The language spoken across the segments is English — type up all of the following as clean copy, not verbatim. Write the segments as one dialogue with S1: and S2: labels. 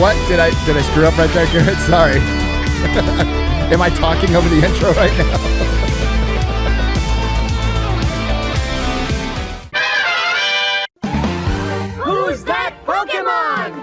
S1: What? Did I screw up right there, Garrett? Sorry. Am I talking over the intro right now?
S2: Who's that Pokemon?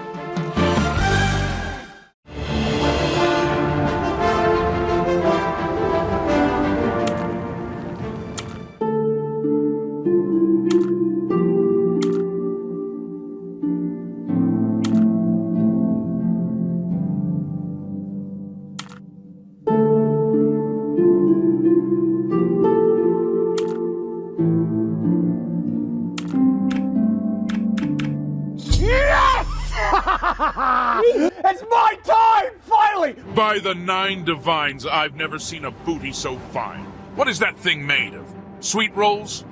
S3: It's my time, finally!
S4: By the 9 divines, I've never seen a booty so fine. What is that thing made of? Sweet rolls?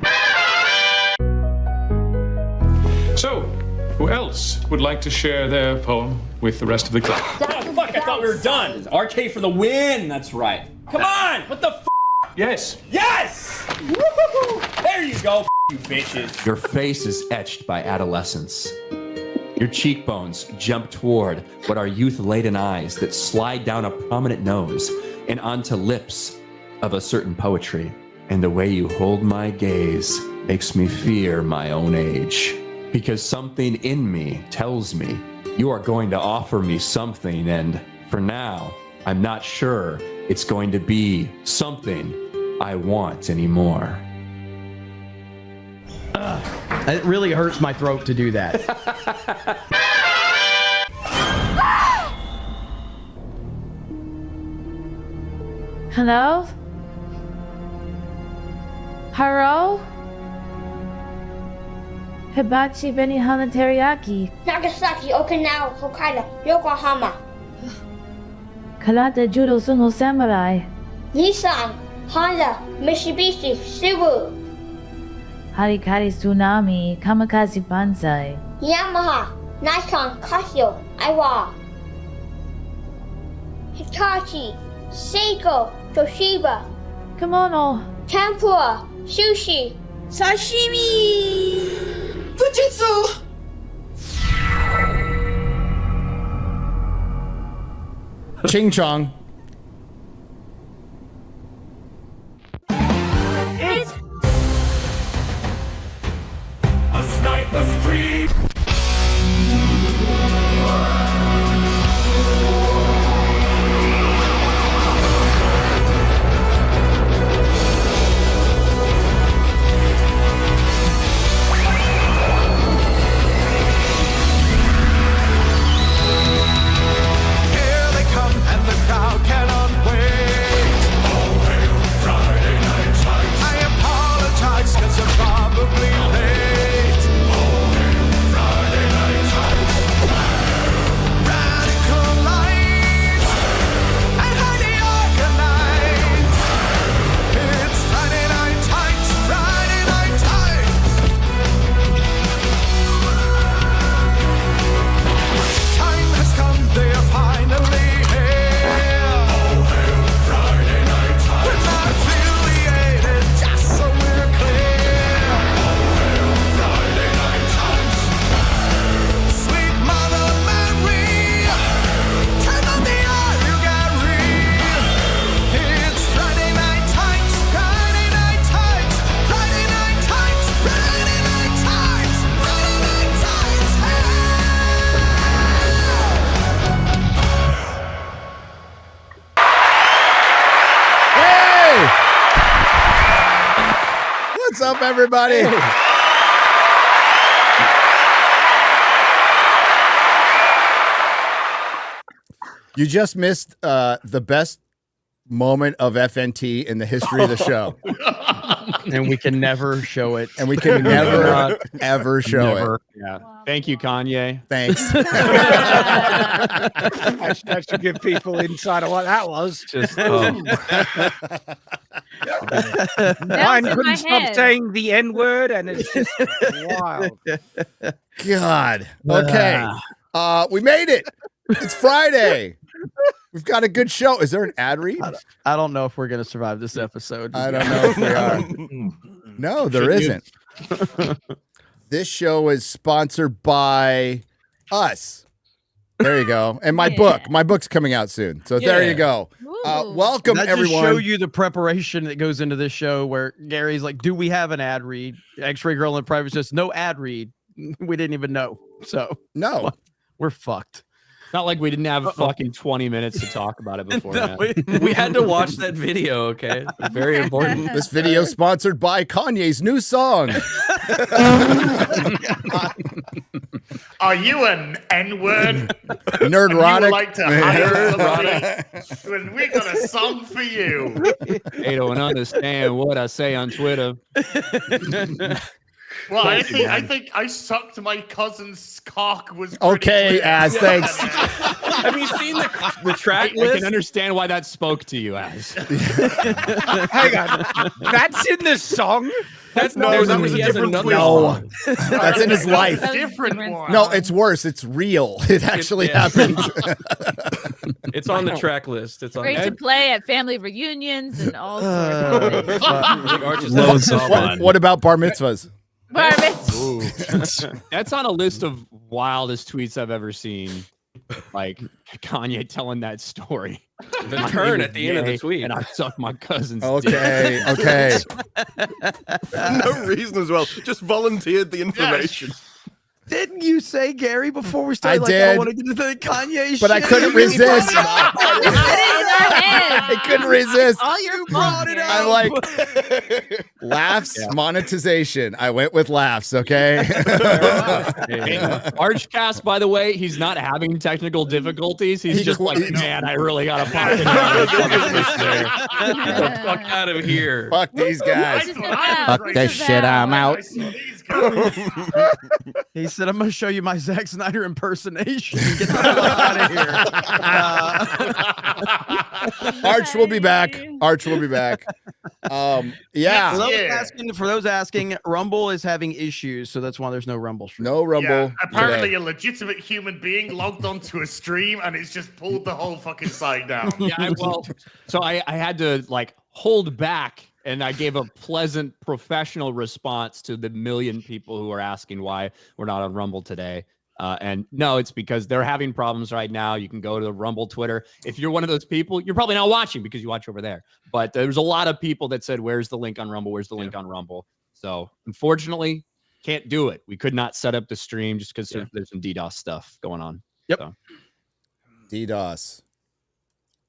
S5: So, who else would like to share their poem with the rest of the class?
S3: Oh, fuck, I thought we were done. RK for the win, that's right. Come on, what the f***?
S5: Yes.
S3: Yes! Woo-hoo-hoo. There you go, f*** you bitches.
S6: Your face is etched by adolescence. Your cheekbones jump toward what are youth-laden eyes that slide down a prominent nose and onto lips of a certain poetry. And the way you hold my gaze makes me fear my own age. Because something in me tells me you are going to offer me something, and for now, I'm not sure it's going to be something I want anymore.
S7: It really hurts my throat to do that.
S8: Hello? Hello? Hibachi Benihana Teriyaki.
S2: Nagasaki, Okinawa, Hokkaido, Yokohama.
S8: Karate Judo Sumo Samurai.
S2: Nissan, Honda, Mitsubishi, Subaru.
S8: Harikari Tsunami. Kamikaze Banzai.
S2: Yamaha, Nikon, Casio, Aiwa. Hitachi, Seiko, Toshiba.
S8: Kimono.
S2: Tempura, Sushi. Sashimi. Fujitsu.
S1: Ching Chong.
S2: It's
S3: A sniper's dream.
S9: Here they come and the crowd cannot wait. Oh, hail Friday Night Lights. I apologize cause I'm probably late. Oh, hail Friday Night Lights. Radical lights and highly organized. It's Friday Night Tights, Friday Night Tights. Time has come, they are finally here. Oh, hail Friday Night Tights. We're not affiliated, just so we're clear. Oh, hail Friday Night Tights. Sweet Mother Mary, turn on the eye, you got real. It's Friday Night Tights, Friday Night Tights, Friday Night Tights, Friday Night Tights, Friday Night Tights.
S1: Hey! What's up, everybody? You just missed the best moment of FNT in the history of the show.
S7: And we can never show it.
S1: And we can never, ever show it.
S7: Yeah. Thank you, Kanye.
S1: Thanks.
S10: I should give people insight on what that was.
S7: Just
S10: Mine
S8: in
S10: couldn't
S8: my
S10: stop
S8: head.
S10: saying the N word, and it's just wild.
S1: God. Okay. We made it. It's Friday. We've got a good show. Is there an ad read?
S7: I don't know if we're going to survive this episode.
S1: I don't know if we are. No, there isn't. This show is sponsored by us. There you go. And my book's coming out soon. So there you go. Welcome,
S7: that
S1: everyone.
S7: Just show you the preparation that goes into this show where Gary's like, do we have an ad read? X-Ray Girl in private says, no ad read. We didn't even know. So
S1: no,
S7: we're fucked.
S6: It's not like we didn't have fucking 20 minutes to talk about it before.
S11: No, we had to watch that video, okay? Very important.
S1: This video is sponsored by Kanye's new song.
S12: Are you an N-word?
S1: Nerdrotic.
S12: You would like to hire somebody? Well, we got a song for you.
S6: They don't understand what I say on Twitter.
S12: Well, I think I sucked my cousin's cock was pretty
S1: Okay,
S12: clear.
S1: thanks.
S11: Have you seen the track
S6: I
S11: list?
S6: can understand why that spoke to you, Az.
S10: Hang on. That's in the song?
S11: That's
S1: No,
S11: there's
S1: that was
S11: he
S1: a
S11: has
S1: different
S11: another
S1: No,
S11: song.
S1: that's in his life.
S12: Different one.
S1: No, it's worse. It's real. It actually happened.
S11: It's on the track list. It's on.
S13: Great to play at family reunions and all sorts of things.
S1: What about bar mitzvahs?
S13: Bar mitzvahs.
S6: That's on a list of wildest tweets I've ever seen. Like Kanye telling that story.
S11: The
S6: My
S11: turn
S6: name
S11: at
S6: is
S11: the end of the
S6: gay,
S11: tweet.
S6: and I suck my cousin's
S1: Okay,
S6: dick.
S1: okay.
S14: No reason as well. Just volunteered the information.
S7: Didn't you say, Gary, before we started?
S1: I did.
S7: I want to get into the Kanye
S1: But I
S7: shit?
S1: couldn't resist.
S13: I
S1: I couldn't resist.
S13: All your fault.
S1: I'm like, laughs, monetization. I went with laughs, okay?
S6: Archcast, by the way, he's not having technical difficulties. He's just like, man, I really gotta
S11: Get the fuck out of here.
S1: Fuck these guys.
S12: Fuck
S1: this shit, I'm out.
S7: He said, I'm going to show you my Zack Snyder impersonation. Get the hell out of here.
S1: Arch will be back. Arch will be back. Yeah.
S7: For those asking, Rumble is having issues, so that's why there's no Rumble stream.
S1: No Rumble.
S12: Yeah, apparently
S1: today.
S12: a legitimate human being logged onto a stream and it's just pulled the whole fucking site down.
S6: Yeah, so I had to like hold back, and I gave a pleasant professional response to the million people who are asking why we're not on Rumble today. And no, it's because they're having problems right now. You can go to the Rumble Twitter. If you're one of those people, you're probably not watching because you watch over there. But there's a lot of people that said, where's the link on Rumble? Where's the link on Rumble? So unfortunately, can't do it. We could not set up the stream just because there's some DDoS stuff going on.
S7: Yep.
S6: So.
S1: DDoS.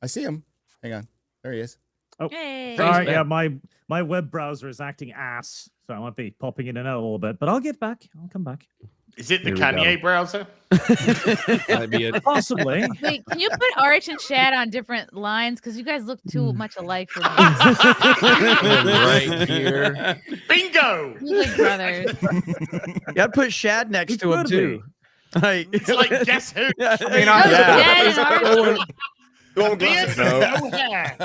S1: I see him. Hang on. There he is.
S15: Oh,
S13: Hey.
S15: sorry. Yeah, my web browser is acting ass, so I might be popping in and out a little bit, but I'll get back. I'll come back.
S12: Is it the Kanye browser?
S11: That'd be it.
S15: Possibly.
S13: Wait, can you put Arch and Chad on different lines? Because you guys look too much alike for me.
S11: Right here.
S12: Bingo!
S13: You look brothers.
S7: You got to put Shad next to him, too. Like,
S12: It's like, guess who?
S7: I
S12: mean,
S13: Chad and Arch.
S12: Beard, no hair.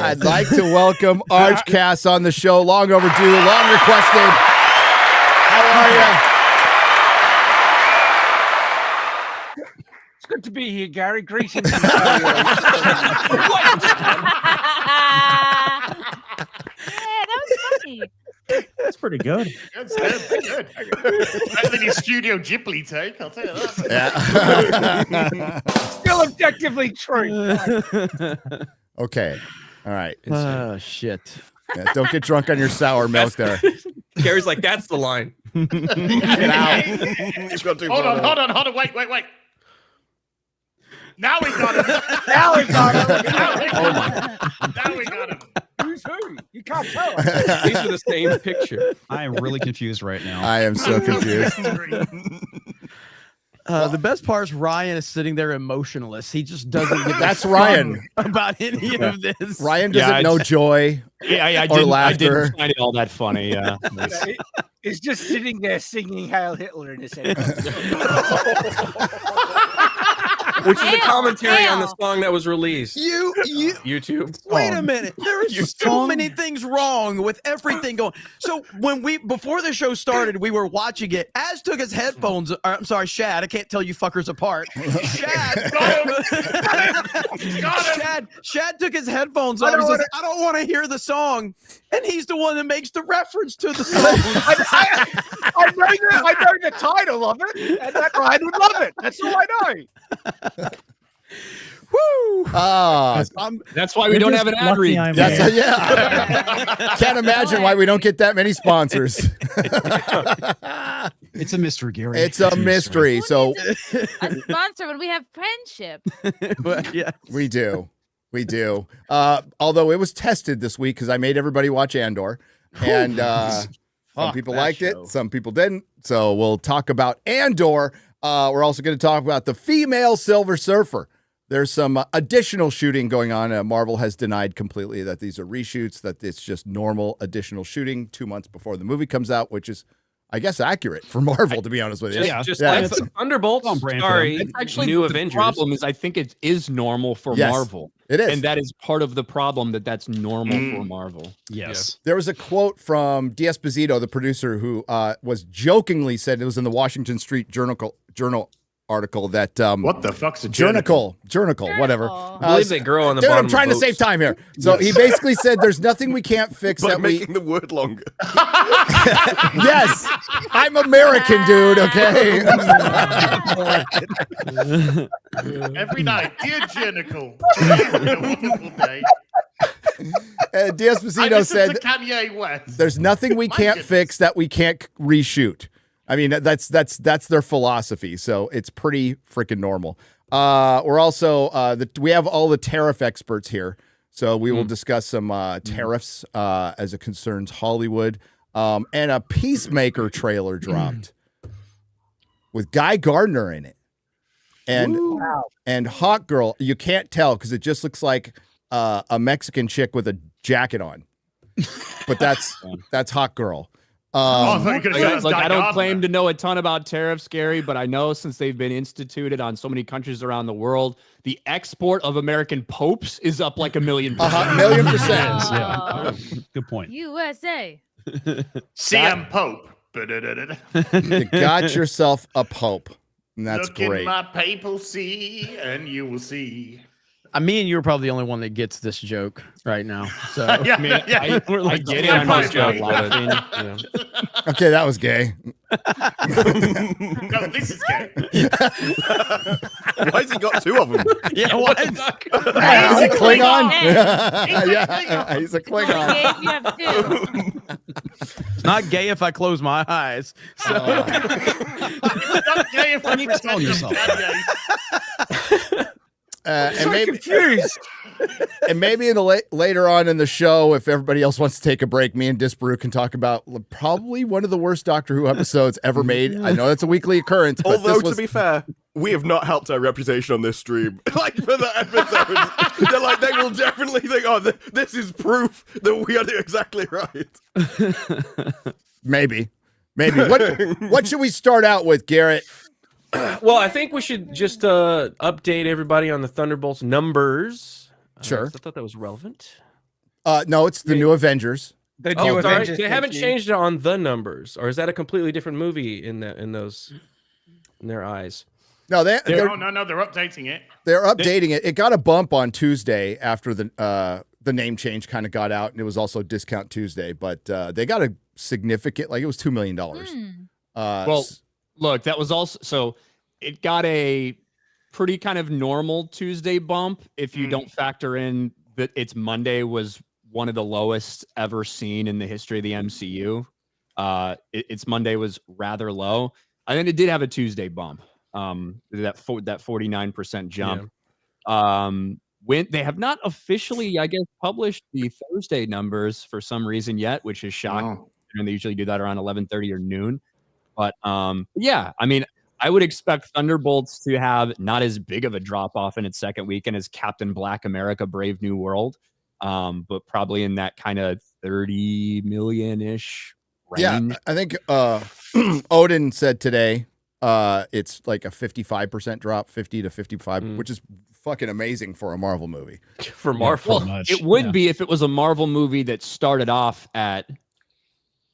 S1: I'd like to welcome Archcast on the show. Long overdue, long requested. How are you?
S10: It's good to be here, Gary. Greetings.
S13: That was funny.
S15: That's pretty good.
S12: That's good. Better than your Studio Ghibli take, I'll tell you that.
S10: Still objectively true.
S1: Okay. All right.
S7: Oh, shit.
S1: Yeah, don't get drunk on your sour milk there.
S11: Gary's like, that's the line.
S1: Get out.
S12: Hold on. Wait. Now we got him.
S10: Now we got him.
S12: Now we got him.
S10: Who's who? You can't tell.
S11: These are the same picture.
S16: I am really confused right now.
S1: I am so confused.
S7: The best part is Ryan is sitting there emotionless. He just doesn't give
S1: That's
S7: a fuck
S1: Ryan.
S7: about any of this.
S1: Ryan doesn't know joy
S6: I
S1: or laughter.
S6: I didn't find it all that funny. Yeah.
S10: He's just sitting there singing Hail Hitler in his head.
S11: Which is a commentary on the song that was released.
S7: You
S11: YouTube.
S7: Wait a minute. There are so many things wrong with everything going. So before the show started, we were watching it. Az took his headphones. I'm sorry, Shad. I can't tell you fuckers apart. Shad took his headphones off. He says, I don't want to hear the song. And he's the one that makes the reference to the song.
S10: I know the title of it, and I would love it. That's all I know.
S7: Woo!
S16: That's why we don't have an ad read.
S1: Can't imagine why we don't get that many sponsors.
S16: It's a mystery, Gary.
S1: It's a mystery. So
S13: A sponsor when we have friendship.
S7: Yeah,
S1: we do. Although it was tested this week because I made everybody watch Andor, and some people liked it, some people didn't. So we'll talk about Andor. We're also going to talk about the female Silver Surfer. There's some additional shooting going on. Marvel has denied completely that these are reshoots, that it's just normal additional shooting 2 months before the movie comes out, which is, I guess, accurate for Marvel, to be honest with you.
S11: Just like Thunderbolts. Sorry,
S6: It's actually
S11: new
S6: the
S11: Avengers.
S6: problem is I think it is normal for Marvel.
S1: It is.
S6: And that is part of the problem that's normal for Marvel.
S16: Yes.
S1: There was a quote from D'Esposito, the producer, who was jokingly said, it was in the Washington Street Journal article, that
S12: what the fuck's a
S1: Journicle, whatever.
S11: I believe they grow on the
S1: dude,
S11: bottom
S1: I'm trying to
S11: of
S1: save time here. So he basically said there's nothing we can't fix
S14: By
S1: that
S14: making the word longer.
S1: Yes, I'm American, dude, okay?
S12: Every night, dear Journicle. A wonderful day.
S1: D'Esposito said
S12: to Kanye West.
S1: there's nothing we can't fix that we can't reshoot. I mean, that's their philosophy. So it's pretty freaking normal. We're also we have all the tariff experts here, so we will discuss some tariffs as it concerns Hollywood. And a Peacemaker trailer dropped with Guy Gardner in it, and Hawk Girl. You can't tell because it just looks like a Mexican chick with a jacket on, but that's Hawk Girl.
S6: I don't claim to know a ton about tariffs, Gary, but I know since they've been instituted on so many countries around the world, the export of American popes is up like 1,000,000%.
S1: 1,000,000%.
S16: Yeah. Good point.
S13: USA.
S12: CM Pope.
S1: You got yourself a pope, and that's
S12: Look
S1: great.
S12: in my papal see, and you will see.
S7: Me and you are probably the only one that gets this joke right now. So
S12: Yeah,
S7: I mean,
S12: yeah.
S7: I
S6: get it. I'm just laughing.
S1: Okay, that was gay.
S12: No, this is gay.
S14: Why has he got two of them?
S7: Yeah, what?
S1: He's a Klingon. Yeah, he's a Klingon.
S13: Gay if you have two.
S7: It's not gay if I close my eyes. So
S12: It's not gay if I
S16: telling yourself.
S1: And maybe in the later on in the show, if everybody else wants to take a break, me and Disparu can talk about probably one of the worst Doctor Who episodes ever made. I know that's a weekly occurrence, but
S14: Although, to be fair, we have not helped our reputation on this stream. Like, for that episode, they're like, they will definitely think, oh, this is proof that we are exactly right.
S1: maybe. What should we start out with, Garrett?
S11: Well, I think we should just update everybody on the Thunderbolts numbers.
S1: Sure.
S11: I thought that was relevant.
S1: No, it's the new Avengers.
S10: The new Avengers.
S11: They haven't changed it on the numbers, or is that a completely different movie in their eyes?
S1: No, they're
S12: updating it.
S1: They're updating it. It got a bump on Tuesday after the name change kind of got out, and it was also Discount Tuesday. But they got a significant, like it was $2 million.
S6: Well, look, that was also so it got a pretty kind of normal Tuesday bump if you don't factor in that its Monday was one of the lowest ever seen in the history of the MCU. Its Monday was rather low. I think it did have a Tuesday bump. That 49% jump. When they have not officially, I guess, published the Thursday numbers for some reason yet, which is shocking. And they usually do that around 11:30 or noon. But yeah, I mean, I would expect Thunderbolts to have not as big of a drop off in its second weekend as Captain Black America: Brave New World, but probably in that kind of 30 million-ish range.
S1: Yeah, I think Odin said today it's like a 55% drop, 50 to 55, which is fucking amazing for a Marvel movie.
S11: For Marvel,
S16: Well,
S11: it
S16: would
S11: be if it was a Marvel movie that started off at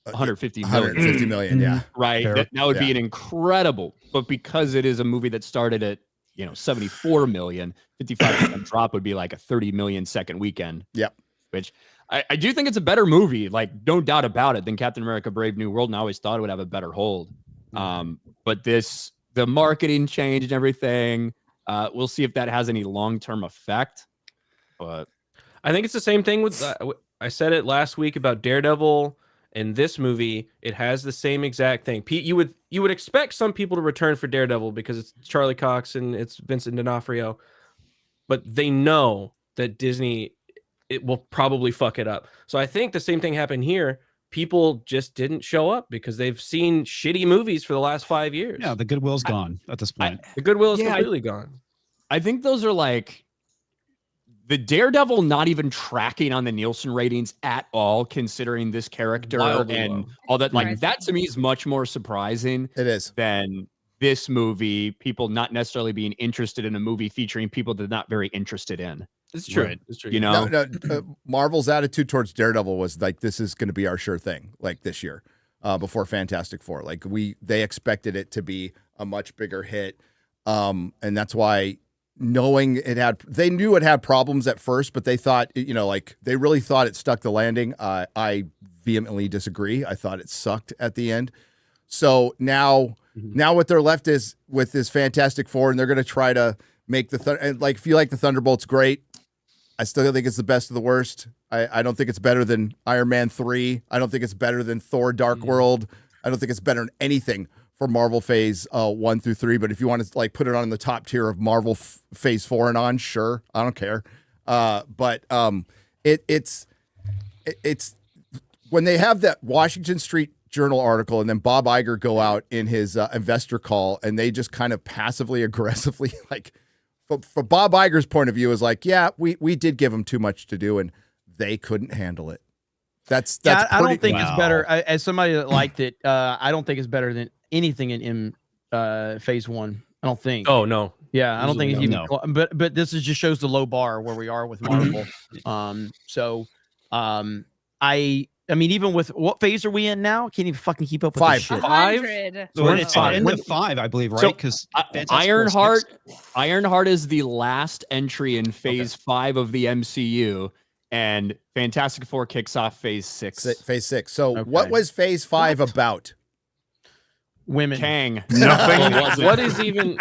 S11: 150 million.
S1: 150 million, yeah.
S11: Right.
S16: Fair.
S11: That would be
S1: Yeah.
S11: an incredible, but because it is a movie that started at 74 million, 55% drop would be like a 30 million second weekend.
S1: Yep.
S11: Which I do think it's a better movie, like no doubt about it, than Captain America: Brave New World, and I always thought it would have a better hold. But the marketing change and everything, we'll see if that has any long-term effect. But I think it's the same thing with I said it last week about Daredevil. In this movie, it has the same exact thing. Pete, you would expect some people to return for Daredevil because it's Charlie Cox and it's Vincent D'Onofrio, but they know that Disney it will probably fuck it up. So I think the same thing happened here. People just didn't show up because they've seen shitty movies for the last 5 years.
S16: Yeah, the goodwill's gone at this point.
S11: The goodwill is completely gone. I think those are like the Daredevil not even tracking on the Nielsen ratings at all, considering this character and all that. Like that to me is much more surprising.
S1: It is
S11: than this movie. People not necessarily being interested in a movie featuring people they're not very interested in. It's true.
S1: Right.
S11: It's true. You know,
S1: Marvel's attitude towards Daredevil was like, this is going to be our sure thing, like this year, before Fantastic Four. Like they expected it to be a much bigger hit. And that's why knowing they knew it had problems at first, but they thought, they really thought it stuck the landing. I vehemently disagree. I thought it sucked at the end. So now what they're left is with this Fantastic Four, and they're going to try to make if you like the Thunderbolts, great. I still don't think it's the best of the worst. I don't think it's better than Iron Man 3. I don't think it's better than Thor Dark World. I don't think it's better than anything for Marvel Phase 1 through 3. But if you want to put it on the top tier of Marvel Phase 4 and on, sure, I don't care. It's when they have that Washington Street Journal article and then Bob Iger go out in his investor call and they just kind of passively aggressively for Bob Iger's point of view is like, yeah, we did give them too much to do and they couldn't handle it. That's
S7: I don't think it's better. As somebody that liked it, I don't think it's better than anything in Phase 1. I don't think.
S11: Oh no.
S7: Yeah, I don't think it's even. But this just shows the low bar where we are with Marvel. I mean, even with what phase are we in now? Can't even fucking keep up with 5.
S13: 5.
S16: So it's end of 5, I believe, right? Because
S11: Ironheart is the last entry in Phase 5 of the MCU, and Fantastic Four kicks off Phase 6.
S1: Phase 6. So what was Phase 5 about?
S7: Women.
S11: Kang.
S12: Nothing.
S11: What is even?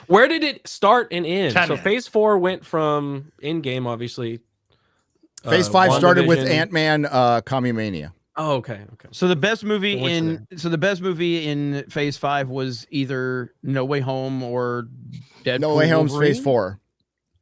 S11: Where did it start and end? So Phase 4 went from Endgame, obviously.
S1: Phase 5 started with Ant-Man, Commumania.
S11: Oh, okay.
S7: So the best movie in Phase 5 was either No Way Home or Deadpool.
S1: No Way Home's
S7: Wolverine?
S1: Phase 4.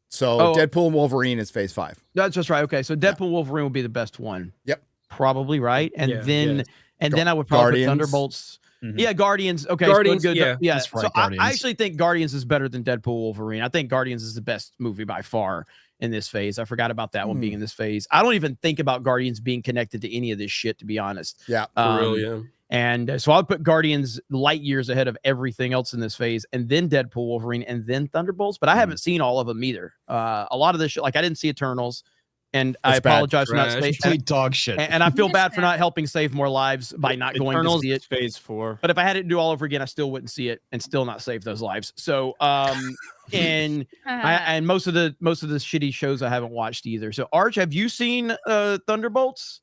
S1: So Deadpool and Wolverine is Phase 5.
S7: That's just right. Okay, so Deadpool Wolverine would be the best one.
S1: Yep.
S7: Probably right. And then I would probably put Thunderbolts.
S16: Mm-hmm.
S7: Yeah, Guardians. Okay,
S11: Guardians,
S7: good.
S11: yeah.
S7: That's
S16: right,
S7: so
S16: Guardians.
S7: I actually think Guardians is better than Deadpool Wolverine. I think Guardians is the best movie by far in this phase. I forgot about that one being in this phase. I don't even think about Guardians being connected to any of this shit, to be honest.
S1: Yeah,
S11: for real, yeah.
S7: And so I'll put Guardians light years ahead of everything else in this phase, and then Deadpool Wolverine, and then Thunderbolts. But I haven't seen all of them either. A lot of this shit, like I didn't see Eternals. And I apologize for not
S16: complete dog shit.
S7: And I feel bad for not helping save more lives by not going to see it.
S11: Phase 4.
S7: But if I had it do all over again, I still wouldn't see it and still not save those lives. So and most of the shitty shows I haven't watched either. So Arch, have you seen Thunderbolts?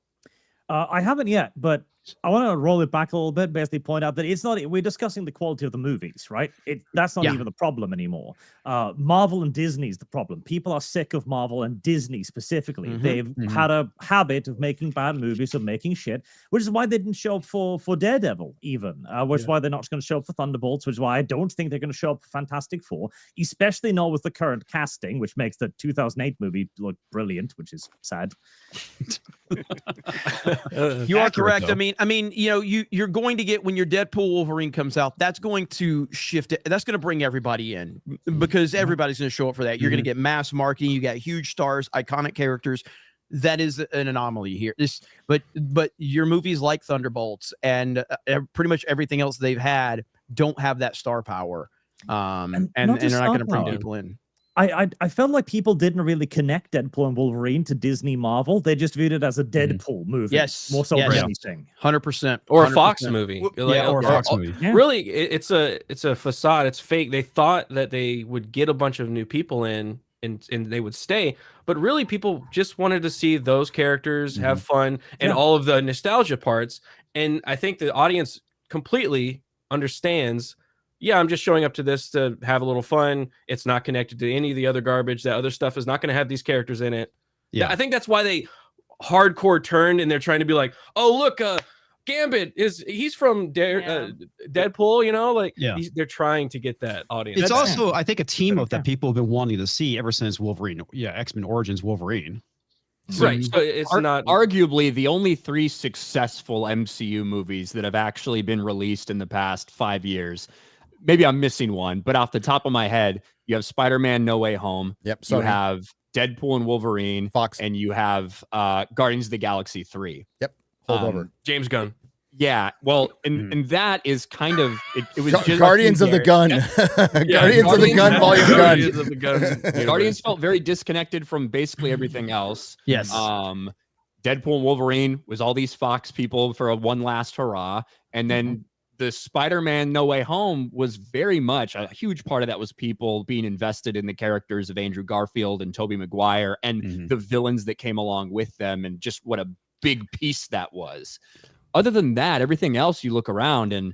S15: I haven't yet, but I want to roll it back a little bit, basically point out that it's not, we're discussing the quality of the movies, right? That's not even the problem anymore. Marvel and Disney's the problem. People are sick of Marvel and Disney specifically. They've had a habit of making bad movies, of making shit, which is why they didn't show up for Daredevil even, which is why they're not going to show up for Thunderbolts, which is why I don't think they're going to show up for Fantastic Four, especially not with the current casting, which makes the 2008 movie look brilliant, which is sad.
S7: You are correct. Though. I mean, you're going to get, when your Deadpool Wolverine comes out, that's going to shift it. That's going to bring everybody in because everybody's going to show up for that. You're going to get mass marketing. You got huge stars, iconic characters. That is an anomaly here. But your movies like Thunderbolts and pretty much everything else they've had don't have that star power. And they're
S15: not just
S7: not going to
S15: star
S7: bring
S15: power.
S7: people in.
S15: I felt like people didn't really connect Deadpool and Wolverine to Disney Marvel. They just viewed it as a Deadpool movie.
S7: Yes,
S15: more so
S7: yes.
S15: than anything.
S7: 100%.
S17: Or a Fox movie.
S7: Yeah, or a Fox
S17: movie. Really, it's a facade. It's fake. They thought that they would get a bunch of new people in and they would stay, but really people just wanted to see those characters have fun and all of the nostalgia parts. And I think the audience completely understands, yeah, I'm just showing up to this to have a little fun. It's not connected to any of the other garbage. That other stuff is not going to have these characters in it.
S16: Yeah.
S17: I think that's why they hardcore turned and they're trying to be like, oh, look, Gambit he's from Deadpool, you know, like they're trying to get that audience.
S16: It's also, I think, a team up that people have been wanting to see ever since Wolverine. Yeah, X-Men Origins Wolverine.
S17: Right. So it's not
S11: arguably the only 3 successful MCU movies that have actually been released in the past 5 years. Maybe I'm missing one, but off the top of my head, you have Spider-Man No Way Home.
S1: Yep.
S11: You have Deadpool and Wolverine.
S1: Fox.
S11: And you have Guardians of the Galaxy 3.
S1: Yep. Hold over.
S17: James Gunn.
S11: Yeah. Well, and that is kind of it was just
S1: Guardians of the Gun. Guardians of the Gun Volume Gun.
S17: Guardians of the Gun.
S11: Guardians felt very disconnected from basically everything else.
S7: Yes.
S11: Deadpool and Wolverine was all these Fox people for a one last hurrah, and then the Spider-Man No Way Home was very much a huge part of that was people being invested in the characters of Andrew Garfield and Tobey Maguire and the villains that came along with them, and just what a big piece that was. Other than that, everything else you look around, and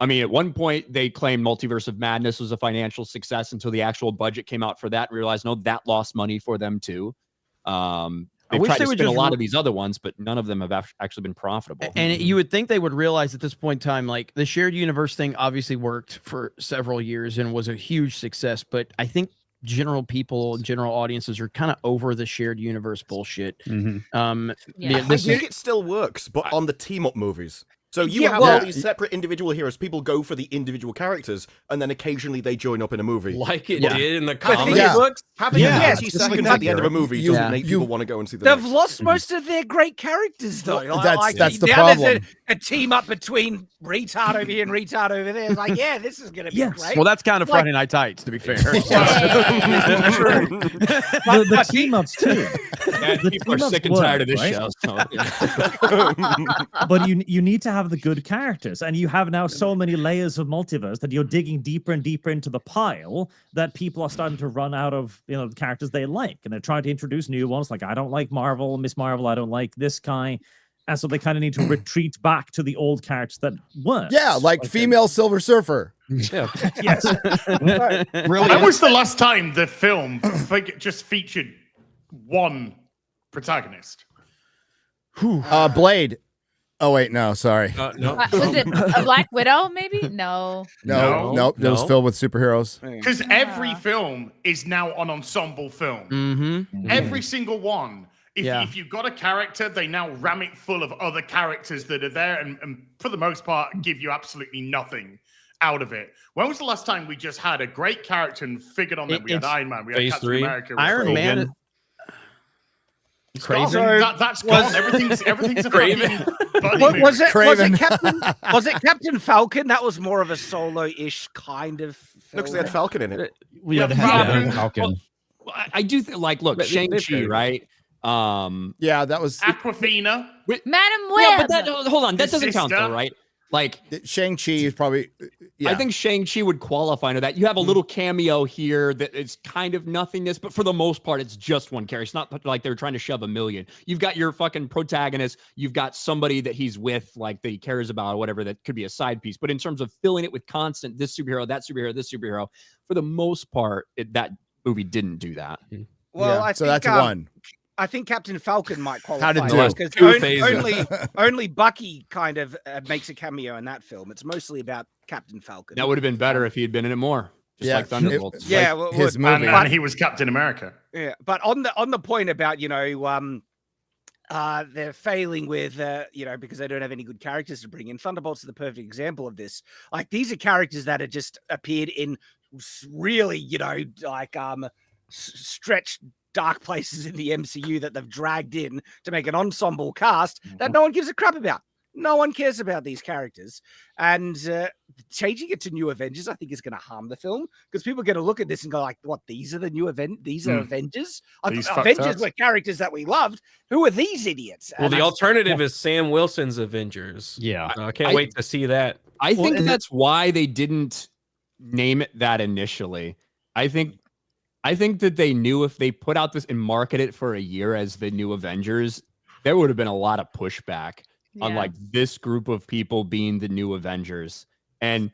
S11: I mean, at one point they claimed Multiverse of Madness was a financial success until the actual budget came out for that and realized, no, that lost money for them too. They've tried to spin a lot of these other ones, but none of them have actually been profitable.
S7: And you would think they would realize at this point in time, like the shared universe thing obviously worked for several years and was a huge success. But I think general audiences are kind of over the shared universe bullshit.
S14: I think it still works, but on the team-up movies. So you have all these separate individual heroes. People go for the individual characters, and then occasionally they join up in a movie.
S17: Like it did in the comics.
S14: Having 30 seconds at the end of a movie doesn't make people want to go and see the
S10: They've
S14: next.
S10: lost most of their great characters, though.
S1: That's the
S10: now
S1: problem.
S10: There's a team up between retard over here and retard over there. It's like, yeah, this is going to be great.
S7: Well, that's kind of Friday Night Tights, to be fair.
S15: The team ups too.
S11: People are sick and tired of this show.
S15: But you need to have the good characters, and you have now so many layers of multiverse that you're digging deeper and deeper into the pile that people are starting to run out of the characters they like, and they're trying to introduce new ones. Like, I don't like Miss Marvel, I don't like this guy. And so they kind of need to retreat back to the old characters that weren't.
S1: Yeah, like female Silver Surfer.
S11: Yeah.
S15: Yes.
S12: Really? When was the last time the film just featured one protagonist?
S1: Blade. Oh wait, no, sorry.
S17: No.
S13: Was it a Black Widow? Maybe no.
S1: No. It was filled with superheroes.
S12: Because every film is now an ensemble film. Every single one. If you've got a character, they now ram it full of other characters that are there, and for the most part, give you absolutely nothing out of it. When was the last time we just had a great character and figured on them? We had Iron Man, we had Captain America,
S7: Iron Man.
S12: That's gone. Everything's a fucking buddy
S10: Was
S12: movie.
S10: it Captain Falcon? That was more of a solo-ish kind of film.
S14: Looks like they had Falcon in it.
S16: Falcon.
S11: I do look, Shang-Chi, right?
S1: Yeah, that was
S12: Aquafina.
S13: Madam Web.
S11: Yeah, but hold on, that doesn't count though, right? Like
S1: Shang-Chi is probably.
S11: I think Shang-Chi would qualify into that. You have a little cameo here that is kind of nothingness, but for the most part, it's just one character. It's not like they're trying to shove a million. You've got your fucking protagonist. You've got somebody that he's with, like that he cares about, or whatever. That could be a side piece. But in terms of filling it with constant, this superhero, that superhero, this superhero, for the most part, that movie didn't do that.
S10: Well, I
S1: so
S10: think,
S1: that's one.
S10: I think Captain Falcon might qualify.
S1: How did do?
S10: Because only Bucky kind of makes a cameo in that film. It's mostly about Captain Falcon.
S11: That would have been better if he had been in it more. Just like Thunderbolts.
S1: His movie.
S12: And he was Captain America.
S10: Yeah, but on the point about they're failing with because they don't have any good characters to bring in. Thunderbolts is the perfect example of this. Like, these are characters that have just appeared in really stretched dark places in the MCU that they've dragged in to make an ensemble cast that no one gives a crap about. No one cares about these characters. And changing it to New Avengers, I think, is going to harm the film because people are going to look at this and go like, what, these are the new These are Avengers? Avengers were characters that we loved. Who are these idiots?
S17: Well, the alternative is Sam Wilson's Avengers.
S16: Yeah.
S17: I can't wait to see that.
S11: I think that's why they didn't name it that initially. I think that they knew if they put out this and market it for a year as the New Avengers, there would have been a lot of pushback on like this group of people being the New Avengers. And,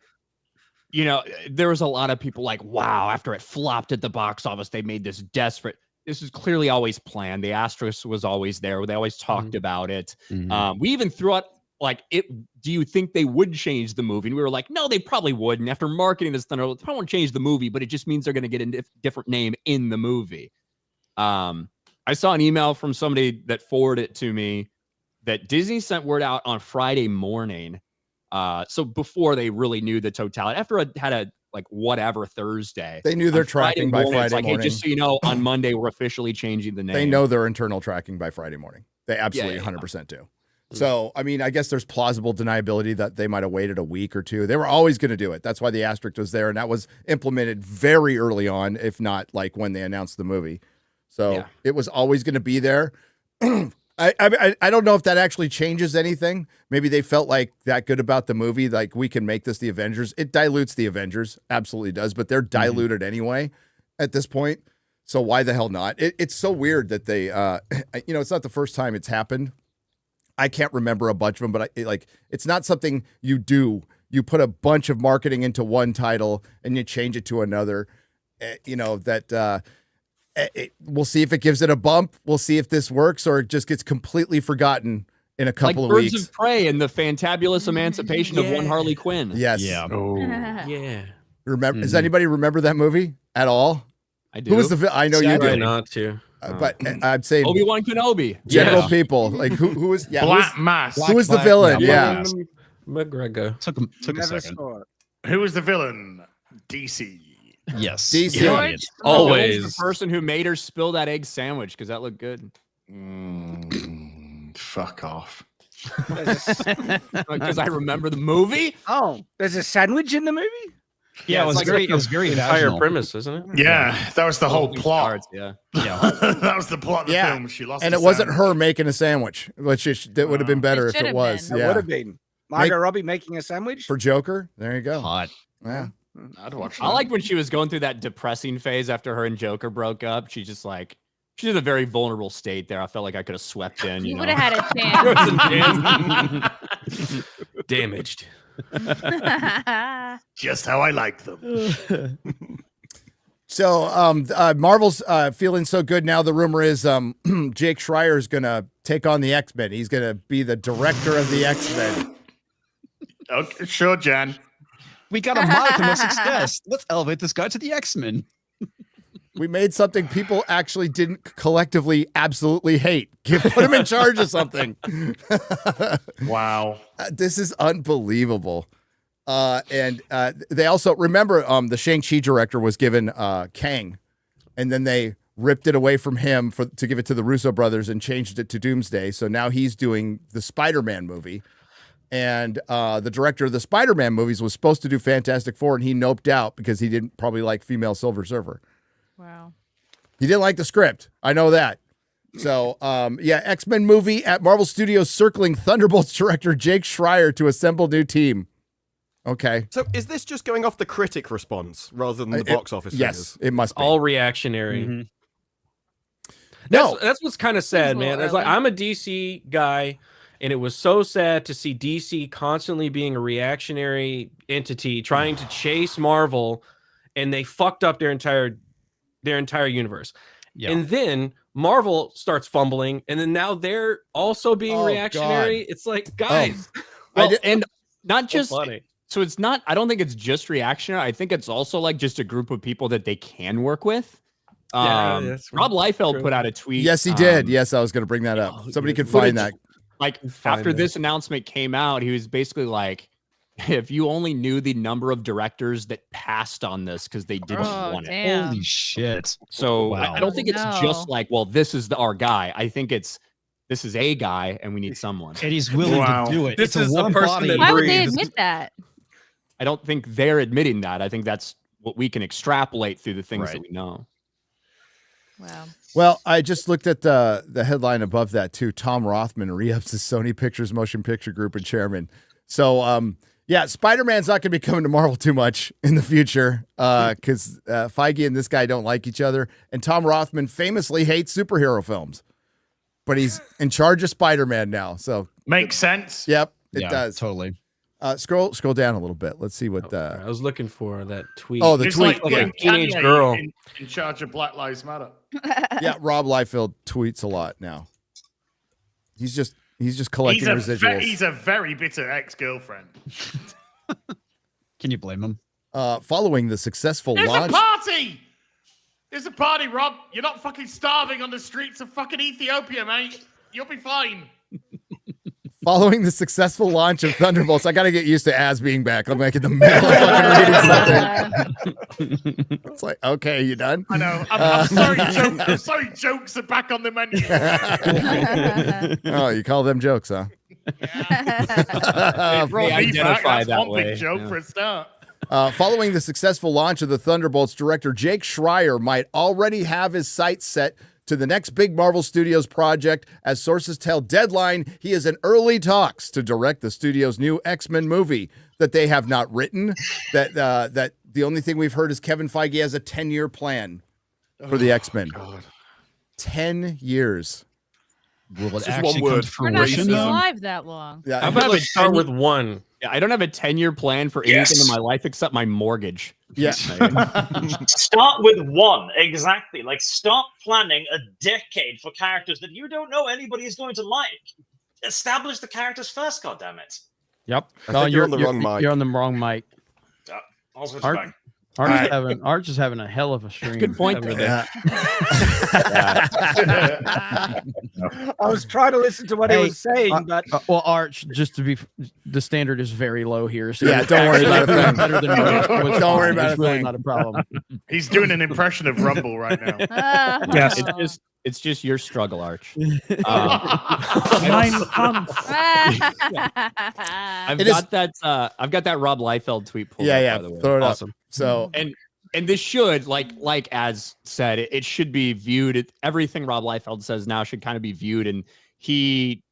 S11: you know, there was a lot of people like, wow, after it flopped at the box office, they made this desperate. This is clearly always planned. The asterisk was always there. They always talked about it. We even threw out like, do you think they would change the movie? And we were like, no, they probably wouldn't. After marketing this Thunderbolts, they probably won't change the movie, but it just means they're going to get a different name in the movie. I saw an email from somebody that forwarded it to me that Disney sent word out on Friday morning. So before they really knew the totality, after it had a like whatever Thursday,
S1: they knew they're tracking by Friday
S11: morning. Hey, just so you know, on Monday we're officially changing the name.
S1: They know their internal tracking by Friday morning. They absolutely 100% do. So, I mean, I guess there's plausible deniability that they might have waited a week or two. They were always going to do it. That's why the asterisk was there, and that was implemented very early on, if not like when they announced the movie. So it was always going to be there. I don't know if that actually changes anything. Maybe they felt like that good about the movie, like we can make this the Avengers. It dilutes the Avengers, absolutely does, but they're diluted anyway at this point. So why the hell not? It's so weird that they, you know, it's not the first time it's happened. I can't remember a bunch of them, but it's not something you do. You put a bunch of marketing into one title and you change it to another. You know, that we'll see if it gives it a bump. We'll see if this works or it just gets completely forgotten in a couple of weeks.
S11: Birds of Prey and the fantabulous emancipation of one Harley Quinn.
S1: Yes.
S11: Yeah.
S1: Oh.
S17: Yeah.
S1: Remember? Does anybody remember that movie at all?
S11: I do.
S1: Who was the? I know you do.
S17: Not to.
S1: But I'm saying
S11: Obi-Wan Kenobi.
S1: General people like who was
S12: Black Mask.
S1: Who was the villain? Yeah.
S17: McGregor.
S16: Took a second.
S12: Who was the villain? DC.
S16: Yes.
S1: DC.
S11: George,
S17: always
S11: the person who made her spill that egg sandwich because that looked good.
S14: Fuck off.
S11: Because I remember the movie.
S10: Oh, there's a sandwich in the movie?
S16: Yeah, it was very
S17: entire
S16: vaginal.
S17: premise, isn't it?
S12: Yeah, that was the whole plot.
S11: Yeah.
S12: That was the plot of the film. She lost
S1: and
S12: the
S1: it wasn't
S12: sandwich.
S1: her making a sandwich, which it would have been better if it was.
S10: It
S1: Yeah.
S10: would have been. Margot Robbie making a sandwich?
S1: For Joker. There you go.
S16: Hot.
S1: Yeah.
S12: I'd watch that.
S11: I like when she was going through that depressing phase after her and Joker broke up. She's just like, she's in a very vulnerable state there. I felt like I could have swept in.
S13: You
S11: know?
S13: would have had a chance.
S17: Damaged.
S12: Just how I like them.
S1: So Marvel's feeling so good now. The rumor is Jake Schreier is going to take on the X-Men. He's going to be the director of the X-Men.
S12: Okay, sure, Jan.
S16: We got a modicum of success. Let's elevate this guy to the X-Men.
S1: We made something people actually didn't collectively absolutely hate. Put him in charge of something.
S12: Wow.
S1: This is unbelievable. And they also, remember, the Shang-Chi director was given Kang, and then they ripped it away from him to give it to the Russo brothers and changed it to Doomsday. So now he's doing the Spider-Man movie. And the director of the Spider-Man movies was supposed to do Fantastic Four, and he noped out because he didn't probably like female Silver Surfer.
S13: Wow.
S1: He didn't like the script. I know that. So, X-Men movie at Marvel Studios circling Thunderbolts director Jake Schreier to assemble new team. Okay.
S14: So is this just going off the critic response rather than the box office
S1: Yes,
S14: figures?
S1: it must be.
S17: All reactionary.
S16: Mm-hmm.
S17: That's what's kind of sad, man. It's like I'm a DC guy, and it was so sad to see DC constantly being a reactionary entity trying to chase Marvel, and they fucked up their entire universe. Yeah. And then Marvel starts fumbling, and then now they're also being reactionary.
S1: God.
S17: It's like, guys.
S11: Well, and not just
S17: funny.
S11: So it's not, I don't think it's just reactionary. I think it's also like just a group of people that they can work with.
S17: Yeah, that's
S11: Rob Liefeld
S17: true.
S11: put out a tweet.
S1: Yes, he did. Yes, I was going to bring that up. Somebody could find that.
S11: Like after this announcement came out, he was basically like, if you only knew the number of directors that passed on this because they didn't want it.
S16: Holy shit.
S11: So
S16: Wow.
S11: I don't think it's just like, well, this is our guy. I think it's This is a guy, and we need someone.
S16: And he's willing to do it.
S17: This
S16: It's
S17: is
S16: a
S17: a
S16: warm
S17: person
S16: body.
S17: that
S13: Why would they
S17: breathes.
S13: admit that?
S11: I don't think they're admitting that. I think that's what we can extrapolate through the things that
S16: Right.
S11: we know.
S13: Wow.
S1: Well, I just looked at the headline above that too. Tom Rothman re-ups his Sony Pictures Motion Picture Group and chairman. So, yeah, Spider-Man's not going to be coming to Marvel too much in the future because Feige and this guy don't like each other. And Tom Rothman famously hates superhero films, but he's in charge of Spider-Man now. So
S12: Makes sense.
S1: Yep, it
S16: Yeah,
S1: does.
S16: totally.
S1: Scroll down a little bit. Let's see what.
S17: I was looking for that tweet.
S1: Oh, the
S12: It's
S1: tweet.
S12: like
S1: Yeah.
S12: Kanye
S17: Teenage girl.
S12: in charge of Black Lives Matter.
S1: Yeah, Rob Liefeld tweets a lot now. He's just collecting residuals.
S12: He's a very bitter ex-girlfriend.
S16: Can you blame him?
S1: Following the successful
S12: There's
S1: launch.
S12: a party! There's a party, Rob. You're not fucking starving on the streets of fucking Ethiopia, mate. You'll be fine.
S1: Following the successful launch of Thunderbolts, I got to get used to Az being back. I'm like in the middle of fucking reading something. It's like, okay, you done?
S12: I know. I'm sorry, I'm sorry, jokes are back on the menu.
S1: Oh, you call them jokes, huh?
S12: Roll me back.
S11: identify
S12: That's
S11: that
S12: one
S11: way,
S12: big joke
S11: yeah.
S12: for a start.
S1: Following the successful launch of the Thunderbolts, director Jake Schreier might already have his sights set to the next big Marvel Studios project. As sources tell Deadline, he is in early talks to direct the studio's new X-Men movie that they have not written. That the only thing we've heard is Kevin Feige has a 10-year plan for the X-Men. 10 years.
S16: Will it
S14: Just
S16: actually
S14: one
S16: come
S14: word.
S16: to
S13: We're not going to
S16: fruition?
S13: be
S16: though?
S13: alive that long.
S1: Yeah,
S11: How about
S17: Let's start with one.
S11: Yeah, I don't have a 10-year plan for anything in my life except my mortgage.
S1: Yeah.
S18: Start with one, exactly. Like, stop planning a decade for characters that you don't know anybody is going to like. Establish the characters first, goddammit.
S7: Yep.
S14: I think you're on the wrong mic.
S7: You're on the wrong mic.
S18: I'll switch
S7: Art-
S18: back.
S7: Art's just having a hell of a stream.
S11: Good point
S7: over
S11: there.
S10: I was trying to listen to what he was saying, but
S7: well, Arch, just to be, the standard is very low here. So
S1: Yeah, don't worry about
S7: actually
S1: it.
S7: better than most.
S1: Don't worry about
S7: It's
S1: it.
S7: really not a problem.
S12: He's doing an impression of Rumble right now.
S11: Yes, it's just your struggle, Arch.
S15: Mein Kampf.
S11: I've
S1: It
S11: got that Rob Liefeld tweet pulled
S1: Yeah,
S11: up,
S1: yeah.
S11: by the way.
S1: Throw it
S11: Awesome.
S1: up. So
S11: And this should, like as said, it should be viewed. Everything Rob Liefeld says now should kind of be viewed, and he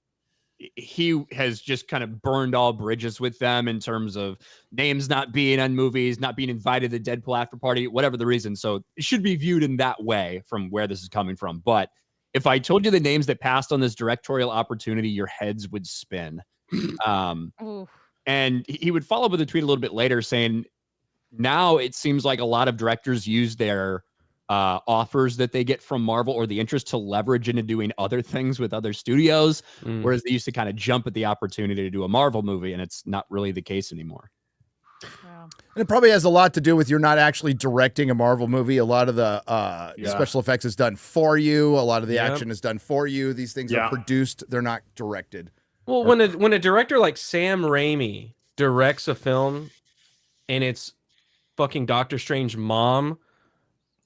S11: has just kind of burned all bridges with them in terms of names not being on movies, not being invited to the Deadpool after party, whatever the reason. So it should be viewed in that way from where this is coming from. But if I told you the names that passed on this directorial opportunity, your heads would spin. And he would follow up with a tweet a little bit later saying, now it seems like a lot of directors use their offers that they get from Marvel or the interest to leverage into doing other things with other studios, whereas they used to kind of jump at the opportunity to do a Marvel movie, and it's not really the case anymore.
S1: And it probably has a lot to do with you're not actually directing a Marvel movie. A lot of the special effects is done for you. A lot of the action is done for you. These things are produced. They're not directed.
S17: Well, when a director like Sam Raimi directs a film and it's fucking Doctor Strange mom,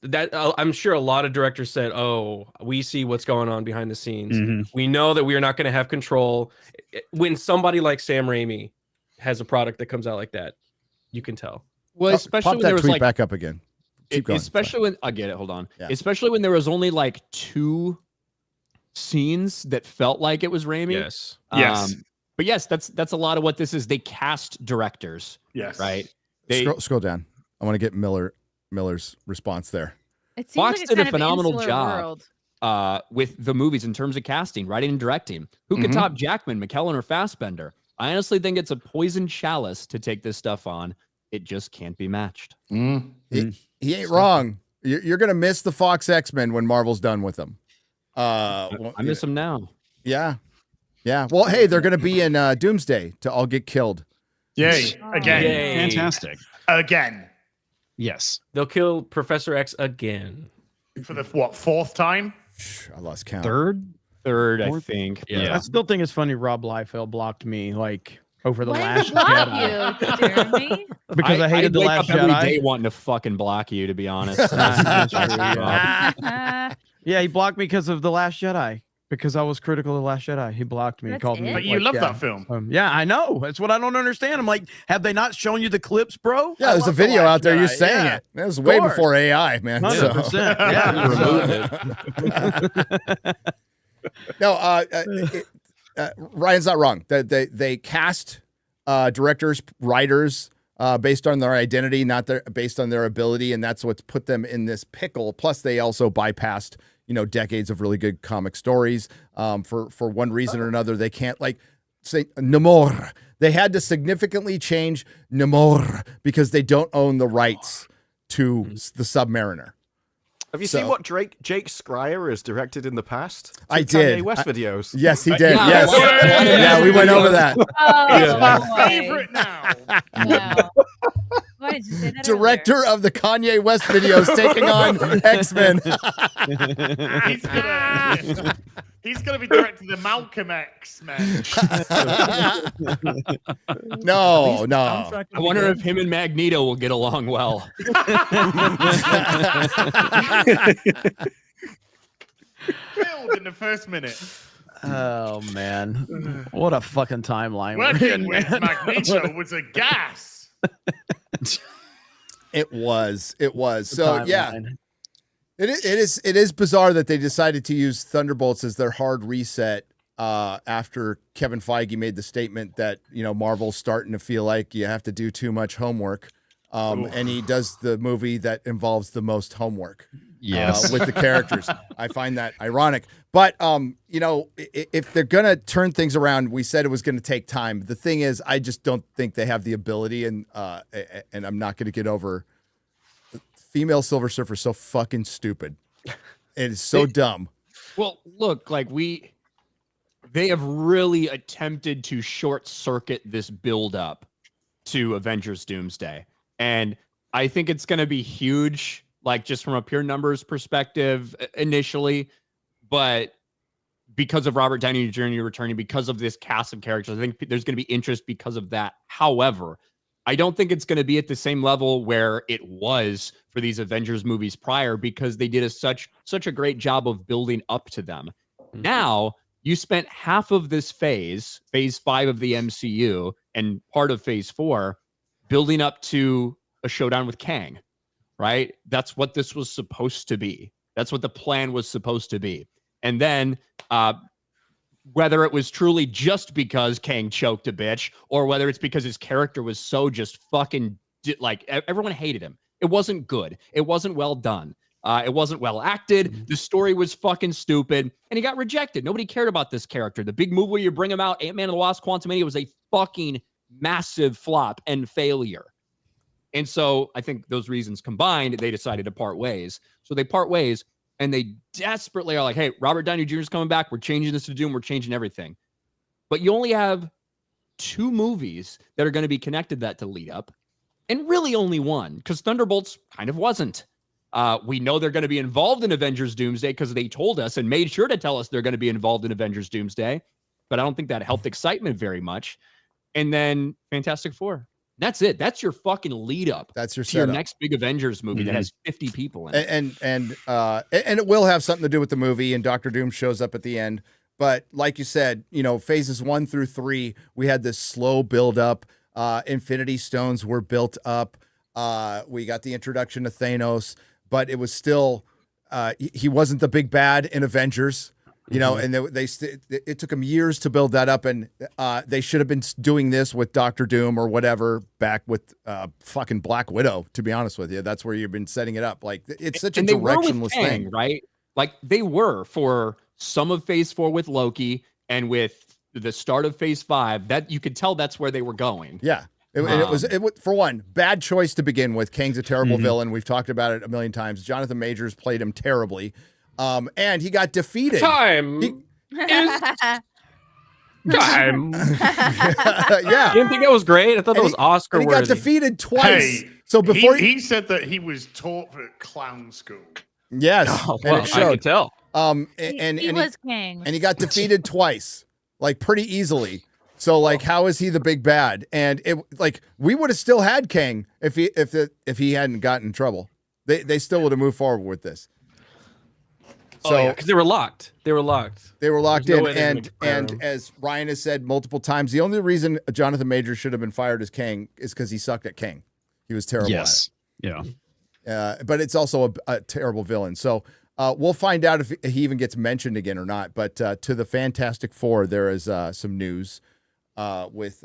S17: that I'm sure a lot of directors said, oh, we see what's going on behind the scenes. We know that we are not going to have control. When somebody like Sam Raimi has a product that comes out like that, you can tell.
S11: Well, especially
S1: Pop
S11: when
S1: that
S11: there was
S1: tweet
S11: like
S1: back up again. Keep going.
S11: Especially when I get it. Hold on.
S1: Yeah.
S11: Especially when there was only like 2 scenes that felt like it was Raimi.
S17: Yes.
S11: But yes, that's a lot of what this is. They cast directors.
S12: Yes.
S11: Right.
S1: Scroll down. I want to get Miller's response there.
S13: It seems
S11: Fox
S13: like
S11: did a
S13: kind of
S11: phenomenal
S13: insular
S11: job
S13: world.
S11: with the movies in terms of casting, writing, and directing. Who could top Jackman, McKellen, or Fassbender? I honestly think it's a poison chalice to take this stuff on. It just can't be matched.
S1: He ain't wrong. You're going to miss the Fox X-Men when Marvel's done with them.
S11: I miss them now.
S1: Yeah. Yeah. Well, hey, they're going to be in Doomsday to all get killed.
S12: Yay. Again.
S17: Yay.
S16: Fantastic.
S12: Again.
S16: Yes.
S17: They'll kill Professor X again.
S12: For the, what, 4th time?
S1: I lost count.
S11: Third, I think.
S16: Yeah.
S7: I still think it's funny Rob Liefeld blocked me like over the
S13: Why
S7: last
S13: did he block
S7: Jedi.
S13: you, Jeremy?
S7: Because I hated the
S11: wake
S7: Last
S11: up every
S7: Jedi.
S11: day wanting to fucking block you, to be honest.
S7: That's true, yeah. Yeah, he blocked me because of the Last Jedi. Because I was critical of The Last Jedi. He blocked me. He called me.
S12: But you love that film.
S7: Yeah, I know. That's what I don't understand. I'm like, have they not shown you the clips, bro?
S1: Yeah, there's a video out there. You're saying it. That was way before AI, man.
S7: 100%. Yeah.
S1: No, Ryan's not wrong. They cast directors, writers based on their identity, not based on their ability, and that's what's put them in this pickle. Plus, they also bypassed decades of really good comic stories. For one reason or another, they can't say Namor. They had to significantly change Namor because they don't own the rights to the Submariner.
S14: Have you seen what Jake Schreier has directed in the past?
S1: I did.
S14: Kanye West videos.
S1: Yes, he did. Yes. Yeah, we went over that.
S12: He's my favorite now.
S13: Wow. Why did you say that?
S1: Director of the Kanye West videos taking on X-Men.
S12: He's gonna be directing the Malcolm X, man.
S1: No.
S11: I wonder if him and Magneto will get along well.
S12: Killed in the first minute.
S7: Oh man, what a fucking timeline!
S12: Working with Magneto was a gas.
S1: It was. So yeah, it is bizarre that they decided to use Thunderbolts as their hard reset after Kevin Feige made the statement that Marvel's starting to feel like you have to do too much homework, and he does the movie that involves the most homework.
S11: Yes.
S1: With the characters. I find that ironic. But, if they're going to turn things around, we said it was going to take time. The thing is, I just don't think they have the ability, and I'm not going to get over female Silver Surfer so fucking stupid. It is so dumb.
S11: Well, look, they have really attempted to short circuit this build up to Avengers Doomsday. And I think it's going to be huge, just from a pure numbers perspective initially, but because of Robert Downey Jr. returning, because of this cast of characters, I think there's going to be interest because of that. However, I don't think it's going to be at the same level where it was for these Avengers movies prior, because they did such a great job of building up to them. Mm-hmm. Now, you spent half of this phase 5 of the MCU, and part of phase 4, building up to a showdown with Kang. Right? That's what this was supposed to be. That's what the plan was supposed to be. And then whether it was truly just because Kang choked a bitch, or whether it's because his character was so just fucking everyone hated him. It wasn't good. It wasn't well done. It wasn't well acted. The story was fucking stupid, and he got rejected. Nobody cared about this character. The big movie where you bring him out, Ant-Man and the Wasp: Quantumania, was a fucking massive flop and failure. And so I think those reasons combined, they decided to part ways. So they part ways, and they desperately are like, hey, Robert Downey Jr. is coming back. We're changing this to Doom. We're changing everything. But you only have 2 movies that are going to be connected to lead up, and really only one, because Thunderbolts kind of wasn't. We know they're going to be involved in Avengers Doomsday because they told us and made sure to tell us they're going to be involved in Avengers Doomsday. But I don't think that helped excitement very much. And then Fantastic Four. That's it. That's your fucking lead up.
S1: That's your
S11: to your next big Avengers movie that has 50 people in it.
S1: And it will have something to do with the movie, and Doctor Doom shows up at the end. But like you said, phases 1 through 3, we had this slow build up. Infinity Stones were built up. We got the introduction to Thanos, but it was still he wasn't the big bad in Avengers. And it took them years to build that up, and they should have been doing this with Doctor Doom or whatever back with fucking Black Widow. To be honest with you, that's where you've been setting it up. It's such a directionless thing,
S11: right? They were for some of Phase 4 with Loki, and with the start of Phase 5. That you could tell that's where they were going.
S1: Yeah. It was for one, bad choice to begin with. Kang's a terrible villain. We've talked about it a million times. Jonathan Majors played him terribly. And he got defeated.
S17: Time.
S1: Yeah.
S17: You didn't think that was great? I thought that was Oscar worthy.
S1: He got defeated twice.
S12: Hey,
S1: so before
S12: he said that he was taught at clown school.
S1: Yes.
S17: Well, I could tell.
S13: He was Kang.
S1: And he got defeated twice, pretty easily. So how is he the big bad? And we would have still had Kang if he hadn't gotten in trouble. They still would have moved forward with this. So
S17: because they were locked. They were locked.
S1: They were locked
S17: There's no
S1: in,
S17: way they're
S1: and
S17: gonna compare them.
S1: as Ryan has said multiple times, the only reason Jonathan Majors should have been fired as Kang is because he sucked at Kang. He was terrible.
S16: Yes.
S1: At it. But it's also a terrible villain. So we'll find out if he even gets mentioned again or not. But to the Fantastic Four, there is some news with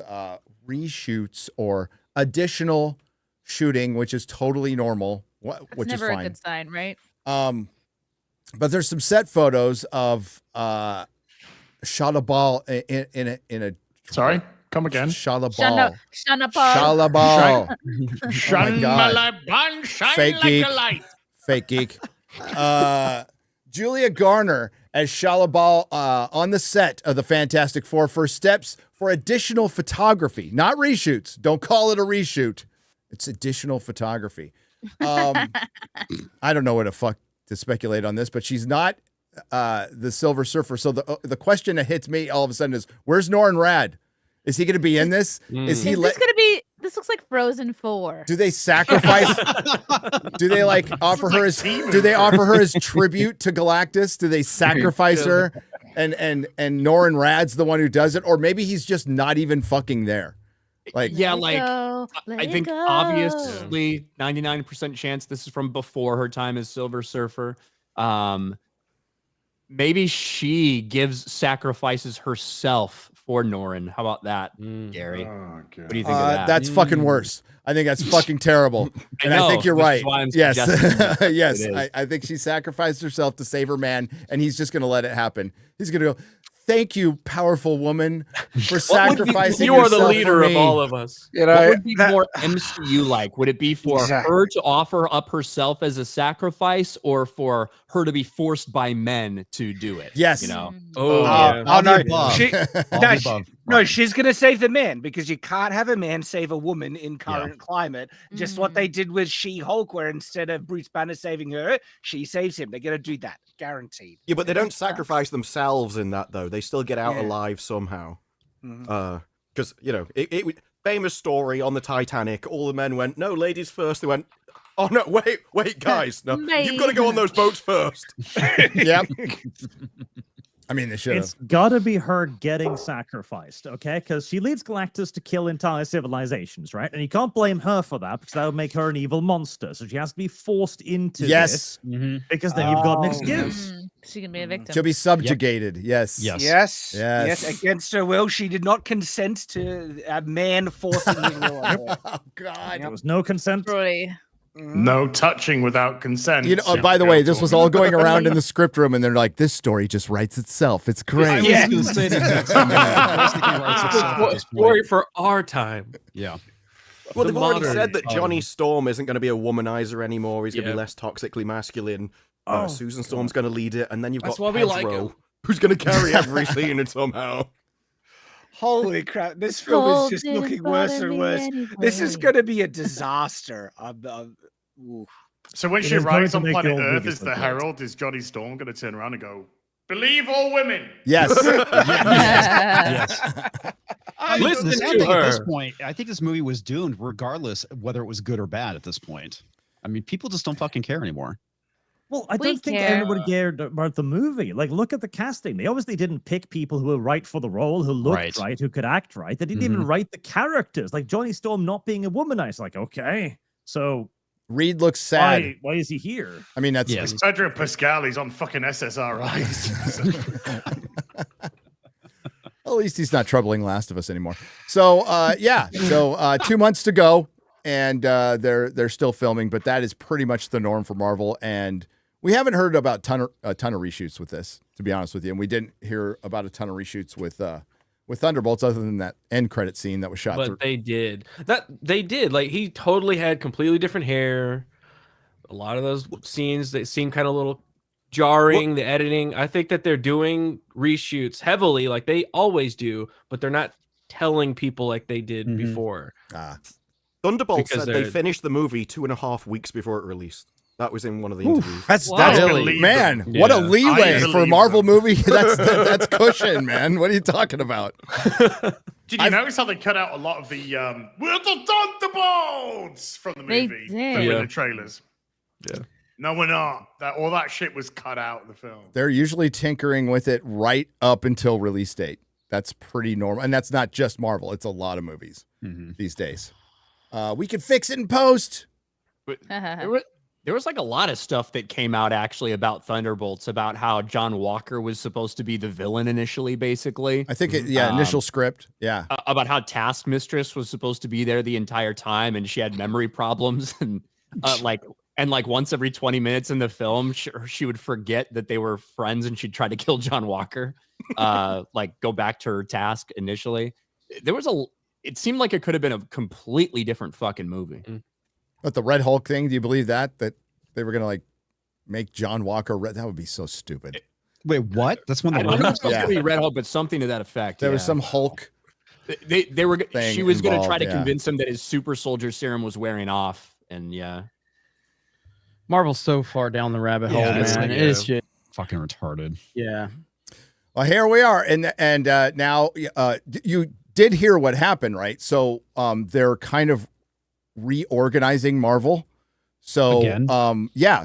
S1: reshoots or additional shooting, which is totally normal, which
S13: never
S1: is fine.
S13: a good sign, right?
S1: But there's some set photos of Shalabal in a
S12: Sorry, come again.
S1: Shalabal.
S13: Shanapal.
S1: Shalabal. Oh my God.
S12: Shine
S1: Fake geek.
S12: like a light.
S1: Fake geek. Julia Garner as Shalabal on the set of the Fantastic Four for steps for additional photography, not reshoots. Don't call it a reshoot. It's additional photography. I don't know what the fuck to speculate on this, but she's not the Silver Surfer. So the question that hits me all of a sudden is, where's Norrin Rad? Is he going to be in this? Is he
S13: Is this gonna be? This looks like Frozen 4.
S1: Do they sacrifice? Do they like offer her as? Do they offer her as tribute to Galactus? Do they sacrifice her? And Norrin Rad's the one who does it, or maybe he's just not even fucking there. Like
S11: I think obviously 99% chance this is from before her time as Silver Surfer. Maybe she sacrifices herself for Norrin. How about that, Gary? What do you think of that?
S1: That's fucking worse. I think that's fucking terrible. And I think you're right. Yes. Yes. I think she sacrificed herself to save her man, and he's just going to let it happen. He's going to go, thank you, powerful woman, for sacrificing
S17: You are the
S1: yourself
S17: leader
S1: for
S17: of
S1: me.
S17: all of us.
S11: What would be more MCU like? Would it be for her to offer up herself as a sacrifice, or for her to be forced by men to do it?
S1: Yes.
S11: You know.
S10: No, she's gonna save the man, because you can't have a man save a woman in current climate. Just what they did with She-Hulk, where instead of Bruce Banner saving her, she saves him. They're gonna do that, guaranteed.
S14: Yeah, but they don't sacrifice themselves in that, though. They still get out alive somehow. Because, famous story on the Titanic, all the men went, no, ladies first. They went, oh, no, wait, guys. No, you've got to go on those boats first.
S1: Yep. I mean, they should have.
S15: It's gotta be her getting sacrificed, okay? Because she leads Galactus to kill entire civilizations, right? And you can't blame her for that, because that would make her an evil monster. So she has to be forced into this, because then you've got an excuse.
S13: She can be a victim.
S1: She'll be subjugated. Yes.
S10: Yes. Against her will, she did not consent to a man forcing his will on her.
S1: Oh God.
S15: There was no consent.
S12: No touching without consent.
S1: By the way, this was all going around in the script room, and they're like, "This story just writes itself. It's great."
S16: I was going to say the exact same thing. I was thinking writes itself at this point.
S17: Story for our time.
S16: Yeah.
S14: Well,
S17: The
S14: they've already
S17: modern
S14: said that
S17: time.
S14: Johnny Storm isn't going to be a womanizer anymore. He's going to be less toxically masculine. Susan Storm's going to lead it, and then you've
S17: That's
S14: got
S17: why we like
S14: Pedro,
S17: him.
S14: who's going to carry every scene and somehow.
S10: Holy crap! This film is just looking worse and worse. This is going to be a disaster.
S12: So when
S10: It
S12: she
S10: is going
S12: arrives
S10: to
S12: on
S10: make
S12: planet
S10: the old
S12: Earth
S10: movies
S12: as the
S10: look great.
S12: Herald, is Johnny Storm going to turn around and go, believe all women?
S1: Yes.
S16: Yes.
S17: Listen
S16: the sad
S17: to
S16: thing at this
S17: her.
S16: point, I think this movie was doomed regardless of whether it was good or bad at this point. I mean, people just don't fucking care anymore.
S15: Well, I
S13: We
S15: don't think
S13: care.
S15: anybody cared about the movie. Like, look at the casting. They obviously didn't pick people who were right for the role, who looked right, who could act right. They didn't even write the characters. Like Johnny Storm not being a womanizer. Like, okay, so
S1: Reed looks sad.
S15: why is he here?
S1: I mean, that's
S12: Pedro Pascal, he's on fucking SSRIs.
S1: at least he's not troubling Last of Us anymore. So yeah, so 2 months to go, and they're still filming, but that is pretty much the norm for Marvel. And we haven't heard about a ton of reshoots with this, to be honest with you, and we didn't hear about a ton of reshoots with Thunderbolts, other than that end credit scene that was shot.
S17: But they did. Like, he totally had completely different hair. A lot of those scenes, they seem kind of a little jarring. The editing, I think that they're doing reshoots heavily, like they always do, but they're not telling people like they did before.
S14: Thunderbolts
S17: Because
S14: said they
S17: they're-
S14: finished the movie 2.5 weeks before it releed. That was in one of the interviews.
S1: That's
S12: Really?
S1: man. What a
S12: I
S1: leeway for a
S12: believe
S1: Marvel
S12: them.
S1: movie. That's cushion, man. What are you talking about?
S12: Did you notice how they cut out a lot of the "We're the Thunderbolts" from the
S13: They
S12: movie
S13: did.
S12: with
S17: Yeah.
S12: the trailers?
S17: Yeah.
S12: No, we're not. All that shit was cut out of the film.
S1: They're usually tinkering with it right up until release date. That's pretty normal. And that's not just Marvel. It's a lot of movies these days. We can fix it in post.
S11: But there was like a lot of stuff that came out actually about Thunderbolts, about how John Walker was supposed to be the villain initially, basically.
S1: I think, initial script. Yeah.
S11: About how Taskmistress was supposed to be there the entire time and she had memory problems. And like once every 20 minutes in the film, she would forget that they were friends and she'd try to kill John Walker, like go back to her task initially. It seemed like it could have been a completely different fucking movie.
S1: But the Red Hulk thing, do you believe that they were going to like make John Walker red? That would be so stupid.
S16: Wait, what? That's one
S11: of the supposed to be Red Hulk, but something to that effect.
S1: There was some Hulk.
S11: They were. She was going to try to
S1: involved,
S11: convince him that his super soldier serum was wearing off, and
S7: Marvel's so far down the rabbit hole, man. It's just
S16: fucking retarded.
S7: Yeah.
S1: Well, here we are, and now you did hear what happened, right? So they're kind of reorganizing Marvel. So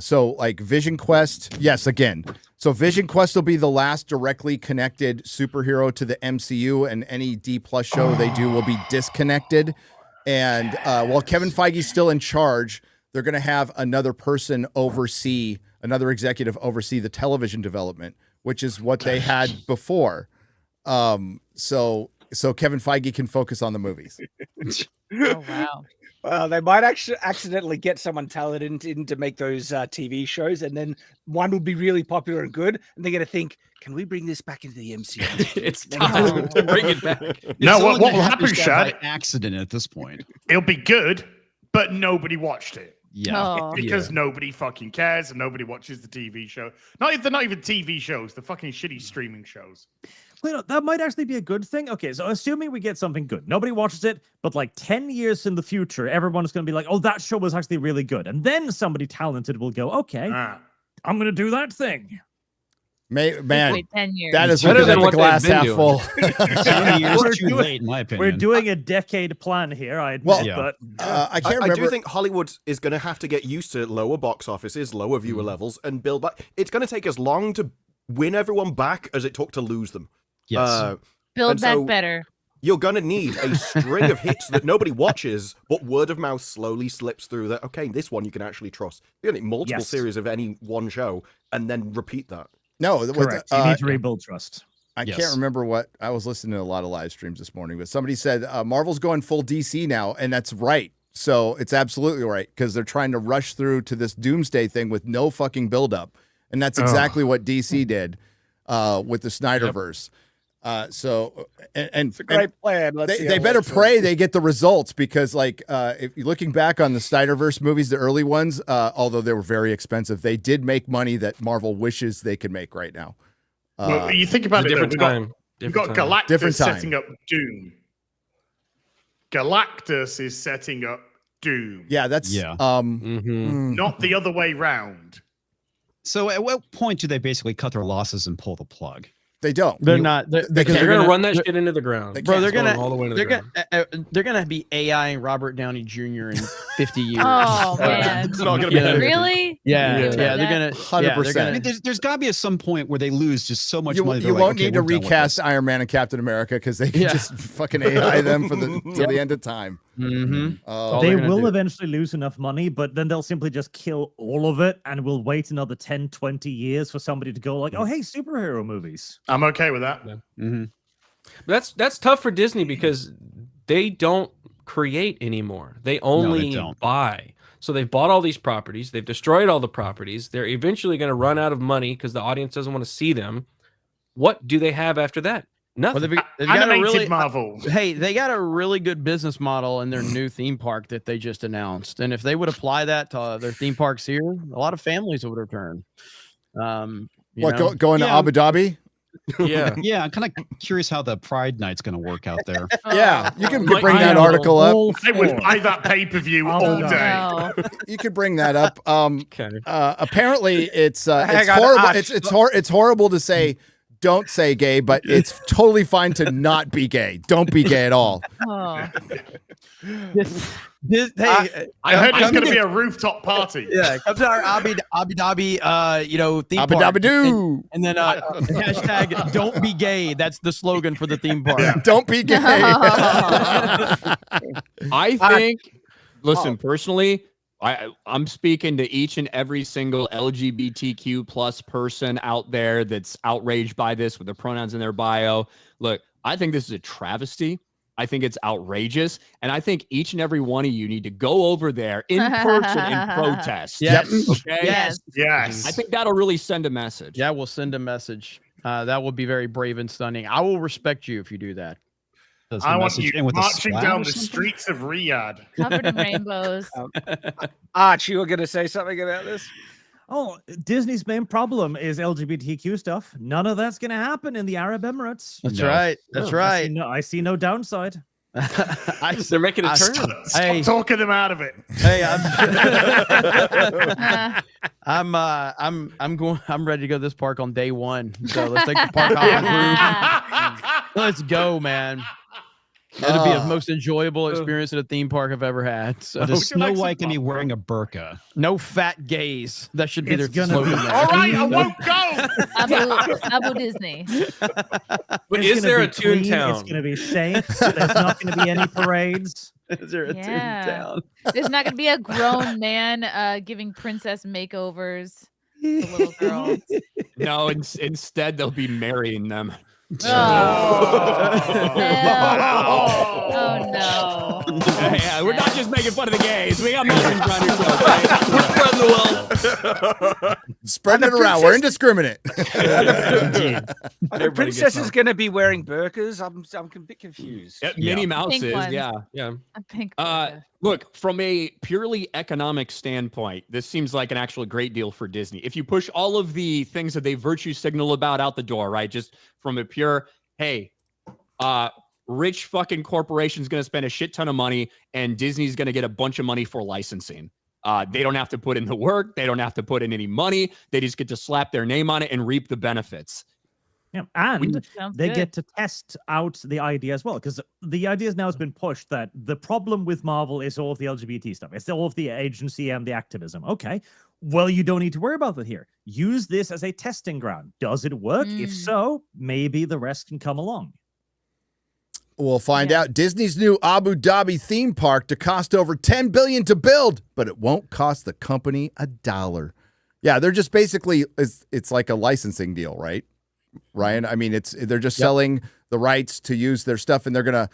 S1: so like Vision Quest, yes, again. So Vision Quest will be the last directly connected superhero to the MCU, and any D+ show they do will be disconnected. And while Kevin Feige's still in charge, they're going to have another person another executive oversee the television development, which is what they had before. So Kevin Feige can focus on the movies.
S13: Oh, wow.
S10: Well, they might actually accidentally get someone talented in to make those TV shows, and then one will be really popular and good, and they're going to think, can we bring this back into the MCU?
S17: It's time to bring it back.
S12: No, what will happen, Shad?
S16: By accident at this point.
S12: It'll be good, but nobody watched it.
S16: Yeah.
S12: Because nobody fucking cares and nobody watches the TV show. They're not even TV shows, the fucking shitty streaming shows.
S15: That might actually be a good thing. Okay, so assuming we get something good, nobody watches it, but like 10 years in the future, everyone's going to be like, oh, that show was actually really good. And then somebody talented will go, okay, I'm going to do that thing.
S1: Man,
S13: 10 years.
S1: that is better than the glass half full.
S16: 10 years too late, in my opinion.
S15: We're doing a decade plan here, I admit, but
S1: I can't remember.
S14: I do think Hollywood is going to have to get used to lower box offices, lower viewer levels, and build back. It's going to take as long to win everyone back as it took to lose them.
S16: Yes.
S13: Build back better.
S14: You're going to need a string of hits that nobody watches, but word of mouth slowly slips through that, okay, this one you can actually trust. You're going to need multiple series of any one show and then repeat that.
S1: No,
S15: correct. You need to rebuild trust.
S1: I can't remember what I was listening to a lot of live streams this morning, but somebody said Marvel's going full DC now, and that's right. So it's absolutely right because they're trying to rush through to this doomsday thing with no fucking buildup, and that's exactly what DC did with the Snyderverse.
S10: It's a great plan.
S1: They better pray they get the results because, like, if you're looking back on the Snyderverse movies, the early ones, although they were very expensive, they did make money that Marvel wishes they could make right now.
S12: Well, you think about it, we've got Galactus setting up Doom. Galactus is setting up Doom.
S1: Yeah, that's
S12: not the other way round.
S16: So at what point do they basically cut their losses and pull the plug?
S1: They don't.
S7: They're not. They're
S17: going to run that shit into the ground.
S7: Bro, they're going
S17: all the way to the ground.
S7: They're going to be AI and Robert Downey Jr. in 50 years.
S13: Oh, man.
S7: It's all going to be
S13: Really?
S7: Yeah. They're going to
S1: 100%.
S16: I mean, there's got to be some point where they lose just so much money.
S1: You won't need to recast Iron Man and Captain America because they can just fucking AI them till the end of time.
S7: Mm-hmm.
S15: They will eventually lose enough money, but then they'll simply just kill all of it and we'll wait another 10, 20 years for somebody to go like, oh, hey, superhero movies.
S12: I'm okay with that.
S17: But that's tough for Disney because they don't create anymore. They only buy. So they've bought all these properties. They've destroyed all the properties. They're eventually going to run out of money because the audience doesn't want to see them. What do they have after that? Nothing.
S7: Well, they've got a really,
S12: Marvel.
S7: Hey, they got a really good business model in their new theme park that they just announced. And if they would apply that to their theme parks here, a lot of families would return.
S1: Going to Abu Dhabi?
S16: Yeah, I'm kind of curious how the Pride Night's going to work out there.
S1: Yeah, you can bring that article up.
S12: I would buy that pay-per-view all day.
S13: No.
S1: You could bring that up. Apparently, it's horrible. It's horrible to say don't say gay, but it's totally fine to not be gay. Don't be gay at all.
S13: Oh.
S12: I heard it's going to be a rooftop party.
S7: Yeah, come to our Abu Dhabi, theme
S1: Abu
S7: park.
S1: Dhabi doo.
S7: And then hashtag don't be gay. That's the slogan for the theme park.
S1: Don't be gay.
S11: I think, listen, personally, I'm speaking to each and every single LGBTQ plus person out there that's outraged by this with the pronouns in their bio. Look, I think this is a travesty. I think it's outrageous. And I think each and every one of you need to go over there in person and protest.
S7: Yes.
S11: Okay?
S12: Yes.
S11: I think that'll really send a message.
S7: Yeah, we'll send a message. That will be very brave and stunning. I will respect you if you do that.
S12: I want you marching down the streets of Riyadh.
S13: Covered in rainbows.
S10: Arch, you were going to say something about this?
S15: Oh, Disney's main problem is LGBTQ stuff. None of that's going to happen in the Arab Emirates.
S7: That's right. That's right.
S15: I see no downside.
S17: They're making a turn.
S12: Stop talking them out of it.
S7: Hey, I'm ready to go to this park on day one. So let's take the park off. Let's go, man. It'll be the most enjoyable experience at a theme park I've ever had. So
S16: Does Snow White can be wearing a burqa?
S7: No fat gays. That should be their slogan.
S12: All right, I won't go.
S8: Abu Disney.
S17: But is there a Toontown?
S15: It's going to be safe. There's not going to be any parades.
S7: Is there a Toontown?
S13: There's not going to be a grown man giving princess makeovers to little girls.
S11: No, instead they'll be marrying them.
S13: Oh no.
S11: Yeah, we're not just making fun of the gays. We got Muslims around here, so, okay? We're spreading the wealth.
S1: Spreading it around. We're indiscriminate.
S10: Are the princess is going to be wearing burqas? I'm a bit confused.
S11: Minnie Mouse
S13: Pink
S11: is,
S13: ones.
S11: yeah.
S13: A pink.
S11: Look, from a purely economic standpoint, this seems like an actual great deal for Disney. If you push all of the things that they virtue signal about out the door, right? Just from a pure, hey, rich fucking corporation's going to spend a shit ton of money and Disney's going to get a bunch of money for licensing. They don't have to put in the work. They don't have to put in any money. They just get to slap their name on it and reap the benefits.
S15: Yeah, and they get to test out the idea as well, because the idea now has been pushed that the problem with Marvel is all of the LGBT stuff. It's all of the agency and the activism. Okay, well, you don't need to worry about that here. Use this as a testing ground. Does it work? If so, maybe the rest can come along.
S1: We'll find out. Disney's new Abu Dhabi theme park to cost over $10 billion to build, but it won't cost the company $1. Yeah, they're just basically it's like a licensing deal, right? Ryan, I mean, they're just selling the rights to use their stuff, and they're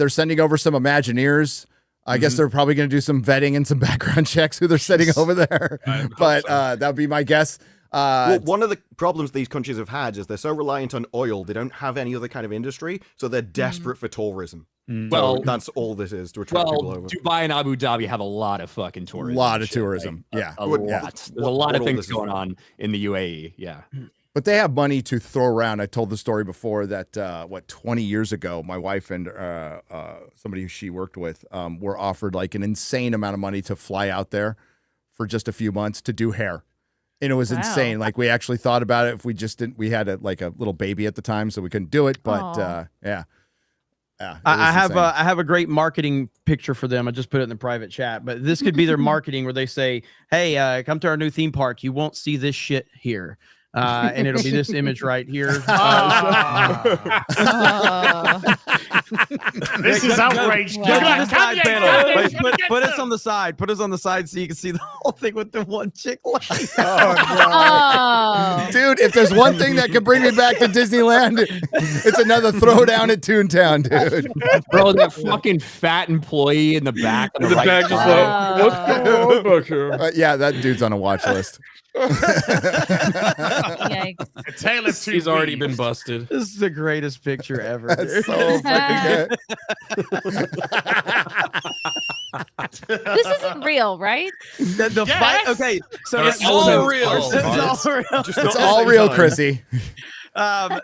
S1: sending over some Imagineers. I guess they're probably going to do some vetting and some background checks who they're sending over there. But that would be my guess.
S14: Well, one of the problems these countries have had is they're so reliant on oil, they don't have any other kind of industry, so they're desperate for tourism.
S11: Well,
S14: so that's all this is, to attract people over.
S11: Dubai and Abu Dhabi have a lot of fucking tourism.
S1: A lot of tourism,
S11: right?
S1: yeah.
S11: A lot. There's a lot of things going on in the UAE, yeah.
S1: But they have money to throw around. I told the story before that, 20 years ago, my wife and somebody she worked with were offered like an insane amount of money to fly out there for just a few months to do hair. And it was insane. Like, we actually thought about it. If we just didn't, we had a little baby at the time, so we couldn't do it. But yeah.
S7: I have a great marketing picture for them. I just put it in the private chat, but this could be their marketing where they say, hey, come to our new theme park. You won't see this shit here. And it'll be this image right here.
S12: This is outrage.
S7: Put us on the side. Put us on the side so you can see the whole thing with the one chick.
S1: Dude, if there's one thing that can bring me back to Disneyland, it's another throwdown at Toontown, dude.
S11: Bro, that fucking fat employee in the back.
S17: In the back, just like, what's going on back here?
S1: Yeah, that dude's on a watch list.
S17: He's already been busted.
S7: This is the greatest picture ever.
S1: That's so fucking good.
S13: This isn't real, right?
S7: The fight. Okay, so
S17: it's all real.
S1: It's all real, Chrissy.
S7: So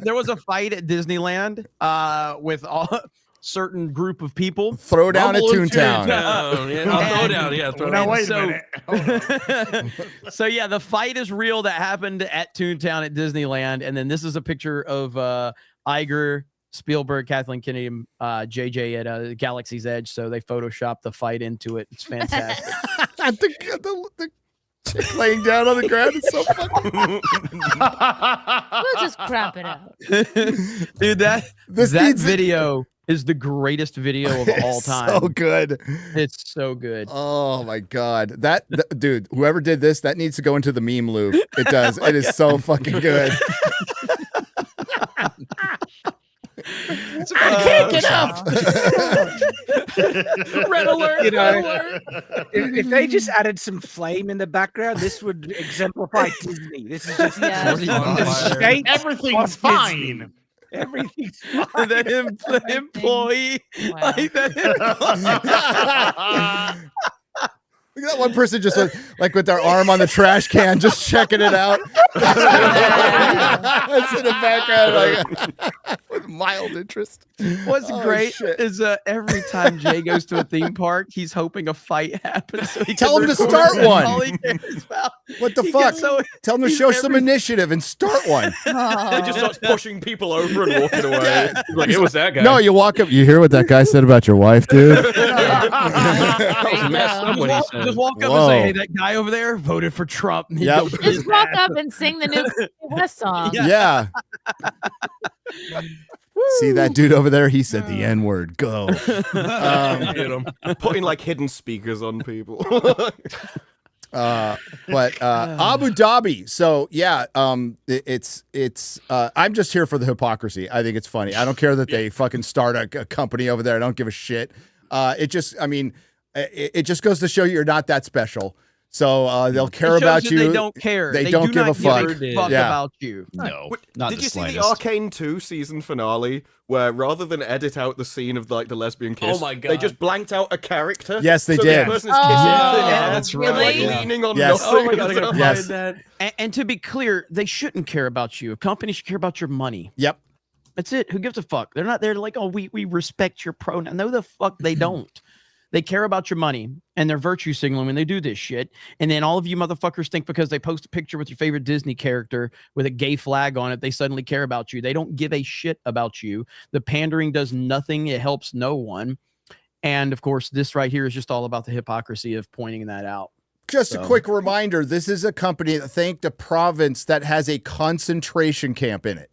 S7: there was a fight at Disneyland with all. certain group of people.
S1: Throw down
S17: Rumble
S1: at
S17: in
S1: Toontown.
S17: Yeah, throw down. Yeah, throw
S10: Now
S17: down.
S10: wait a
S7: So-
S10: minute. Hold on.
S7: So yeah, the fight is real that happened at Toontown at Disneyland, and then this is a picture of Iger, Spielberg, Kathleen Kennedy, and JJ at Galaxy's Edge. So they photoshopped the fight into it. It's fantastic.
S1: the chick laying down on the ground is so fucking.
S13: We'll just crop it out.
S7: Dude, that
S1: This
S7: that
S1: needs-
S7: video is the greatest video of all
S1: It's
S7: time.
S1: so good.
S7: It's so good.
S1: Oh my god, dude, whoever did this, that needs to go into the meme loop. It does. It is so fucking good.
S9: I
S1: can't get up.
S7: Red alert!
S10: You know,
S7: Red alert!
S10: if they just added some flame in the background, this would exemplify Disney. This is just
S13: Yeah.
S10: the state
S12: Everything's
S10: of
S12: fine.
S10: Disney. Everything's fine.
S7: The employee,
S13: Wow.
S7: like that
S1: Look at that one person just like with their arm on the trash can, just checking it out. It's in the background, like with mild interest.
S7: What's
S1: Oh,
S7: great
S1: shit.
S7: is every time Jay goes to a theme park, he's hoping a fight happens. So he
S1: Tell
S7: can
S1: him to
S7: record
S1: start
S7: it.
S1: one.
S7: All he cares about.
S1: What the
S7: He
S1: fuck?
S7: gets so-
S1: Tell him to
S7: he's
S1: show some
S7: every-
S1: initiative and start one.
S17: He just starts pushing people over and walking away. He's like, it was that guy.
S1: No, you walk up. You hear what that guy said about your wife, dude?
S17: That was messed up what he said.
S7: Just walk up
S1: Whoa.
S7: and say, "Hey, that guy over there voted for Trump." And he'd
S1: Yep.
S7: go beat
S13: Just
S7: his
S13: walk
S7: ass.
S13: up and sing the new Kanye West song.
S1: Yeah. See that dude over there? He said the N word. Go.
S17: Hit him.
S14: Putting like hidden speakers on people.
S1: But Abu Dhabi. So yeah, it's I'm just here for the hypocrisy. I think it's funny. I don't care that they fucking start a company over there. I don't give a shit. It just goes to show you're not that special. So they'll care
S7: It shows
S1: about
S7: that
S1: you.
S7: They don't care.
S1: They don't
S7: do
S1: give a
S7: not
S1: fuck.
S7: fuck
S1: Yeah.
S7: about you.
S16: No,
S14: Wait,
S16: not
S14: did
S16: the
S14: you see
S16: slightest.
S14: the Arcane 2 season finale where rather than edit out the scene of like the lesbian kiss,
S17: Oh my
S14: they
S17: God.
S14: just blanked out a character?
S1: Yes, they
S14: so
S1: did.
S14: The person is kissing thin air,
S16: that's
S14: and,
S16: right,
S14: like,
S16: yeah.
S14: leaning on
S1: Yes.
S14: nothing.
S17: Oh my God, I gotta
S1: Yes.
S17: find that.
S7: And to be clear, they shouldn't care about you. A company should care about your money.
S1: Yep.
S7: That's it. Who gives a fuck? They're not there like, oh, we respect your pronoun. No, the fuck they don't. They care about your money and they're virtue signaling when they do this shit. And then all of you motherfuckers think because they post a picture with your favorite Disney character with a gay flag on it, they suddenly care about you. They don't give a shit about you. The pandering does nothing. It helps no one. And of course, this right here is just all about the hypocrisy of pointing that out.
S1: Just a
S7: So-
S1: quick reminder, this is a company that thanked a province that has a concentration camp in it.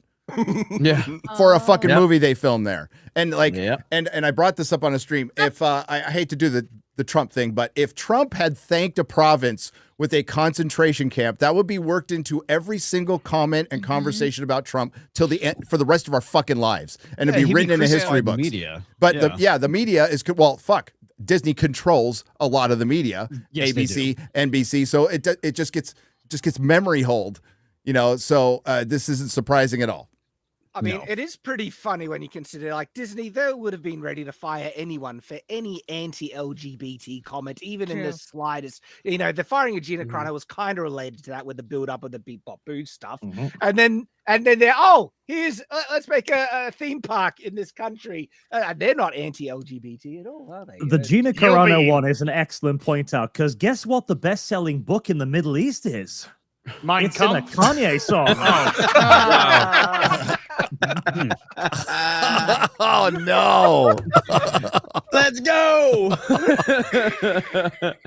S7: Yeah.
S1: For a fucking
S7: Yep.
S1: movie they filmed there. And like
S7: Yep.
S1: and I brought this up on a stream. If I hate to do the Trump thing, but if Trump had thanked a province with a concentration camp, that would be worked into every single comment and conversation about Trump till the end for the rest of our fucking lives. And it'd be written in the history books.
S16: Media.
S1: But
S16: Yeah.
S1: the media is well, fuck. Disney controls a lot of the media,
S16: Yes, they
S1: ABC, NBC, so it just gets memory hold, you know. So this isn't surprising at all.
S10: I mean,
S16: No.
S10: it is pretty funny when you consider, like, Disney, they would have been ready to fire anyone for any anti-LGBT comment, even in the
S13: True.
S10: slightest. You know, the firing of Gina Carano was kind of related to that with the build-up of the Beep Bop Boo stuff. And then they're, here's, let's make a theme park in this country. They're not anti-LGBT at all, are they?
S15: The Gina
S12: You'll
S15: Carano
S12: be-
S15: one is an excellent point out because guess what the best-selling book in the Middle East is?
S12: Mein
S15: It's in a
S12: Kampf.
S15: Kanye song.
S1: Oh no.
S7: Let's go.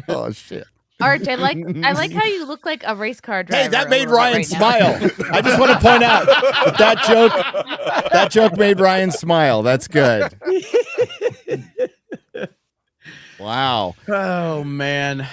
S1: Oh shit.
S13: Art, I like how you look like a race car driver.
S1: Hey, that
S13: a
S1: made
S13: little bit
S1: Ryan
S13: right now.
S1: smile. I just want to point out that joke made Ryan smile. That's good. Wow.
S7: Oh man.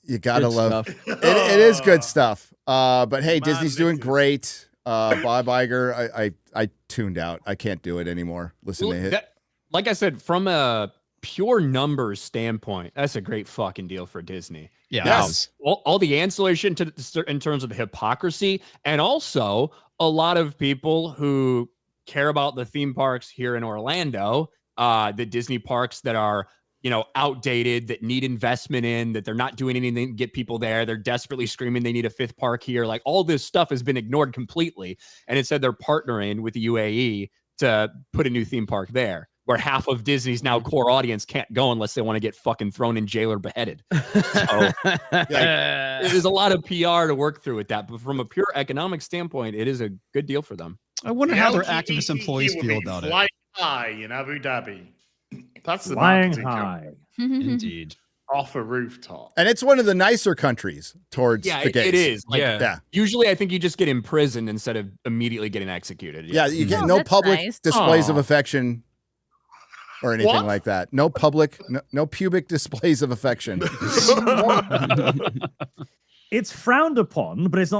S1: You gotta
S7: Good
S1: love
S7: stuff.
S1: it is good stuff. But hey, Disney's doing great. Bob Iger, I tuned out. I can't do it anymore. Listen
S11: Well,
S1: to it.
S11: that- like I said, from a pure numbers standpoint, that's a great fucking deal for Disney.
S16: Yeah.
S11: Now,
S1: Yes.
S11: all the ancillary shit in terms of the hypocrisy, and also a lot of people who care about the theme parks here in Orlando, the Disney parks that are, you know, outdated, that need investment in, that they're not doing anything to get people there. They're desperately screaming they need a fifth park here. Like all this stuff has been ignored completely. And instead they're partnering with the UAE to put a new theme park there. where half of Disney's now core audience can't go unless they want to get fucking thrown in jail or beheaded. So, there's a lot of PR to work through with that, but from a pure economic standpoint, it is a good deal for them.
S16: I wonder how their activist employees feel about it.
S12: Flying high in Abu Dhabi. That's the
S15: Flying
S12: marketing
S15: high.
S16: Indeed.
S12: Off a rooftop.
S1: And it's one of the nicer countries towards the gays.
S11: it is. Like,
S1: yeah.
S11: Usually, I think you just get imprisoned instead of immediately getting executed.
S1: Yeah, you get no public displays of affection or anything like that. No public, no pubic displays of affection.
S15: It's frowned upon, but it's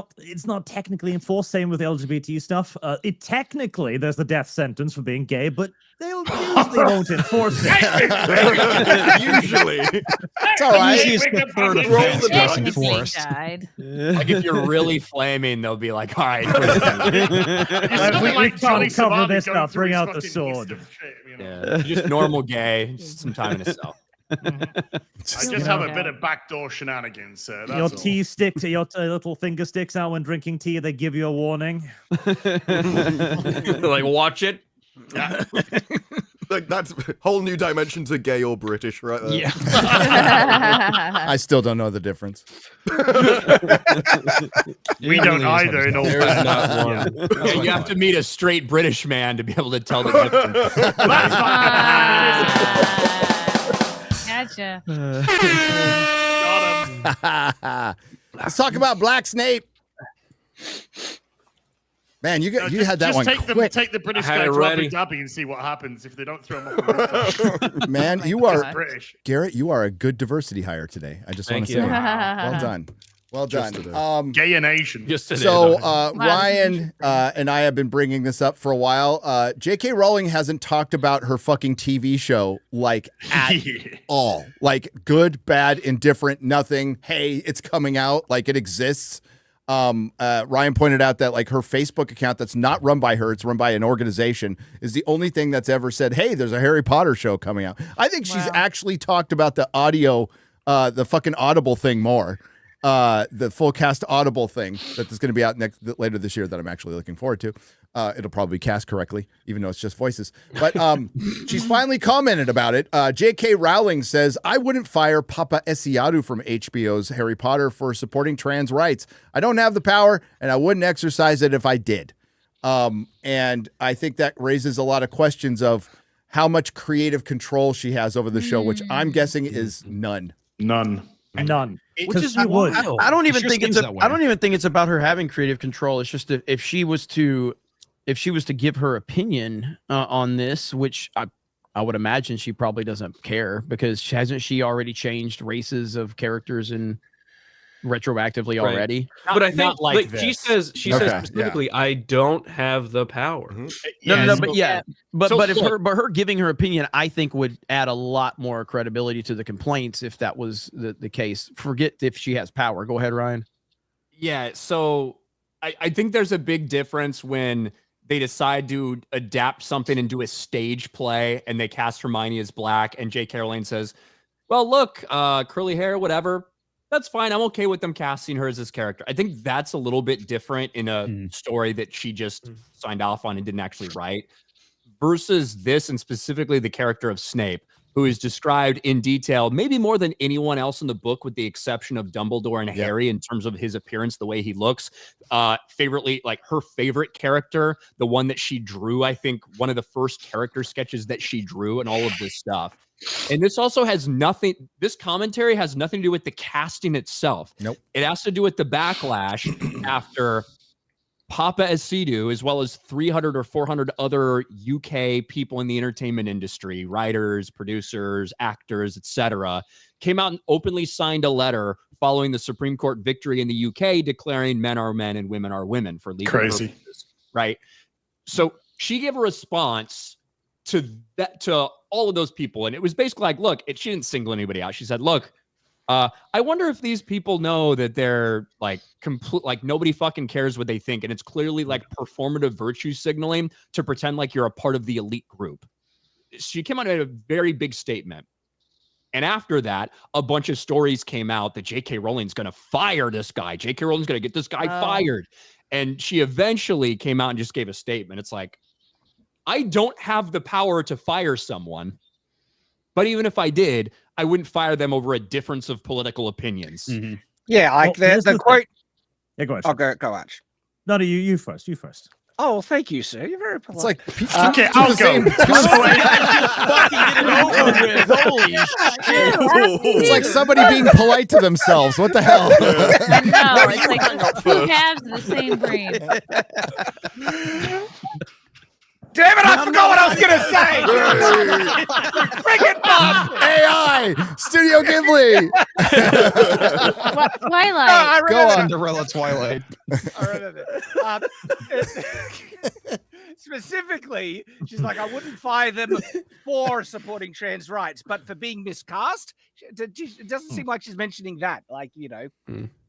S15: not technically enforced. Same with LGBT stuff. It technically there's the death sentence for being gay, but they'll usually won't enforce it.
S11: Usually,
S1: it's all right.
S16: Usually it's the third offense that's enforced.
S11: Like if you're really flaming, they'll be like, "All right,
S15: we can't cover this now. Bring out the sword."
S11: Yeah, just normal gay, just some time in a cell.
S12: I just have a bit of backdoor shenanigans, sir. That's
S15: Your
S12: all.
S15: tea sticks, your little finger sticks out when drinking tea. They give you a warning.
S17: Like, watch it.
S12: Yeah.
S14: Like, that's a whole new dimension to gay or British, right there.
S1: Yeah. I still don't know the difference.
S12: We don't either. In all
S11: There's not
S12: fairness.
S11: one. Yeah, you have to meet a straight British man to be able to tell the difference.
S13: Gotcha.
S1: Let's talk about Black Snape. Man, you had that one quick.
S12: Take the British guy to Abu Dhabi and see what happens if they don't throw him off.
S1: Man, you are
S12: British.
S1: Garrett. You are a good diversity hire today. I just want to say, well done. Well done.
S12: Gay and Asian.
S1: So Ryan and I have been bringing this up for a while. J.K. Rowling hasn't talked about her fucking TV show like at all. Like good, bad, indifferent, nothing. Hey, it's coming out. Like it exists. Ryan pointed out that like her Facebook account that's not run by her, it's run by an organization, is the only thing that's ever said, hey, there's a Harry Potter show coming out. I think she's actually talked about the audio, the fucking Audible thing more. The full cast Audible thing that is going to be out later this year that I'm actually looking forward to. It'll probably be cast correctly, even though it's just voices. But she's finally commented about it. J.K. Rowling says, I wouldn't fire Papa Essiatu from HBO's Harry Potter for supporting trans rights. I don't have the power, and I wouldn't exercise it if I did. And I think that raises a lot of questions of how much creative control she has over the show, which I'm guessing is none.
S15: None.
S7: Which is wild. I don't even think it's about her having creative control. It's just if she was to give her opinion on this, which I would imagine she probably doesn't care, because hasn't she already changed races of characters and retroactively already?
S17: But I think like she says specifically, I don't have the power.
S7: But her giving her opinion, I think, would add a lot more credibility to the complaints if that was the case. Forget if she has power. Go ahead, Ryan.
S11: Yeah, so I think there's a big difference when they decide to adapt something and do a stage play and they cast Hermione as black and J.K. Rowling says, well, look, curly hair, whatever. That's fine. I'm okay with them casting her as this character. I think that's a little bit different in a story that she just signed off on and didn't actually write, versus this, and specifically the character of Snape, who is described in detail, maybe more than anyone else in the book, with the exception of Dumbledore and Harry, in terms of his appearance, the way he looks. Favorably, like her favorite character, the one that she drew, I think one of the first character sketches that she drew, and all of this stuff. And this also has nothing, this commentary has nothing to do with the casting itself.
S1: Nope.
S11: It has to do with the backlash after Papa Essiatu, as well as 300 or 400 other UK people in the entertainment industry, writers, producers, actors, etc., came out and openly signed a letter following the Supreme Court victory in the UK declaring men are men and women are women for legal purposes, right? So she gave a response to that, to all of those people, and it was basically like, look, she didn't single anybody out. She said, look, I wonder if these people know that they're like complete, like nobody fucking cares what they think, and it's clearly like performative virtue signaling to pretend like you're a part of the elite group. She came out and made a very big statement. And after that, a bunch of stories came out that J.K. Rowling's going to fire this guy. J.K. Rowling's going to get this guy fired. And she eventually came out and just gave a statement. It's like, I don't have the power to fire someone, but even if I did, I wouldn't fire them over a difference of political opinions.
S10: Yeah, like the quote.
S15: Yeah, go ahead.
S10: I'll go, Arch.
S15: No, you first. You first.
S10: Oh, well, thank you, sir. You're very polite.
S1: It's like
S12: okay, I'll go.
S1: It's like somebody being polite to themselves. What the hell?
S13: I know. It's like two halves of the same brain.
S10: Damn it! I forgot what I was gonna say. Friggin' bastard!
S1: AI Studio Ghibli.
S13: Twilight.
S10: I
S1: Go on.
S16: Cinderella Twilight.
S10: I remember. Specifically, she's like, I wouldn't fire them for supporting trans rights, but for being miscast. It doesn't seem like she's mentioning that. Like, you know.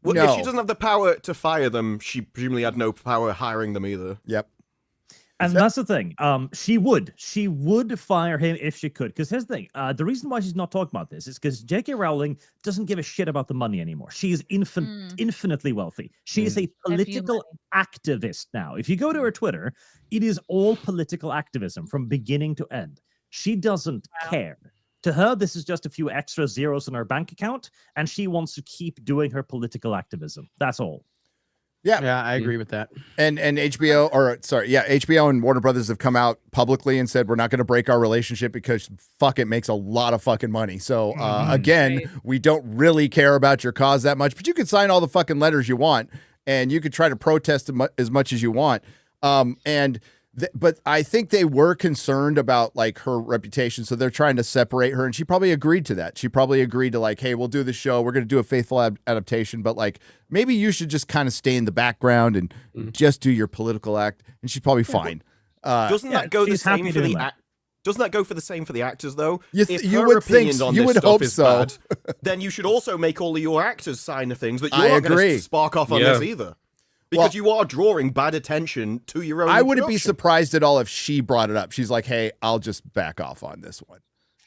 S14: Well,
S1: No.
S14: if she doesn't have the power to fire them, she presumably had no power hiring them either.
S1: Yep.
S15: And that's the thing. She would fire him if she could. Because here's the thing. The reason why she's not talking about this is because J.K. Rowling doesn't give a shit about the money anymore. She is infinitely wealthy. She is a political activist now. If you go to her Twitter, it is all political activism from beginning to end. She doesn't care. To her, this is just a few extra zeros in her bank account, and she wants to keep doing her political activism. That's all.
S7: Yeah, I agree with that.
S1: And HBO, HBO and Warner Brothers have come out publicly and said we're not going to break our relationship because fuck, it makes a lot of fucking money. So again, we don't really care about your cause that much, but you can sign all the fucking letters you want, and you could try to protest as much as you want. But I think they were concerned about like her reputation, so they're trying to separate her, and she probably agreed to that. She probably agreed to like, hey, we'll do the show, we're going to do a faithful adaptation, but like maybe you should just kind of stay in the background and just do your political act, and she's probably fine.
S14: Doesn't that go the same for the Doesn't that go for the same for the actors though? If
S1: you
S14: her
S1: would
S14: opinion
S1: think,
S14: on
S1: you
S14: this
S1: would
S14: stuff
S1: hope
S14: is
S1: so.
S14: bad, then you should also make all of your actors sign the things that
S1: I
S14: you're not going
S1: agree.
S14: to spark off on this either. Because you are drawing bad attention to your own.
S1: I wouldn't be
S14: production.
S1: surprised at all if she brought it up. She's like, hey, I'll just back off on this one.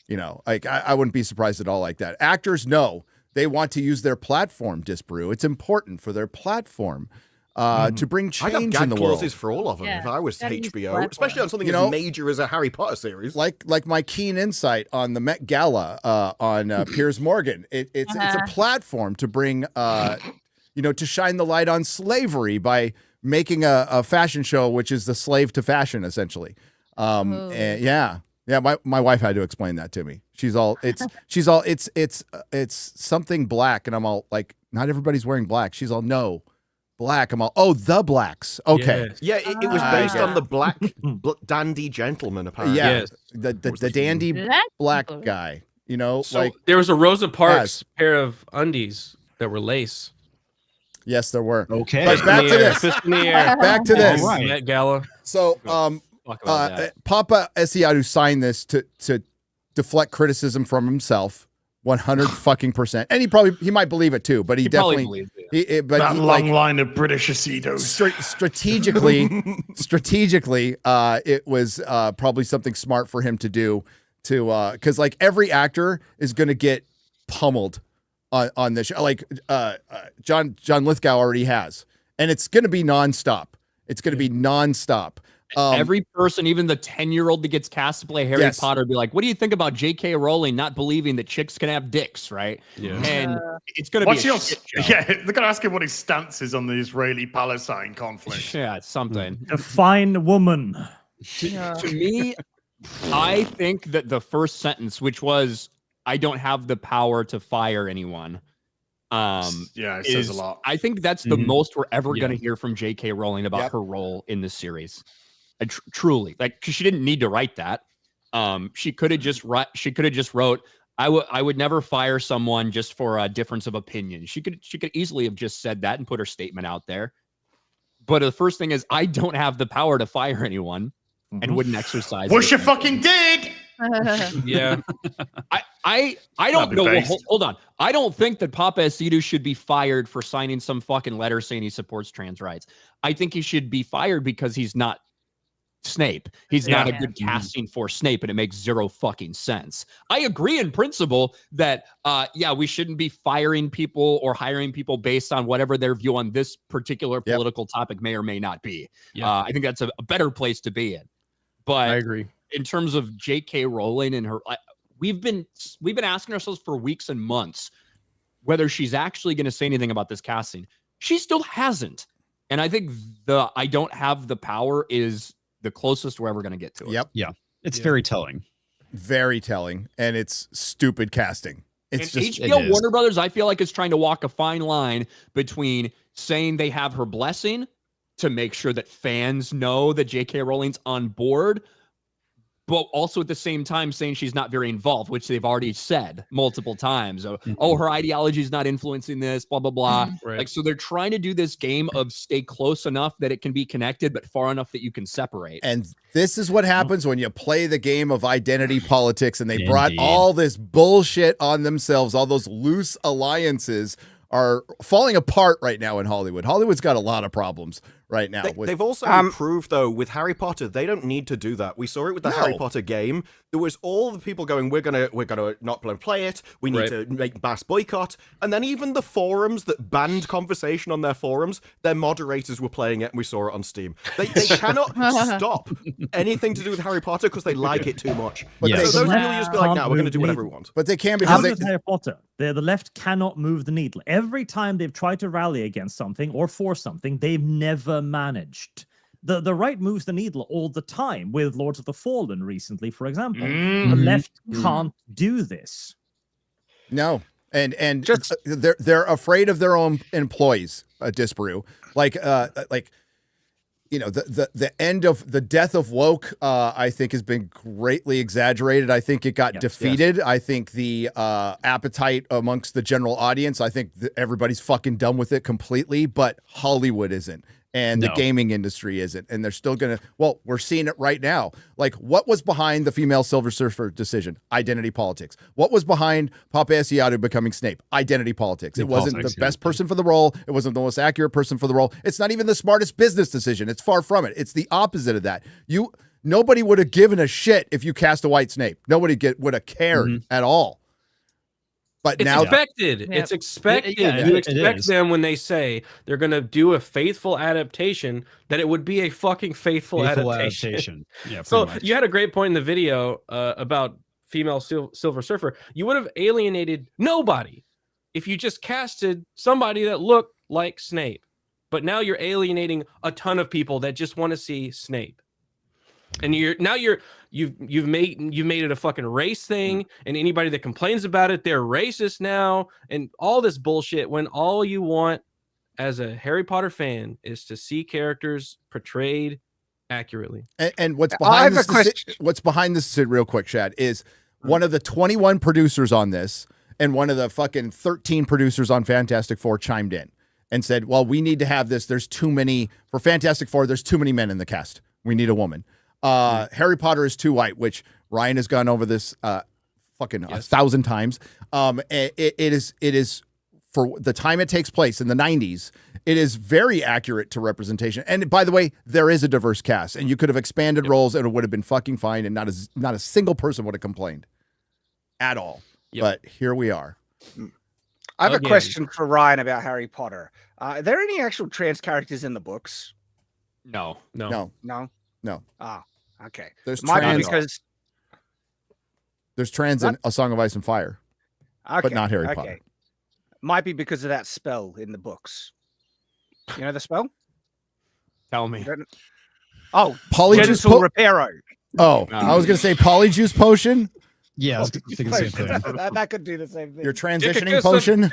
S1: You know, like I wouldn't be surprised at all like that. Actors know they want to use their platform, Disparu. It's important for their platform to bring change
S14: I'd have gag
S1: in the world.
S14: clauses for all of them if I was
S1: gotta use
S14: HBO,
S1: platform.
S14: especially on something
S1: You know,
S14: as major as a Harry Potter series.
S1: Like my keen insight on the Met Gala on Piers Morgan. It's a platform to bring, to shine the light on slavery by making a fashion show, which is the slave to fashion, essentially. And my wife had to explain that to me. It's something black, and I'm all like, not everybody's wearing black. She's all, no, black. I'm all, oh, the blacks. Okay.
S14: Yeah, it was based on the black dandy gentleman, apparently.
S1: Yeah, the dandy black guy. You know,
S17: So
S1: like
S17: there was a Rosa Parks pair of undies that were lace.
S1: yes, there were.
S16: Okay.
S1: But back to this.
S17: Fist in the air.
S1: Back to this.
S17: All right. Met Gala.
S1: So, Papa Esiadu signed this to deflect criticism from himself, 100% and he might believe it too, but he definitely
S12: probably believes
S1: that
S12: long line of British Acetos.
S1: Strategically, it was probably something smart for him to do because like every actor is going to get pummeled on this show. Like John Lithgow already has, and it's going to be nonstop. It's going to be nonstop.
S11: Every person, even the 10-year-old that gets cast to play Harry Potter, be like, what do you think about J.K. Rowling not believing that chicks can have dicks, right? Yeah. And it's going to be a shit show.
S12: Yeah, they're going to ask him what his stance is on the Israeli-Palestine conflict.
S11: Yeah, it's something.
S15: A fine woman.
S11: To me, I think that the first sentence, which was, I don't have the power to fire anyone.
S12: It says a lot.
S11: I think that's the most we're ever going to hear from J.K. Rowling about her role in this series. Truly, like, because she didn't need to write that. She could have just wrote, I would never fire someone just for a difference of opinion. She could easily have just said that and put her statement out there. But the first thing is, I don't have the power to fire anyone, and wouldn't exercise.
S12: Wish you fucking did.
S17: Yeah.
S11: I don't know. Well, hold on. I don't think that Papa Esidu should be fired for signing some fucking letter saying he supports trans rights. I think he should be fired because he's not Snape. He's not a good casting for Snape, and it makes zero fucking sense. I agree in principle that we shouldn't be firing people or hiring people based on whatever their view on this particular political topic may or may not be. I think that's a better place to be in. But
S7: I agree.
S11: In terms of J.K. Rowling and her, we've been asking ourselves for weeks and months whether she's actually going to say anything about this casting. She still hasn't. And I think I don't have the power is the closest we're ever going to get to it.
S1: Yep.
S16: Yeah. It's very telling.
S1: Very telling. And it's stupid casting. It's
S11: and
S1: just
S11: HBO Warner Brothers, I feel like, is trying to walk a fine line between saying they have her blessing to make sure that fans know that J.K. Rowling's on board, but also at the same time saying she's not very involved, which they've already said multiple times. Oh, her ideology is not influencing this, blah, blah, blah.
S17: Right.
S11: Like, so they're trying to do this game of stay close enough that it can be connected, but far enough that you can separate.
S1: And this is what happens when you play the game of identity politics, and they brought all this bullshit on themselves. All those loose alliances are falling apart right now in Hollywood. Hollywood's got a lot of problems right now.
S14: They've also improved, though, with Harry Potter. They don't need to do that. We saw it with the Harry Potter game. There was all the people going, we're gonna not play it. We need to make mass boycott. And then even the forums that banned conversation on their forums, their moderators were playing it, and we saw it on Steam. They cannot stop anything to do with Harry Potter because they like it too much.
S1: But
S14: So
S1: they-
S14: those people just be like, no, we're going to do whatever we want.
S1: But they can
S15: How
S1: because
S15: does Harry Potter? The left cannot move the needle. Every time they've tried to rally against something or for something, they've never managed. The right moves the needle all the time, with Lords of the Fallen recently, for example. The left can't do this.
S1: No. And just they're afraid of their own employees, Disparu. You know, the end of the death of woke, I think, has been greatly exaggerated. I think it got defeated. I think the appetite amongst the general audience, I think everybody's fucking done with it completely, but Hollywood isn't. And the gaming industry isn't. And they're still going to, well, we're seeing it right now. Like, what was behind the female Silver Surfer decision? Identity politics. What was behind Papa Asiatu becoming Snape? Identity politics. It wasn't the best person for the role. It wasn't the most accurate person for the role. It's not even the smartest business decision. It's far from it. It's the opposite of that. Nobody would have given a shit if you cast a white Snape. Nobody would have cared at all. But
S17: it's
S1: now
S17: expected.
S13: Yeah.
S17: It's expected.
S13: Yeah,
S17: You
S13: it
S17: expect
S16: is.
S17: them when they say they're going to do a faithful adaptation, that it would be a fucking faithful adaptation.
S16: Yeah.
S17: So
S16: pretty much.
S17: you had a great point in the video about female Silver Surfer. You would have alienated nobody if you just casted somebody that looked like Snape. But now you're alienating a ton of people that just want to see Snape. And you've made it a fucking race thing, and anybody that complains about it, they're racist now, and all this bullshit, when all you want as a Harry Potter fan is to see characters portrayed accurately.
S1: And what's behind this real quick, Shad, is one of the 21 producers on this and one of the fucking 13 producers on Fantastic Four chimed in and said, well, we need to have this. There's too many for Fantastic Four. There's too many men in the cast. We need a woman. Harry Potter is too white, which Ryan has gone over this fucking 1,000 times. It is for the time it takes place in the 90s. It is very accurate to representation. And by the way, there is a diverse cast, and you could have expanded roles, and it would have been fucking fine, and not a single person would have complained at all. But here we are.
S10: I have a question for Ryan about Harry Potter. Are there any actual trans characters in the books?
S11: No.
S10: Ah, okay.
S1: There's
S10: Might
S1: trans
S10: be because
S1: there's trans in A Song of Ice and Fire, but not Harry Potter.
S10: Might be because of that spell in the books. You know the spell?
S11: Tell me.
S10: Oh,
S1: Polyjuice
S10: Genital Reparo.
S1: Oh, I was gonna say Polyjuice potion.
S16: Yeah, I was thinking the same thing.
S10: That could do the same thing.
S1: Your transitioning potion.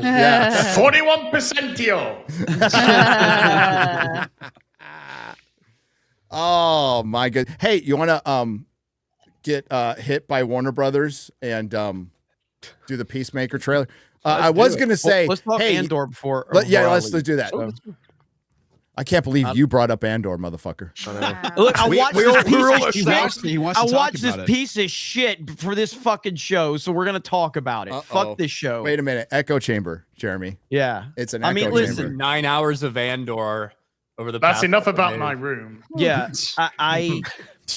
S12: Yeah. 41%.
S1: Oh my god! Hey, you want to get hit by Warner Brothers and do the Peacemaker trailer? I was gonna say,
S7: let's talk
S1: hey,
S7: Andor before.
S1: let's do that. I can't believe you brought up Andor, motherfucker.
S7: Look, I watched this piece of shit.
S16: He wants
S7: I
S16: to talk
S7: watched this
S16: about it.
S7: piece of shit for this fucking show, so we're gonna talk about it. Fuck this show.
S1: Wait a minute, echo chamber, Jeremy.
S7: Yeah,
S1: it's an.
S7: I mean,
S1: echo
S7: listen,
S1: chamber.
S11: 9 hours of Andor over the.
S12: That's
S11: past
S12: enough
S11: couple
S12: about
S11: days.
S12: my room.
S7: Yeah, I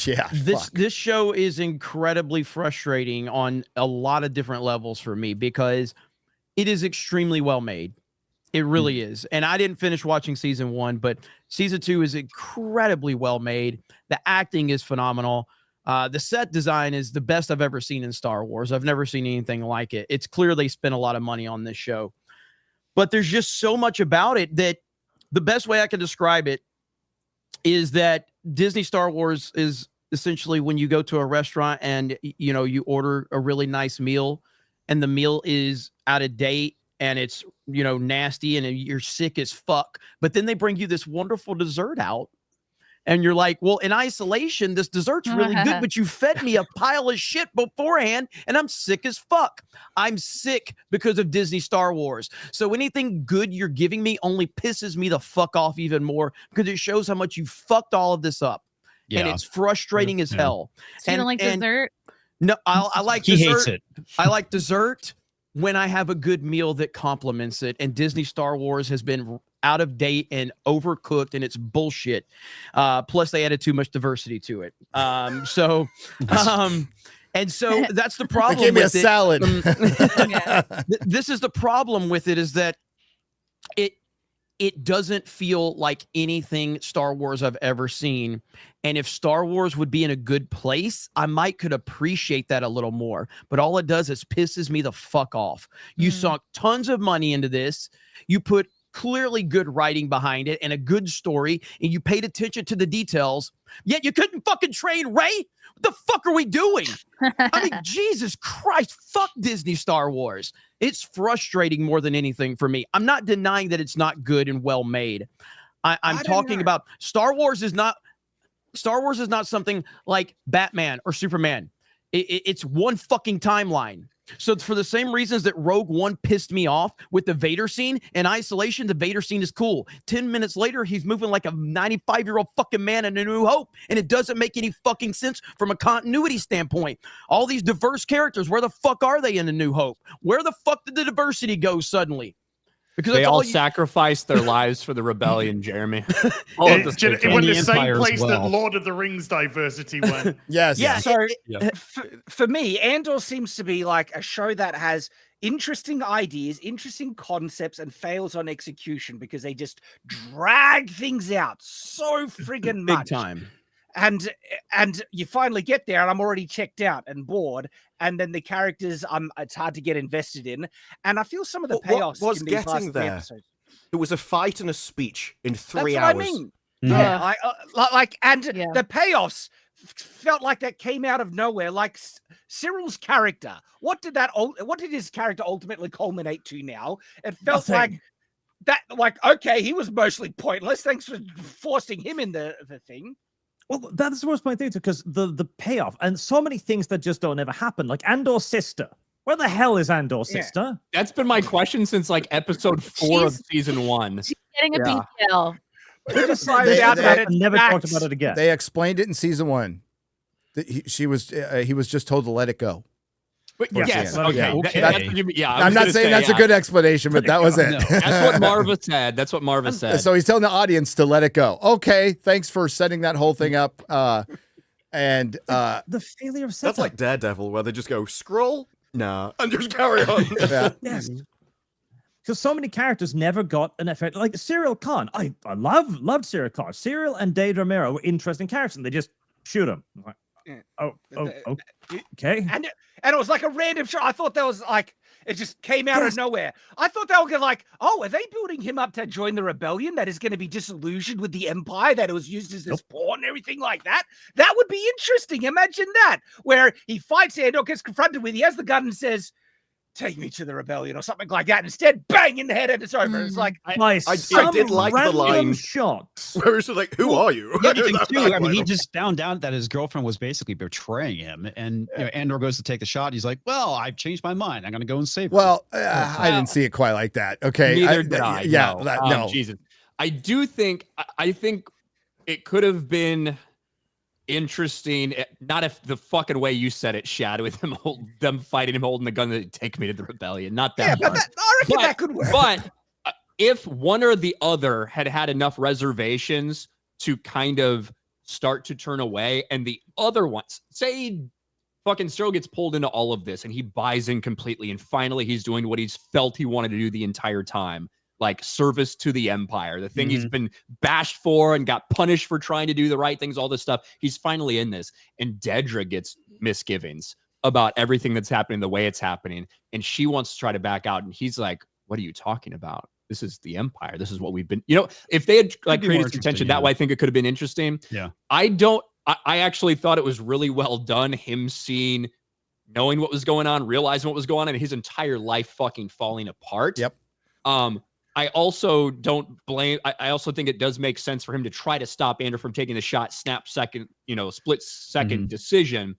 S1: yeah.
S7: This show is incredibly frustrating on a lot of different levels for me because it is extremely well made. It really is. And I didn't finish watching season 1, but season 2 is incredibly well made. The acting is phenomenal. The set design is the best I've ever seen in Star Wars. I've never seen anything like it. It's clear they spent a lot of money on this show. But there's just so much about it that the best way I can describe it is that Disney Star Wars is essentially when you go to a restaurant and, you know, you order a really nice meal and the meal is out of date and it's, you know, nasty and you're sick as fuck. But then they bring you this wonderful dessert out and you're like, well, in isolation, this dessert's really good, but you fed me a pile of shit beforehand and I'm sick as fuck. I'm sick because of Disney Star Wars. So anything good you're giving me only pisses me the fuck off even more because it shows how much you fucked all of this up. Yeah. And it's frustrating as hell.
S13: So you don't like dessert?
S7: No, I like
S16: he
S7: dessert.
S16: hates it.
S7: I like dessert when I have a good meal that complements it. And Disney Star Wars has been out of date and overcooked, and it's bullshit. Plus, they added too much diversity to it. And so that's the problem.
S1: They gave me
S7: with
S1: a salad.
S7: This is the problem with it, is that it doesn't feel like anything Star Wars I've ever seen. And if Star Wars would be in a good place, I could appreciate that a little more. But all it does is pisses me the fuck off. You sunk tons of money into this. You put clearly good writing behind it and a good story, and you paid attention to the details, yet you couldn't fucking train Rey? What the fuck are we doing? I mean, Jesus Christ, fuck Disney Star Wars. It's frustrating more than anything for me. I'm not denying that it's not good and well made. I'm talking about Star Wars is not something like Batman or Superman. It's one fucking timeline. So for the same reasons that Rogue One pissed me off with the Vader scene, in isolation, the Vader scene is cool. 10 minutes later, he's moving like a 95-year-old fucking man in A New Hope, and it doesn't make any fucking sense from a continuity standpoint. All these diverse characters, where the fuck are they in A New Hope? Where the fuck did the diversity go suddenly? Because
S11: they all sacrificed their lives for the rebellion, Jeremy. All
S12: It
S11: of the
S12: went the same place that Lord of the Rings diversity went.
S1: Yes.
S10: Yeah. So for me, Andor seems to be like a show that has interesting ideas, interesting concepts, and fails on execution because they just drag things out so friggin' much.
S7: Big time.
S10: And you finally get there, and I'm already checked out and bored. And then the characters, it's hard to get invested in. And I feel some of the payoffs
S14: What was
S10: in these last
S14: getting
S10: three
S14: there?
S10: episodes.
S14: It was a fight and a speech in 3
S10: That's
S14: hours.
S10: what I mean. Yeah, the payoffs felt like that came out of nowhere. Like Cyril's character, what did his character ultimately culminate to? Now it felt like that. Like, okay, he was mostly pointless. Thanks for forcing him in the thing.
S15: Well, that's the worst point too, because the payoff and so many things that just don't ever happen. Like Andor's sister. Where the hell is Andor's sister?
S11: That's been my question since like episode 4 of season 1.
S13: She's getting a BTL.
S15: They never talked about it again.
S1: They explained it in season 1. He was just told to let it go.
S11: Yes.
S1: Yeah.
S11: Okay.
S1: I'm not saying that's a good explanation, but that was it.
S11: No, that's what Marva said. That's what Marva said.
S1: So he's telling the audience to let it go. Okay, thanks for setting that whole thing up. And
S15: the failure of setup.
S14: That's like Daredevil, where they just go scroll, nah, and just carry on.
S1: Yeah.
S15: Yes. Because so many characters never got an effect. Like Cyril Khan, I loved Cyril Khan. Cyril and Dade Romero were interesting characters, and they just shoot him. Like, okay.
S10: And it was like a random shot. I thought that was like, it just came out of nowhere. I thought they were going to like, oh, are they building him up to join the rebellion that is going to be disillusioned with the Empire, that it was used as this pawn and everything like that? That would be interesting. Imagine that, where he fights Andor, gets confronted with, he has the gun and says, take me to the rebellion or something like that. Instead, bang in the head and it's over. It's like,
S14: I did like the line
S15: shots.
S14: where it's like, who are you?
S16: Yeah, too. I mean, he just found out that his girlfriend was basically betraying him, and Andor goes to take the shot. He's like, "Well, I've changed my mind. I'm going to go and save her."
S1: Well, I didn't see it quite like that. Okay,
S11: Neither did I.
S1: Yeah, no.
S11: Jesus. I do think. I think it could have been interesting, not if the fucking way you said it, Shad, with them fighting him holding the gun to take me to the rebellion. Not that.
S10: Yeah, but I reckon that could work.
S11: But if one or the other had enough reservations to kind of start to turn away, and the other ones, say fucking Cyril gets pulled into all of this and he buys in completely, and finally he's doing what he's felt he wanted to do the entire time. like service to the Empire, the thing he's been bashed for and got punished for trying to do the right things, all this stuff. He's finally in this, and Dedra gets misgivings about everything that's happening, the way it's happening, and she wants to try to back out, and he's like, what are you talking about? This is the Empire. This is what we've been, if they had like created some tension that way, I think it could have been interesting.
S16: Yeah.
S11: I actually thought it was really well done, him knowing what was going on, realizing what was going on, and his entire life fucking falling apart.
S1: Yep.
S11: I also don't blame. I also think it does make sense for him to try to stop Andor from taking the shot, split second decision.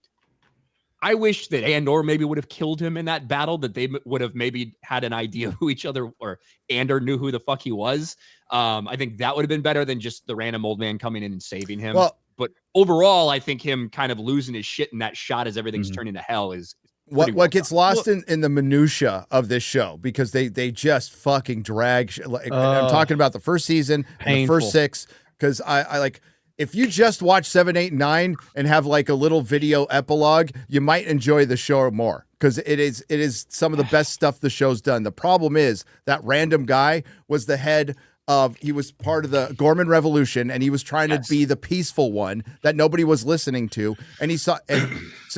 S11: I wish that Andor maybe would have killed him in that battle, that they would have maybe had an idea who each other, or Andor knew who the fuck he was. I think that would have been better than just the random old man coming in and saving him.
S1: Well,
S11: but overall, I think him kind of losing his shit in that shot as everything's turning to hell is
S1: what gets lost in the minutia of this show, because they just fucking drag. I'm talking about the first season and the first 6, because I like, if you just watch 7, 8, 9 and have like a little video epilogue, you might enjoy the show more, because it is some of the best stuff the show's done. The problem is that random guy was the head of, he was part of the Gorman Revolution, and he was trying to be the peaceful one that nobody was listening to, and he saw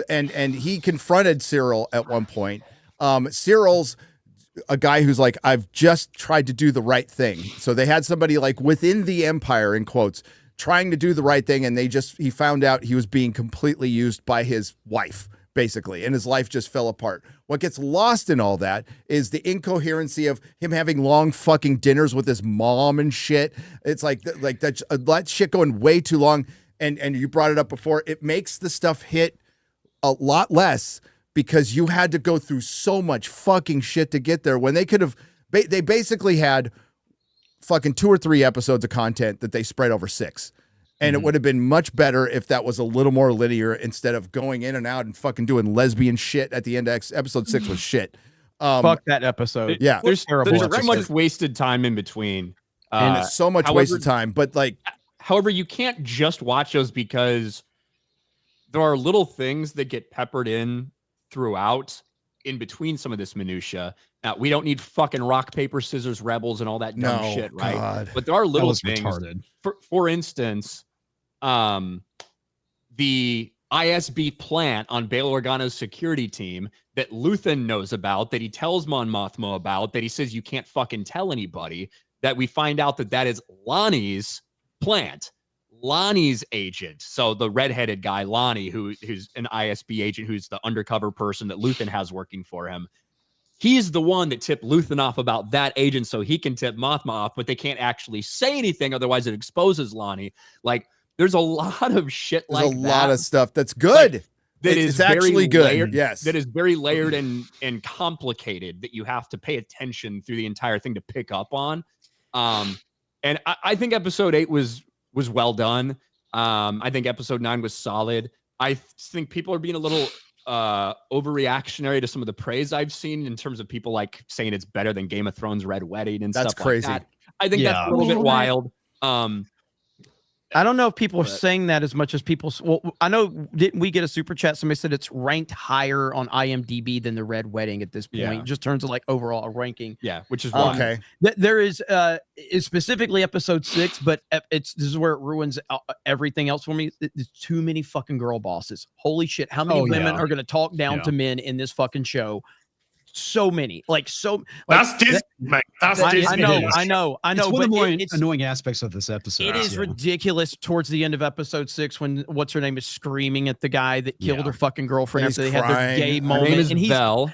S1: and he confronted Cyril at one point. Cyril's a guy who's like, I've just tried to do the right thing. So they had somebody like within the Empire, in quotes, trying to do the right thing, and he found out he was being completely used by his wife, basically, and his life just fell apart. What gets lost in all that is the incoherency of him having long fucking dinners with his mom and shit. It's like that shit going way too long, and you brought it up before. It makes the stuff hit a lot less, because you had to go through so much fucking shit to get there, when they could have, they basically had fucking 2 or 3 episodes of content that they spread over 6. And it would have been much better if that was a little more linear, instead of going in and out and fucking doing lesbian shit at the end of episode 6 was shit.
S7: Fuck that episode.
S1: Yeah.
S11: There's too much wasted time in between.
S1: And so much wasted time. But like,
S11: however, you can't just watch those, because there are little things that get peppered in throughout in between some of this minutia. Now, we don't need fucking rock, paper, scissors, rebels, and all that dumb shit, right?
S1: God.
S11: But there are little things.
S16: Retarded.
S11: For instance, the ISB plant on Bail Organa's security team that Luthen knows about, that he tells Mon Mothma about, that he says you can't fucking tell anybody, that we find out that is Lonnie's plant. Lonnie's agent. So the redheaded guy, Lonnie, who's an ISB agent, who's the undercover person that Luthen has working for him. He's the one that tipped Luthen off about that agent, so he can tip Mothma off, but they can't actually say anything, otherwise it exposes Lonnie. Like, there's a lot of shit
S1: there's
S11: like
S1: a
S11: that.
S1: lot of stuff that's good.
S11: Like, that is
S1: actually good.
S11: Layered,
S1: yes.
S11: That is very layered and complicated, that you have to pay attention through the entire thing to pick up on. And I think episode 8 was well done. I think episode 9 was solid. I think people are being a little overreactionary to some of the praise I've seen, in terms of people like saying it's better than Game of Thrones Red Wedding and
S1: that's
S11: stuff
S1: crazy.
S11: like that. I think that's a little bit wild.
S7: I don't know if people are saying that as much as people. Well, I know, didn't we get a super chat? Somebody said it's ranked higher on IMDb than the Red Wedding at this point.
S11: Yeah.
S7: Just terms of like overall ranking.
S11: Yeah, which is why.
S1: Okay.
S7: There is specifically episode 6, but this is where it ruins everything else for me. There's too many fucking girl bosses. Holy shit! How many women are going to talk down to men in this fucking show? So many,
S12: that's Disney, mate. That's Disney.
S7: I know.
S16: It's one of the
S7: but
S16: more annoying aspects of this episode.
S7: It is ridiculous towards the end of episode 6, when what's her name is screaming at the guy that killed her fucking girlfriend after they had their gay moment,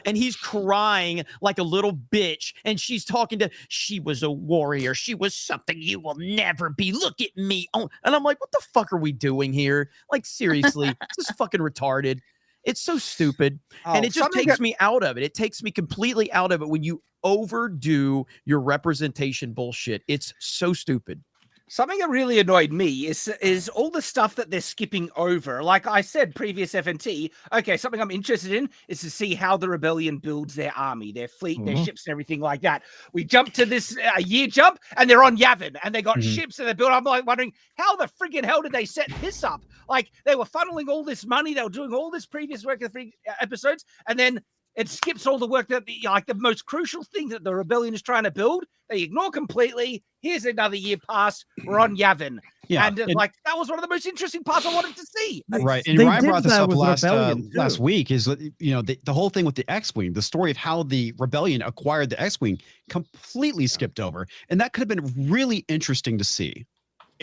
S7: and he's crying like a little bitch, and she's talking to, she was a warrior, she was something you will never be. Look at me, and I'm like, what the fuck are we doing here? Like, seriously, this is fucking retarded. It's so stupid. And it just takes me out of it. It takes me completely out of it when you overdo your representation bullshit. It's so stupid.
S10: Something that really annoyed me is all the stuff that they're skipping over. Like I said, previous FNT, okay, something I'm interested in is to see how the rebellion builds their army, their fleet, their ships, and everything like that. We jump to this year jump, and they're on Yavin, and they got ships and they're built. I'm like wondering, how the friggin' hell did they set this up? Like, they were funneling all this money, they were doing all this previous work in the episodes, and then It skips all the work that the most crucial thing that the rebellion is trying to build. They ignore completely. Here's another year past. We're on Yavin.
S16: Yeah,
S10: and like that was one of the most interesting parts I wanted to see.
S16: Right, and Ryan brought this up last week. Is that the whole thing with the X-wing, the story of how the rebellion acquired the X-wing, completely skipped over, and that could have been really interesting to see.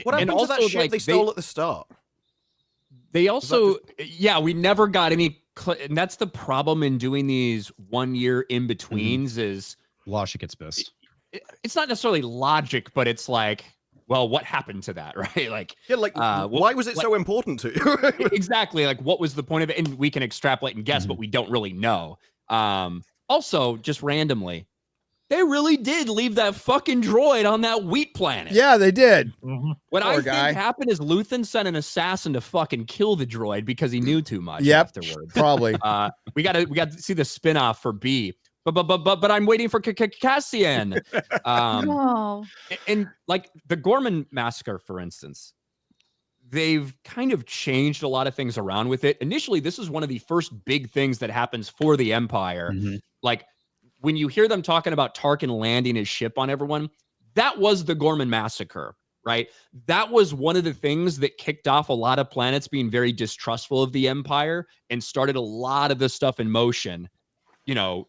S14: What happened to that ship they stole at the start?
S6: They also, we never got any, and that's the problem in doing these 1 year in betweens is
S16: Lasha gets pissed.
S6: It's not necessarily logic, but it's like, well, what happened to that, right? Like,
S14: why was it so important to you?
S6: Exactly. Like, what was the point of it? And we can extrapolate and guess, but we don't really know. Also, just randomly, they really did leave that fucking droid on that wheat planet.
S1: Yeah, they did.
S6: What I think happened is Luthen sent an assassin to fucking kill the droid because he knew too much afterwards.
S1: Probably.
S6: We got to see the spinoff for B. But I'm waiting for Cassian. And like the Gorman massacre, for instance, they've kind of changed a lot of things around with it. Initially, this is one of the first big things that happens for the Empire. Like, when you hear them talking about Tarkin landing his ship on everyone, that was the Gorman massacre, right? That was one of the things that kicked off a lot of planets being very distrustful of the Empire and started a lot of this stuff in motion,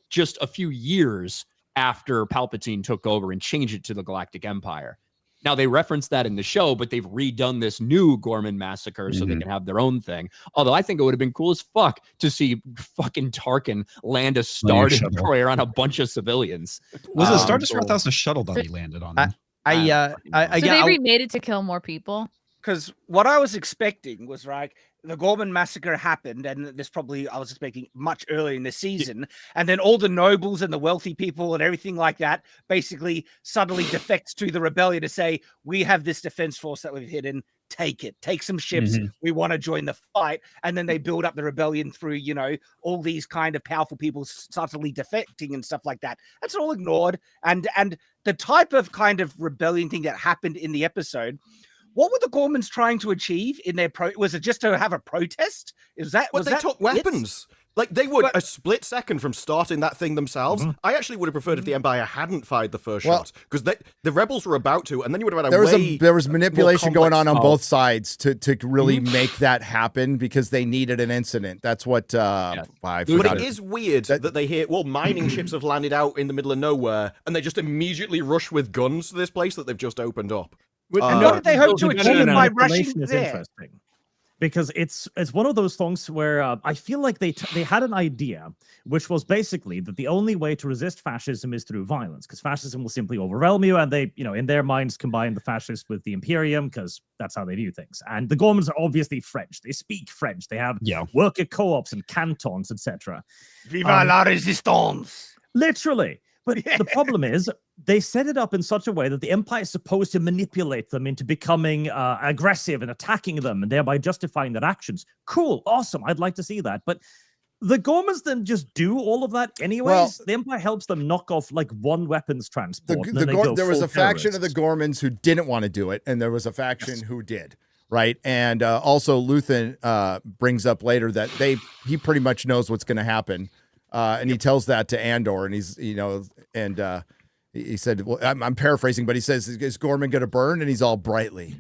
S6: just a few years after Palpatine took over and changed it to the Galactic Empire. Now, they reference that in the show, but they've redone this new Gorman massacre so they can have their own thing. Although I think it would have been cool as fuck to see fucking Tarkin land a Star Destroyer on a bunch of civilians.
S16: Was it a Star Destroyer? That was a shuttle that he landed on.
S13: So they remade it to kill more people?
S10: Because what I was expecting was the Gorman massacre happened, and this probably I was expecting much earlier in the season, and then all the nobles and the wealthy people and everything like that basically suddenly defects to the rebellion to say, we have this defense force that we've hidden, take some ships, we want to join the fight, and then they build up the rebellion through all these kind of powerful people subtly defecting and stuff like that. That's all ignored, and the type of kind of rebellion thing that happened in the episode. What were the Gormans trying to achieve in their was it just to have a protest?
S14: They took weapons. Like, they would a split second from starting that thing themselves. I actually would have preferred if the Empire hadn't fired the first shot, because the rebels were about to, and then you would have had
S1: there was manipulation going on both sides to really make that happen because they needed an incident. That's what I
S14: But it is weird that they hear, mining ships have landed out in the middle of nowhere, and they just immediately rush with guns to this place that they've just opened up.
S10: And what did they hope to achieve by rushing there?
S15: Interesting. Because it's one of those things where I feel like they had an idea, which was basically that the only way to resist fascism is through violence, because fascism will simply overwhelm you, and they, in their minds, combine the fascists with the Imperium, because that's how they view things. And the Gormans are obviously French; they speak French. They have worker co-ops and cantons, etc.
S10: Viva la résistance!
S15: Literally. But the problem is, they set it up in such a way that the Empire is supposed to manipulate them into becoming aggressive and attacking them, and thereby justifying their actions. Cool, awesome, I'd like to see that. But the Gormans then just do all of that anyways. The Empire helps them knock off like one weapons transport.
S1: There was a faction of the Gormans who didn't want to do it, and there was a faction who did. Right, and also Luthen brings up later that he pretty much knows what's going to happen. And he tells that to Andor, and he's, he said, well, I'm paraphrasing, but he says, is Gorman going to burn? And he's all brightly.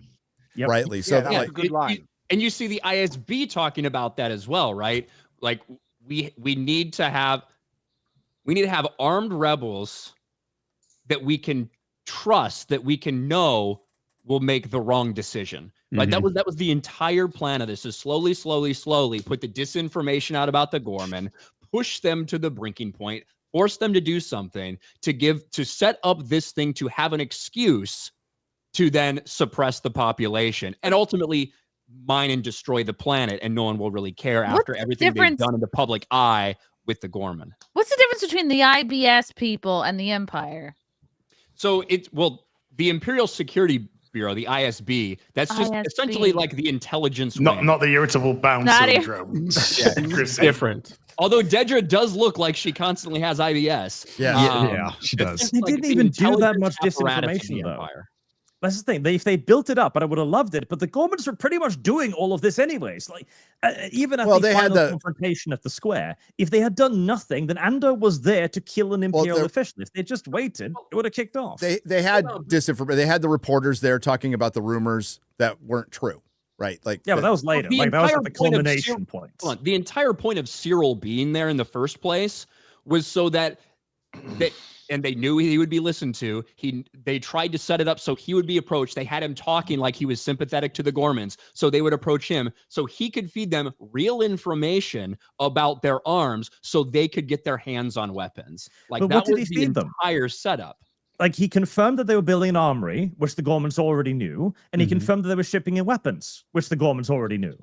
S1: So
S10: that's a good line.
S6: And you see the ISB talking about that as well, right? Like we need to have armed rebels that we can trust, that we can know will make the wrong decision. Right. That was the entire plan of this, is slowly put the disinformation out about the Gorman, push them to the breaking point, force them to do something to set up this thing to have an excuse to then suppress the population and ultimately mine and destroy the planet, and no one will really care after everything they've done in the public eye with the Gorman.
S13: What's the difference between the IBS people and the Empire?
S6: So the Imperial Security Bureau, the ISB, that's just essentially like the intelligence wing.
S12: Not the irritable bowel syndrome.
S17: It's different.
S6: Although Dedra does look like she constantly has IBS.
S15: Yeah, she does. They didn't even do that much disinformation, though. That's the thing. If they built it up, but I would have loved it. But the Gormans were pretty much doing all of this anyways. Like even at the final confrontation at the square, if they had done nothing, then Andor was there to kill an Imperial official. If they just waited, it would have kicked off.
S1: They had disinformation. They had the reporters there talking about the rumors that weren't true, right? Like
S15: but that was later. Like that was at the culmination point.
S11: The entire point of Cyril being there in the first place was so that and they knew he would be listened to. They tried to set it up so he would be approached. They had him talking like he was sympathetic to the Gormans, so they would approach him so he could feed them real information about their arms so they could get their hands on weapons. Like
S15: but
S11: that
S15: what did
S11: was
S15: he
S11: the
S15: feed them?
S11: entire setup.
S15: Like he confirmed that they were building an armory, which the Gormans already knew, and he confirmed that they were shipping in weapons, which the Gormans already knew.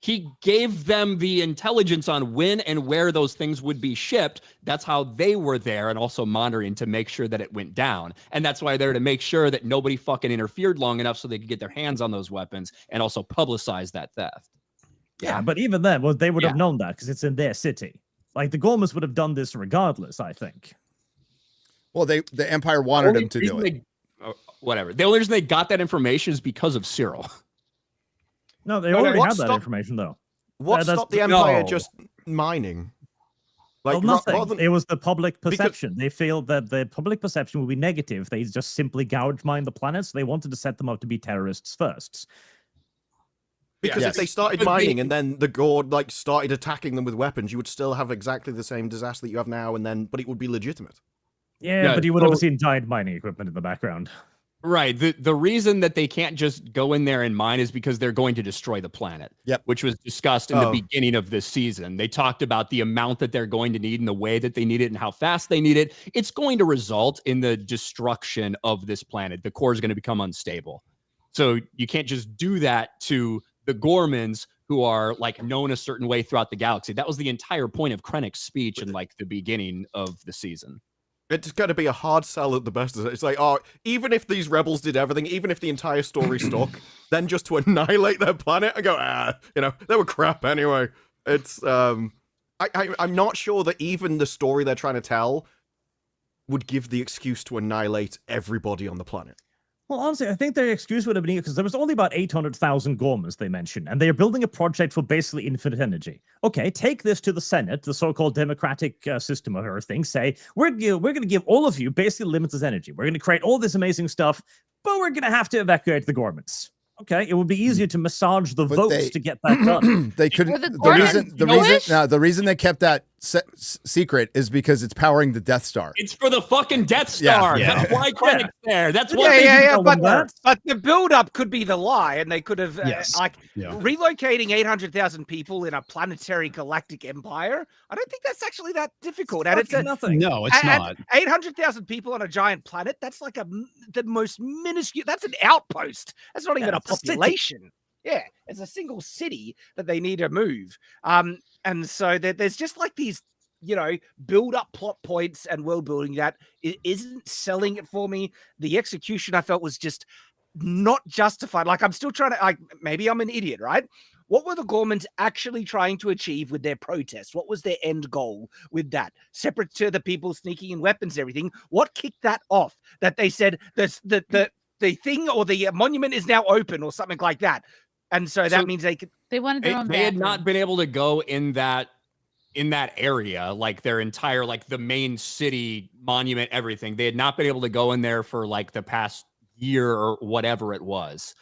S11: He gave them the intelligence on when and where those things would be shipped. That's how they were there and also monitoring to make sure that it went down. And that's why they're to make sure that nobody fucking interfered long enough so they could get their hands on those weapons and also publicize that theft.
S15: Yeah, but even then, they would have known that because it's in their city. Like the Gormans would have done this regardless, I think.
S1: Well, the Empire wanted him to do it.
S11: Whatever. The only reason they got that information is because of Cyril.
S15: No, they already had that information, though.
S14: What stopped the Empire just mining?
S15: Like nothing. It was the public perception. They feel that the public perception will be negative. They just simply gouge mine the planets. They wanted to set them up to be terrorists first.
S14: Because if they started mining and then the Gord started attacking them with weapons, you would still have exactly the same disaster that you have now, but it would be legitimate.
S15: Yeah, but you would have seen giant mining equipment in the background.
S11: Right. The reason that they can't just go in there and mine is because they're going to destroy the planet.
S1: Yep.
S11: Which was discussed in the beginning of this season. They talked about the amount that they're going to need and the way that they need it and how fast they need it. It's going to result in the destruction of this planet. The core is going to become unstable. So you can't just do that to the Gormans who are known a certain way throughout the galaxy. That was the entire point of Krennic's speech in the beginning of the season.
S14: It's going to be a hard sell at the best. It's like, even if these rebels did everything, even if the entire story stuck, then just to annihilate their planet and go, they were crap anyway. It's, I'm not sure that even the story they're trying to tell would give the excuse to annihilate everybody on the planet.
S15: Well, honestly, I think their excuse would have been because there was only about 800,000 Gormans they mentioned, and they are building a project for basically infinite energy. Okay, take this to the Senate, the so-called democratic system of everything. Say we're going to give all of you basically limitless energy. We're going to create all this amazing stuff, but we're going to have to evacuate the Gormans. Okay, it would be easier to massage the votes to get that done.
S1: They couldn't. The reason they kept that secret is because it's powering the Death Star.
S11: It's for the fucking Death Star. That's why Krennic's there. That's why.
S10: But the build-up could be the lie, and they could have relocating 800,000 people in a planetary galactic empire. I don't think that's actually that difficult. And it's
S15: nothing.
S16: No, it's not.
S10: 800,000 people on a giant planet. That's like the most minuscule. That's an outpost. That's not even a population. Yeah, it's a single city that they need to move. And so there's just these, build up plot points and world building that isn't selling it for me. The execution I felt was just not justified. I'm still trying to, maybe I'm an idiot, right? What were the Gormans actually trying to achieve with their protest? What was their end goal with that? Separate to the people sneaking in weapons and everything, what kicked that off? That they said the thing or the monument is now open or something like that. And so that means
S13: they wanted their own
S11: They had not been able to go in that area, their entire, the main city monument, everything. They had not been able to go in there for the past year or whatever it was,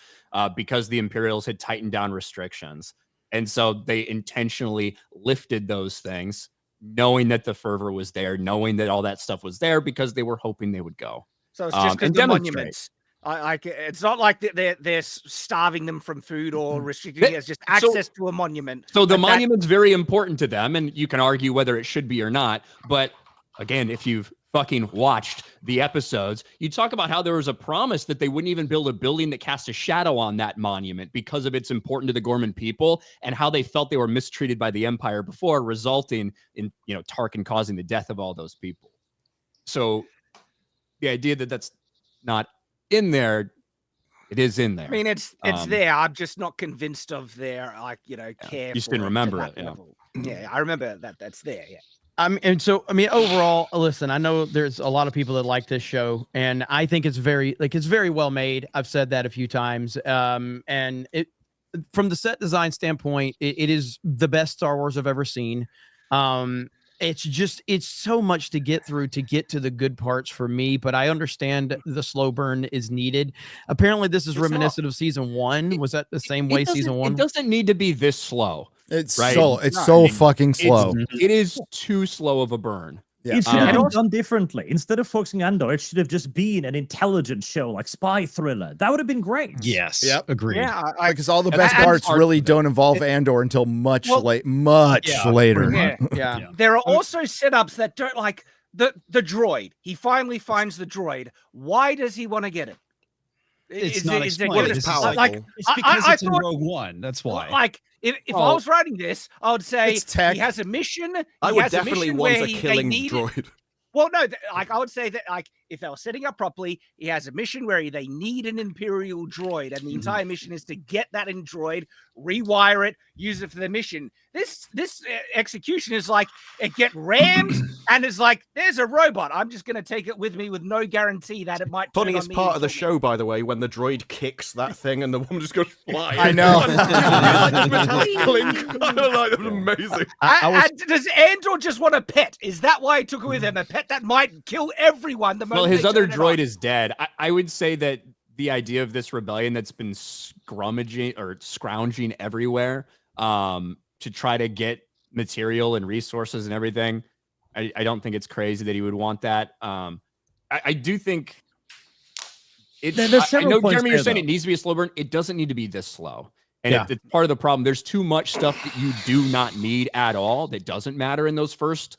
S11: because the Imperials had tightened down restrictions. And so they intentionally lifted those things, knowing that the fervor was there, knowing that all that stuff was there, because they were hoping they would go.
S10: So it's just the monuments. It's not like they're starving them from food or restricting it. It's just access to a monument.
S11: So the monument's very important to them, and you can argue whether it should be or not. But again, if you've fucking watched the episodes, you talk about how there was a promise that they wouldn't even build a building that cast a shadow on that monument because of it's important to the Gorman people, and how they felt they were mistreated by the Empire before, resulting in Tarkin causing the death of all those people. So the idea that that's not in there, it is in there.
S10: I mean, it's there. I'm just not convinced of their care.
S11: You just didn't remember it.
S10: Yeah, I remember that. That's there. Yeah.
S7: Overall, listen, I know there's a lot of people that like this show, and I think it's very well made. I've said that a few times. And it, from the set design standpoint, it is the best Star Wars I've ever seen. It's so much to get through to get to the good parts for me, but I understand the slow burn is needed. Apparently, this is reminiscent of season 1. Was that the same way season 1?
S11: It doesn't need to be this slow.
S1: It's
S11: right?
S1: so fucking slow.
S11: It is too slow of a burn.
S15: It should have been done differently. Instead of focusing on Andor, it should have just been an intelligence show, like spy thriller. That would have been great.
S16: Yes.
S1: Yep.
S16: Agreed.
S10: Yeah,
S1: because all the best parts really don't involve Andor until much later.
S10: Yeah. There are also setups that don't like the droid. He finally finds the droid. Why does he want to get it?
S16: It's not explained. It's because it's in Rogue One. That's why.
S10: Like, if I was writing this, I would say he has a mission.
S14: I would definitely want a killing droid.
S10: Well, no, I would say that, if they were setting up properly, he has a mission where they need an Imperial droid, and the entire mission is to get that in droid, rewire it, use it for the mission. This execution is like, it get rammed, and is like, there's a robot. I'm just going to take it with me with no guarantee that it might.
S14: Funniest part of the show, by the way, when the droid kicks that thing and the woman just goes flying.
S1: I know.
S14: That was amazing.
S10: Does Andor just want a pet? Is that why he took it with him? A pet that might kill everyone.
S11: Well, his other droid is dead. I would say that the idea of this rebellion that's been scrounging everywhere to try to get material and resources and everything, I don't think it's crazy that he would want that. I do think it's. I know, Jeremy, you're saying it needs to be a slow burn. It doesn't need to be this slow. And it's part of the problem. There's too much stuff that you do not need at all that doesn't matter in those first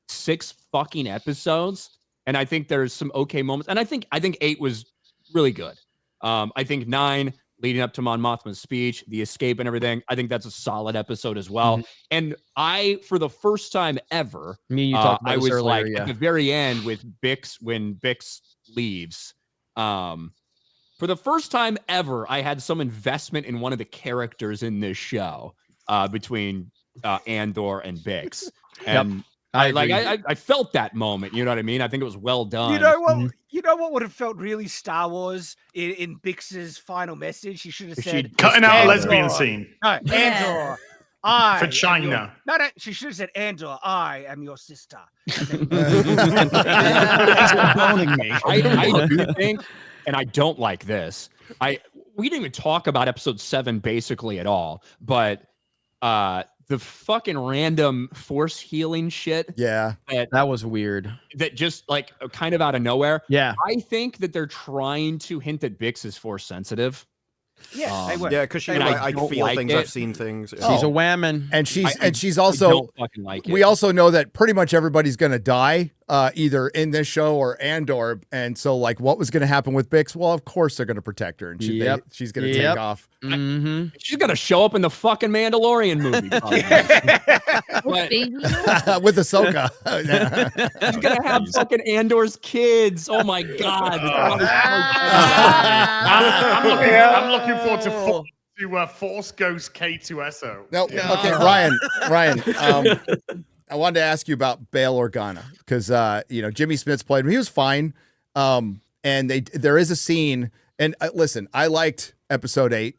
S11: 6 fucking episodes. And I think there's some okay moments. And I think 8 was really good. I think 9, leading up to Mon Mothma's speech, the escape and everything, I think that's a solid episode as well. And for the first time ever, I was earlier, at the very end with Bix, when Bix leaves, for the first time ever, I had some investment in one of the characters in this show between Andor and Bix. And I felt that moment. You know what I mean? I think it was well done.
S10: You know what? You know what would have felt really Star Wars in Bix's final message? She should have said,
S12: cutting out a lesbian scene.
S10: No, Andor.
S12: For China.
S10: No, she should have said, Andor, I am your sister.
S11: Boning me. I do think, and I don't like this. We didn't even talk about episode 7 basically at all, but the fucking random force healing shit.
S1: Yeah.
S7: That was weird.
S11: That just like kind of out of nowhere.
S7: Yeah.
S11: I think that they're trying to hint that Bix is force sensitive.
S10: Yeah, they were.
S14: Yeah, because I feel
S11: like
S14: things.
S11: it.
S14: I've seen things.
S7: She's a whammon.
S1: And she's
S11: I
S1: also
S11: don't fucking like it.
S1: we also know that pretty much everybody's gonna die either in this show or Andor. And so like what was gonna happen with Bix? Well, of course they're gonna protect her and she's gonna take off.
S11: She's gonna show up in the fucking Mandalorian movie.
S1: With Ahsoka.
S11: She's gonna have fucking Andor's kids. Oh my god.
S12: I'm looking forward to Force Ghost K2SO.
S1: No, okay, Ryan. I wanted to ask you about Bail Organa because Jimmy Smits played him. He was fine. And there is a scene. And listen, I liked episode 8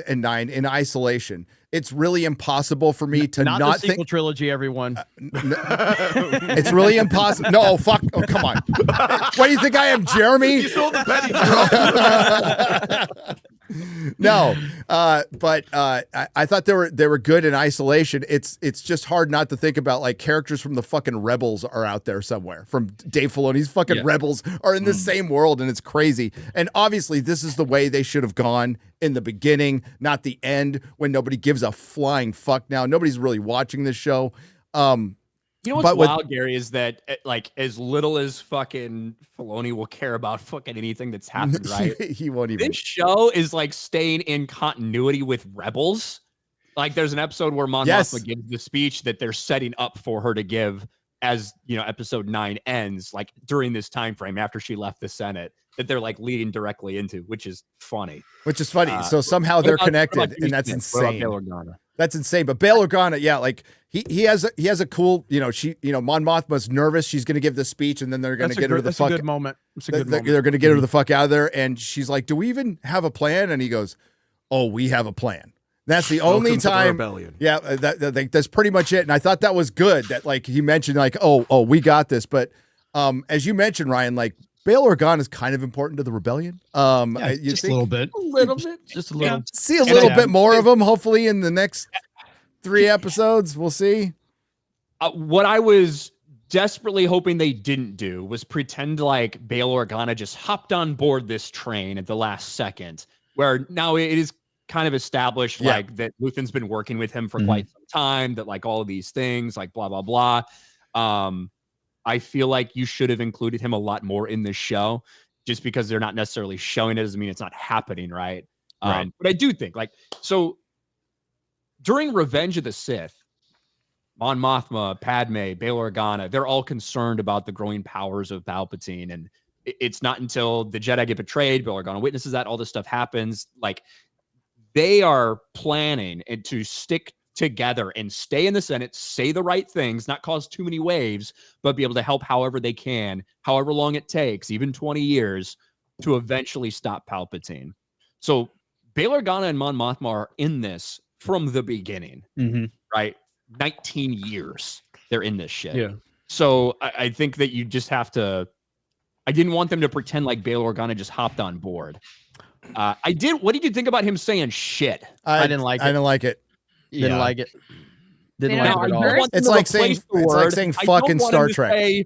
S1: and 9 in isolation. It's really impossible for me to not
S7: the sequel
S1: think
S7: trilogy, everyone.
S1: It's really impossible. No, fuck. Oh, come on. What do you think I am, Jeremy?
S14: You saw the penny drop.
S1: No, but I thought they were good in isolation. It's just hard not to think about like characters from the fucking Rebels are out there somewhere. From Dave Filoni's fucking Rebels are in the same world, and it's crazy. And obviously, this is the way they should have gone in the beginning, not the end when nobody gives a flying fuck. Now nobody's really watching this show.
S11: You know what's wild, Gary, is that like as little as fucking Filoni will care about fucking anything that's happened, right?
S1: He won't even.
S11: This show is like staying in continuity with Rebels. Like there's an episode where Mon Mothma gives the speech that they're setting up for her to give as episode 9 ends, like during this time frame after she left the Senate, that they're like leading directly into, which is funny.
S1: So somehow they're connected, and that's insane. That's insane. But Bail Organa, yeah, like he has a cool, Mon Mothma's nervous. She's going to give the speech, and then they're going to get her the fuck.
S7: That's a good moment. It's a good moment.
S1: They're going to get her the fuck out of there, and she's like, "Do we even have a plan?" And he goes, "Oh, we have a plan." That's the only time. Yeah, that's pretty much it. And I thought that was good. That like he mentioned, like, oh, we got this. But as you mentioned, Ryan, like Bail Organa is kind of important to the rebellion.
S16: Just a little bit.
S7: Just a little.
S1: Yeah. See a little bit more of him, hopefully, in the next 3 episodes. We'll see.
S11: What I was desperately hoping they didn't do was pretend like Bail Organa just hopped on board this train at the last second, where now it is kind of established like that Luthen's been working with him for quite some time, that like all of these things, like blah, blah, blah. I feel like you should have included him a lot more in this show. Just because they're not necessarily showing it doesn't mean it's not happening, right? But I do think, like, so during Revenge of the Sith, Mon Mothma, Padme, Bail Organa, they're all concerned about the growing powers of Palpatine. And it's not until the Jedi get betrayed, Bail Organa witnesses that, all this stuff happens. Like, they are planning to stick together and stay in the Senate, say the right things, not cause too many waves, but be able to help however they can, however long it takes, even 20 years, to eventually stop Palpatine. So Bail Organa and Mon Mothma are in this from the beginning, right? 19 years they're in this shit.
S17: Yeah.
S11: So I think that you just have to. I didn't want them to pretend like Bail Organa just hopped on board. I did. What did you think about him saying shit?
S1: I didn't like it. I didn't like it.
S7: Didn't like it. Didn't like it at all.
S1: It's like saying fucking Star Trek.
S11: Say,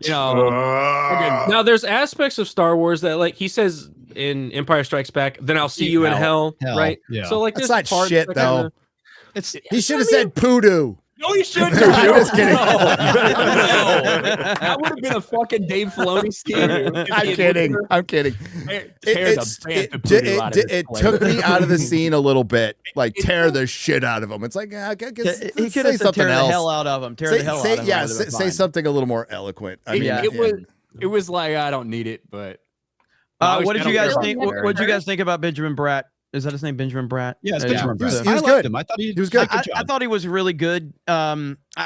S17: now there's aspects of Star Wars that, like he says in Empire Strikes Back, then I'll see you in hell, right?
S1: Yeah.
S17: So like
S1: that's
S17: this
S1: not shit though. He should have said poodoo.
S11: No, he shouldn't.
S1: I'm just kidding.
S11: No. That would have been a fucking Dave Filoni scheme.
S1: I'm kidding. It took me out of the scene a little bit. Like tear the shit out of him. It's like
S7: he could have said tear the hell out of him. Tear the hell out of him.
S1: Yeah, say something a little more eloquent. I mean,
S11: it was like I don't need it, but
S7: what did you guys think? What did you guys think about Benjamin Bratt? Is that his name, Benjamin Bratt?
S16: Yeah, it's Benjamin Bratt.
S1: He was good.
S16: I thought he
S1: was good.
S7: I thought he was really good. I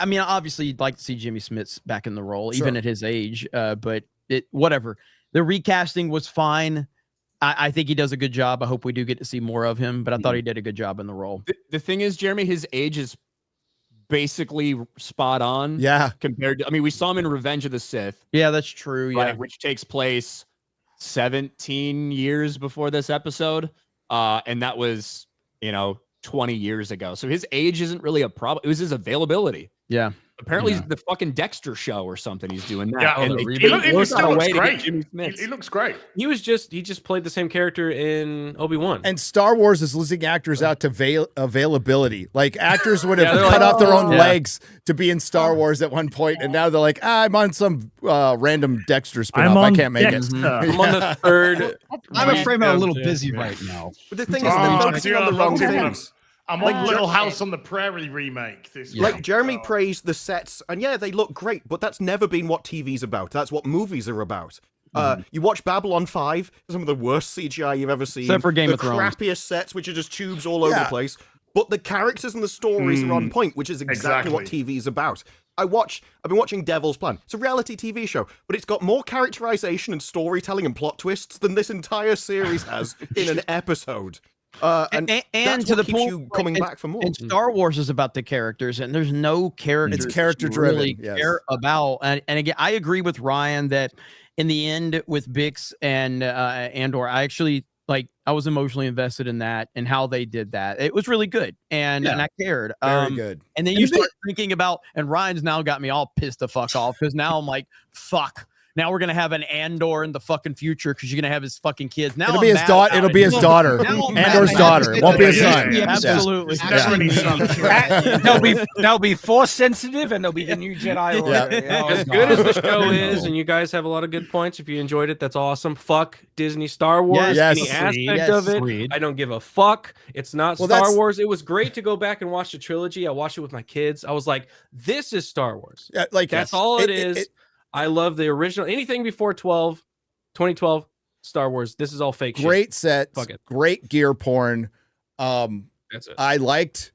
S7: mean, obviously, you'd like to see Jimmy Smits back in the role, even at his age. But whatever. The recasting was fine. I think he does a good job. I hope we do get to see more of him. But I thought he did a good job in the role.
S11: The thing is, Jeremy, his age is basically spot on.
S1: Yeah.
S11: Compared to, I mean, we saw him in Revenge of the Sith.
S7: Yeah, that's true. Yeah,
S11: right, which takes place 17 years before this episode. And that was, 20 years ago. So his age isn't really a problem. It was his availability.
S7: Yeah.
S11: Apparently the fucking Dexter show or something. He's doing that.
S12: Yeah,
S11: and
S12: he looks great.
S17: He just played the same character in Obi-Wan.
S1: And Star Wars is losing actors out to availability. Like actors would have cut off their own legs to be in Star Wars at one point, and now they're like, I'm on some random Dexter spinoff. I can't make it.
S17: I'm on the third.
S16: I'm afraid I'm a little busy right now.
S14: But the thing is, they're focusing on the wrong things.
S12: I'm on Little House on the Prairie remake.
S14: Like Jeremy praised the sets, and yeah, they look great, but that's never been what TV's about. That's what movies are about. You watch Babylon 5, some of the worst CGI you've ever seen.
S7: Except for Game of Thrones.
S14: The crappiest sets, which are just tubes all over the place. But the characters and the stories are on point, which is exactly what TV's about. I've been watching Devil's Plan. It's a reality TV show, but it's got more characterization and storytelling and plot twists than this entire series has in an episode. And
S7: to the point,
S14: you coming back for more.
S7: And Star Wars is about the characters, and there's no characters.
S1: It's character driven.
S7: Really care about. And again, I agree with Ryan that in the end with Bix and Andor, I actually I was emotionally invested in that and how they did that. It was really good, and I cared.
S1: Very good.
S7: And then you start thinking about, and Ryan's now got me all pissed the fuck off because now I'm like, fuck. Now we're gonna have an Andor in the fucking future because you're gonna have his fucking kids. Now
S1: It'll be his daughter. It'll be his daughter. Andor's daughter. It won't be his son.
S7: Absolutely.
S10: They'll be force sensitive, and they'll be the new Jedi Order.
S17: As good as the show is, and you guys have a lot of good points. If you enjoyed it, that's awesome. Fuck Disney Star Wars.
S1: Yes.
S17: Any aspect
S1: Yes.
S17: of it.
S1: Agreed.
S17: I don't give a fuck. It's not
S1: Well,
S17: Star
S1: that's-
S17: Wars. It was great to go back and watch the trilogy. I watched it with my kids. I was like, this is Star Wars.
S1: Yeah, like
S17: That's
S1: yes.
S17: all it is. I love the original. Anything before 2012, Star Wars. This is all fake shit.
S1: Great sets.
S17: Fuck it.
S1: Great gear porn.
S17: That's it.
S1: I liked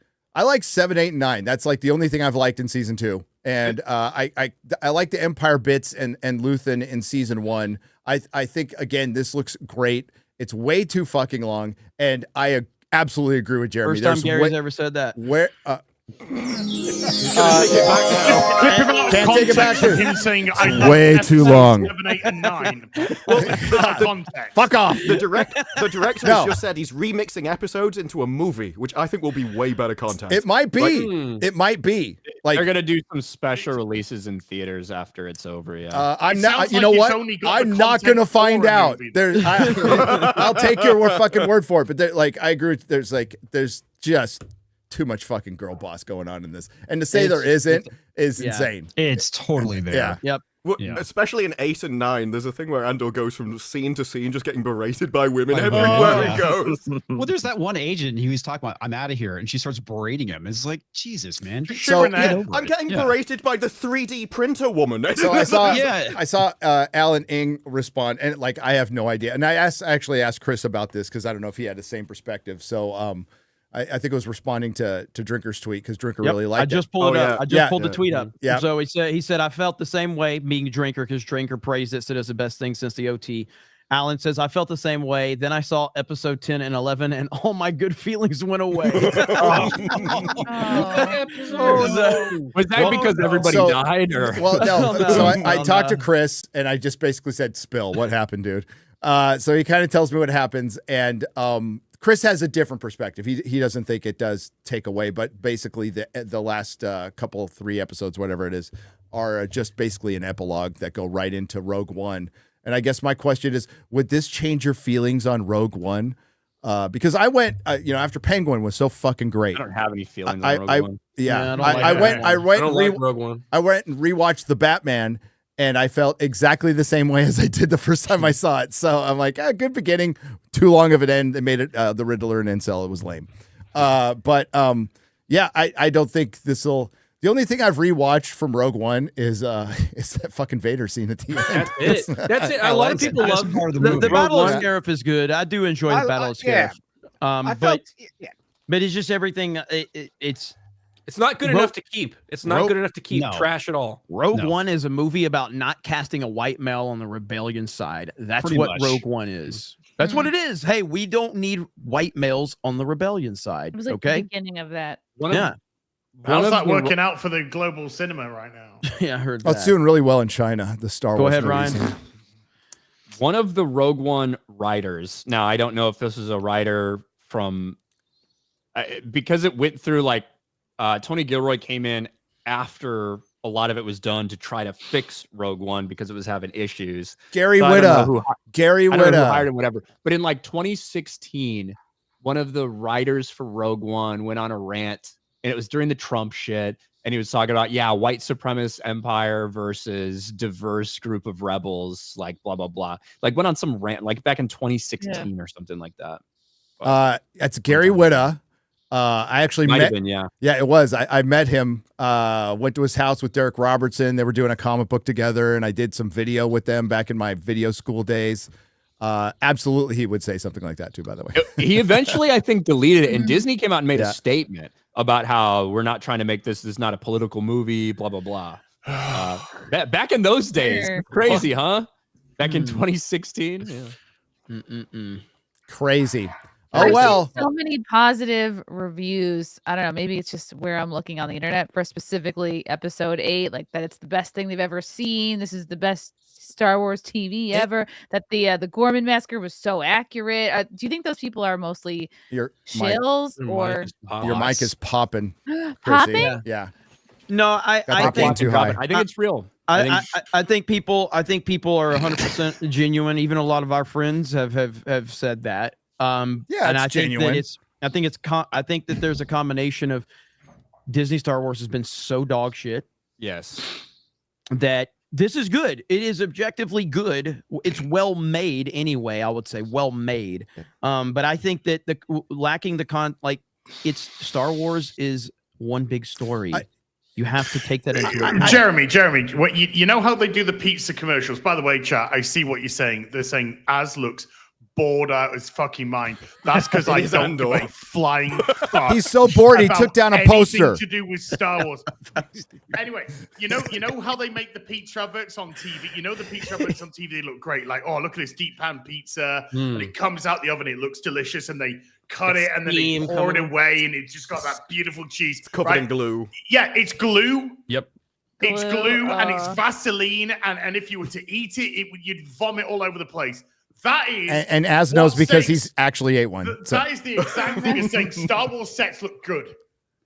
S1: 7, 8, and 9. That's like the only thing I've liked in season 2. And I like the Empire bits and Luthen in season 1. I think again this looks great. It's way too fucking long, and I absolutely agree with Jeremy.
S7: First time Gary's ever said that.
S1: Where
S12: Can't
S1: take it back.
S12: Him saying, I love
S1: Way too
S12: episodes
S1: long.
S12: 7, 8, and 9. Context.
S1: Fuck off.
S14: The director
S1: No.
S14: has just said he's remixing episodes into a movie, which I think will be way better content.
S1: It might be. It might be. Like
S11: They're gonna do some special releases in theaters after it's over. Yeah.
S1: I'm not. You know what? I'm not gonna find out. I'll take your fucking word for it. But I agree. There's just too much fucking girl boss going on in this, and to say there isn't is insane.
S16: It's totally there.
S1: Yeah.
S7: Yep.
S14: Well, especially in 8 and 9, there's a thing where Andor goes from scene to scene, just getting berated by women everywhere he goes.
S16: Well, there's that one agent he was talking about, I'm out of here, and she starts berating him. It's like, Jesus, man.
S14: I'm getting berated by the 3D printer woman.
S1: So I saw Alan Ing respond, and I have no idea. And I actually asked Chris about this because I don't know if he had the same perspective. So I think it was responding to Drinker's tweet because Drinker really liked it.
S7: I just pulled it up. I just pulled the tweet up.
S1: Yeah.
S7: So he said I felt the same way being Drinker because Drinker praised it, said it's the best thing since the OT. Alan says I felt the same way. Then I saw episode 10 and 11, and all my good feelings went away.
S11: Was that because everybody died? Or
S1: Well, no. So I talked to Chris, and I just basically said, "Spill what happened, dude." So he kind of tells me what happens, and Chris has a different perspective. He doesn't think it does take away, but basically the last couple, 3 episodes, whatever it is, are just basically an epilogue that go right into Rogue One. And I guess my question is, would this change your feelings on Rogue One? Because I went, after Penguin was so fucking great.
S11: I don't have any feelings on Rogue One.
S1: Yeah,
S11: I
S1: went and
S11: Rogue One.
S1: I went and rewatched the Batman, and I felt exactly the same way as I did the first time I saw it. So I'm like, good beginning, too long of an end. They made it the Riddler and incel. It was lame. I don't think this will. The only thing I've rewatched from Rogue One is that fucking Vader scene at the end.
S17: That's it. A lot of people love
S7: the Battle of Scarif is good. I do enjoy the Battle of Scarif. But it's just everything.
S17: It's not good enough to keep. It's not good enough to keep trash at all.
S7: Rogue One is a movie about not casting a white male on the rebellion side. That's
S16: Pretty
S7: what
S16: much.
S7: Rogue One is. That's what it is. Hey, we don't need white males on the rebellion side.
S13: It was like
S7: okay.
S13: the beginning of that.
S12: How's that working out for the global cinema right now?
S7: Yeah, I heard
S1: that.
S7: that.
S1: It's doing really well in China. The Star Wars.
S7: Go ahead,
S1: movies.
S7: Ryan.
S11: One of the Rogue One writers. Now, I don't know if this is a writer from because it went through Tony Gilroy came in after a lot of it was done to try to fix Rogue One because it was having issues.
S1: Gary
S11: So I don't know
S1: Whitta.
S11: I don't know who hired him, whatever. But in 2016, one of the writers for Rogue One went on a rant, and it was during the Trump shit. And he was talking about, white supremacist empire versus diverse group of rebels, blah, blah, blah. Went on some rant, back in 2016 or something like that.
S1: That's Gary Whitta. I actually
S11: Might
S1: met
S11: have been, yeah.
S1: Yeah, it was. I met him, went to his house with Derek Robertson. They were doing a comic book together, and I did some video with them back in my video school days. Absolutely, he would say something like that too, by the way.
S11: He eventually, I think, deleted it, and Disney came out and made a statement about how we're not trying to make this is not a political movie, blah, blah, blah. Back in those days, crazy, huh? Back in 2016. Yeah.
S1: Crazy.
S13: I've seen
S1: well.
S13: so many positive reviews. I don't know. Maybe it's just where I'm looking on the internet for specifically episode 8, that it's the best thing they've ever seen. This is the best Star Wars TV ever. That the Gorman massacre was so accurate. Do you think those people are mostly shills or
S1: Your mic is popping?
S13: popping?
S1: Yeah.
S7: No, I
S1: think
S11: I think it's real.
S7: I think people are 100% genuine. Even a lot of our friends have said that.
S1: Yeah,
S7: and
S1: it's
S7: I
S1: genuine.
S7: I think that there's a combination of Disney Star Wars has been so dog shit.
S11: Yes.
S7: That this is good. It is objectively good. It's well made anyway. I would say well made. But I think that lacking it's Star Wars is one big story. You have to take that into account.
S12: Jeremy, what you know how they do the pizza commercials? By the way, chat, I see what you're saying. They're saying Az looks bored out of his fucking mind. That's because I don't give a flying fuck.
S1: He's so bored he took down a poster.
S12: Anything to do with Star Wars. Anyway, you know how they make the pizza adverts on TV? You know the pizza adverts on TV, they look great. Like, oh, look at this deep pan pizza. And it comes out the oven, it looks delicious, and they cut it and then they pour it away, and it's just got that beautiful cheese.
S14: It's covered in glue.
S12: Yeah, it's glue.
S11: Yep.
S12: It's glue and it's Vaseline, and if you were to eat it, you'd vomit all over the place. That is,
S1: and Az knows because he's actually ate one.
S12: That is the exact thing as saying Star Wars sets look good.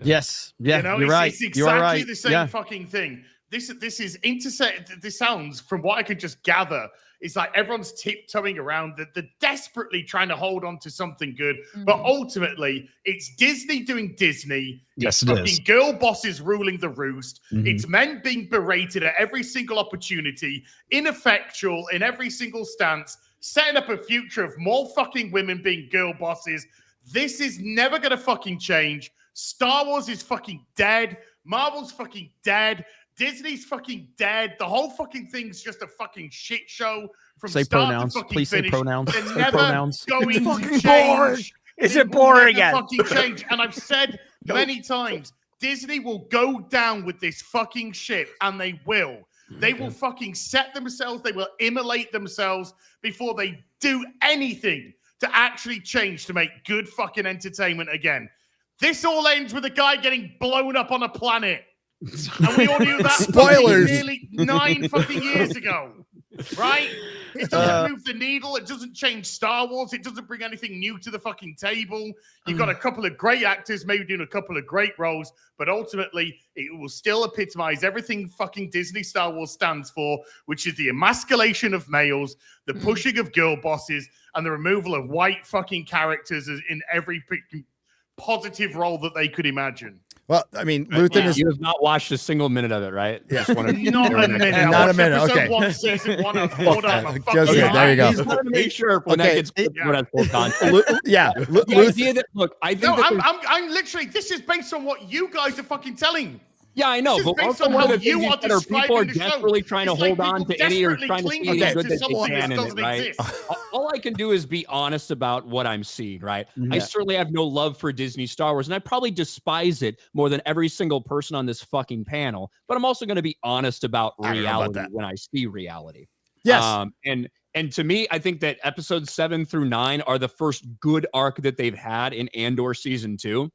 S7: Yes, yeah,
S12: You know,
S7: you're right.
S12: It's exactly
S7: right.
S12: the same
S7: Yeah.
S12: fucking thing. This is intersect. This sounds, from what I could just gather, it's like everyone's tiptoeing around. That they're desperately trying to hold on to something good, but ultimately it's Disney doing Disney.
S16: Yes,
S12: it's
S16: it
S12: fucking
S16: is.
S12: girl bosses ruling the roost. It's men being berated at every single opportunity, ineffectual in every single stance, setting up a future of more fucking women being girl bosses. This is never gonna fucking change. Star Wars is fucking dead. Marvel's fucking dead. Disney's fucking dead. The whole fucking thing's just a fucking shit show from
S7: Say
S12: start
S7: pronouns.
S12: to fucking
S7: Please say
S12: finish.
S7: pronouns.
S12: They're
S7: Say
S12: never
S7: pronouns.
S12: going
S10: It's
S12: to
S10: fucking
S12: change.
S10: boring. Is
S12: They
S10: it
S12: will
S10: boring
S12: never
S10: again?
S12: fucking change. And I've said many times, Disney will go down with this fucking ship, and they will. They will fucking set themselves. They will immolate themselves before they do anything to actually change to make good fucking entertainment again. This all ends with a guy getting blown up on a planet. And we all knew that
S1: Spoilers.
S12: nearly 9 fucking years ago. Right? It doesn't move the needle. It doesn't change Star Wars. It doesn't bring anything new to the fucking table. You've got a couple of great actors, maybe doing a couple of great roles, but ultimately it will still epitomize everything fucking Disney Star Wars stands for, which is the emasculation of males, the pushing of girl bosses, and the removal of white fucking characters in every positive role that they could imagine.
S1: Well, I mean, Luthen is.
S11: You have not watched a single minute of it, right?
S1: Yeah.
S11: Just wanted to-
S12: Not a minute. I
S1: Not a
S12: watched
S1: minute.
S12: episode
S1: Okay.
S12: 1, season 1. I've thought I'm a
S1: Just
S12: fucking
S1: good. There you go.
S11: He's got to make sure when
S1: Okay.
S11: that gets when that's full content.
S1: The
S11: idea that look, I think
S12: No,
S11: that there's-
S12: I'm literally. This is based on what you guys are fucking telling.
S11: Yeah, I know,
S12: This is
S11: but
S12: based
S11: also
S12: on
S11: one of
S12: how
S11: the things
S12: you are
S11: that are people are
S12: describing the show.
S11: desperately trying to
S12: It's like
S11: hold on
S12: people
S11: to any or
S12: desperately
S11: trying to see
S12: clinging
S11: any good
S12: to
S11: that they
S12: something that
S11: can in it,
S12: doesn't
S11: right?
S12: exist.
S11: All I can do is be honest about what I'm seeing, right? I
S7: Yeah.
S11: certainly have no love for Disney Star Wars, and I probably despise it more than every single person on this fucking panel. But I'm also going to be honest about
S1: I don't know about
S11: reality
S1: that.
S11: when I see reality.
S1: Yes.
S11: And to me, I think that episodes 7 through 9 are the first good arc that they've had in Andor season 2.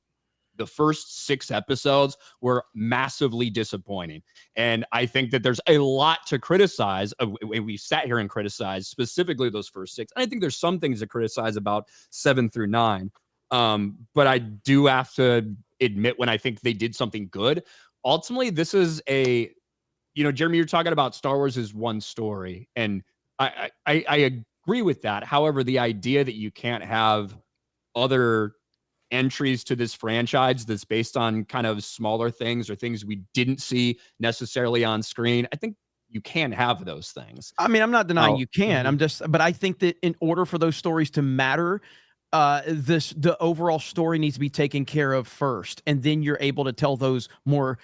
S11: The first 6 episodes were massively disappointing. And I think that there's a lot to criticize. We sat here and criticized specifically those first 6. And I think there's some things to criticize about 7 through 9. But I do have to admit when I think they did something good. Ultimately, this is Jeremy, you're talking about Star Wars is one story. And I agree with that. However, the idea that you can't have other entries to this franchise that's based on kind of smaller things or things we didn't see necessarily on screen, I think you can have those things.
S7: I mean, I'm not denying you can. But I think that in order for those stories to matter, the overall story needs to be taken care of first, and then you're able to tell those more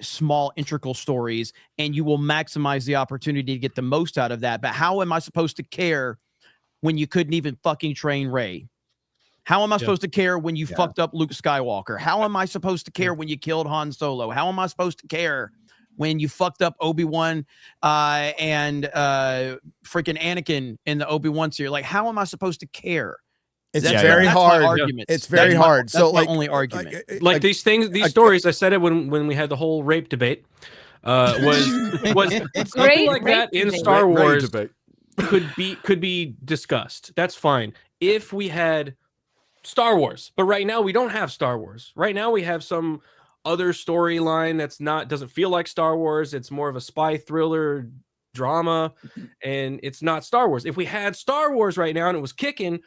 S7: small integral stories, and you will maximize the opportunity to get the most out of that. But how am I supposed to care when you couldn't even fucking train Rey? How am I supposed to care when you fucked up Luke Skywalker? How am I supposed to care when you killed Han Solo? How am I supposed to care when you fucked up Obi-Wan and freaking Anakin in the Obi-Wan series? Like, how am I supposed to care?
S1: It's very hard. It's very hard. So,
S7: my only argument.
S17: Like these things, these stories. I said it when we had the whole rape debate. Was something like that in Star Wars could be discussed. That's fine if we had Star Wars, but right now we don't have Star Wars. Right now we have some other storyline that's doesn't feel like Star Wars. It's more of a spy thriller drama, and it's not Star Wars. If we had Star Wars right now and it was kicking,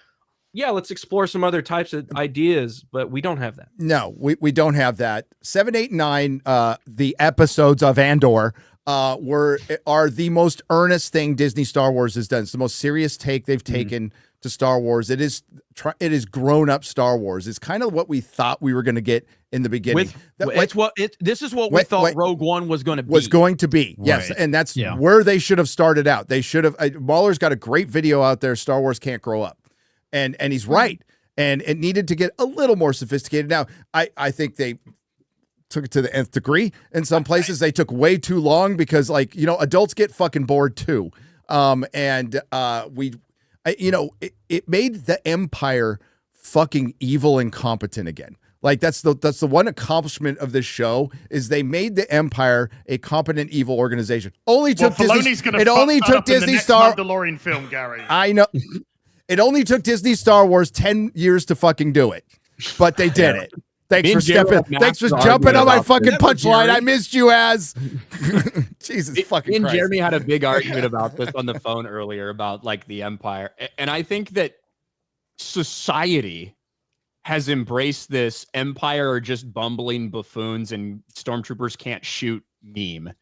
S17: yeah, let's explore some other types of ideas, but we don't have that.
S1: No, we don't have that. 7, 8, 9, the episodes of Andor are the most earnest thing Disney Star Wars has done. It's the most serious take they've taken to Star Wars. It is grown up Star Wars. It's kind of what we thought we were going to get in the beginning.
S7: This is what we thought Rogue One was going to be.
S1: Yes,
S7: Right.
S1: and that's where they should have started out. They should have. Mahler's got a great video out there. Star Wars can't grow up, and he's right. And it needed to get a little more sophisticated. Now, I think they took it to the nth degree. In some places, they took way too long because, like, adults get fucking bored too. It made the Empire fucking evil and competent again. Like that's the one accomplishment of this show is they made the Empire a competent evil organization. Only took Disney. It only took Disney Star
S12: Mandalorian film, Gary.
S1: I know. It only took Disney Star Wars 10 years to fucking do it, but they did it. Thanks for jumping on my fucking punchline. I missed you, Az. Jesus fucking Christ.
S11: Jeremy had a big argument about this on the phone earlier about like the Empire. And I think that society has embraced this Empire are just bumbling buffoons and stormtroopers can't shoot meme.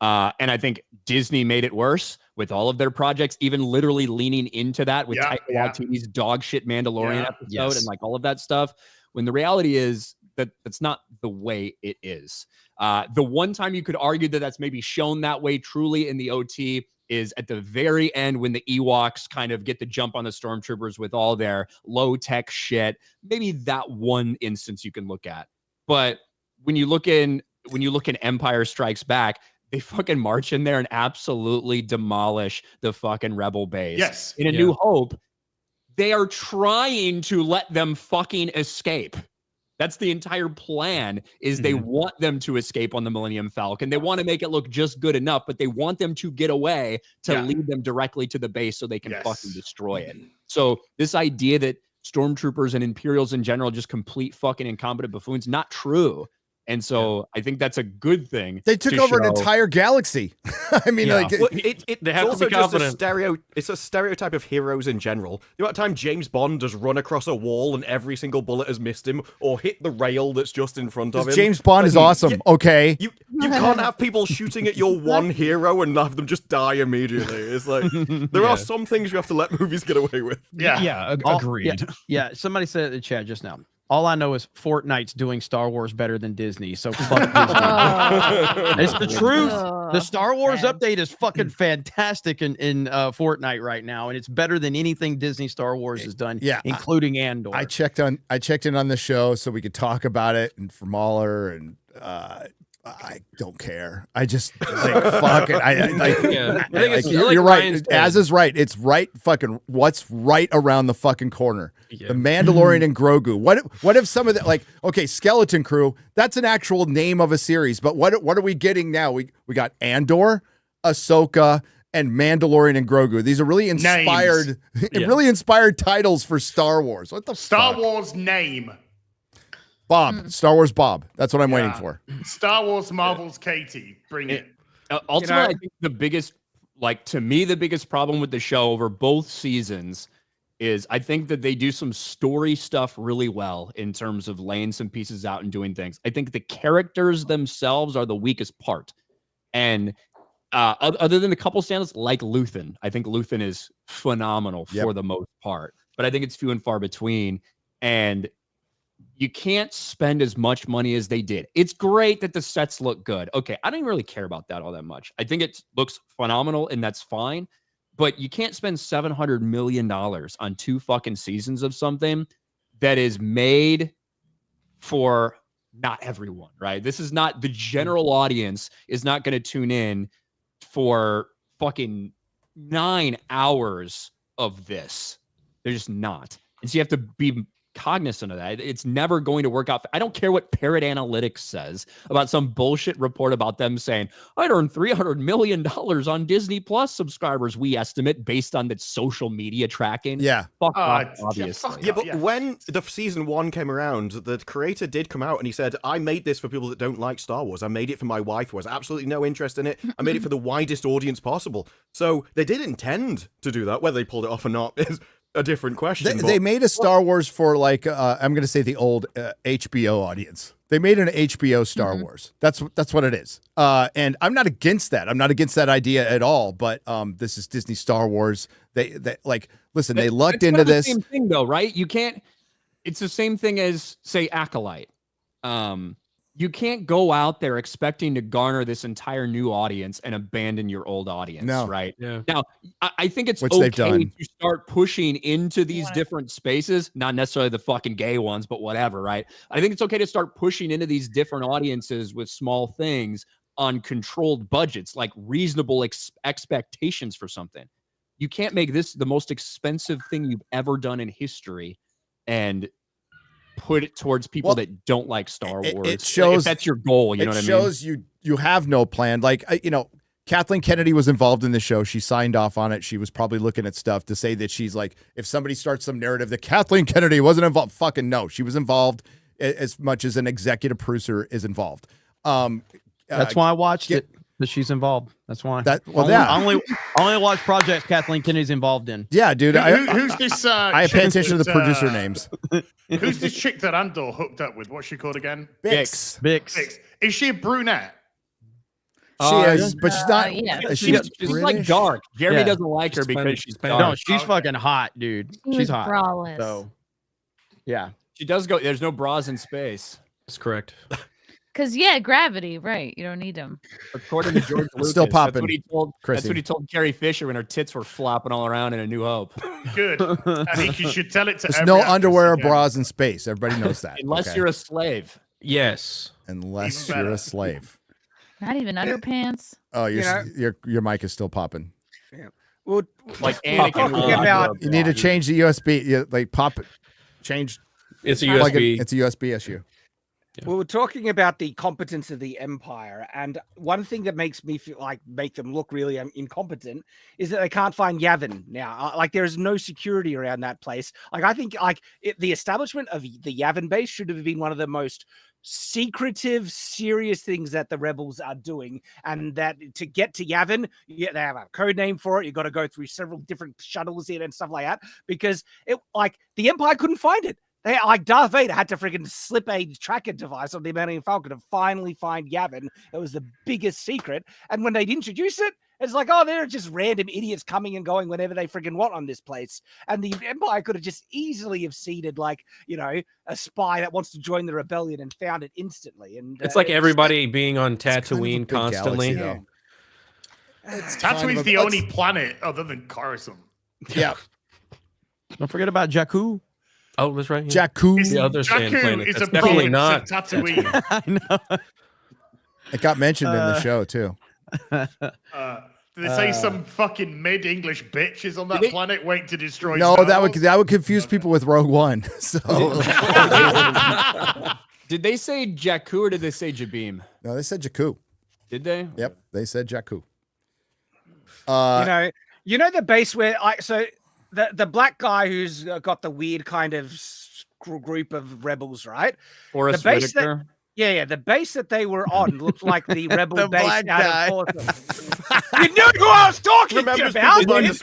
S11: And I think Disney made it worse with all of their projects, even literally leaning into that with Taika Waititi's dog shit Mandalorian episode and like all of that stuff. When the reality is that that's not the way it is. The one time you could argue that that's maybe shown that way truly in the OT is at the very end when the Ewoks kind of get the jump on the stormtroopers with all their low-tech shit. Maybe that one instance you can look at. But when you look in Empire Strikes Back, they fucking march in there and absolutely demolish the fucking rebel base.
S12: Yes.
S11: In A New Hope, they are trying to let them fucking escape. That's the entire plan, is they want them to escape on the Millennium Falcon. They want to make it look just good enough, but they want them to get away to lead them directly to the base so they can fucking destroy it. So this idea that stormtroopers and Imperials in general just complete fucking incompetent buffoons, not true. And so I think that's a good thing.
S1: They took over an entire galaxy. I mean,
S14: They have
S12: to be confident.
S14: It's a stereotype of heroes in general. The amount of time James Bond has run across a wall and every single bullet has missed him, or hit the rail that's just in front of him.
S1: James Bond is awesome. Okay,
S14: you can't have people shooting at your one hero and have them just die immediately. It's like there are some things you have to let movies get away with.
S15: Agreed.
S7: Yeah, somebody said it in the chat just now. All I know is Fortnite's doing Star Wars better than Disney, so fuck Disney. It's the truth. The Star Wars update is fucking fantastic in Fortnite right now, and it's better than anything Disney Star Wars has done, including Andor.
S1: I checked in on the show so we could talk about it, and for Mahler, and I don't care. I just like fuck it. You're right. Az is right. It's right. Fucking what's right around the fucking corner. The Mandalorian and Grogu. What if some of that, like, okay, Skeleton Crew, that's an actual name of a series, but what are we getting now? We got Andor, Ahsoka, and Mandalorian and Grogu. These are really inspired, really inspired titles for Star Wars. What the
S12: Star Wars name?
S1: Bob, Star Wars Bob. That's what I'm waiting for.
S12: Star Wars Marvel's Katie. Bring it.
S11: Ultimately, I think the biggest problem with the show over both seasons is I think that they do some story stuff really well in terms of laying some pieces out and doing things. I think the characters themselves are the weakest part. And other than a couple standouts like Luthen, I think Luthen is phenomenal for the most part. But I think it's few and far between. And you can't spend as much money as they did. It's great that the sets look good. Okay, I don't even really care about that all that much. I think it looks phenomenal, and that's fine. But you can't spend $700 million on 2 fucking seasons of something that is made for not everyone, right? This is not the general audience is not going to tune in for fucking 9 hours of this. They're just not. And so you have to be cognizant of that. It's never going to work out. I don't care what Parrot Analytics says about some bullshit report about them saying, I'd earn $300 million on Disney Plus subscribers, we estimate, based on the social media tracking.
S1: Yeah.
S11: Fuck off, obviously.
S14: Yeah, but when the season 1 came around, the creator did come out and he said, I made this for people that don't like Star Wars. I made it for my wife who has absolutely no interest in it. I made it for the widest audience possible. So they did intend to do that. Whether they pulled it off or not is a different question.
S1: They made a Star Wars for like I'm going to say the old HBO audience. They made an HBO Star Wars. That's what it is. And I'm not against that. I'm not against that idea at all. But this is Disney Star Wars. They like listen. They lucked into this.
S11: Same thing though, right? You can't. It's the same thing as say Acolyte. You can't go out there expecting to garner this entire new audience and abandon your old audience, right?
S17: Yeah.
S11: Now, I think it's
S1: Which they've done.
S11: to start pushing into these different spaces, not necessarily the fucking gay ones, but whatever, right? I think it's okay to start pushing into these different audiences with small things on controlled budgets, like reasonable expectations for something. You can't make this the most expensive thing you've ever done in history and put it towards people that don't like Star Wars.
S1: It shows
S11: if that's your goal. You know what I mean?
S1: It shows you have no plan. Like Kathleen Kennedy was involved in the show. She signed off on it. She was probably looking at stuff to say that she's like, if somebody starts some narrative that Kathleen Kennedy wasn't involved, fucking no, she was involved as much as an executive producer is involved.
S7: That's why I watched it. That she's involved. That's why.
S1: I
S7: only watch projects Kathleen Kennedy's involved in.
S1: Yeah, dude.
S12: Who's this?
S1: I pay attention to the producer names.
S12: Who's this chick that Andor hooked up with? What's she called again?
S1: Bix.
S12: Is she a brunette?
S1: She is, but she's not.
S11: She's like dark. Jeremy doesn't like her because she's dark.
S7: No, she's fucking hot, dude. She's hot.
S13: Braless.
S7: So, yeah,
S11: she does go. There's no bras in space.
S17: That's correct.
S13: Because gravity, right? You don't need them.
S11: According to George Lucas,
S1: still popping.
S11: That's what he told Carrie Fisher when her tits were flopping all around in A New Hope.
S12: Good. I think you should tell it to.
S1: There's
S12: every
S1: no
S12: actress
S1: underwear or
S12: again.
S1: bras in space. Everybody knows that.
S11: Unless you're a slave.
S17: Yes.
S1: Unless you're a slave.
S13: Not even underpants.
S1: Oh, your mic is still popping.
S10: Yeah. Well,
S11: like Anakin.
S1: You need to change the USB. Like pop it. Change.
S17: It's a USB.
S1: It's a USB issue.
S10: Yeah. We were talking about the competence of the Empire, and one thing that makes me feel like make them look really incompetent is that they can't find Yavin now. Like there is no security around that place. Like I think the establishment of the Yavin base should have been one of the most secretive, serious things that the rebels are doing, and that to get to Yavin, they have a code name for it. You got to go through several different shuttles in and stuff like that because the Empire couldn't find it. They, like Darth Vader had to freaking slip a tracker device on the Millennium Falcon to finally find Yavin. It was the biggest secret. And when they'd introduce it, it's like, oh, they're just random idiots coming and going whenever they freaking want on this place. And the Empire could have just easily have seeded, a spy that wants to join the rebellion and found it instantly. And
S17: it's like everybody being on Tatooine constantly.
S12: Tatooine's the only planet other than Coruscant.
S1: Yeah.
S7: Don't forget about Jakku.
S17: Oh, that's right.
S1: Jakku.
S17: The other sand planet.
S12: Is
S17: That's
S12: a
S17: definitely
S12: province
S17: not.
S12: of Tatooine.
S7: I know.
S1: It got mentioned in the show too.
S12: Did they say some fucking mid-English bitch is on that planet waiting to destroy?
S1: No,
S12: Star
S1: that
S12: Wars?
S1: would confuse people with Rogue One. So
S11: Did they say Jakku or did they say Jabim?
S1: No, they said Jakku.
S11: Did they?
S1: Yep, they said Jakku.
S10: You know the base where the black guy who's got the weird kind of group of rebels, right?
S11: Forrest
S10: the base
S11: Whitaker.
S10: The base that they were on looked like the rebel
S7: The
S10: base
S7: black
S10: out of You knew who I was talking about.
S11: Saw Gerrera.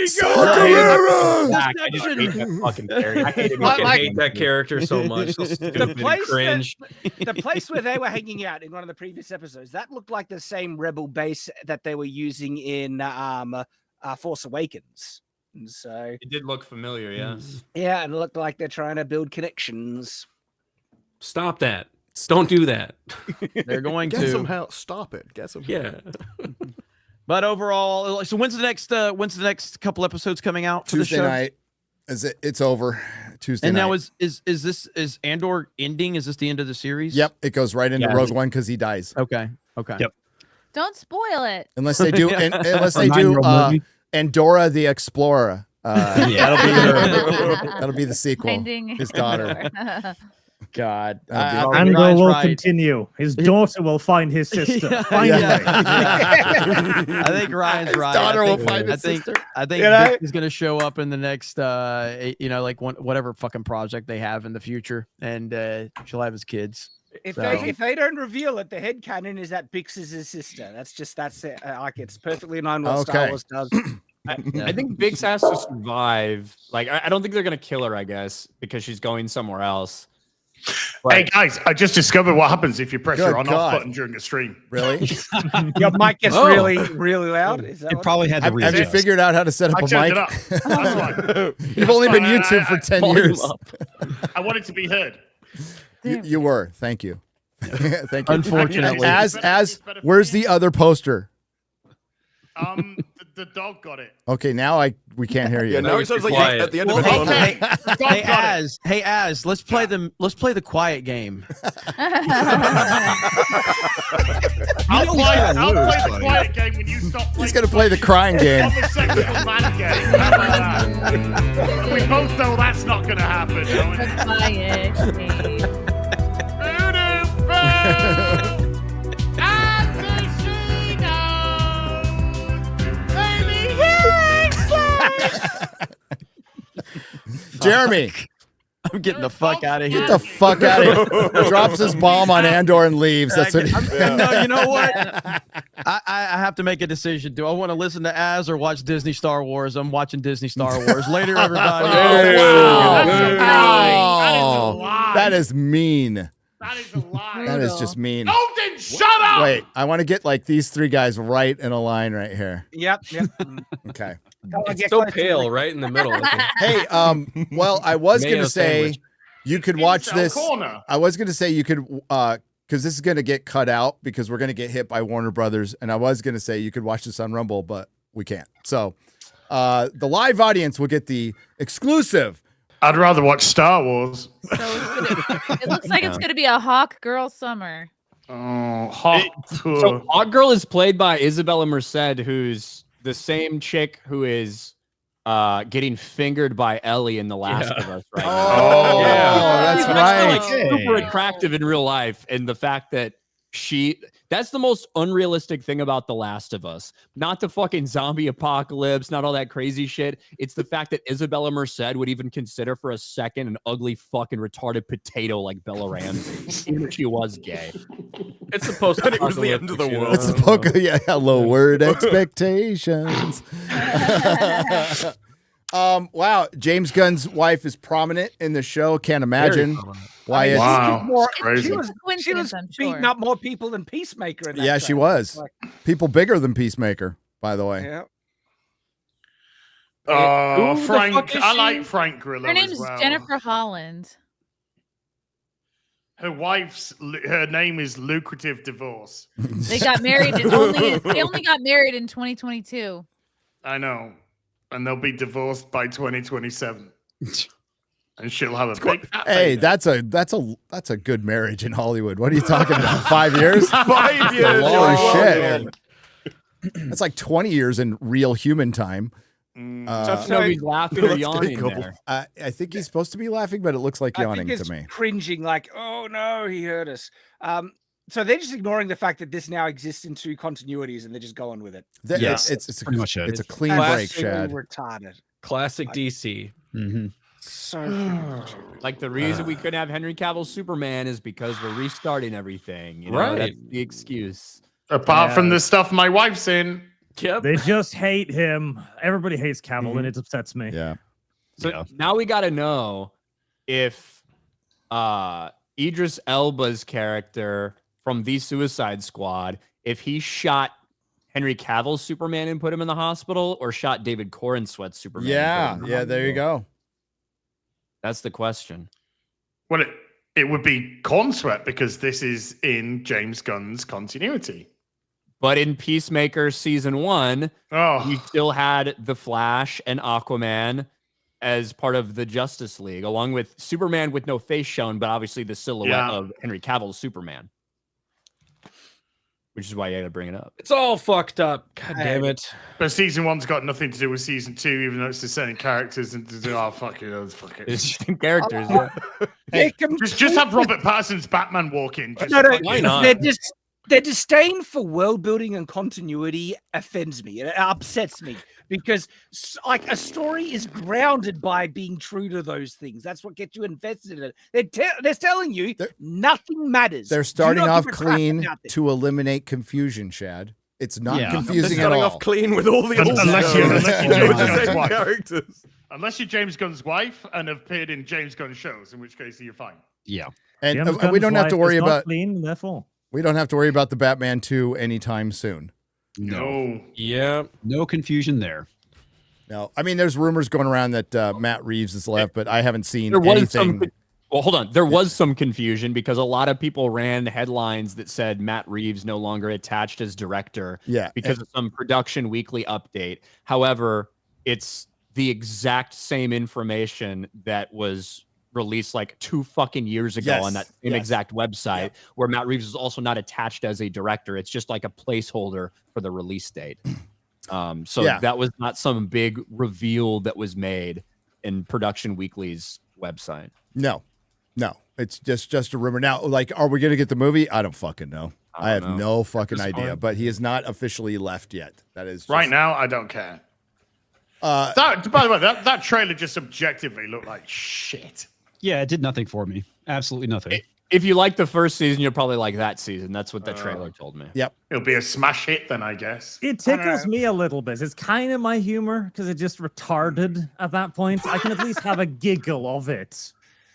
S1: Saw Gerrera.
S11: I just hate that fucking character. I
S17: hate that character so much. So stupid and cringe.
S10: The place where they were hanging out in one of the previous episodes, that looked like the same rebel base that they were using in Force Awakens. And so
S11: it did look familiar, yes.
S10: Yeah, and it looked like they're trying to build connections.
S17: Stop that. Don't do that.
S7: They're going
S14: Get
S7: to
S14: some help. Stop it. Get some help.
S7: But overall, so when's the next couple episodes coming out for
S1: Tuesday
S7: the show?
S1: night. It's over. Tuesday
S7: and
S1: night.
S7: now is Andor ending? Is this the end of the series?
S1: Yep, it goes right into Rogue One because he dies.
S7: Okay.
S1: Yep.
S13: Don't spoil it.
S1: Unless they do, Andorra the Explorer. That'll be the sequel.
S13: Finding
S1: His daughter.
S13: Andor.
S7: God.
S15: Andor will continue. His daughter will find his sister. Finally.
S7: I think Ryan's right.
S1: daughter will find his sister.
S7: I think Vic is going to show up in the next, like whatever fucking project they have in the future, and she'll have his kids.
S10: If they don't reveal it, the headcanon is that Bix is his sister. That's it. Like it's perfectly in line with what Star Wars does.
S11: I think Biggs has to survive. Like, I don't think they're gonna kill her, I guess, because she's going somewhere else. But,
S12: hey guys, I just discovered what happens if you press
S1: Good
S12: your on-off
S1: God.
S12: button during a stream.
S1: Really?
S10: Your mic gets really, really loud. Is that
S16: It probably had to
S1: Have you
S16: readjust.
S1: figured out how to set up
S12: I
S1: a
S12: turned
S1: mic?
S12: it up. That's why.
S1: You've only been
S12: I-
S1: YouTube for 10
S12: volume
S1: years.
S12: up. I want it to be heard.
S1: You were. Thank you. Thank you.
S7: Unfortunately.
S1: As where's the other poster?
S12: The dog got it.
S1: Okay, now we can't hear you.
S14: Yeah, now it sounds like at the end of the film.
S7: Hey, Az, let's play the quiet game.
S12: I'll play the quiet game when you stop playing.
S1: He's gonna play the crying game.
S12: Homosexual man game. How about that? We both know that's not gonna happen.
S1: Jeremy,
S7: I'm getting the fuck out of here.
S1: get the fuck out of here. Drops his bomb on Andor and leaves. That's what.
S7: No, you know what? I have to make a decision. Do I want to listen to Az or watch Disney Star Wars? I'm watching Disney Star Wars. Later, everybody.
S1: That is mean.
S12: That is a lie.
S1: That is just mean.
S12: Odin, shut up!
S1: Wait, I want to get like these three guys right in a line right here.
S10: Yep.
S1: Okay.
S17: It's so pale, right in the middle.
S1: Hey, well, I was
S17: Mayo
S1: gonna say
S17: sandwich.
S1: you could watch
S12: Incel
S1: this.
S12: corner.
S1: I was gonna say you could because this is gonna get cut out because we're gonna get hit by Warner Brothers, and I was gonna say you could watch this on Rumble, but we can't. So the live audience will get the exclusive.
S12: I'd rather watch Star Wars.
S13: It looks like it's going to be a Hawk Girl summer.
S12: Oh, hot.
S11: So Hawk Girl is played by Isabella Merced, who's the same chick who is getting fingered by Ellie in The Last of Us right now.
S1: Oh, that's
S11: She's
S1: right.
S11: actually, like, super attractive in real life, and the fact that that's the most unrealistic thing about The Last of Us. Not the fucking zombie apocalypse, not all that crazy shit. It's the fact that Isabella Merced would even consider for a second an ugly fucking retarded potato like Bella Ramsey, even if she was gay.
S17: It's supposed to
S14: It was the end of the world.
S1: It's the poke. Yeah, lowered expectations. Wow, James Gunn's wife is prominent in the show. Can't imagine why it's
S12: Wow.
S10: She
S12: Crazy.
S10: was
S13: Coincidence, I'm
S10: beating
S13: sure.
S10: up more people than Peacemaker. In that
S1: Yeah, she
S10: trailer.
S1: was.
S10: Like,
S1: People bigger than Peacemaker, by the way.
S10: yeah.
S12: Oh,
S17: Who the
S12: Frank.
S17: fuck is
S12: I
S17: she?
S12: like Frank Grillo.
S13: Her name's
S12: as well.
S13: Jennifer Holland.
S12: Her name is Lucrative Divorce.
S13: They got married. They only got married in 2022.
S12: I know. And they'll be divorced by 2027. And she'll have a big fat
S1: Hey,
S12: baby.
S1: that's a good marriage in Hollywood. What are you talking about? 5 years?
S14: 5 years.
S1: Holy
S14: you're
S1: shit.
S14: welcome.
S1: That's like 20 years in real human time.
S11: Nobody's laughing or
S14: Let's
S11: yawning
S14: take a
S11: there.
S1: I think he's supposed to be laughing, but it looks like
S10: I
S1: yawning
S10: think it's
S1: to me.
S10: cringing, like, oh no, he hurt us. So they're just ignoring the fact that this now exists in two continuities, and they're just going with it.
S1: It's
S16: pretty much it.
S1: It's a clean break, Shad.
S10: Retarded.
S17: Classic DC.
S10: So
S11: Like the reason we couldn't have Henry Cavill Superman is because we're restarting everything. You know?
S17: Right.
S11: That's the excuse.
S12: Apart from the stuff my wife's in.
S17: Yep.
S15: They just hate him. Everybody hates Cavill, and it upsets me.
S1: Yeah.
S11: So now we got to know if Idris Elba's character from The Suicide Squad, if he shot Henry Cavill's Superman and put him in the hospital, or shot David Corenswet's Superman.
S1: Yeah.
S11: and put him in the
S1: Yeah. There you
S11: hospital.
S1: go.
S11: That's the question.
S12: Well, it would be Cornsweat because this is in James Gunn's continuity.
S11: But in Peacemaker season 1,
S12: Oh,
S11: you still had the Flash and Aquaman as part of the Justice League, along with Superman with no face shown, but obviously the silhouette
S12: Yeah.
S11: of Henry Cavill's Superman. which is why you got to bring it up.
S17: It's all fucked up. God damn it.
S12: But season 1's got nothing to do with season 2, even though it's the same characters. And fuck it.
S11: It's just in characters.
S12: Hey, just have Robert Pattinson's Batman walk in. Just
S17: Why not?
S10: Their disdain for world building and continuity offends me. It upsets me because, like, a story is grounded by being true to those things. That's what gets you invested in it. They're telling you nothing matters.
S1: They're
S10: Do
S1: starting
S10: not
S1: off
S10: give a crap
S1: clean
S10: about this.
S1: to eliminate confusion, Shad. It's not
S14: They're
S1: confusing at
S14: starting
S1: all.
S14: off clean with all the old
S12: Unless you're James Gunn's wife.
S14: characters.
S12: Unless you're James Gunn's wife and have appeared in James Gunn shows, in which case you're fine.
S16: Yeah.
S1: And
S15: James
S1: we don't
S15: Gunn's
S1: have to
S15: wife
S1: worry
S15: is not
S1: about
S15: clean, therefore.
S1: we don't have to worry about the Batman 2 anytime soon.
S12: No.
S17: Yeah.
S16: No confusion there.
S1: No, I mean, there's rumors going around that Matt Reeves is left, but I haven't seen
S11: There was
S1: anything.
S11: Well, hold on. There was some confusion because a lot of people ran headlines that said Matt Reeves no longer attached as director.
S1: Yeah.
S11: Because of some Production Weekly update. However, it's the exact same information that was released like 2 fucking years ago on that same exact website where Matt Reeves is also not attached as a director. It's just like a placeholder for the release date. So that was not some big reveal that was made in Production Weekly's website.
S1: No, it's just a rumor. Now, like, are we gonna get the movie? I don't fucking know. I have no fucking idea. But he is not officially left yet. That is
S12: Right now, I don't care. By the way, that trailer just objectively looked like shit.
S16: Yeah, it did nothing for me. Absolutely nothing.
S11: If you like the first season, you'll probably like that season. That's what the trailer told me.
S1: Yep.
S12: It'll be a smash hit then, I guess.
S15: It tickles me a little bit. It's kind of my humor because it's just retarded at that point. I can at least have a giggle of it.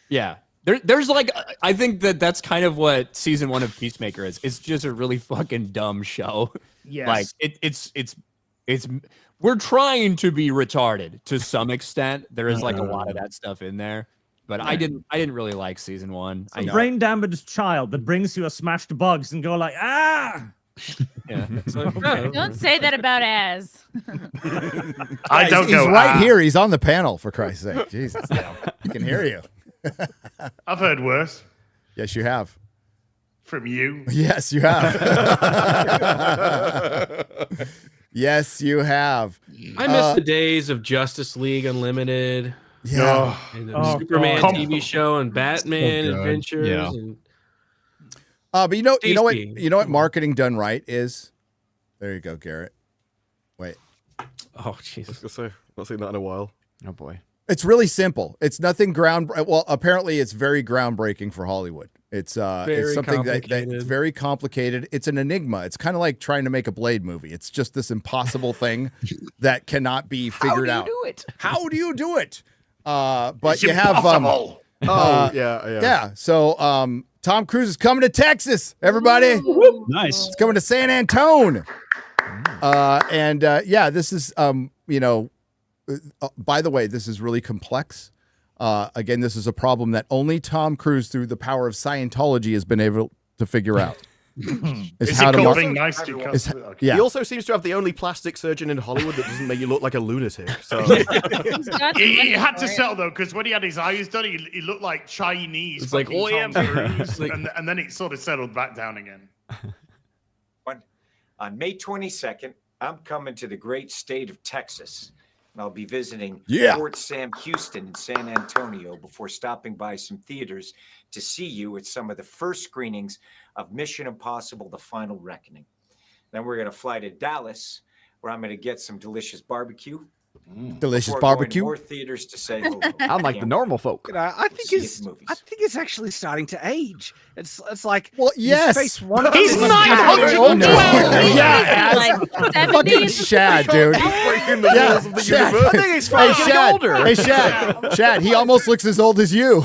S11: Yeah. There's like, I think that's kind of what season 1 of Peacemaker is. It's just a really fucking dumb show.
S15: Yes.
S11: Like it's we're trying to be retarded to some extent. There is like a lot of that stuff in there, but I didn't really like season 1.
S15: A brain damaged child that brings you a smashed bugs and go like, ah.
S11: Yeah.
S13: Don't say that about Az.
S12: I don't
S1: he's
S12: know.
S1: right here. He's on the panel, for Christ's sake. Jesus. I can hear you.
S12: I've heard worse.
S1: Yes, you have.
S12: From you.
S1: Yes, you have. Yes, you have.
S17: I miss the days of Justice League Unlimited.
S1: Yeah.
S17: And the Superman TV show and Batman Adventures.
S16: Yeah.
S17: And
S1: But you know what?
S17: Tasty.
S1: You know what marketing done right is. There you go, Garrett. Wait.
S17: oh Jesus.
S14: I was gonna say, not seen that in a while.
S16: Oh boy.
S1: It's really simple. It's nothing well, apparently it's very groundbreaking for Hollywood. It's something that's very complicated. It's an enigma. It's kind of like trying to make a Blade movie. It's just this impossible thing that cannot be figured out. How do you do it? But
S12: It's
S1: you have
S14: yeah.
S1: So Tom Cruise is coming to Texas, everybody.
S16: Nice.
S1: It's coming to San Antone. This is by the way, this is really complex. Again, this is a problem that only Tom Cruise, through the power of Scientology, has been able to figure out.
S12: Is it called being nice to customers? Okay.
S1: Yeah.
S14: He also seems to have the only plastic surgeon in Hollywood that doesn't make you look like a lunatic. So
S12: He had to settle though, because when he had his eyes done, he looked like Chinese.
S17: It's like, oh, yeah.
S12: Tom Cruise, and then it sort of settled back down again.
S19: On May 22nd, I'm coming to the great state of Texas. And I'll be visiting Fort Sam Houston and San Antonio before stopping by some theaters to see you at some of the first screenings of Mission Impossible: The Final Reckoning. Then we're going to fly to Dallas, where I'm going to get some delicious barbecue.
S1: Delicious
S19: before going to
S1: barbecue.
S19: more theaters to say hello.
S10: Unlike
S19: the
S10: normal
S19: folk.
S10: I think it's actually starting to age. It's like,
S1: well, yes.
S10: He's not.
S1: Oh, no. Yeah,
S13: Like
S1: fucking
S13: 70s.
S1: Shad, dude.
S14: breaking the rules of the
S1: Shad.
S14: universe.
S1: I think he's fucking older. Hey, Shad. He almost looks as old as you.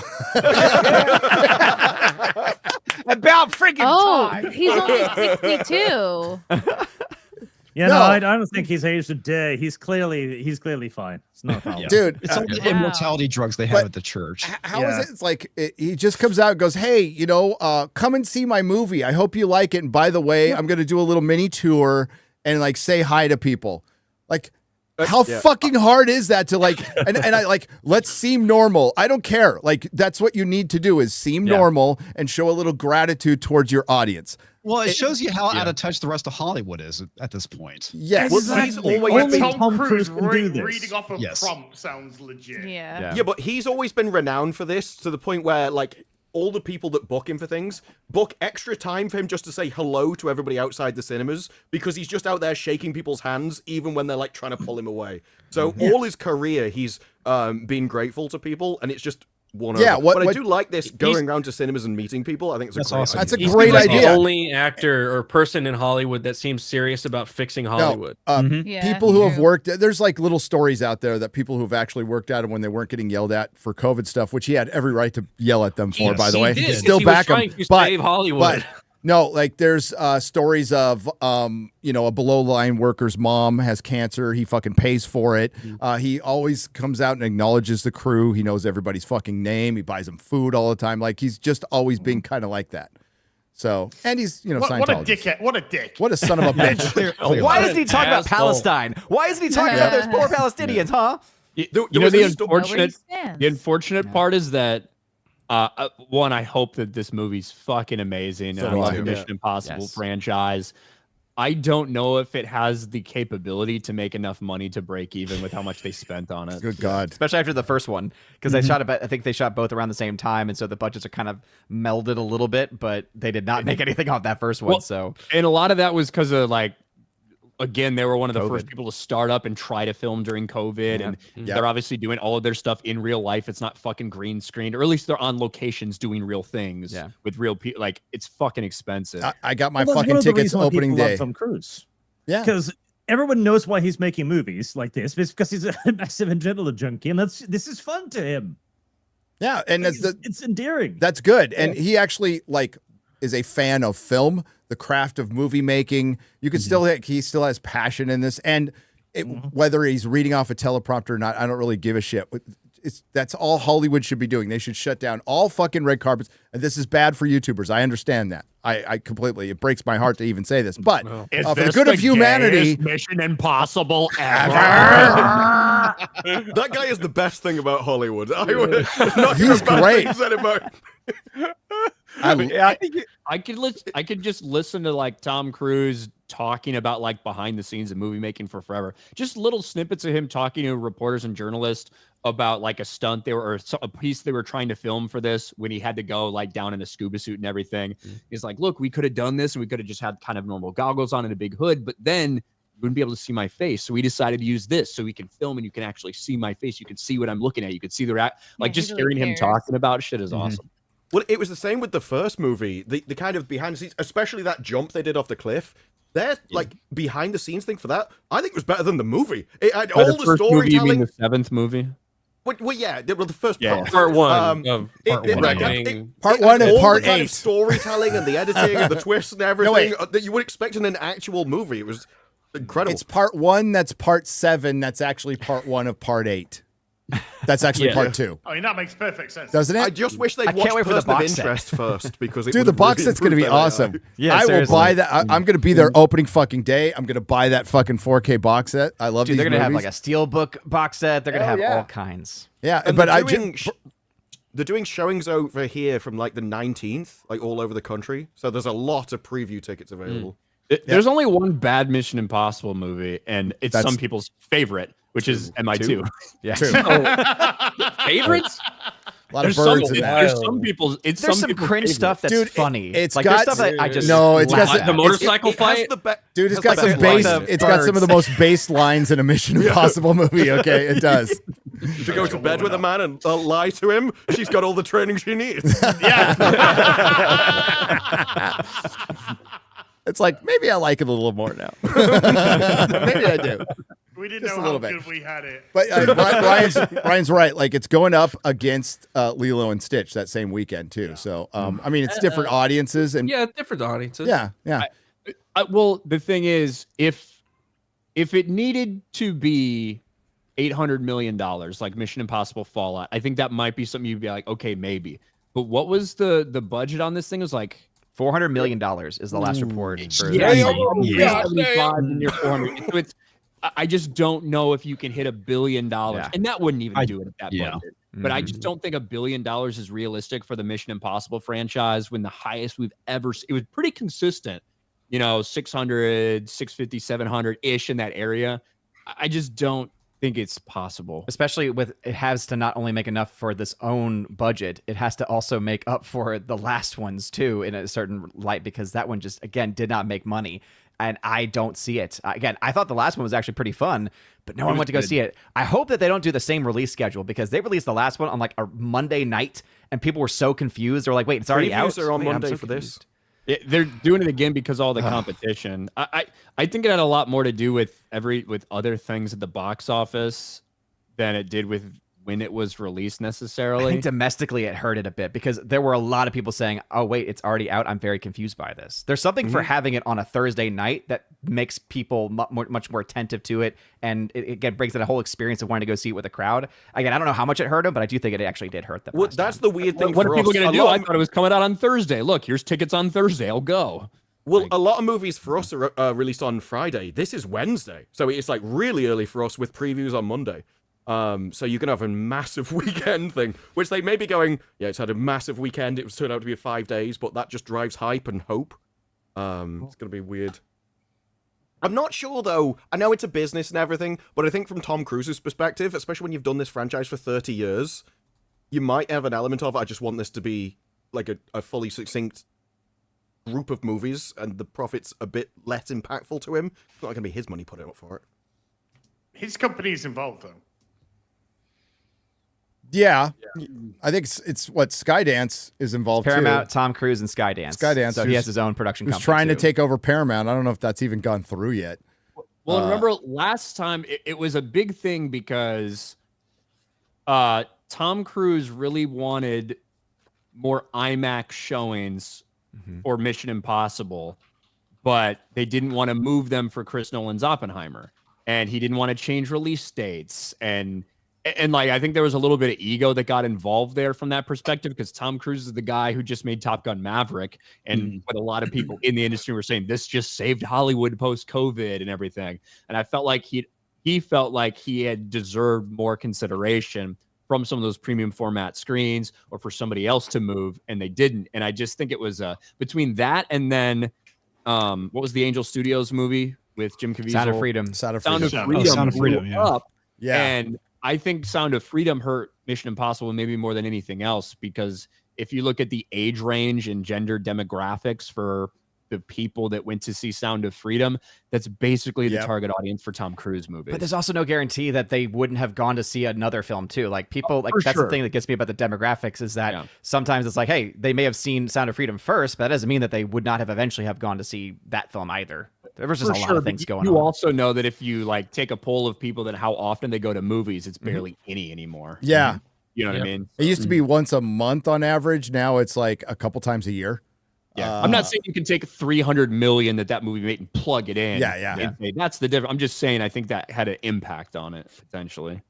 S10: About friggin' time.
S13: He's only 62.
S15: Yeah, no, I don't think he's aged a day. He's clearly fine. It's no problem.
S1: Dude,
S16: It's all the immortality drugs they have at the church.
S1: How is it? It's like he just comes out and goes, "Hey, come and see my movie. I hope you like it. And by the way, I'm going to do a little mini tour and like say hi to people." Like, How fucking hard is that to like, and I like, let's seem normal. I don't care. Like, that's what you need to do is seem normal and show a little gratitude towards your audience.
S16: Well, it shows you how out of touch the rest of Hollywood is at this point.
S1: Yes.
S14: Well, he's always been
S12: Tom Cruise
S15: can do this.
S12: reading off a prompt sounds legit.
S13: Yeah.
S14: Yeah, but he's always been renowned for this to the point where, like, all the people that book him for things book extra time for him just to say hello to everybody outside the cinemas because he's just out there shaking people's hands even when they're, like, trying to pull him away. So all his career, he's been grateful to people, and it's just one over. But I do like this going around to cinemas and meeting people. I think it's a great idea.
S1: That's a great idea.
S17: The only actor or person in Hollywood that seems serious about fixing Hollywood.
S1: People who have worked, there's like little stories out there that people who've actually worked at him when they weren't getting yelled at for COVID stuff, which he had every right to yell at them for, by the way.
S17: Did,
S1: Still back him.
S17: Save Hollywood.
S1: But no, like there's stories of, you know, a below line worker's mom has cancer. He fucking pays for it. He always comes out and acknowledges the crew. He knows everybody's fucking name. He buys them food all the time. Like he's just always been kind of like that. So, and he's, you know,
S12: what a
S1: Scientologist.
S12: dickhead. What a dick.
S1: What a son of a bitch.
S20: Why doesn't he talk about Palestine? Why isn't he talking about those poor Palestinians, huh?
S11: You know, the unfortunate part is that one, I hope that this movie's fucking amazing.
S1: So
S11: And I love
S1: do I.
S11: the Mission Impossible franchise. I don't know if it has the capability to make enough money to break even with how much they spent on it.
S1: Good God.
S20: Especially after the first one, because they shot I think they shot both around the same time, and so the budgets are kind of melded a little bit, but they did not make anything off that first one.
S11: Well,
S20: So,
S11: and a lot of that was because of like, again, they were one of the
S20: COVID.
S11: first people to start up and try to film during COVID, and they're obviously doing all of their stuff in real life. It's not fucking green screened, or at least they're on locations doing real things with real people. Like, it's fucking expensive.
S1: I got my
S15: Well, that's one
S1: fucking
S15: of the
S1: tickets
S15: reasons why
S1: opening
S15: people love
S1: day.
S15: Tom Cruise.
S1: Yeah.
S15: Because everyone knows why he's making movies like this. It's because he's a massive adrenaline junkie, and this is fun to him.
S1: Yeah, and
S15: it's endearing.
S1: That's good. And he actually like is a fan of film, the craft of movie making. You can still he still has passion in this, and whether he's reading off a teleprompter or not, I don't really give a shit. That's all Hollywood should be doing. They should shut down all fucking red carpets. And this is bad for YouTubers. I understand that. I completely. It breaks my heart to even say this, but for the good of humanity,
S11: Mission Impossible ever.
S14: That guy is the best thing about Hollywood.
S1: He's great.
S11: I could just listen to like Tom Cruise talking about like behind the scenes of movie making for forever. Just little snippets of him talking to reporters and journalists about like a stunt or a piece they were trying to film for this when he had to go like down in a scuba suit and everything. He's like, look, we could have done this and we could have just had kind of normal goggles on and a big hood, but then you wouldn't be able to see my face. So we decided to use this so we can film and you can actually see my face. You can see what I'm looking at. You can see the like just hearing him talking about shit is awesome.
S14: Well, it was the same with the first movie. The kind of behind the scenes, especially that jump they did off the cliff. Their like behind the scenes thing for that, I think was better than the movie. It had all the
S11: first movie, you
S14: storytelling.
S11: mean the seventh movie?
S14: Well, yeah, the first part.
S17: Part one.
S1: Part one and
S14: all
S1: part
S14: the kind
S1: 8.
S14: of storytelling and the editing and the twists and everything that you would expect in an actual movie. It was incredible.
S1: It's part 1. That's part 7. That's actually part 1 of part 8. That's actually part 2.
S12: I mean, that makes perfect sense.
S1: Doesn't it?
S14: I just wish they'd
S20: I can't
S14: watch
S20: wait for the
S14: Person of
S20: box set.
S14: Interest first because it
S1: Dude,
S14: would
S1: the box
S14: really
S1: set's going to be
S14: improve their
S1: awesome.
S20: Yeah,
S1: I will
S20: seriously.
S1: buy that. I'm going to be there opening fucking day. I'm going to buy that fucking 4K box set. I love
S20: dude,
S1: these
S20: they're gonna have
S1: movies.
S20: like a steelbook box set. They're gonna have all kinds.
S1: Yeah,
S14: And
S1: but
S14: they're doing showings over here from like the 19th, like all over the country. So there's a lot of preview tickets available.
S11: There's only one bad Mission Impossible movie, and it's some people's favorite, which is MI2.
S20: Yeah.
S11: Favorites?
S1: A lot of birds in that.
S11: There's some people's.
S20: There's some cringe stuff that's
S1: Dude,
S20: funny.
S1: it's
S20: like
S1: got
S20: there's stuff that I just
S1: it's got
S20: laugh at.
S17: The motorcycle fight.
S1: Dude, it's got some base. It's got some of the most base lines in a Mission Impossible movie. Okay, it does.
S14: To go to bed with a man and lie to him, she's got all the training she needs.
S1: It's like maybe I like it a little more now. Maybe I do.
S12: We didn't
S1: Just
S12: know
S1: a little
S12: how
S1: bit.
S12: good we had it.
S1: But Ryan's right. Like it's going up against Lilo and Stitch that same weekend too. So I mean, it's different audiences and
S17: different audiences.
S1: yeah.
S11: Well, the thing is, if it needed to be $800 million, like Mission Impossible Fallout, I think that might be something you'd be like, okay, maybe. But what was the budget on this thing? It was like
S20: $400 million is the last report. For
S11: yeah, 75 and near 400. So I just don't know if you can hit $1 billion, and that wouldn't even do it at that budget. But I just don't think $1 billion is realistic for the Mission Impossible franchise when the highest we've ever seen. It was pretty consistent, 600, 650, 700 ish in that area. I just don't think it's possible.
S20: Especially with it has to not only make enough for this own budget, it has to also make up for the last ones too in a certain light, because that one just, again, did not make money. And I don't see it. Again, I thought the last one was actually pretty fun, but no one went to go see it. I hope that they don't do the same release schedule, because they released the last one on like a Monday night and people were so confused. They're like, wait, it's already out?
S14: Previews are on
S20: Wait, I'm
S14: Monday
S20: so
S14: for
S20: confused.
S14: this.
S11: They're doing it again because of all the competition. I think it had a lot more to do with other things at the box office than it did with when it was released necessarily.
S20: I think domestically it hurt it a bit, because there were a lot of people saying, oh wait, it's already out. I'm very confused by this. There's something for having it on a Thursday night that makes people much more attentive to it, and it again brings in a whole experience of wanting to go see it with a crowd. Again, I don't know how much it hurt them, but I do think it actually did hurt them.
S14: Well, that's the weird thing.
S11: What
S14: for
S11: are people
S14: us.
S11: going to do? I thought it was coming out on Thursday. Look, here's tickets on Thursday. I'll go.
S14: Well, a lot of movies for us are released on Friday. This is Wednesday, so it's like really early for us with previews on Monday. So you can have a massive weekend thing, which they may be going, yeah, it's had a massive weekend. It was turned out to be 5 days, but that just drives hype and hope. It's gonna be weird. I'm not sure though. I know it's a business and everything, but I think from Tom Cruise's perspective, especially when you've done this franchise for 30 years, you might have an element of, I just want this to be like a fully succinct group of movies, and the profit's a bit less impactful to him. It's not gonna be his money put up for it.
S12: His company's involved though.
S1: Yeah. I think it's what Skydance is involved
S20: Paramount,
S1: too.
S20: Tom Cruise, and Skydance.
S1: Skydance.
S20: So he has his own production company.
S1: He's trying to
S20: too.
S1: take over Paramount. I don't know if that's even gone through yet.
S11: Well, remember last time it was a big thing because Tom Cruise really wanted more IMAX showings for Mission Impossible, but they didn't want to move them for Chris Nolan's Oppenheimer, and he didn't want to change release dates, and like I think there was a little bit of ego that got involved there from that perspective, because Tom Cruise is the guy who just made Top Gun Maverick, and what a lot of people in the industry were saying, this just saved Hollywood post-COVID and everything. And I felt like he felt like he had deserved more consideration from some of those premium format screens, or for somebody else to move, and they didn't. And I just think it was between that and then what was the Angel Studios movie with Jim Caviezel?
S20: Sound of Freedom.
S1: Sound of Freedom.
S16: Sound of Freedom, yeah.
S11: Up,
S1: Yeah.
S11: And I think Sound of Freedom hurt Mission Impossible maybe more than anything else, because if you look at the age range and gender demographics for the people that went to see Sound of Freedom, that's basically the target audience for Tom Cruise movies.
S20: But there's also no guarantee that they wouldn't have gone to see another film too. Like people, like that's the thing that gets me about the demographics, is that sometimes it's like, hey, they may have seen Sound of Freedom first, but that doesn't mean that they would not have eventually have gone to see that film either. There's just a lot of things going on.
S11: You also know that if you like take a poll of people that how often they go to movies, it's barely any anymore.
S1: Yeah.
S11: You know what I mean?
S1: It used to be once a month on average. Now it's like a couple times a year.
S11: Yeah. I'm not saying you can take 300 million that movie made and plug it in.
S1: Yeah.
S11: And say, that's the difference. I'm just saying I think that had an impact on it potentially.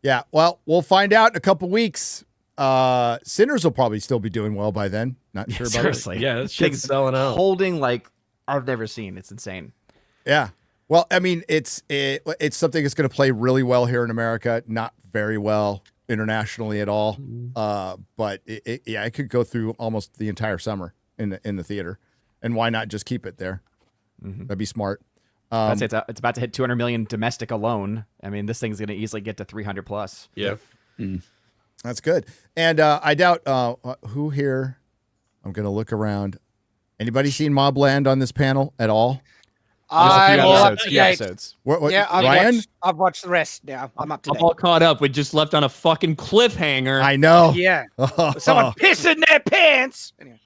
S1: Yeah. Well, we'll find out in a couple weeks. Sinners will probably still be doing well by then. Not sure about
S20: Seriously.
S1: it.
S17: Yeah, that shit's selling out.
S20: Holding like I've never seen. It's insane.
S1: Yeah. Well, I mean, it's something that's going to play really well here in America, not very well internationally at all. But it could go through almost the entire summer in the theater. And why not just keep it there? That'd be smart.
S20: I'd say it's about to hit 200 million domestic alone. I mean, this thing's going to easily get to 300 plus.
S17: Yeah.
S1: That's good. And I doubt who here. I'm going to look around. Anybody seen Mobland on this panel at all?
S10: Few
S20: episodes.
S1: What,
S10: yeah,
S1: Ryan?
S10: I've watched the rest now. I'm up to
S11: I'm
S10: date.
S11: all caught up. We just left on a fucking cliffhanger.
S1: I know.
S10: Yeah. Someone pissing their pants. Anyway.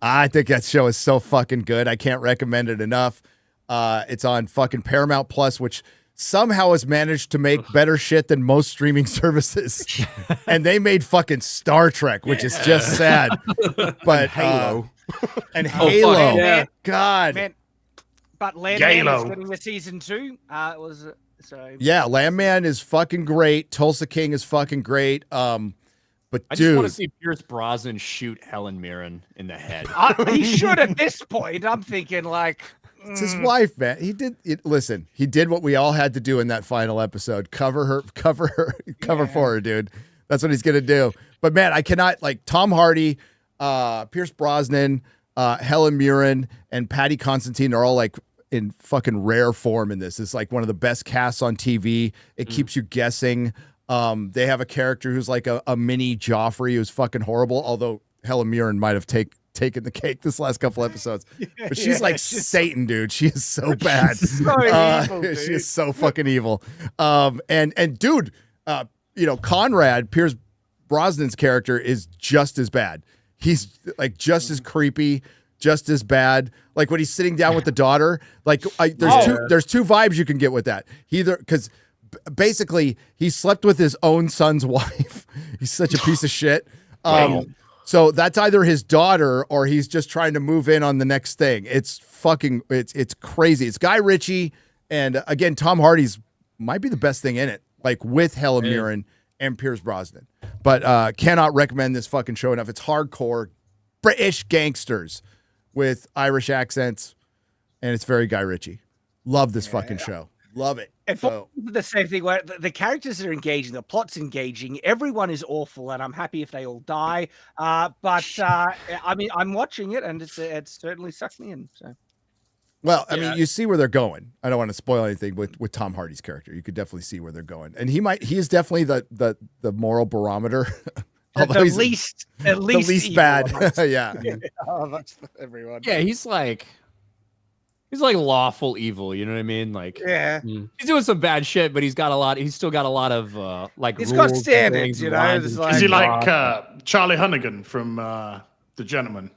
S1: I think that show is so fucking good. I can't recommend it enough. It's on fucking Paramount Plus, which somehow has managed to make better shit than most streaming services. And they made fucking Star Trek, which is just sad. But
S14: Halo.
S1: And Halo.
S10: Yeah.
S1: God.
S10: Man, but Landman is getting the season 2. It was so.
S1: Yeah, Landman is fucking great. Tulsa King is fucking great. But
S11: I
S1: dude,
S11: just want to see Pierce Brosnan shoot Helen Mirren in the head.
S10: He should at this point. I'm thinking like,
S1: It's his wife, man. He did it. Listen, he did what we all had to do in that final episode. Cover for her, dude. That's what he's gonna do. But man, I cannot Tom Hardy, Pierce Brosnan, Helen Mirren, and Patty Constantine are all in fucking rare form in this. It's like one of the best casts on TV. It keeps you guessing. They have a character who's like a mini Joffrey who's fucking horrible, although Helen Mirren might have taken the cake this last couple episodes. But she's Satan, dude. She is so bad.
S10: So evil, dude.
S1: She is so fucking evil. And dude, Conrad, Pierce Brosnan's character is just as bad. He's just as creepy, just as bad. Like when he's sitting down with the daughter, there's two vibes you can get with that. Because basically he slept with his own son's wife. He's such a piece of shit. So that's either his daughter or he's just trying to move in on the next thing. It's crazy. It's Guy Ritchie. And again, Tom Hardy's might be the best thing in it, with Helen Mirren and Pierce Brosnan. But cannot recommend this fucking show enough. It's hardcore British gangsters with Irish accents, and it's very Guy Ritchie. Love this fucking show. Love it.
S10: And for the same thing, where the characters are engaging, the plot's engaging, everyone is awful, and I'm happy if they all die. But I mean, I'm watching it, and it's certainly sucked me in. So.
S1: Well, I mean, you see where they're going. I don't want to spoil anything with Tom Hardy's character. You could definitely see where they're going, and he is definitely the moral barometer.
S10: The least
S1: bad.
S10: Yeah. That's everyone.
S11: Yeah, he's like lawful evil. You know what I mean? He's doing some bad shit, but he's still got a lot of
S10: he's
S11: rules
S10: got standards. You know,
S12: is he like Charlie Hunnigan from The Gentleman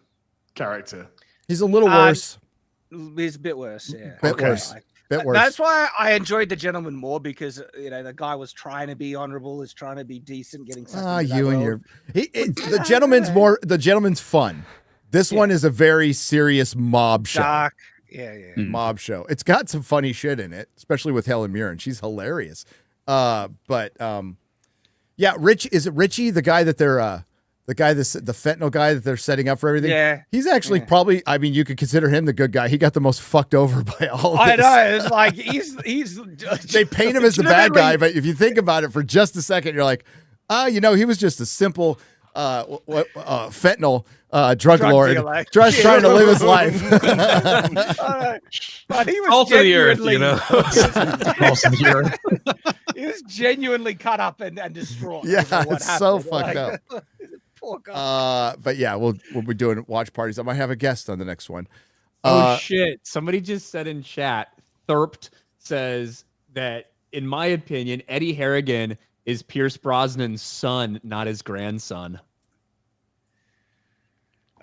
S12: character?
S1: He's a little worse.
S10: He's a bit worse. Yeah,
S1: bit worse.
S10: That's why I enjoyed The Gentleman more, because the guy was trying to be honorable, is trying to be decent, getting.
S1: The Gentleman's fun. This one is a very serious mob show.
S10: Dark.
S1: Mob show. It's got some funny shit in it, especially with Helen Mirren. She's hilarious. Rich, is it Richie, the guy that they're the fentanyl guy that they're setting up for everything?
S10: Yeah.
S1: He's actually probably, I mean, you could consider him the good guy. He got the most fucked over by all of this.
S10: I know. It's like he's
S1: they paint him as the bad guy, but if you think about it for just a second, you're like, he was just a simple fentanyl drug lord, just trying to live his life.
S10: But he was
S17: also the earth,
S10: he was genuinely cut up and destroyed.
S1: Yeah, it's so fucked up.
S10: Poor guy.
S1: But yeah, we'll be doing watch parties. I might have a guest on the next one.
S11: Oh shit! Somebody just said in chat. Thurpt says that, in my opinion, Eddie Harrigan is Pierce Brosnan's son, not his grandson.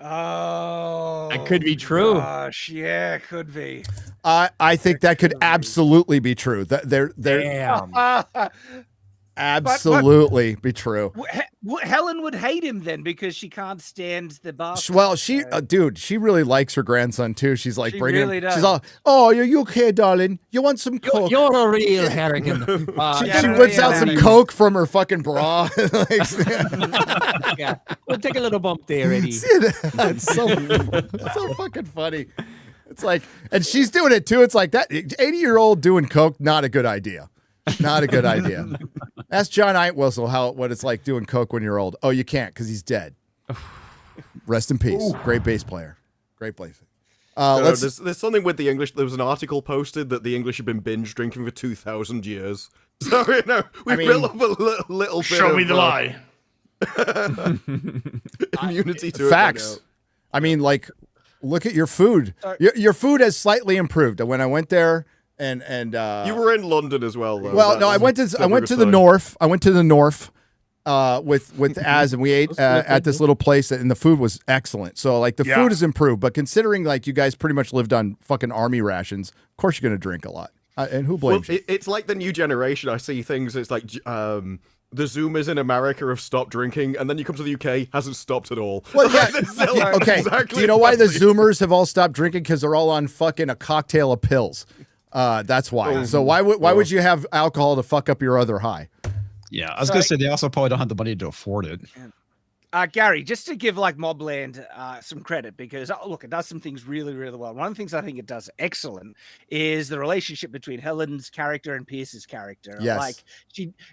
S10: Oh,
S11: that could be true.
S10: Gosh, yeah, could be.
S1: I think that could absolutely be true. They're absolutely be true.
S10: Helen would hate him then, because she can't stand the bastard.
S1: Well, she really likes her grandson too. She's like
S10: She
S1: bringing
S10: really
S1: him.
S10: does.
S1: She's all, "Oh, are you okay, darling? You want some coke?"
S11: You're a real Harrigan.
S1: She whips out some coke from her fucking bra.
S11: Yeah, we'll take a little bump there, Eddie.
S1: It's so fucking funny. It's like, and she's doing it too. It's like that 80-year-old doing coke, not a good idea. Not a good idea. Ask John Entwistle what it's like doing coke when you're old. Oh, you can't, because he's dead. Rest in peace. Great bass player. Great bass.
S14: There's something with the English. There was an article posted that the English have been binge drinking for 2,000 years. So we built up a little bit.
S12: Show me the lie.
S14: Immunity to
S1: facts. I mean, look at your food. Your food has slightly improved. When I went there. And
S14: you were in London as well, though.
S1: Well, no, I went to the north. I went to the north with Az, and we ate at this little place, and the food was excellent. So the food has improved, but considering you guys pretty much lived on fucking army rations, of course you're gonna drink a lot. And who blames you?
S14: It's like the new generation. I see things. It's like the Zoomers in America have stopped drinking, and then you come to the UK, hasn't stopped at all.
S1: Well, yeah. Okay. Do you know why the Zoomers have all stopped drinking? Because they're all on fucking a cocktail of pills. That's why. So why would you have alcohol to fuck up your other high?
S16: Yeah, I was gonna say they also probably don't have the money to afford it.
S10: Gary, just to give like Mobland some credit, because look, it does some things really, really well. One of the things I think it does excellent is the relationship between Helen's character and Pierce's character.
S1: Yes.
S10: Like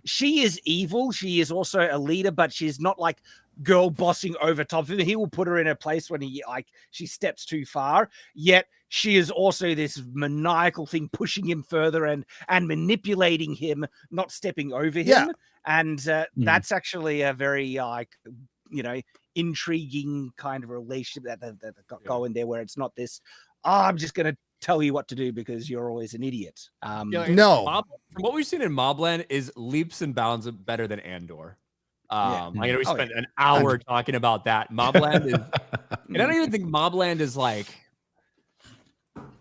S10: she is evil. She is also a leader, but she's not like girl bossing over top of him. He will put her in a place when she steps too far. Yet she is also this maniacal thing pushing him further and manipulating him, not stepping over him.
S1: Yeah.
S10: And that's actually a very intriguing kind of relationship that they've got going there, where it's not this, I'm just going to tell you what to do because you're always an idiot.
S1: No.
S11: From what we've seen in Mobland is leaps and bounds better than Andor. I know we spent an hour talking about that. Mobland is, and I don't even think Mobland is like,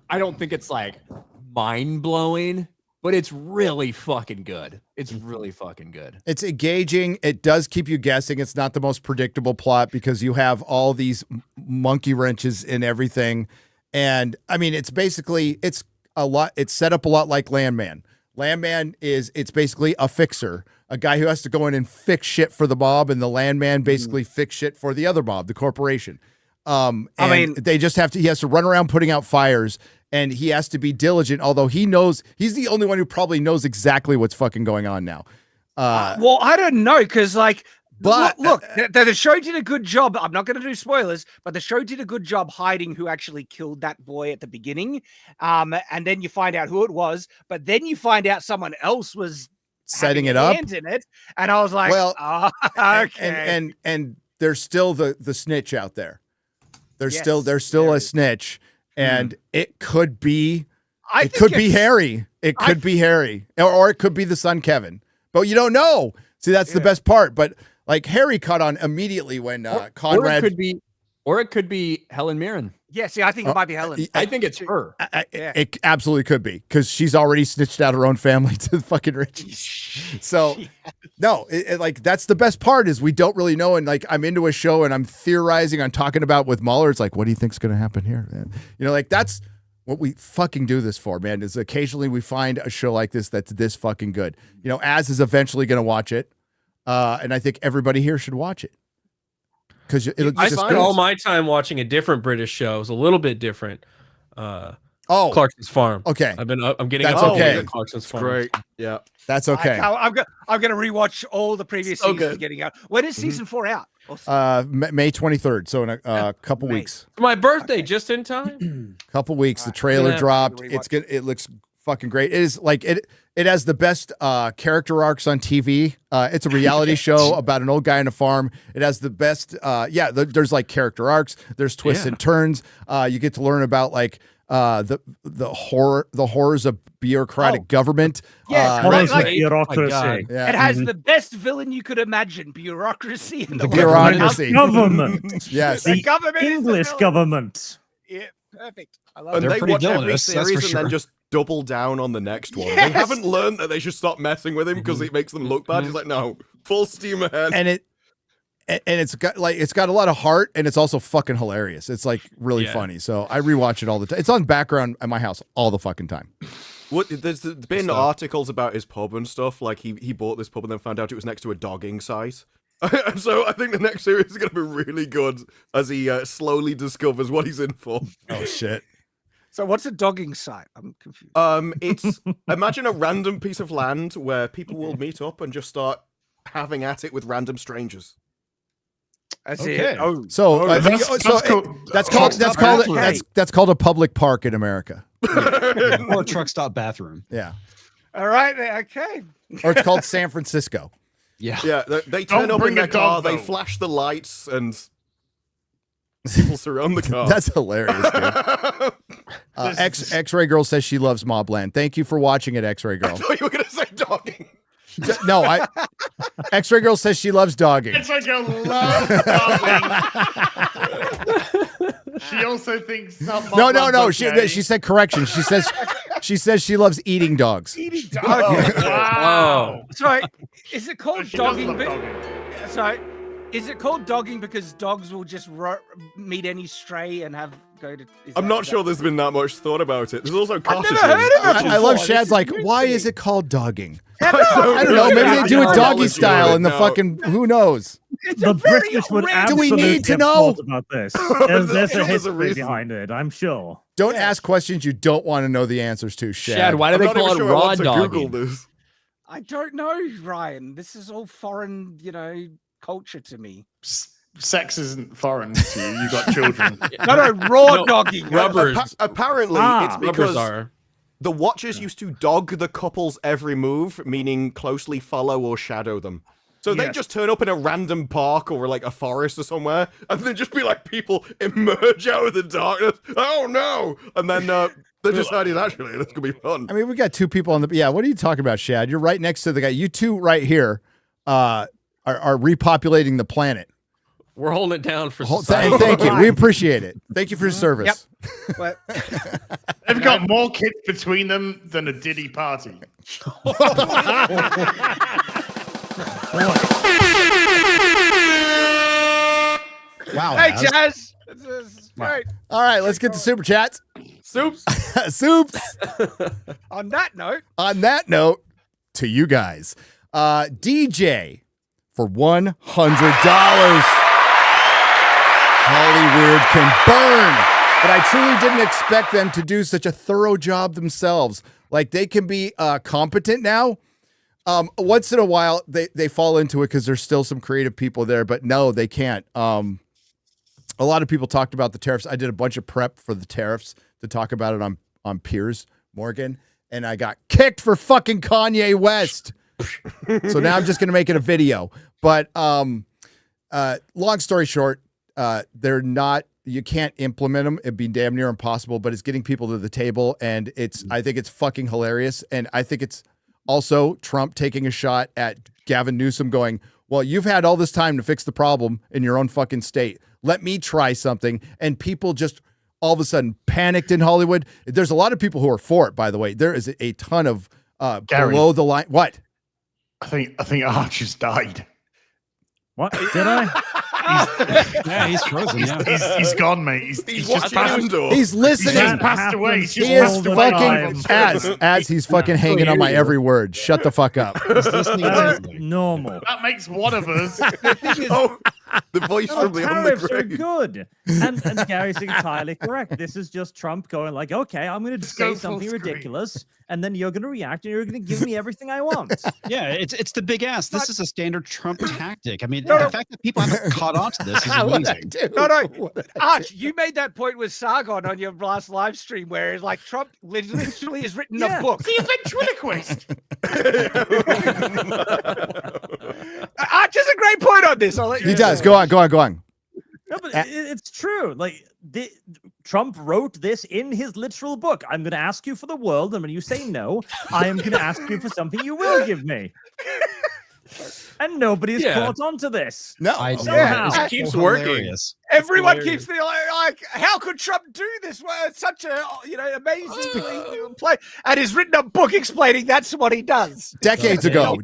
S11: I don't think it's like mind blowing, but it's really fucking good. It's really fucking good.
S1: It's engaging. It does keep you guessing. It's not the most predictable plot because you have all these monkey wrenches in everything. And I mean, it's set up a lot like Landman. Landman it's basically a fixer, a guy who has to go in and fix shit for the mob, and the Landman basically fix shit for the other mob, the corporation. He has to run around putting out fires, and he has to be diligent, although he's the only one who probably knows exactly what's fucking going on now.
S10: Well, I don't know, because look, the show did a good job. I'm not going to do spoilers, but the show did a good job hiding who actually killed that boy at the beginning. And then you find out who it was, but then you find out someone else was
S1: setting it up.
S10: In it, and I was like,
S1: well,
S10: okay.
S1: And there's still the snitch out there. There's still a snitch, and it could be Harry. It could be Harry, or it could be the son Kevin, but you don't know. See, that's the best part. But like Harry caught on immediately when Conrad.
S11: Or it could be Helen Mirren.
S10: Yeah, see, I think it might be Helen.
S11: I think it's her.
S1: It absolutely could be, because she's already snitched out her own family to the fucking Richies. So, no, that's the best part is we don't really know. And like, I'm into a show and I'm theorizing, I'm talking about with Mueller. It's like, what do you think's going to happen here? Man? That's what we fucking do this for, man, is occasionally we find a show like this that's this fucking good. Az is eventually going to watch it. And I think everybody here should watch it.
S17: I spent all my time watching a different British show. It's a little bit different. Clarkson's Farm.
S1: Okay,
S17: I'm getting.
S1: That's okay.
S17: Clarkson's Farm.
S14: Great. Yeah,
S1: that's okay.
S10: I'm gonna rewatch all the previous seasons getting out. When is season 4 out?
S1: May 23rd. So in a couple weeks.
S17: For my birthday, just in time.
S1: Couple weeks. The trailer dropped. It's good. It looks fucking great. It is like it has the best character arcs on TV. It's a reality show about an old guy on a farm. It has the best there's like character arcs, there's twists and turns. You get to learn about like the horrors of bureaucratic government.
S10: Bureaucracy. It has the best villain you could imagine, bureaucracy in the
S1: bureaucracy.
S15: Government.
S1: Yes.
S10: The government
S15: English government.
S10: Yeah, perfect. I love
S14: And
S10: it.
S14: they watch every series and then just double down on the next one. They haven't learned that they should stop messing with him because it makes them look bad. He's like, no, full steam ahead.
S1: And it's got a lot of heart, and it's also fucking hilarious. It's like really funny. So I rewatch it all the time. It's on background at my house all the fucking time.
S14: There's been articles about his pub and stuff. Like he bought this pub and then found out it was next to a dogging site. So I think the next series is going to be really good as he slowly discovers what he's in for.
S1: Oh shit.
S10: So what's a dogging site? I'm confused.
S14: It's imagine a random piece of land where people will meet up and just start having at it with random strangers.
S10: That's it. Oh,
S1: that's called a public park in America.
S16: Or a truck stop bathroom.
S1: Yeah.
S10: All right. Okay.
S1: Or it's called San Francisco.
S14: Yeah. They turn up in their car, they flash the lights, and people surround the car.
S1: That's hilarious, dude. X-Ray Girl says she loves Mobland. Thank you for watching it, X-Ray Girl.
S14: I thought you were going to say dogging.
S1: No, X-Ray Girl says she loves dogging.
S12: X-Ray Girl loves dogging. She also thinks
S1: No. She said correction. She says she loves eating dogs.
S10: Eating dogs.
S12: Wow.
S10: Sorry, is it called dogging? Sorry, is it called dogging because dogs will just meet any stray and go to?
S14: I'm not sure there's been that much thought about it. There's also cottages.
S10: I've never heard of it.
S1: I love Shad's like, why is it called dogging? I don't know. Maybe they do it doggy style in the fucking. Who knows?
S15: the British would
S1: Do
S15: absolutely
S1: we need to
S15: have
S1: know
S15: thought about this. There's a history behind it, I'm sure.
S1: Don't ask questions you don't want to know the answers to, Shad.
S11: Shad, why do they call it raw dogging?
S10: I don't know, Ryan. This is all foreign, culture to me.
S12: Sex isn't foreign to you. You got children.
S10: No, raw dogging.
S17: Rubbers.
S14: Apparently, it's because
S17: are.
S14: the Watchers used to dog the couple's every move, meaning closely follow or shadow them. So they just turn up in a random park or like a forest or somewhere, and then just be like, people emerge out of the darkness. Oh no! And then they decided, actually, this could be fun.
S1: I mean, we got two people on the. Yeah, what are you talking about, Shad? You're right next to the guy. You two right here are repopulating the planet.
S17: We're holding it down for
S1: Thank you. We appreciate it. Thank you for your service.
S10: Yep.
S12: They've got more kids between them than a Diddy party.
S16: Wow.
S10: Hey, Jazz. This is great.
S1: All right, let's get the super chats.
S10: Soups.
S1: Soups.
S10: On that
S1: note, to you guys, DJ for $100. Hollywood can burn, but I truly didn't expect them to do such a thorough job themselves. Like, they can be competent now. Once in a while, they fall into it because there's still some creative people there, but no, they can't. A lot of people talked about the tariffs. I did a bunch of prep for the tariffs to talk about it on Piers Morgan, and I got kicked for fucking Kanye West. So now I'm just going to make it a video. But long story short, they're not, you can't implement them. It'd be damn near impossible, but it's getting people to the table, and I think it's fucking hilarious. And I think it's also Trump taking a shot at Gavin Newsom going, well, you've had all this time to fix the problem in your own fucking state. Let me try something. And people just all of a sudden panicked in Hollywood. There's a lot of people who are for it, by the way. There is a ton of below the line. What?
S12: I think Arch has died.
S15: What? Did I?
S16: Yeah, he's frozen. Yeah.
S12: He's gone, mate. He's just passed.
S1: He's listening.
S12: He's just passed away. He's
S1: He
S12: just
S1: is
S12: passed
S1: fucking
S12: away.
S1: as he's fucking hanging on my every word. Shut the fuck up.
S15: Normal.
S12: That makes one of us.
S14: The voice from the
S15: tariffs are good. And Gary's entirely correct. This is just Trump going like, okay, I'm going to say something ridiculous, and then you're going to react, and you're going to give me everything I want.
S16: Yeah, it's the big ass. This is a standard Trump tactic. I mean, the fact that people haven't caught on to this is amazing.
S10: No. Arch, you made that point with Sargon on your last live stream where like Trump literally has written a book.
S12: The ventriloquist.
S10: Arch has a great point on this. I'll let you
S1: He does. Go on.
S15: No, but it's true. Like Trump wrote this in his literal book. I'm going to ask you for the world, and when you say no, I am going to ask you for something you will give me. And nobody's caught on to this.
S1: No,
S10: it
S17: keeps working.
S16: Hilarious.
S10: Everyone keeps feeling like, how could Trump do this? Well, it's such a amazing play, and he's written a book explaining that's what he does.
S1: Decades ago,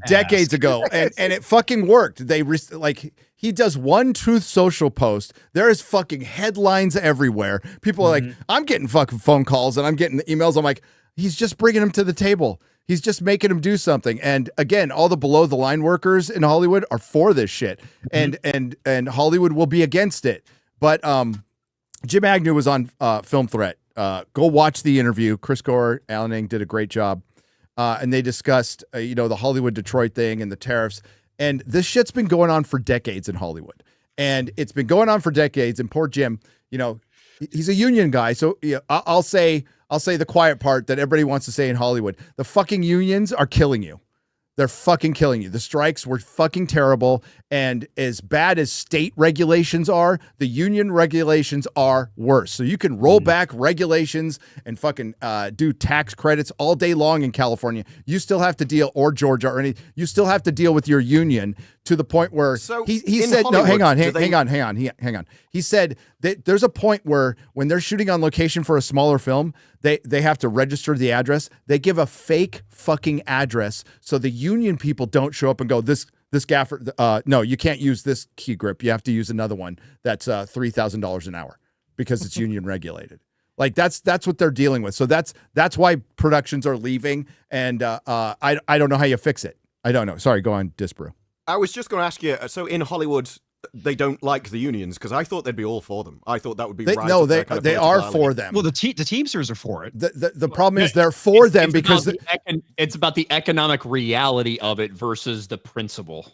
S1: and it fucking worked. He does one Truth Social post. There is fucking headlines everywhere. People are like, I'm getting fucking phone calls and I'm getting emails. I'm like, he's just bringing them to the table. He's just making them do something. And again, all the below the line workers in Hollywood are for this shit, and Hollywood will be against it. But Jim Agnew was on Film Threat. Go watch the interview. Chris Gore, Alan Ng did a great job, and they discussed the Hollywood Detroit thing and the tariffs. And this shit's been going on for decades in Hollywood, and it's been going on for decades. And poor Jim, he's a union guy, so I'll say the quiet part that everybody wants to say in Hollywood. The fucking unions are killing you. They're fucking killing you. The strikes were fucking terrible. And as bad as state regulations are, the union regulations are worse. So you can roll back regulations and fucking do tax credits all day long in California. You still have to deal, or Georgia or any, you still have to deal with your union to the point where he said, no, hang on. He said that there's a point where when they're shooting on location for a smaller film, they have to register the address. They give a fake fucking address so the union people don't show up and go, this gaffer, no, you can't use this key grip. You have to use another one that's $3,000 an hour because it's union regulated. Like that's what they're dealing with. So that's why productions are leaving. And I don't know how you fix it. I don't know. Sorry, go on, Disparu.
S14: I was just going to ask you, so in Hollywood, they don't like the unions, because I thought they'd be all for them. I thought that would be
S1: They,
S14: right.
S1: no,
S14: up
S1: they
S14: their kind of
S1: they
S14: political
S1: are
S14: alley.
S1: for them.
S16: Well, the Teamsters are for it.
S1: The problem is they're for them because
S11: it's about the economic reality of it versus the principle.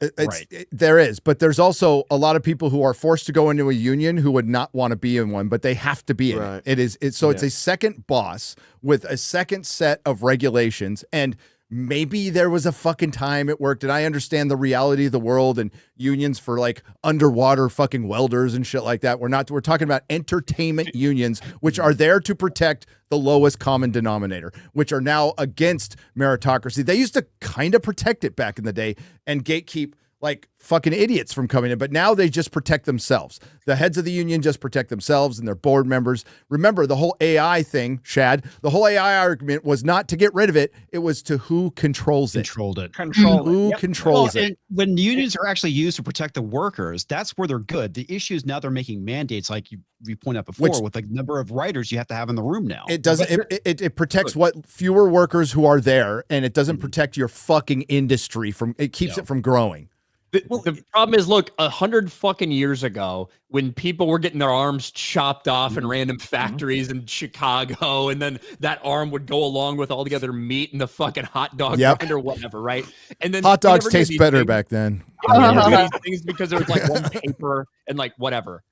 S1: There is, but there's also a lot of people who are forced to go into a union who would not want to be in one, but they have to be in it. It's a second boss with a second set of regulations, and maybe there was a fucking time it worked, and I understand the reality of the world and unions for like underwater fucking welders and shit like that. We're talking about entertainment unions, which are there to protect the lowest common denominator, which are now against meritocracy. They used to kind of protect it back in the day and gatekeep like fucking idiots from coming in, but now they just protect themselves. The heads of the union just protect themselves and their board members. Remember the whole AI thing, Shad, the whole AI argument was not to get rid of it. It was to who controls it.
S16: Controlled it.
S1: Who controls it.
S16: And when unions are actually used to protect the workers, that's where they're good. The issue is now they're making mandates, like you pointed out before, with the number of writers you have to have in the room now.
S1: It doesn't, it protects what fewer workers who are there, and it doesn't protect your fucking industry from, it keeps it from growing.
S11: The problem is, look, 100 fucking years ago, when people were getting their arms chopped off in random factories in Chicago, and then that arm would go along with all the other meat in the fucking hot dog grind or whatever, right? And then
S1: hot dogs
S11: we never did
S1: taste
S11: these
S1: better
S11: things.
S1: back then.
S11: We never did these things because there was like one paper and like whatever.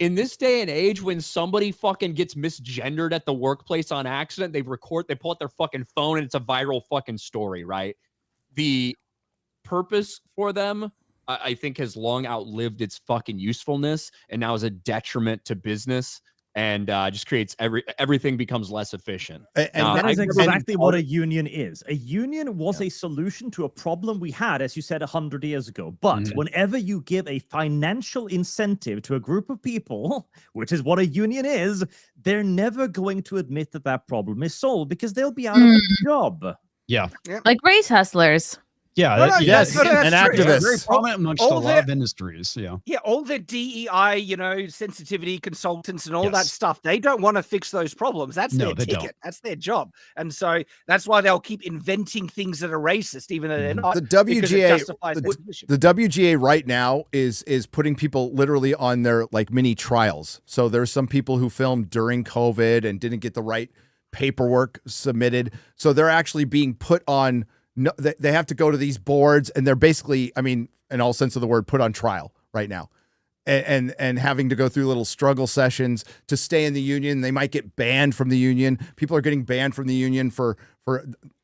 S11: In this day and age, when somebody fucking gets misgendered at the workplace on accident, they pull out their fucking phone, and it's a viral fucking story, right? The purpose for them, I think, has long outlived its fucking usefulness, and now is a detriment to business, and just creates everything becomes less efficient.
S15: And that is exactly what a union is. A union was a solution to a problem we had, as you said, 100 years ago. But whenever you give a financial incentive to a group of people, which is what a union is, they're never going to admit that that problem is solved, because they'll be out of a job.
S16: Yeah.
S13: Like race hustlers.
S16: Yeah,
S15: yes,
S16: and
S15: activists.
S16: Very prominent amongst a lot of industries. Yeah.
S10: Yeah, all the DEI, sensitivity consultants and all that stuff, they don't want to fix those problems. That's their ticket.
S16: Don't.
S10: That's their job. And so that's why they'll keep inventing things that are racist, even though they're not.
S1: The
S10: because it
S1: WGA,
S10: justifies their position.
S1: the WGA right now is putting people literally on their like mini trials. So there's some people who filmed during COVID and didn't get the right paperwork submitted. So they're actually being put on. No, they have to go to these boards, and they're basically, I mean, in all sense of the word, put on trial right now, and having to go through little struggle sessions to stay in the union. They might get banned from the union. People are getting banned from the union for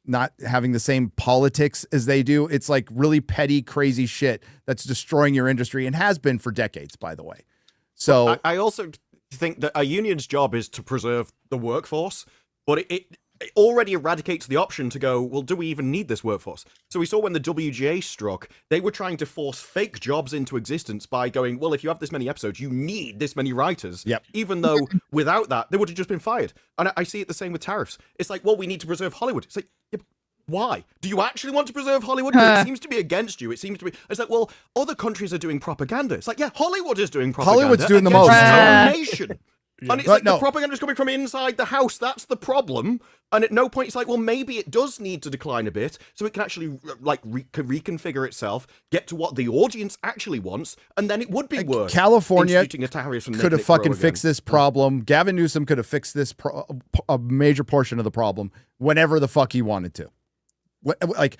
S1: not having the same politics as they do. It's like really petty, crazy shit that's destroying your industry, and has been for decades, by the way. So
S14: I also think that a union's job is to preserve the workforce, but it already eradicates the option to go, well, do we even need this workforce? So we saw when the WGA struck, they were trying to force fake jobs into existence by going, well, if you have this many episodes, you need this many writers.
S1: Yep.
S14: Even though without that, they would have just been fired. And I see it the same with tariffs. It's like, well, we need to preserve Hollywood. It's like, yeah, why? Do you actually want to preserve Hollywood? 'Cause it seems to be against you. It seems to be. It's like, well, other countries are doing propaganda. It's like, yeah, Hollywood is doing propaganda.
S1: Hollywood's doing the
S14: against
S1: most.
S14: its own nation. And it's like
S1: no.
S14: the propaganda's coming from inside the house. That's the problem. And at no point it's like, well, maybe it does need to decline a bit so it can actually like reconfigure itself, get to what the audience actually wants, and then it would be worth
S1: California
S14: instituting a tariff and
S1: could have
S14: making it grow
S1: fucking
S14: again.
S1: fixed this problem. Gavin Newsom could have fixed this a major portion of the problem whenever the fuck he wanted to. Like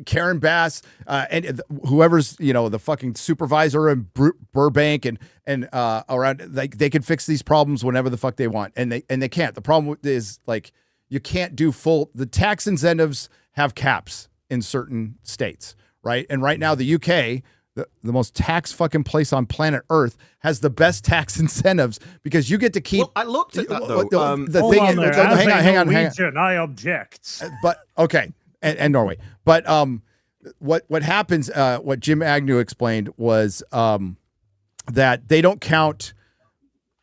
S1: Karen Bass and whoever's the fucking supervisor in Burbank and around, like they could fix these problems whenever the fuck they want, and they can't. The problem is like you can't do the tax incentives have caps in certain states, right? And right now the UK, the most tax fucking place on planet Earth, has the best tax incentives because you get to keep.
S14: Well, I looked at that though.
S1: The thing is, hang on.
S15: I object.
S1: But okay. And Norway. But what happens, what Jim Agnew explained was that they don't count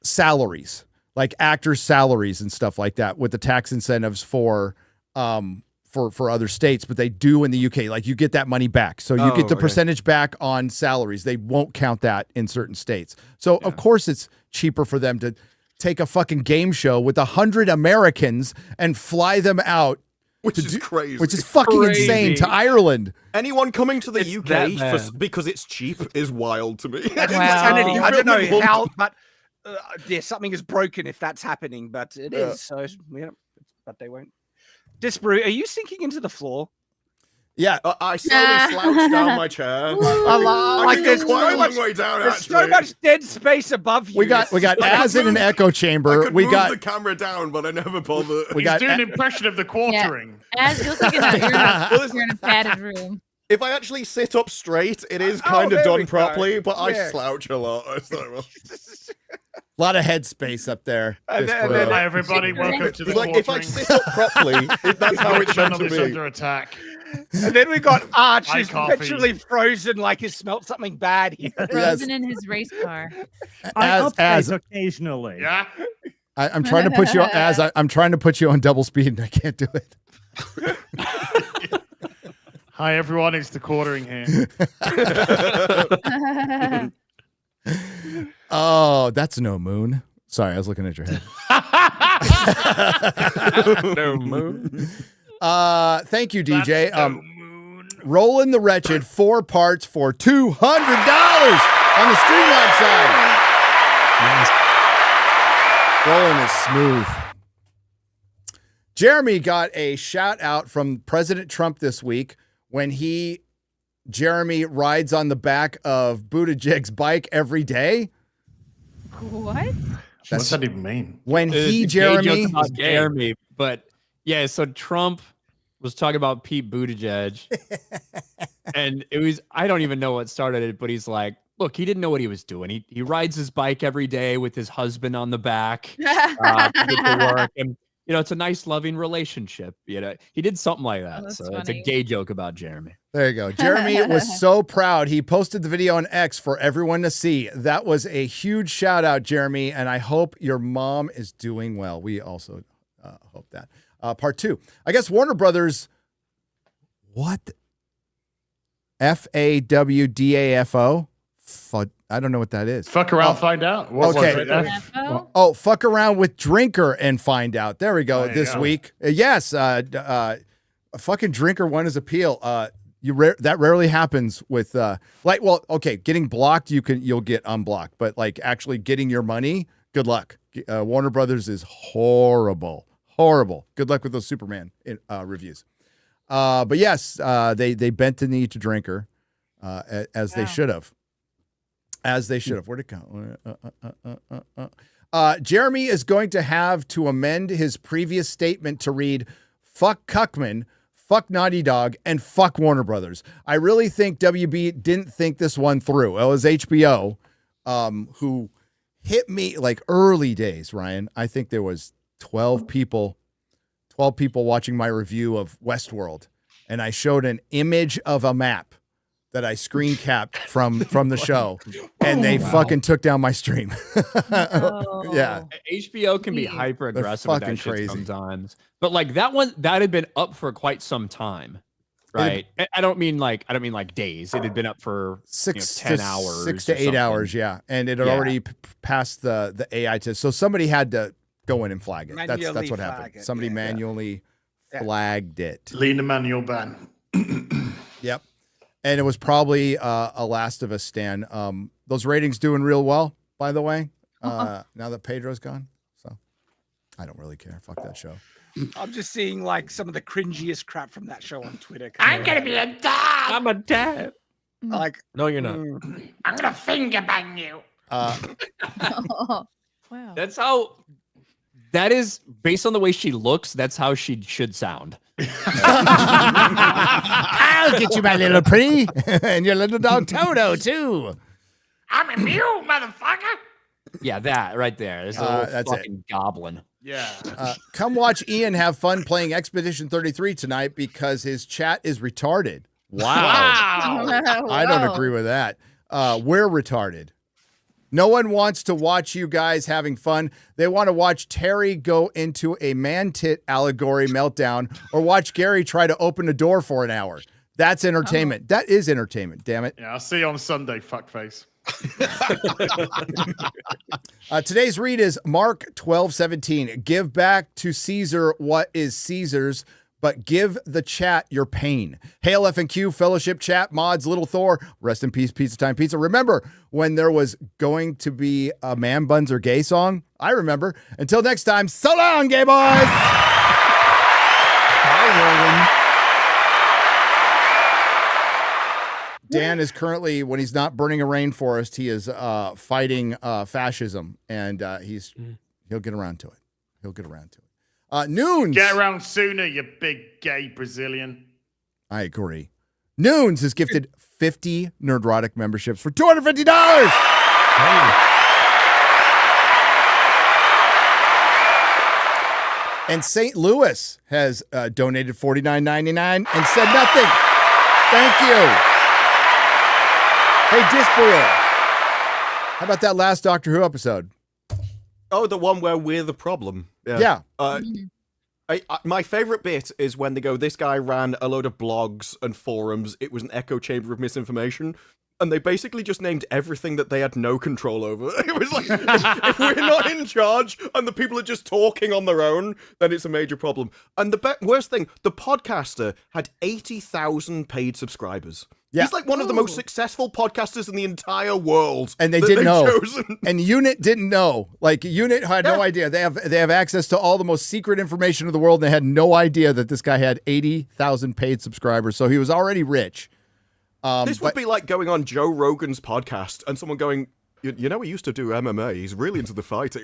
S1: salaries, like actors' salaries and stuff like that, with the tax incentives for other states, but they do in the UK. Like you get that money back. So you get the percentage back on salaries. They won't count that in certain states. So of course it's cheaper for them to take a fucking game show with 100 Americans and fly them out
S14: Which is crazy.
S1: Which is fucking insane, to Ireland.
S14: Anyone coming to the
S1: It's
S14: UK
S1: that bad.
S14: because it's cheap is wild to me.
S10: That's insanity. I don't know how, but yeah, something is broken if that's happening, but it is. So yeah, but they won't. Disparu, are you sinking into the floor?
S1: Yeah,
S14: I slowly slouched down my chair.
S10: Like there's
S14: quite a
S10: so
S14: long
S10: much,
S14: way down.
S10: there's
S14: Actually,
S10: so much dead space above you.
S1: We got Az in an echo chamber.
S14: I could
S1: We
S14: move
S1: got
S14: the camera down, but I never bothered.
S1: We got
S12: He's doing an impression of the quartering.
S13: As you're looking at, you're in a padded room.
S14: If I actually sit up straight, it is kind of done properly, but I slouch a lot. So,
S1: a lot of headspace up there.
S12: Hi, everybody. Welcome to the
S14: like, if I sit up properly, that's how it's meant to
S12: is
S14: be.
S12: under attack.
S10: And then we got Arch,
S12: Hi,
S10: who's
S12: coffee.
S10: literally frozen, like he smelt something bad here.
S13: Frozen in his race car.
S15: I
S1: As-
S15: update occasionally.
S12: Yeah.
S1: I'm trying to put you on, I'm trying to put you on double speed and I can't do it.
S12: Hi, everyone. It's the quartering here.
S1: Oh, that's no moon. Sorry, I was looking at your head.
S17: No moon.
S1: Thank you, DJ. Rollin' the Wretched, 4 parts for $200 on the Streamlabs side. Rollin' is smooth. Jeremy got a shout out from President Trump this week when Jeremy rides on the back of Buttigieg's bike every day.
S13: What?
S12: What's that even mean?
S1: When
S11: It's a gay
S1: Jeremy,
S11: joke about Jeremy, but yeah, so Trump was talking about Pete Buttigieg, and it was, I don't even know what started it, but he's like, look, he didn't know what he was doing. He rides his bike every day with his husband on the back to get to work, and you know, it's a nice, loving relationship. You know, he did something like that.
S13: that's
S11: So it's a
S13: funny.
S11: gay joke about Jeremy.
S1: there you go. Jeremy was so proud. He posted the video on X for everyone to see. That was a huge shout out, Jeremy, and I hope your mom is doing well. We also hope that. Part 2. I guess Warner Brothers. What? FAWDAFO? I don't know what that is.
S12: Fuck around, find out. What was
S1: Okay.
S12: it?
S1: Oh, fuck around with Drinker and find out. There we go.
S12: There you
S1: This
S12: go.
S1: week. Yes. A fucking Drinker won his appeal. That rarely happens with getting blocked, you'll get unblocked, but like actually getting your money, good luck. Warner Brothers is horrible. Good luck with those Superman reviews. But yes, they bent the knee to Drinker, as they should have. As they should have. Where'd it go? Jeremy is going to have to amend his previous statement to read, fuck Cuckman, fuck Naughty Dog, and fuck Warner Brothers. I really think WB didn't think this one through. It was HBO who hit me like early days, Ryan. I think there was 12 people watching my review of Westworld, and I showed an image of a map that I screen capped from the show, and they fucking took down my stream. Yeah.
S11: HBO can be hyper aggressive with
S1: fucking
S11: that shit
S1: crazy.
S11: sometimes. But like that one, that had been up for quite some time. Right. I don't mean like days. It had been up for 10 hours.
S1: 6 to 8
S11: something.
S1: hours, yeah. And it had already passed the AI test. So somebody had to go in and flag it. That's
S10: Manually
S1: what
S10: flag
S1: happened.
S10: it,
S1: Somebody manually flagged it.
S12: Lean the manual ban.
S1: Yep. And it was probably a Last of Us stand. Those ratings doing real well, by the way, now that Pedro's gone. So I don't really care. Fuck that show.
S10: I'm just seeing like some of the cringiest crap from that show on Twitter.
S18: I'm gonna be a dog.
S17: I'm a dad.
S10: Like,
S17: no, you're not.
S18: I'm gonna finger bang you.
S13: Wow.
S11: That is based on the way she looks. That's how she should sound.
S1: I'll get you, my little pretty, and your little dog Toto too.
S18: I'm a mule, motherfucker.
S11: Yeah, that right there. There's a little
S1: That's
S11: fucking goblin.
S12: Yeah.
S1: Come watch Ian have fun playing Expedition 33 tonight because his chat is retarded. Wow. I don't agree with that. We're retarded. No one wants to watch you guys having fun. They want to watch Terry go into a man-tit allegory meltdown or watch Gary try to open a door for an hour. That's entertainment. That is entertainment, damn it.
S12: Yeah, I'll see you on Sunday, fuckface.
S1: Today's read is Mark 12:17. Give back to Caesar what is Caesar's, but give the chat your pain. Hail FNQ, Fellowship Chat, Mods, Little Thor, rest in peace, Pizza Time Pizza. Remember when there was going to be a Man Buns or Gay song? I remember. Until next time, so long, gay boys! Dan is currently, when he's not burning a rainforest, he is fighting fascism, and he'll get around to it. He'll get around to it. Noons.
S12: Get around sooner, you big gay Brazilian.
S1: I agree. Noons has gifted 50 Nerdrotic memberships for $250. And St. Louis has donated $49.99 and said nothing. Thank you. Hey, Disparu, how about that last Doctor Who episode?
S14: Oh, the one where we're the problem.
S1: Yeah.
S14: My favorite bit is when they go, this guy ran a load of blogs and forums. It was an echo chamber of misinformation. And they basically just named everything that they had no control over. It was like, if we're not in charge and the people are just talking on their own, then it's a major problem. And the worst thing, the podcaster had 80,000 paid subscribers.
S1: Yeah.
S14: He's like one of the most successful podcasters in the entire world.
S1: And they didn't know. And Unit didn't know. Like, Unit had no idea. They have access to all the most secret information of the world. And they had no idea that this guy had 80,000 paid subscribers. So he was already rich.
S14: This would be like going on Joe Rogan's podcast and someone going, you know, he used to do MMA. He's really into the fighting.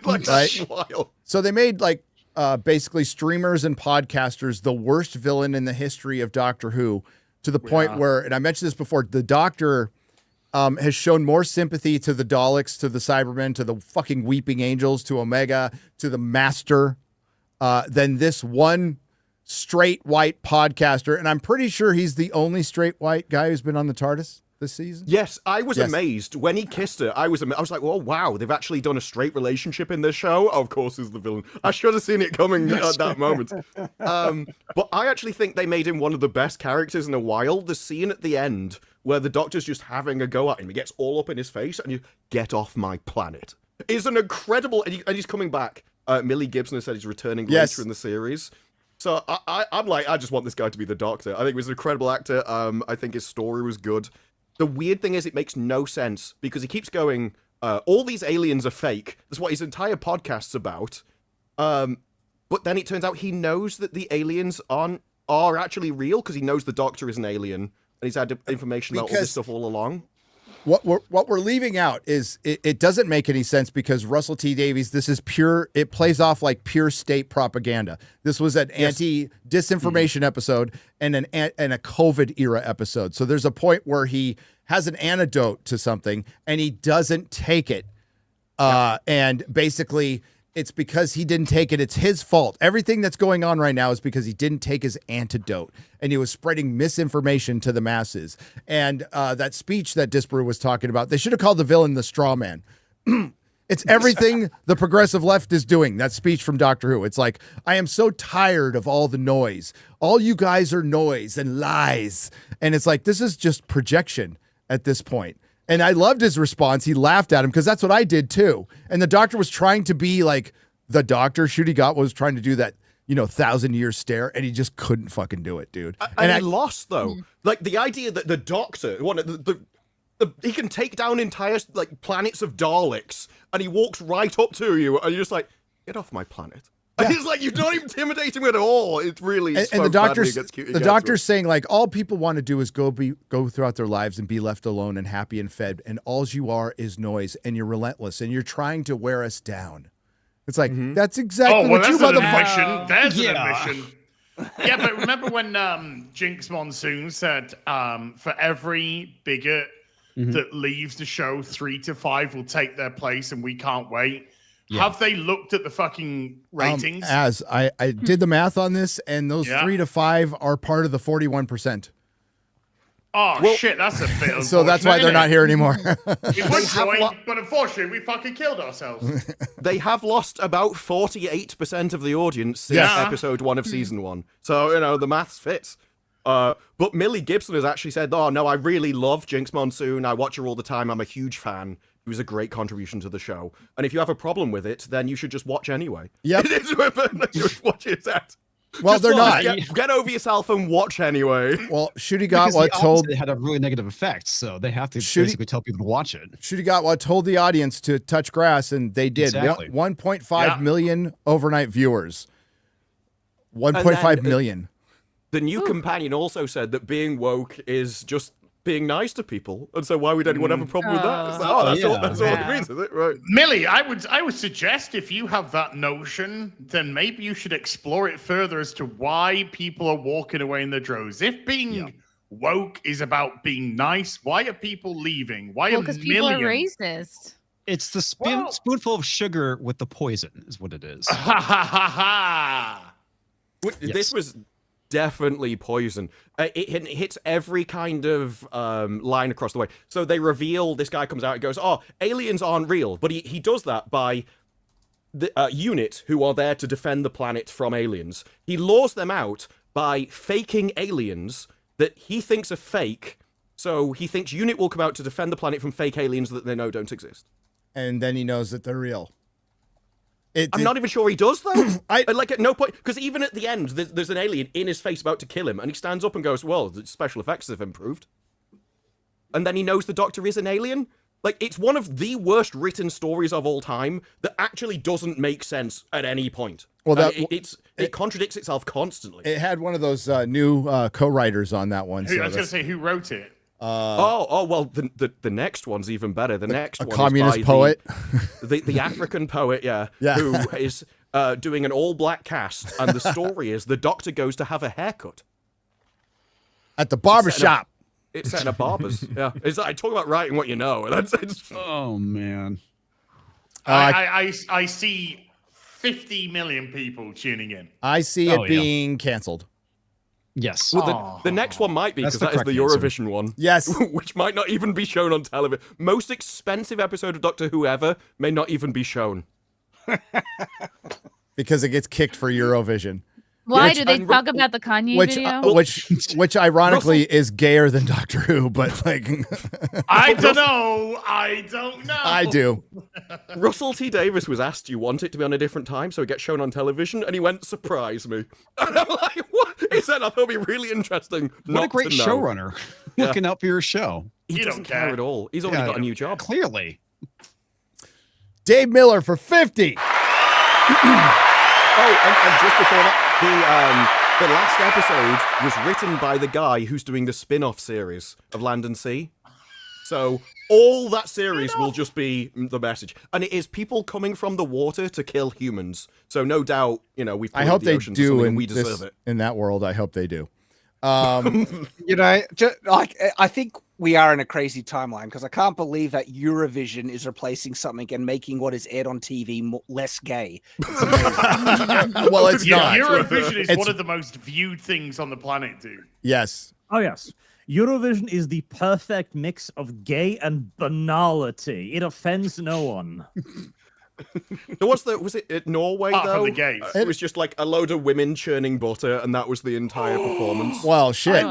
S14: That's wild.
S1: So they made basically streamers and podcasters the worst villain in the history of Doctor Who, to the point where, and I mentioned this before, the Doctor has shown more sympathy to the Daleks, to the Cybermen, to the fucking Weeping Angels, to Omega, to the Master, than this one straight white podcaster. And I'm pretty sure he's the only straight white guy who's been on the TARDIS this season.
S14: Yes, I was amazed when he kissed her. I was like, oh wow, they've actually done a straight relationship in this show. Oh, of course, he's the villain. I should have seen it coming at that moment. But I actually think they made him one of the best characters in a while. The scene at the end where the Doctor's just having a go at him, he gets all up in his face, and you get off my planet. Is an incredible, and he's coming back. Millie Gibson has said he's returning later in the series. So I'm like, I just want this guy to be the Doctor. I think he was an incredible actor. I think his story was good. The weird thing is it makes no sense because he keeps going, all these aliens are fake. That's what his entire podcast's about. But then it turns out he knows that the aliens are actually real because he knows the Doctor is an alien and he's had information about all this stuff all along.
S1: What we're leaving out is it doesn't make any sense because Russell T Davies, this is pure, it plays off like pure state propaganda. This was an anti-disinformation episode and a COVID era episode. So there's a point where he has an antidote to something and he doesn't take it. And basically it's because he didn't take it. It's his fault. Everything that's going on right now is because he didn't take his antidote and he was spreading misinformation to the masses. And that speech that Disparu was talking about, they should have called the villain the straw man. It's everything the progressive left is doing. That speech from Doctor Who. It's like, I am so tired of all the noise. All you guys are noise and lies. And it's like, this is just projection at this point. And I loved his response. He laughed at him because that's what I did too. And the Doctor was trying to be like the Doctor. Ncuti Gat was trying to do that, 1,000-year stare, and he just couldn't fucking do it, dude.
S14: And he lost though. Like the idea that the Doctor, he can take down entire planets of Daleks, and he walks right up to you, and you're just like, get off my planet. Yeah. He's like, you're not intimidating him at all. It's really
S1: and the doctor's saying like all people want to do is go throughout their lives and be left alone and happy and fed, and all you are is noise, and you're relentless, and you're trying to wear us down. It's like that's exactly what you motherfucker.
S12: There's an admission. Yeah, but remember when Jinx Monsoon said for every bigot that leaves the show, 3 to 5 will take their place, and we can't wait. Yeah. Have they looked at the fucking ratings?
S1: As I did the math on this, and those 3 to 5 are part of the 41%.
S12: Oh, shit, that's a bit
S1: so that's why they're not here anymore.
S12: It would join, but unfortunately, we fucking killed ourselves.
S14: They have lost about 48% of the audience since episode 1 of season 1. So, the maths fits. But Millie Gibson has actually said, oh, no, I really love Jinx Monsoon. I watch her all the time. I'm a huge fan. It was a great contribution to the show. And if you have a problem with it, then you should just watch anyway.
S1: Yep.
S14: Just watch it.
S1: Well, they're not.
S14: Get over yourself and watch anyway.
S1: Well, Shooty
S16: Because
S1: Gatwa told
S16: it had a really negative effect, so they have to basically tell people to watch it.
S1: Shooty Gatwa told the audience to touch grass, and they did.
S16: Exactly.
S1: 1.5 million overnight viewers. 1.5 million.
S14: The new companion also said that being woke is just being nice to people, and so why would anyone have a problem with that? It's like, that's all it means, is it? Right.
S12: Millie, I would suggest if you have that notion, then maybe you should explore it further as to why people are walking away in the droves. If being woke is about being nice, why are people leaving? Why are
S13: because people are
S12: millions?
S13: racist.
S16: It's the spoonful of sugar with the poison, is what it is.
S14: This was definitely poison. It hits every kind of line across the way. So they reveal, this guy comes out and goes, oh, aliens aren't real. But he does that by the unit who are there to defend the planet from aliens. He lures them out by faking aliens that he thinks are fake. So he thinks unit will come out to defend the planet from fake aliens that they know don't exist.
S1: And then he knows that they're real.
S14: I'm not even sure he does, though. Like, at no point, because even at the end, there's an alien in his face about to kill him, and he stands up and goes, well, the special effects have improved. And then he knows the Doctor is an alien. Like, it's one of the worst written stories of all time that actually doesn't make sense at any point.
S1: Well,
S14: it contradicts itself constantly.
S1: It had one of those new co-writers on that one.
S12: I was going to say, who wrote it?
S14: Well, the next one's even better. The next one
S1: communist
S14: is by
S1: poet,
S14: the African poet, who is doing an all-black cast, and the story is the Doctor goes to have a haircut
S1: at the barber shop.
S14: It's set in a barber's. Yeah, it's like talk about writing what you know.
S16: Oh man,
S12: I see 50 million people tuning in.
S1: I see it being canceled.
S16: Yes.
S14: Well, the next one might be, because that is the Eurovision one.
S1: Yes.
S14: Which might not even be shown on television. Most expensive episode of Doctor Who ever may not even be shown.
S1: Because it gets kicked for Eurovision.
S13: Why do they talk about the Kanye video?
S1: Which ironically is gayer than Doctor Who, but like
S12: I don't know.
S1: I do.
S14: Russell T Davies was asked, "Do you want it to be on a different time so it gets shown on television?" And he went, "Surprise me." And I'm like, "What?" He said, "I thought it'd be really interesting."
S16: What a great showrunner looking out for your show.
S14: He doesn't care at all. He's already got a new job.
S16: Clearly.
S1: Dave Miller for 50.
S14: And just before that, the last episode was written by the guy who's doing the spin-off series of Land and Sea. So all that series will just be the message. And it is people coming from the water to kill humans. So no doubt, we've
S1: I hope
S14: the
S1: they
S14: ocean for
S1: do
S14: something
S1: in
S14: and we deserve it.
S1: In that world. I hope they do.
S10: I think we are in a crazy timeline because I can't believe that Eurovision is replacing something and making what is aired on TV less gay.
S1: Well, it's not.
S12: Eurovision is one of the most viewed things on the planet, dude.
S1: Yes.
S15: Oh, yes. Eurovision is the perfect mix of gay and banality. It offends no one.
S14: Was it at Norway,
S12: Apart from
S14: though?
S12: the gays.
S14: It was just like a load of women churning butter, and that was the entire performance.
S1: Well, shit.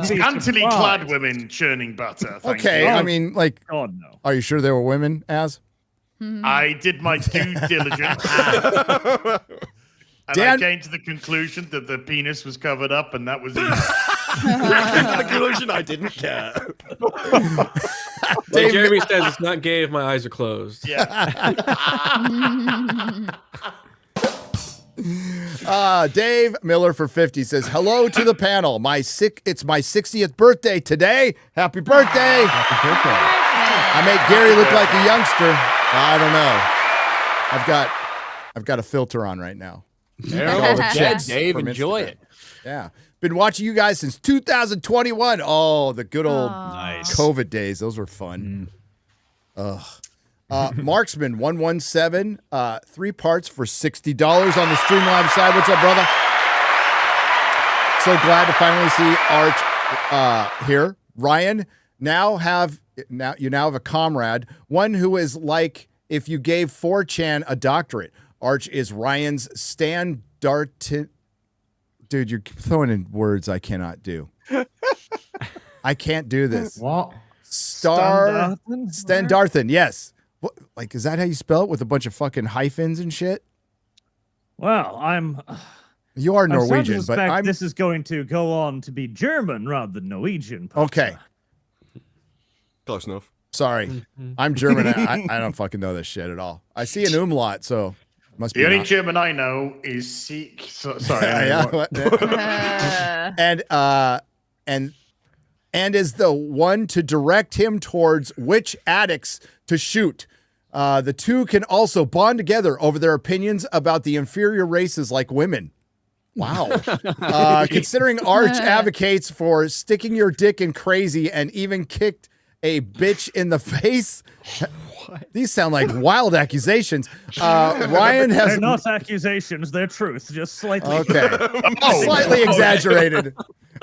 S12: Scantily clad women churning butter. Thank
S1: Okay,
S12: you.
S1: I mean, like,
S15: God, no.
S1: Are you sure they were women, Az?
S12: I did my due diligence. And I came to the conclusion that the penis was covered up, and that was it.
S14: The conclusion, I didn't care.
S17: Like Jeremy says, it's not gay if my eyes are closed.
S12: Yeah.
S1: Dave Miller for 50 says, hello to the panel. It's my 60th birthday today. Happy birthday. Happy birthday. I make Gary look like a youngster. I don't know. I've got a filter on right now.
S11: Dave, enjoy it.
S1: Yeah. Been watching you guys since 2021. Oh, the good old COVID days. Those were fun. Marksman 117, 3 parts for $60 on the Streamlabs side. What's up, brother? So glad to finally see Arch here. Ryan, you now have a comrade, one who is like if you gave 4chan a doctorate. Arch is Ryan's standard. Dude, you're throwing in words I cannot do. I can't do this.
S21: What?
S1: Standarthen, yes. What, like, is that how you spell it with a bunch of fucking hyphens and shit?
S15: Well,
S1: You are
S15: I'm starting to
S1: Norwegian, but
S15: suspect this is going to go on to be German rather than Norwegian.
S1: Okay.
S14: Close enough.
S1: Sorry. I'm German. I don't fucking know this shit at all. I see an umlaut, so must be
S12: The only
S1: not.
S12: German I know is Sikh. Sorry.
S1: And is the one to direct him towards which addicts to shoot. The two can also bond together over their opinions about the inferior races like women. Wow. Considering Arch advocates for sticking your dick in crazy and even kicked a bitch in the face. These sound like wild accusations. Ryan has
S15: They're not accusations, they're truth, just slightly.
S1: Okay. Slightly exaggerated.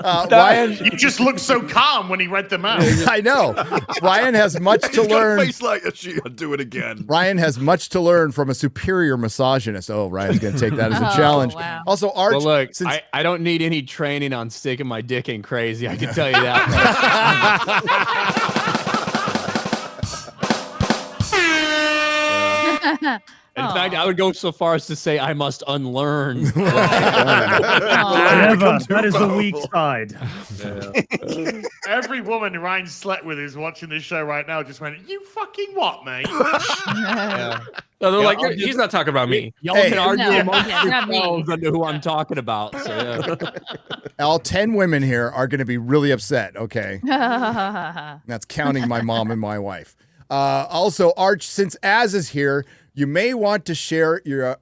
S1: Ryan,
S12: you just looked so calm when he read them out.
S1: I know. Ryan has much to learn.
S14: Face like I'd do it again.
S1: Ryan has much to learn from a superior misogynist. Oh, Ryan's going to take that as a challenge.
S13: Wow.
S1: Also, Arch.
S11: Well, look,
S1: since-
S11: I don't need any training on sticking my dick in crazy. I can tell you that. In fact, I would go so far as to say I must unlearn.
S15: Never. That is the weak side.
S12: Every woman Ryan slept with who's watching this show right now just went, "You fucking what, mate?"
S17: No, they're like, he's not talking about me.
S11: Y'all can argue
S13: No,
S11: amongst
S13: yeah, not me.
S11: yourselves under who I'm talking about. So, yeah.
S1: all 10 women here are going to be really upset. Okay. That's counting my mom and my wife. Also, Arch, since Az is here, you may want to share your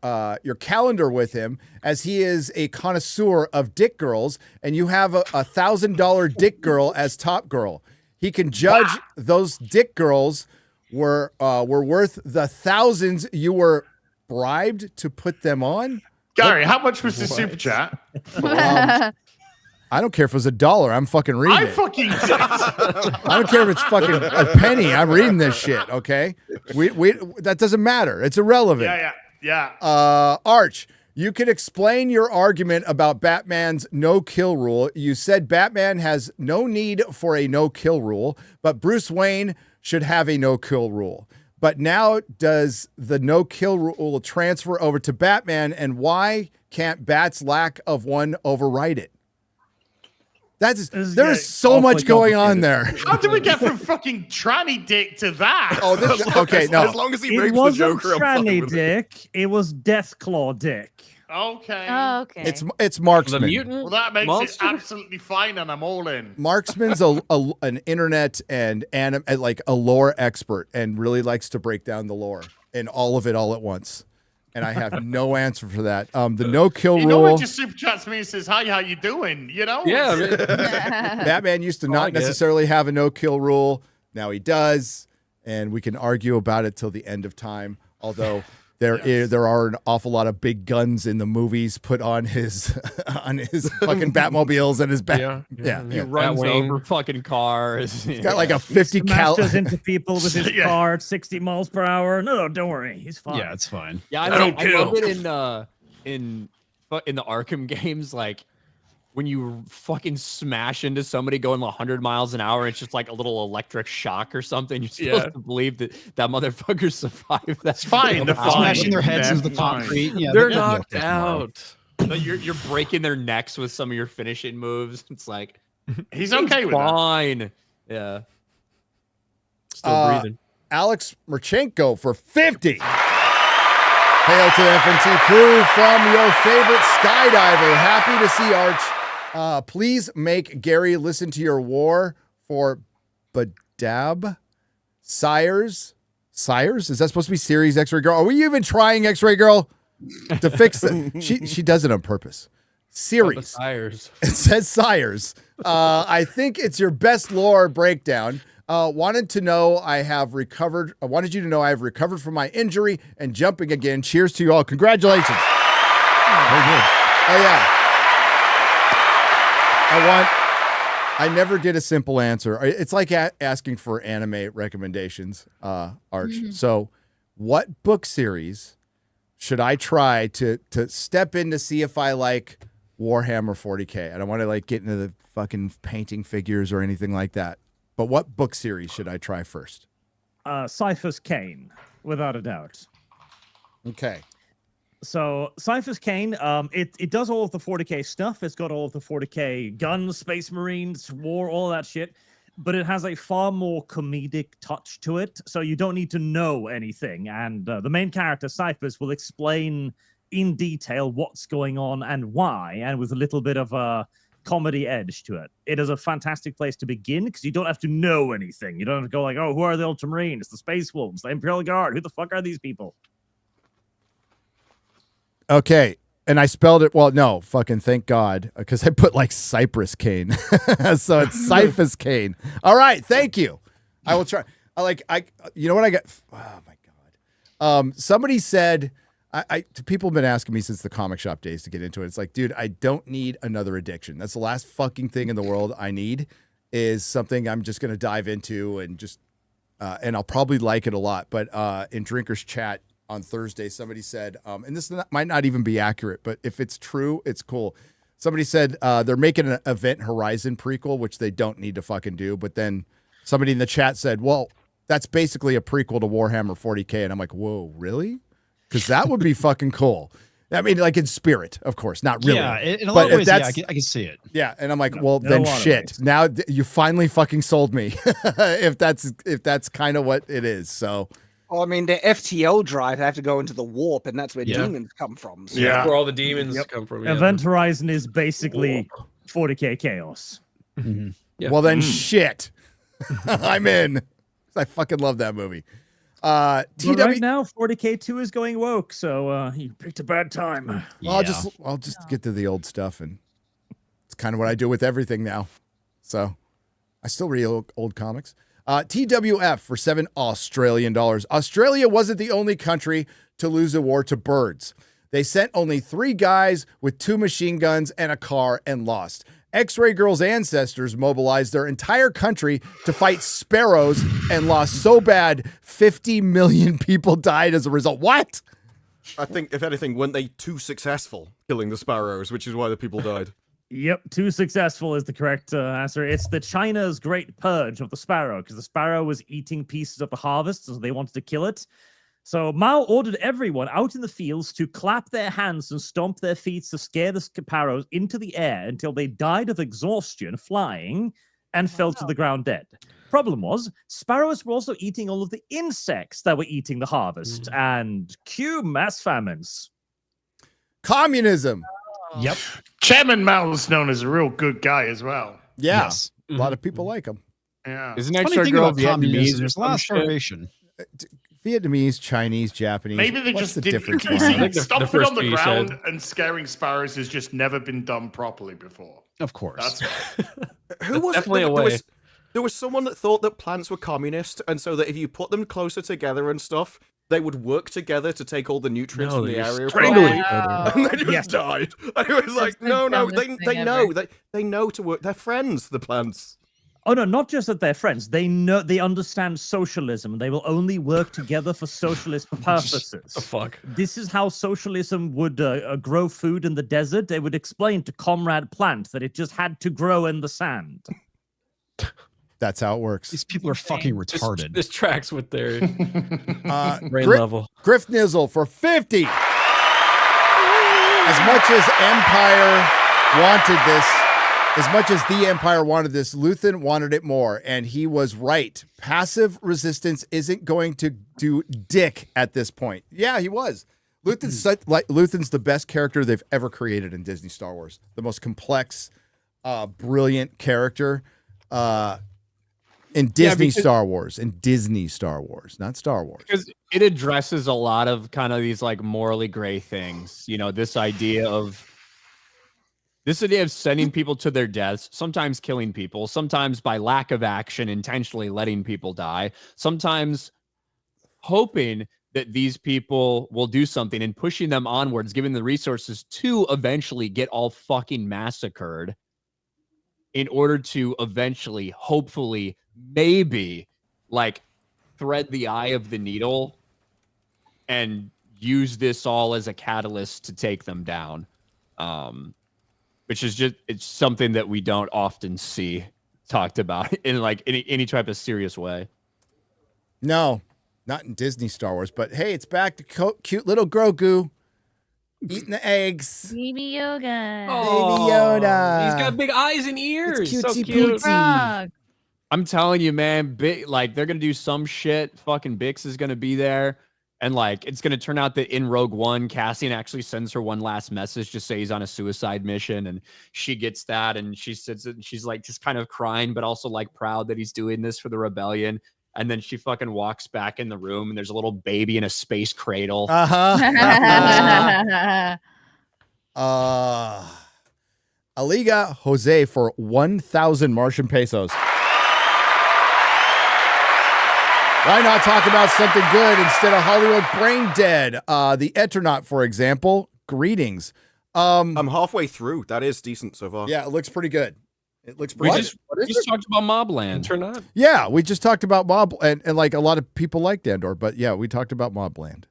S1: calendar with him, as he is a connoisseur of dick girls, and you have a $1,000 dick girl as top girl. He can judge those dick girls were worth the thousands you were bribed to put them on.
S12: Gary, how much was the super chat?
S1: I don't care if it was $1. I'm fucking reading
S12: I
S1: it.
S12: fucking did.
S1: I don't care if it's fucking a penny. I'm reading this shit. Okay, we that doesn't matter. It's irrelevant.
S12: Yeah.
S1: Arch, you could explain your argument about Batman's no-kill rule. You said Batman has no need for a no-kill rule, but Bruce Wayne should have a no-kill rule. But now does the no-kill rule transfer over to Batman, and why can't Bat's lack of one override it? There's so much going on there.
S12: How did we get from fucking tranny dick to that?
S1: Oh, okay. No,
S14: as long as he
S15: It
S14: rapes the
S15: wasn't
S14: Joker, I'm fucking
S15: tranny
S14: with it.
S15: dick, it was Deathclaw dick.
S12: Okay.
S13: Oh, okay.
S1: It's marksman.
S17: The mutant.
S12: Well, that makes
S17: monster?
S12: it absolutely fine, and I'm all in.
S1: Marksman's an internet and like a lore expert, and really likes to break down the lore and all of it all at once. And I have no answer for that. The no-kill
S12: You know
S1: rule.
S12: what just super chats me and says, "Hi, how you doing?" You know?
S17: Yeah. man.
S1: Batman used to
S17: I
S1: not
S17: get it.
S1: necessarily have a no-kill rule. Now he does, and we can argue about it till the end of time. Although there are an awful lot of big guns in the movies put on his fucking Batmobiles and his bat. Yeah.
S11: He runs over fucking cars.
S1: He's got like a 50 cal.
S15: Smashes into people with his car at 60 miles per hour. No, don't worry, he's fine.
S16: Yeah, it's fine.
S11: Yeah, I love it in the Arkham games, like when you fucking smash into somebody going 100 miles an hour, it's just like a little electric shock or something. You're supposed to believe that motherfucker survived that.
S12: It's fine. They're fine.
S16: Smashing their heads
S12: They're
S16: into the
S12: fine.
S16: concrete. Yeah,
S17: They're
S16: gonna be
S17: knocked
S16: okay tomorrow.
S17: out.
S11: You're breaking their necks with some of your finishing moves. It's like
S12: He's okay with that.
S11: fine. Yeah. Still breathing.
S1: Alex Merchenko for 50. Hail to the FNT crew from your favorite skydiver. Happy to see Arch. Please make Gary listen to your war for Badab Sires. Is that supposed to be series X-Ray Girl? Are we even trying X-Ray Girl to fix it? She does it on purpose. Series.
S17: Sires.
S1: It says Sires. I think it's your best lore breakdown. Wanted you to know I have recovered from my injury and jumping again. Cheers to you all. Congratulations.
S16: Very good.
S1: Oh yeah. I never did a simple answer. It's like asking for anime recommendations, Arch.
S13: Mm-hmm.
S1: So what book series should I try to step in to see if I like Warhammer 40K? I don't want to like get into the fucking painting figures or anything like that. But what book series should I try first?
S15: Cypher's Kane, without a doubt.
S1: Okay.
S15: So Cypher's Kane, it does all of the 40k stuff. It's got all of the 40k guns, Space Marines, war, all that shit. But it has a far more comedic touch to it. So you don't need to know anything. And the main character, Cyphers, will explain in detail what's going on and why, and with a little bit of a comedy edge to it. It is a fantastic place to begin because you don't have to know anything. You don't have to go like, oh, who are the Ultramarines, the Space Wolves, the Imperial Guard? Who the fuck are these people?
S1: Okay. And I spelled it, well, no, fucking thank God, because I put like Cypress Cane. So it's Cyphus Cane. All right, thank you. I will try. You know what I got? Oh my God. Somebody said, people have been asking me since the comic shop days to get into it. It's like, dude, I don't need another addiction. That's the last fucking thing in the world I need is something I'm just going to dive into and just, and I'll probably like it a lot. But in Drinkers Chat, on Thursday, somebody said, and this might not even be accurate, but if it's true, it's cool. Somebody said they're making an Event Horizon prequel, which they don't need to fucking do. But then somebody in the chat said, well, that's basically a prequel to Warhammer 40K. And I'm like, whoa, really? Because that would be fucking cool. I mean, like in spirit, of course, not really.
S16: Yeah, in a lot of ways, I can see it.
S1: Yeah, and I'm like, well, then shit. Now you finally fucking sold me. if that's kind of what it is. So.
S10: Well, I mean, the FTL drive, they have to go into the warp, and that's where demons come from. So.
S17: Yeah, that's where all the demons come from. Yeah.
S15: Event Horizon is basically 40k chaos.
S1: Mm-hmm. Yeah. Well, then shit. I'm in. I fucking love that movie.
S15: Right now, 40k2 is going woke, so you picked a bad time.
S1: Well, I'll just get to the old stuff, and it's kind of what I do with everything now. So I still read old comics. TWF for $7 Australian. Australia wasn't the only country to lose a war to birds. They sent only 3 guys with 2 machine guns and a car and lost. X-Ray Girl's ancestors mobilized their entire country to fight sparrows and lost so bad 50 million people died as a result. What?
S14: I think, if anything, weren't they too successful killing the sparrows, which is why the people died?
S15: Yep, too successful is the correct answer. It's the China's great purge of the sparrow, because the sparrow was eating pieces of the harvest, so they wanted to kill it. So Mao ordered everyone out in the fields to clap their hands and stomp their feet to scare the sparrows into the air until they died of exhaustion flying and fell to the ground dead. Problem was, sparrows were also eating all of the insects that were eating the harvest, and cue mass famines.
S1: Communism.
S12: Yep. Chairman Mao's known as a real good guy as well.
S1: Yeah. Yes. A lot of people like him.
S12: Yeah.
S16: Isn't X-Ray Girl Vietnamese? There's a lot of starvation.
S1: Vietnamese, Chinese, Japanese.
S12: Maybe they
S1: What's
S12: just
S1: the
S12: didn't.
S1: difference?
S12: You see,
S1: line?
S12: stomping on the ground and scaring sparrows has just never been done properly before.
S16: Of course.
S12: That's
S14: Who was
S17: definitely a way.
S14: There was someone that thought that plants were communist, and so that if you put them closer together and stuff, they would work together to take all the nutrients from the area. And they just died. And it was like, no, they know to work. They're friends, the plants.
S15: Oh no, not just that they're friends. They know, they understand socialism. They will only work together for socialist purposes.
S17: The fuck?
S15: This is how socialism would grow food in the desert. They would explain to Comrade Plant that it just had to grow in the sand.
S1: That's how it works.
S16: These people are fucking retarded.
S17: This tracks with their brain
S1: Griff,
S17: level.
S1: Griff Nizzle for 50. As much as Empire wanted this, as much as the Empire wanted this, Luthen wanted it more, and he was right. Passive resistance isn't going to do dick at this point. Yeah, he was. Luthen's the best character they've ever created in Disney Star Wars. The most complex, brilliant character. In Disney Star Wars, not Star Wars.
S11: Because it addresses a lot of kind of these like morally gray things. You know, this idea of sending people to their deaths, sometimes killing people, sometimes by lack of action, intentionally letting people die, sometimes hoping that these people will do something and pushing them onwards, giving the resources to eventually get all fucking massacred in order to eventually, hopefully, maybe like thread the eye of the needle and use this all as a catalyst to take them down. Which is just, it's something that we don't often see talked about in like any type of serious way.
S1: No, not in Disney Star Wars, but hey, it's back to cute little Grogu. Eating the eggs.
S8: Baby yoga.
S1: Baby Yoda.
S17: He's got big eyes and ears.
S1: It's
S17: So
S1: cutesy
S17: cute.
S8: Frog.
S11: I'm telling you, man, like they're gonna do some shit. Fucking Bix is gonna be there, and like it's gonna turn out that in Rogue One, Cassian actually sends her one last message to say he's on a suicide mission, and she gets that, and she sits and she's like just kind of crying, but also like proud that he's doing this for the rebellion. And then she fucking walks back in the room, and there's a little baby in a space cradle.
S1: Aliga Jose for 1,000 Martian pesos. Why not talk about something good instead of Hollywood brain dead? The Eternaut, for example. Greetings.
S14: I'm halfway through. That is decent so far.
S1: Yeah, it looks pretty good. It looks pretty good.
S11: We just talked about Mobland.
S17: Eternaut?
S1: Yeah, we just talked about and like a lot of people liked Andor, but yeah, we talked about Mobland.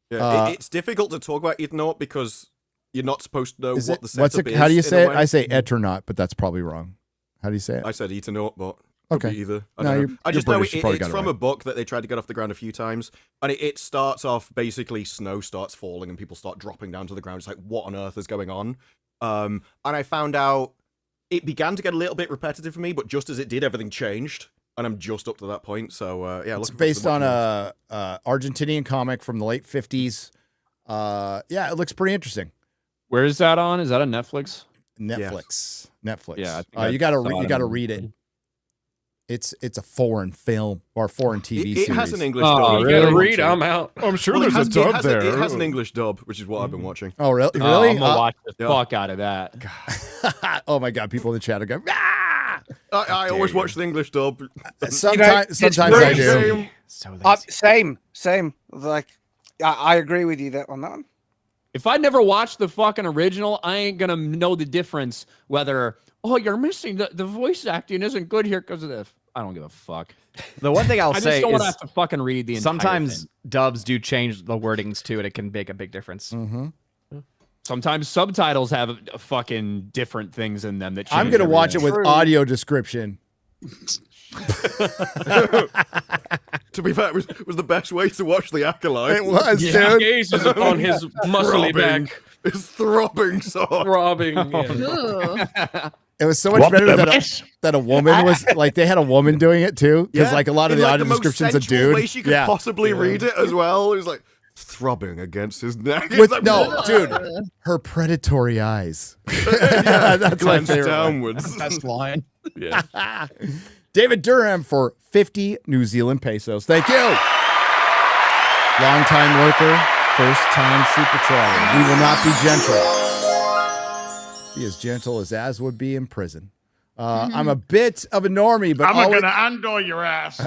S14: Yeah, it's difficult to talk about Eternaut because you're not supposed to know what the setup is.
S1: How do you
S14: in
S1: say
S14: a
S1: it?
S14: way.
S1: I say Eternaut, but that's probably wrong. How do you say it?
S14: I said Eternaut, but
S1: Okay.
S14: could be either. I
S1: No,
S14: don't know.
S1: you're-
S14: I just
S1: you're
S14: know
S1: British, you probably
S14: it's
S1: got it
S14: from
S1: right.
S14: a book that they tried to get off the ground a few times, and it starts off basically snow starts falling and people start dropping down to the ground. It's like, what on earth is going on? And I found out it began to get a little bit repetitive for me, but just as it did, everything changed, and I'm just up to that point. So yeah,
S1: It's
S14: looking forward to
S1: based on
S14: watching
S1: a Argentinian comic from the late 50s. Yeah, it looks pretty interesting.
S11: Where is that on? Is that on Netflix?
S1: Netflix. Netflix.
S11: Yeah, I think I
S1: you gotta
S11: saw it
S1: you gotta
S11: on-
S1: read it. It's a foreign film or foreign TV
S14: It
S1: series.
S14: has an English
S17: Oh,
S14: dub.
S17: you
S14: if you
S17: gotta
S14: want
S17: read,
S14: to.
S17: I'm out.
S4: I'm sure
S14: Well,
S4: there's a dub there.
S14: It has an English dub, which is what I've been watching.
S1: Oh, really?
S11: Oh,
S1: Really?
S11: I'm gonna watch the
S14: yeah.
S11: fuck out of that.
S1: Oh my god! People in the chat are going. "Ah!"
S14: I always
S1: dare you.
S14: watch the English dub.
S1: Sometimes I do.
S20: So lazy.
S10: Same. Like, I agree with you on that one.
S11: If I never watched the fucking original, I ain't gonna know the difference whether, oh, you're missing the voice acting isn't good here because of this. I don't give a fuck.
S20: The one thing I'll
S11: I just
S20: say
S11: don't want
S20: is
S11: to have to fucking read the entire
S20: sometimes
S11: thing.
S20: dubs do change the wordings too, and it can make a big difference.
S1: Mm-hmm.
S11: Sometimes subtitles have fucking different things in them that change
S1: I'm gonna watch it
S11: everything.
S1: with audio description.
S14: To be fair, it was the best way to watch The Acolyte.
S1: It was,
S17: Yeah.
S1: dude.
S17: Gaze is upon his muscly
S14: Throbbing.
S17: back.
S14: It's throbbing so hard.
S17: Throbbing.
S13: Ooh.
S1: It was so much better that a woman was like they had a woman doing it too, because like a lot of
S14: in,
S1: the
S14: like,
S1: audio
S14: most
S1: descriptions a
S14: sensual
S1: dude.
S14: way she could possibly read it as well. It was like throbbing against his neck. It's
S1: With
S14: like,
S1: no,
S14: what?
S1: dude, her predatory eyes. That's my
S14: Glanced
S1: favorite one.
S14: downwards.
S16: Best line.
S17: Yeah.
S1: David Durham for 50 New Zealand pesos. Thank you. Long time lurker, first time super traveler. We will not be gentle. Be as gentle as Az would be in prison. I'm a bit of a normie, but
S12: I'm
S1: always,
S12: gonna Andor your ass.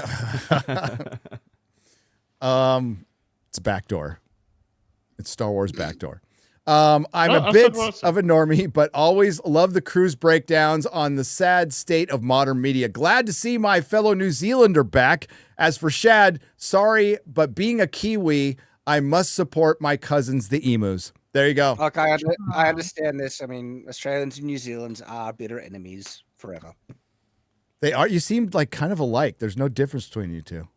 S1: it's a backdoor. It's Star Wars backdoor. I'm
S12: Oh,
S1: a bit of a normie, but always love the cruise breakdowns on the sad state of modern media. Glad to see my fellow New Zealander back. As for Shad, sorry, but being a Kiwi, I must support my cousins, the emus. There you go.
S10: Okay, I understand this. I mean, Australians and New Zealanders are bitter enemies forever.
S1: They are. You seem like kind of alike. There's no difference between you two.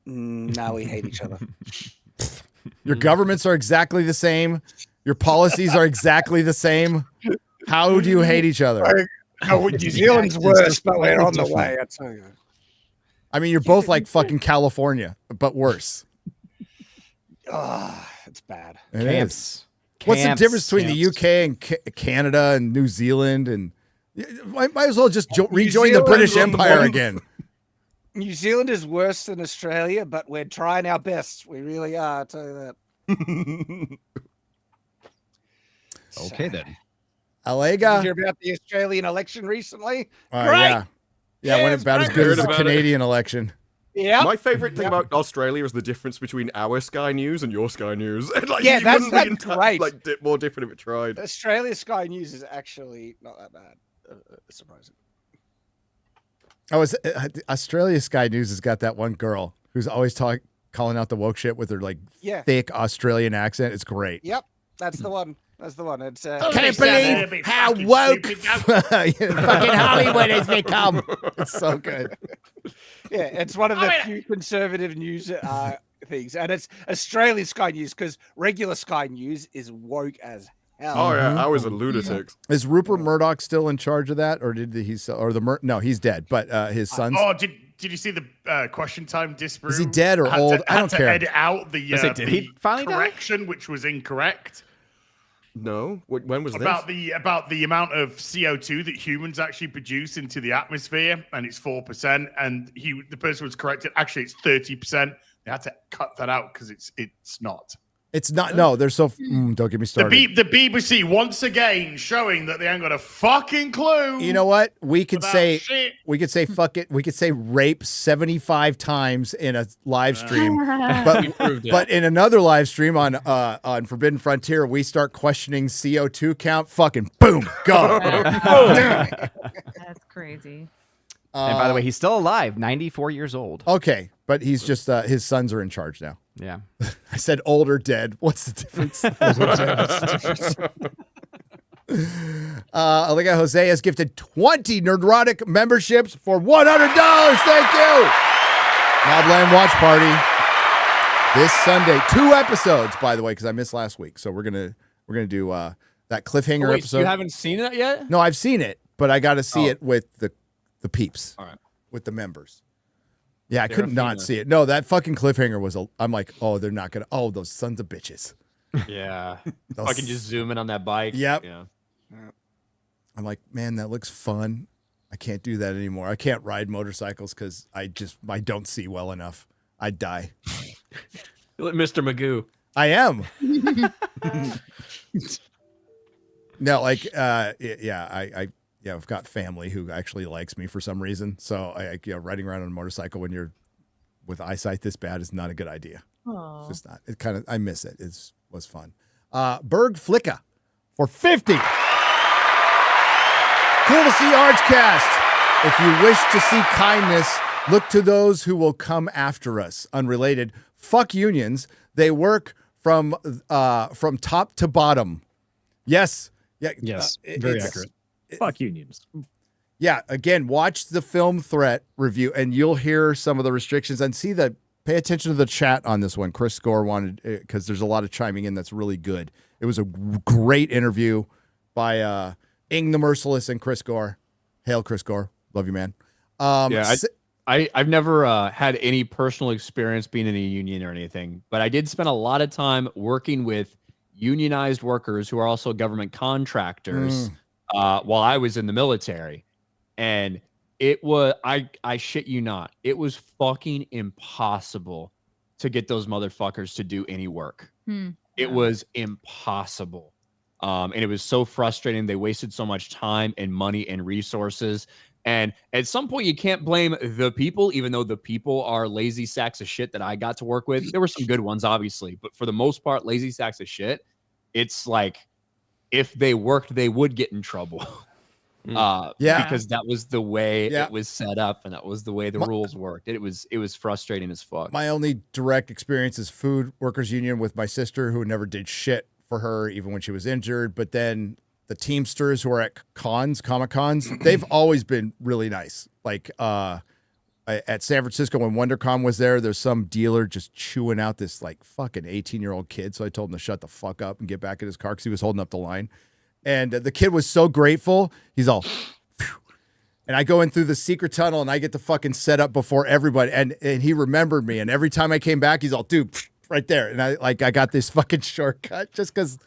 S10: Now we hate each other.
S1: Your governments are exactly the same. Your policies are exactly the same. How do you hate each other?
S10: New Zealand's worse, but we're on the way. I tell you.
S1: I mean, you're both like fucking California, but worse.
S10: It's bad.
S1: It
S20: Camps.
S1: is. What's the
S20: Camps,
S1: difference between the
S20: camps.
S1: UK and Canada and New Zealand? And might as well just rejoin the
S10: Zealand
S1: British
S10: on the
S1: Empire
S10: bottom.
S1: again.
S10: New Zealand is worse than Australia, but we're trying our best. We really are. I tell you that.
S16: Okay then.
S10: Did you
S1: Alega.
S10: hear about the Australian election recently?
S1: Yeah. Yeah, went about as good as the Canadian election.
S10: Yeah.
S14: My favorite thing about Australia is the difference between our Sky News and your Sky News. Like,
S10: Yeah,
S14: you
S10: that's
S14: wouldn't be
S10: great.
S14: Like more different if it tried.
S10: Australia Sky News is actually not that bad. Surprising.
S1: Oh, Australia Sky News has got that one girl who's always calling out the woke shit with her like
S10: Yeah.
S1: thick Australian accent. It's great.
S10: Yep, that's the one. That's the one. It's.
S1: Can't believe how woke fucking Hollywood has become. It's so good.
S10: Yeah, it's one of the few conservative news things, and it's Australian Sky News because regular Sky News is woke as hell.
S14: Oh yeah, I was a lunatic.
S1: Is Rupert Murdoch still in charge of that, or did he sell? Or no, he's dead. But his sons.
S12: Oh, did you see the question time Disparu?
S1: Is he dead or old? I don't care.
S12: Edit out the
S20: did he finally
S12: correction, which was incorrect.
S14: No, when was
S12: about
S14: this?
S12: about the amount of CO2 that humans actually produce into the atmosphere, and it's 4%. And the person was corrected. Actually, it's 30%. They had to cut that out because it's not.
S1: It's not. No, they're so. Don't get me started.
S12: The BBC once again showing that they ain't got a fucking clue.
S1: You know what? We could
S12: about
S1: say
S12: shit.
S1: we could say fuck it. We could say rape 75 times in a live stream, but in another live stream on Forbidden Frontier, we start questioning CO2 count. Fucking boom, go.
S13: That's crazy.
S20: And by the way, he's still alive, 94 years old.
S1: Okay, but he's just his sons are in charge now.
S20: Yeah.
S1: I said old or dead. What's the difference? Aliga Jose has gifted 20 Nerdrotic memberships for $100. Thank you. Mobland Watch Party this Sunday. 2 episodes, by the way, because I missed last week. So we're gonna do that cliffhanger
S11: Wait,
S1: episode.
S11: so you haven't seen it yet?
S1: No, I've seen it, but I got to see it with the peeps.
S11: All right.
S1: With the members. Yeah, I could not see it. No, that fucking cliffhanger was I'm like, oh, they're not gonna. Oh, those sons of bitches.
S11: Yeah. Fucking just zoom in on that bike.
S1: Yep.
S11: Yeah.
S1: I'm like, man, that looks fun. I can't do that anymore. I can't ride motorcycles because I don't see well enough. I'd die.
S17: Mr. Magoo.
S1: I am. No, like, I've got family who actually likes me for some reason. So riding around on a motorcycle when you're with eyesight this bad is not a good idea.
S13: Aww.
S1: It's just not. It kind of, I miss it. It was fun. Berg Flicka for 50. Cool to see Archcast. If you wish to see kindness, look to those who will come after us. Unrelated. Fuck unions. They work from top to bottom. Yes. Yeah.
S15: Yes. Very accurate. Fuck unions.
S1: Yeah. Again, watch the Film Threat review, and you'll hear some of the restrictions and pay attention to the chat on this one. Chris Score wanted, because there's a lot of chiming in that's really good. It was a great interview by Ing the Merciless and Chris Gore. Hail, Chris Gore. Love you, man.
S11: I've never had any personal experience being in a union or anything, but I did spend a lot of time working with unionized workers who are also government contractors while I was in the military. And it was, I shit you not, it was fucking impossible to get those motherfuckers to do any work. It was impossible. And it was so frustrating. They wasted so much time and money and resources. And at some point, you can't blame the people, even though the people are lazy sacks of shit that I got to work with. There were some good ones, obviously, but for the most part, lazy sacks of shit. It's like, if they worked, they would get in trouble. Because that was the way it was set up, and that was the way the rules worked. It was frustrating as fuck.
S1: My only direct experience is food workers union with my sister, who never did shit for her, even when she was injured. But then the Teamsters who are at Comic Cons, they've always been really nice. Like at San Francisco, when WonderCon was there's some dealer just chewing out this like fucking 18-year-old kid. So I told him to shut the fuck up and get back in his car because he was holding up the line. And the kid was so grateful. He's all, phew. And I go in through the secret tunnel and I get to fucking set up before everybody. And he remembered me. And every time I came back, he's all, dude, right there. And I got this fucking shortcut just because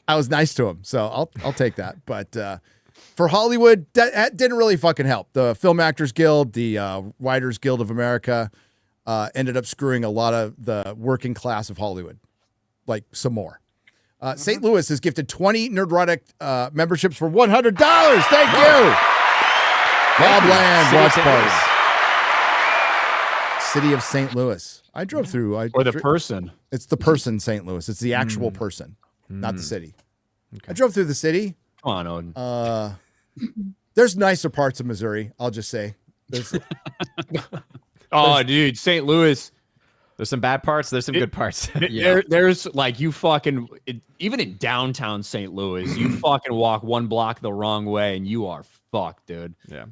S1: I was nice to him. So I'll take that. But for Hollywood, that didn't really fucking help. The Film Actors Guild, the Writers Guild of America ended up screwing a lot of the working class of Hollywood, like some more. St. Louis has gifted 20 Nerdrotic memberships for $100. Thank you. Mobland Watch Party. City of St. Louis. I drove through.
S11: Or the person.
S1: It's the person, St. Louis. It's the actual person, not the city. Okay. I drove through the city.
S11: Come on, Odin.
S1: There's nicer parts of Missouri, I'll just say.
S11: Dude, St. Louis.
S20: There's some bad parts. There's some good parts.
S11: There's like even in downtown St. Louis, you fucking walk one block the wrong way and you are fucked, dude.
S20: Yeah.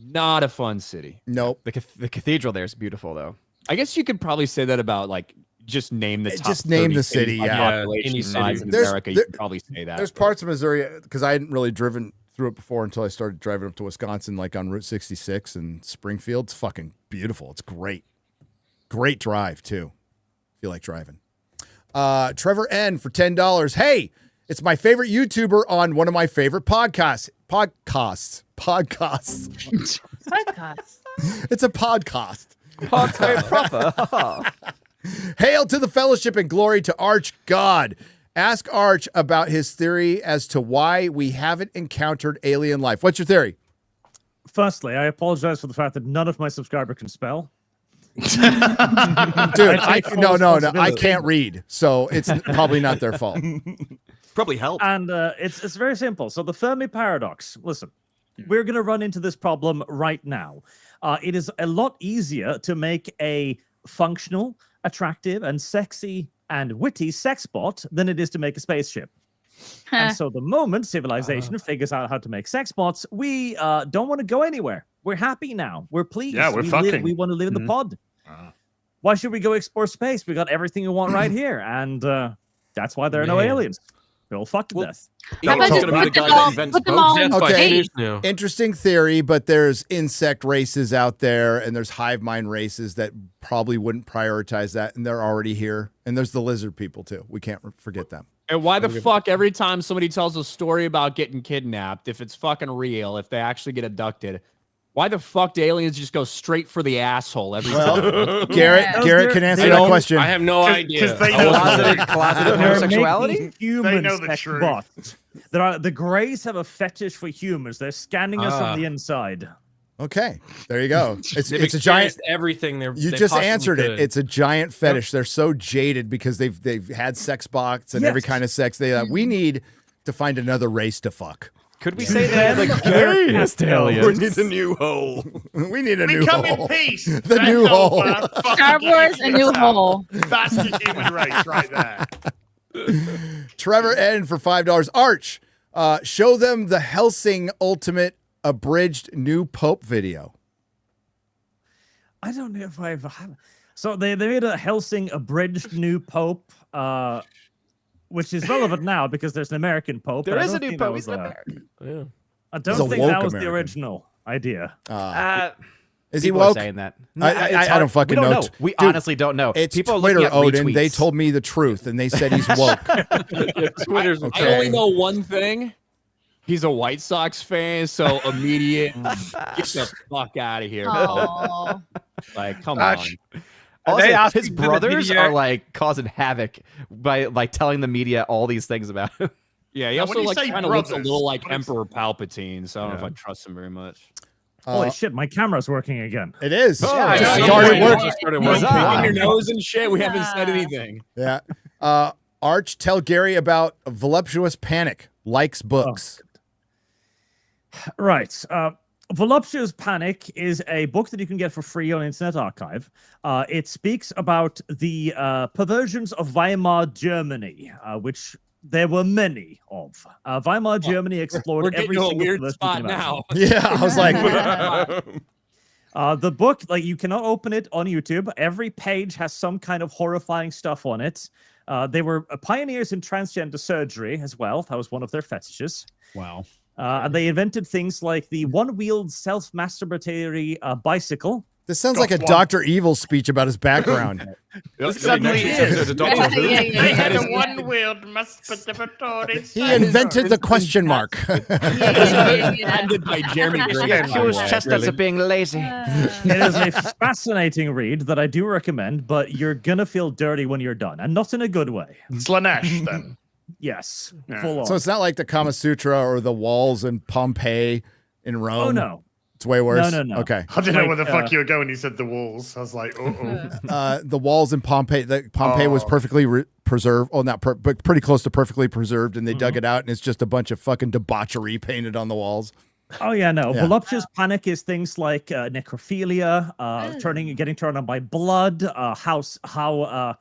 S11: Not a fun city.
S1: Nope.
S20: The cathedral there is beautiful though.
S11: I guess you could probably say that about like just name the top
S1: Just name
S11: 30
S1: the city,
S11: cities by
S1: yeah.
S11: population
S17: Any
S11: size
S17: city.
S11: in
S1: There's-
S11: America. You
S1: there-
S11: could probably say that.
S1: There's parts of Missouri because I hadn't really driven through it before until I started driving up to Wisconsin, like on Route 66 and Springfield. It's fucking beautiful. It's great. Great drive too. If you like driving. Trevor N for $10. Hey, it's my favorite YouTuber on one of my favorite podcasts. Podcasts. It's a podcast.
S20: Podcast proper.
S1: Hail to the fellowship and glory to Arch God. Ask Arch about his theory as to why we haven't encountered alien life. What's your theory?
S15: Firstly, I apologize for the fact that none of my subscribers can spell.
S1: Dude, I can't read, so it's probably not their fault.
S14: Probably help.
S15: And it's very simple. So the Fermi paradox. Listen, we're going to run into this problem right now. It is a lot easier to make a functional, attractive, and sexy and witty sex bot than it is to make a spaceship. And so the moment civilization figures out how to make sex bots, we don't want to go anywhere. We're happy now. We're pleased.
S12: Yeah, we're fucking.
S15: We want to live in the pod. Why should we go explore space? We got everything we want right here. And that's why there are no aliens. They're all fucked to death.
S1: Okay, interesting theory, but there's insect races out there, and there's hive mind races that probably wouldn't prioritize that, and they're already here. And there's the lizard people too. We can't forget them.
S11: And why the fuck every time somebody tells a story about getting kidnapped, if it's fucking real, if they actually get abducted, why the fuck do aliens just go straight for the asshole every time?
S1: Garrett can answer that question.
S17: I have no idea.
S14: They know
S15: Closeted homosexuality?
S12: They know the truth.
S15: Bots. The Greys have a fetish for humans. They're scanning us from the inside.
S1: Okay, there you go. It's
S17: They've
S1: a giant.
S17: experienced everything.
S1: You just answered it. It's a giant fetish. They're so jaded because they've had sex bots and every kind of sex. We need to find another race to fuck.
S20: Could we say that the gayest aliens?
S14: We need a new hole.
S1: We need a new
S12: Come
S1: hole.
S12: in peace.
S1: The new hole.
S13: Star Wars, a new hole.
S12: That's the human race right there.
S1: Trevor N for $5. Arch, show them the Helsing Ultimate abridged new Pope video.
S15: I don't know if I've. So they made a Helsing abridged new Pope, which is relevant now because there's an American Pope.
S20: There is a new Pope. He's an American.
S17: Yeah.
S15: I don't think that was the original idea.
S1: Is he
S20: People are
S1: woke?
S20: saying that.
S1: I don't fucking
S20: we don't
S1: know.
S20: know. We
S1: Dude,
S20: honestly don't know.
S1: It's
S20: People are
S1: Twitter,
S20: looking at
S1: Odin.
S20: retweets.
S1: They told me the truth, and they said he's woke.
S17: Twitter's
S11: I only know one thing. He's a White Sox fan, so immediate. Get the fuck out of here.
S13: Oh.
S11: Like, come on.
S20: Also, his brothers are like causing havoc by like telling the media all these things about him.
S11: Yeah, he
S12: Now,
S11: also
S12: when you
S11: like
S12: say
S11: kind of looks a
S12: brothers,
S11: little like
S12: what is-
S11: Emperor Palpatine, so I don't know if I trust him very much.
S15: Holy shit, my camera's working again.
S1: It is.
S11: Yeah,
S1: It
S11: yeah,
S1: started
S11: yeah,
S1: working.
S11: it started working. On your nose and shit. We haven't said anything.
S1: Yeah. Arch, tell Gary about Voluptuous Panic. Likes books.
S15: Right. Voluptuous Panic is a book that you can get for free on Internet Archive. It speaks about the perversions of Weimar Germany, which there were many of. Weimar Germany explored
S11: We're
S15: every
S11: getting to a
S15: single
S11: weird
S15: perversion
S11: spot
S15: you can
S11: now.
S15: imagine.
S1: Yeah, I was like,
S15: the book, like, you cannot open it on YouTube. Every page has some kind of horrifying stuff on it. They were pioneers in transgender surgery as well. That was one of their fetishes.
S16: Wow.
S15: And they invented things like the one-wheeled self-masturbatory bicycle.
S1: this sounds like a Dr. Evil speech about his background.
S14: Suddenly, there's a Doctor Who.
S12: They had a one-wheeled masturbatory.
S1: He invented the question mark.
S11: Ended by Jeremy Gray.
S20: Yeah, accused chestnuts of being lazy.
S15: It is a fascinating read that I do recommend, but you're gonna feel dirty when you're done, and not in a good way.
S12: Slanesh, then.
S15: Yes,
S12: Yeah.
S15: full on.
S1: So it's not like the Kama Sutra or the walls in Pompeii in Rome.
S15: Oh no.
S1: It's way worse.
S15: No.
S1: Okay.
S12: I didn't know where the fuck you were going. You said the walls. I was like,
S1: The walls in Pompeii. Pompeii was perfectly preserved. Oh, not but pretty close to perfectly preserved, and they dug it out, and it's just a bunch of fucking debauchery painted on the walls.
S15: Oh yeah, no.
S1: Yeah.
S15: Voluptuous Panic is things like necrophilia, getting turned on by blood, how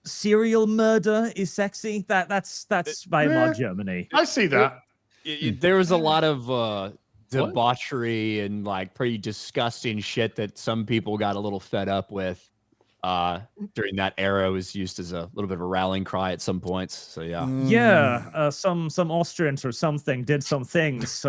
S15: serial murder is sexy. That's Weimar Germany.
S12: I see that.
S11: There was a lot of debauchery and like pretty disgusting shit that some people got a little fed up with. during that era was used as a little bit of a rallying cry at some points. So yeah.
S15: Yeah, some Austrians or something did some things.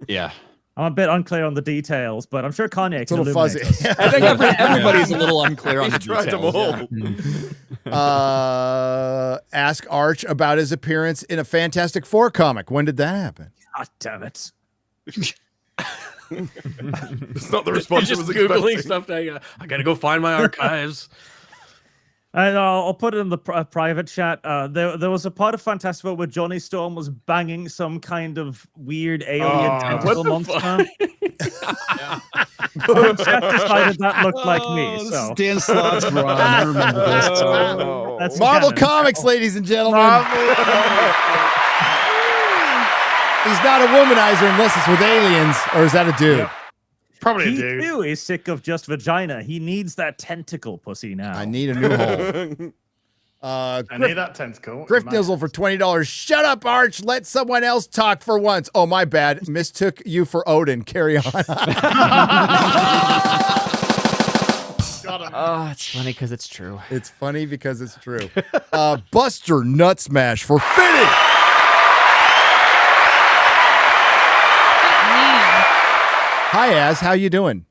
S11: Yeah.
S15: I'm a bit unclear on the details, but I'm sure Kanye can
S1: a little
S15: illuminate
S1: fuzzy.
S15: us.
S11: I think everybody's a little unclear on the
S14: He's tried them
S11: details.
S14: all.
S1: Ask Arch about his appearance in a Fantastic Four comic. When did that happen?
S15: God damn it.
S14: It's not the response I
S17: Just
S14: was
S17: googling
S14: expecting.
S17: stuff. I gotta go find my archives.
S15: And I'll put it in the private chat. There was a part of Fantastic Four where Johnny Storm was banging some kind of weird alien tentacle monster. Chat decided that looked like me.
S16: This
S15: So
S16: is Dan Slott's run. I remember this.
S15: that's
S1: Marvel
S15: canon.
S1: Comics, ladies and gentlemen. He's not a womanizer unless it's with aliens, or is that a dude?
S15: Yep.
S12: Probably a
S15: He
S12: dude.
S15: too is sick of just vagina. He needs that tentacle pussy now.
S1: I need a new hole.
S12: I need that tentacle.
S1: Griff Nizzle for $20. Shut up, Arch. Let someone else talk for once. Oh, my bad. Mistook you for Odin. Carry on.
S20: Oh, it's funny because it's true.
S1: It's funny because it's true. Buster Nut Smash for Finny. Hi, Az. How you doing?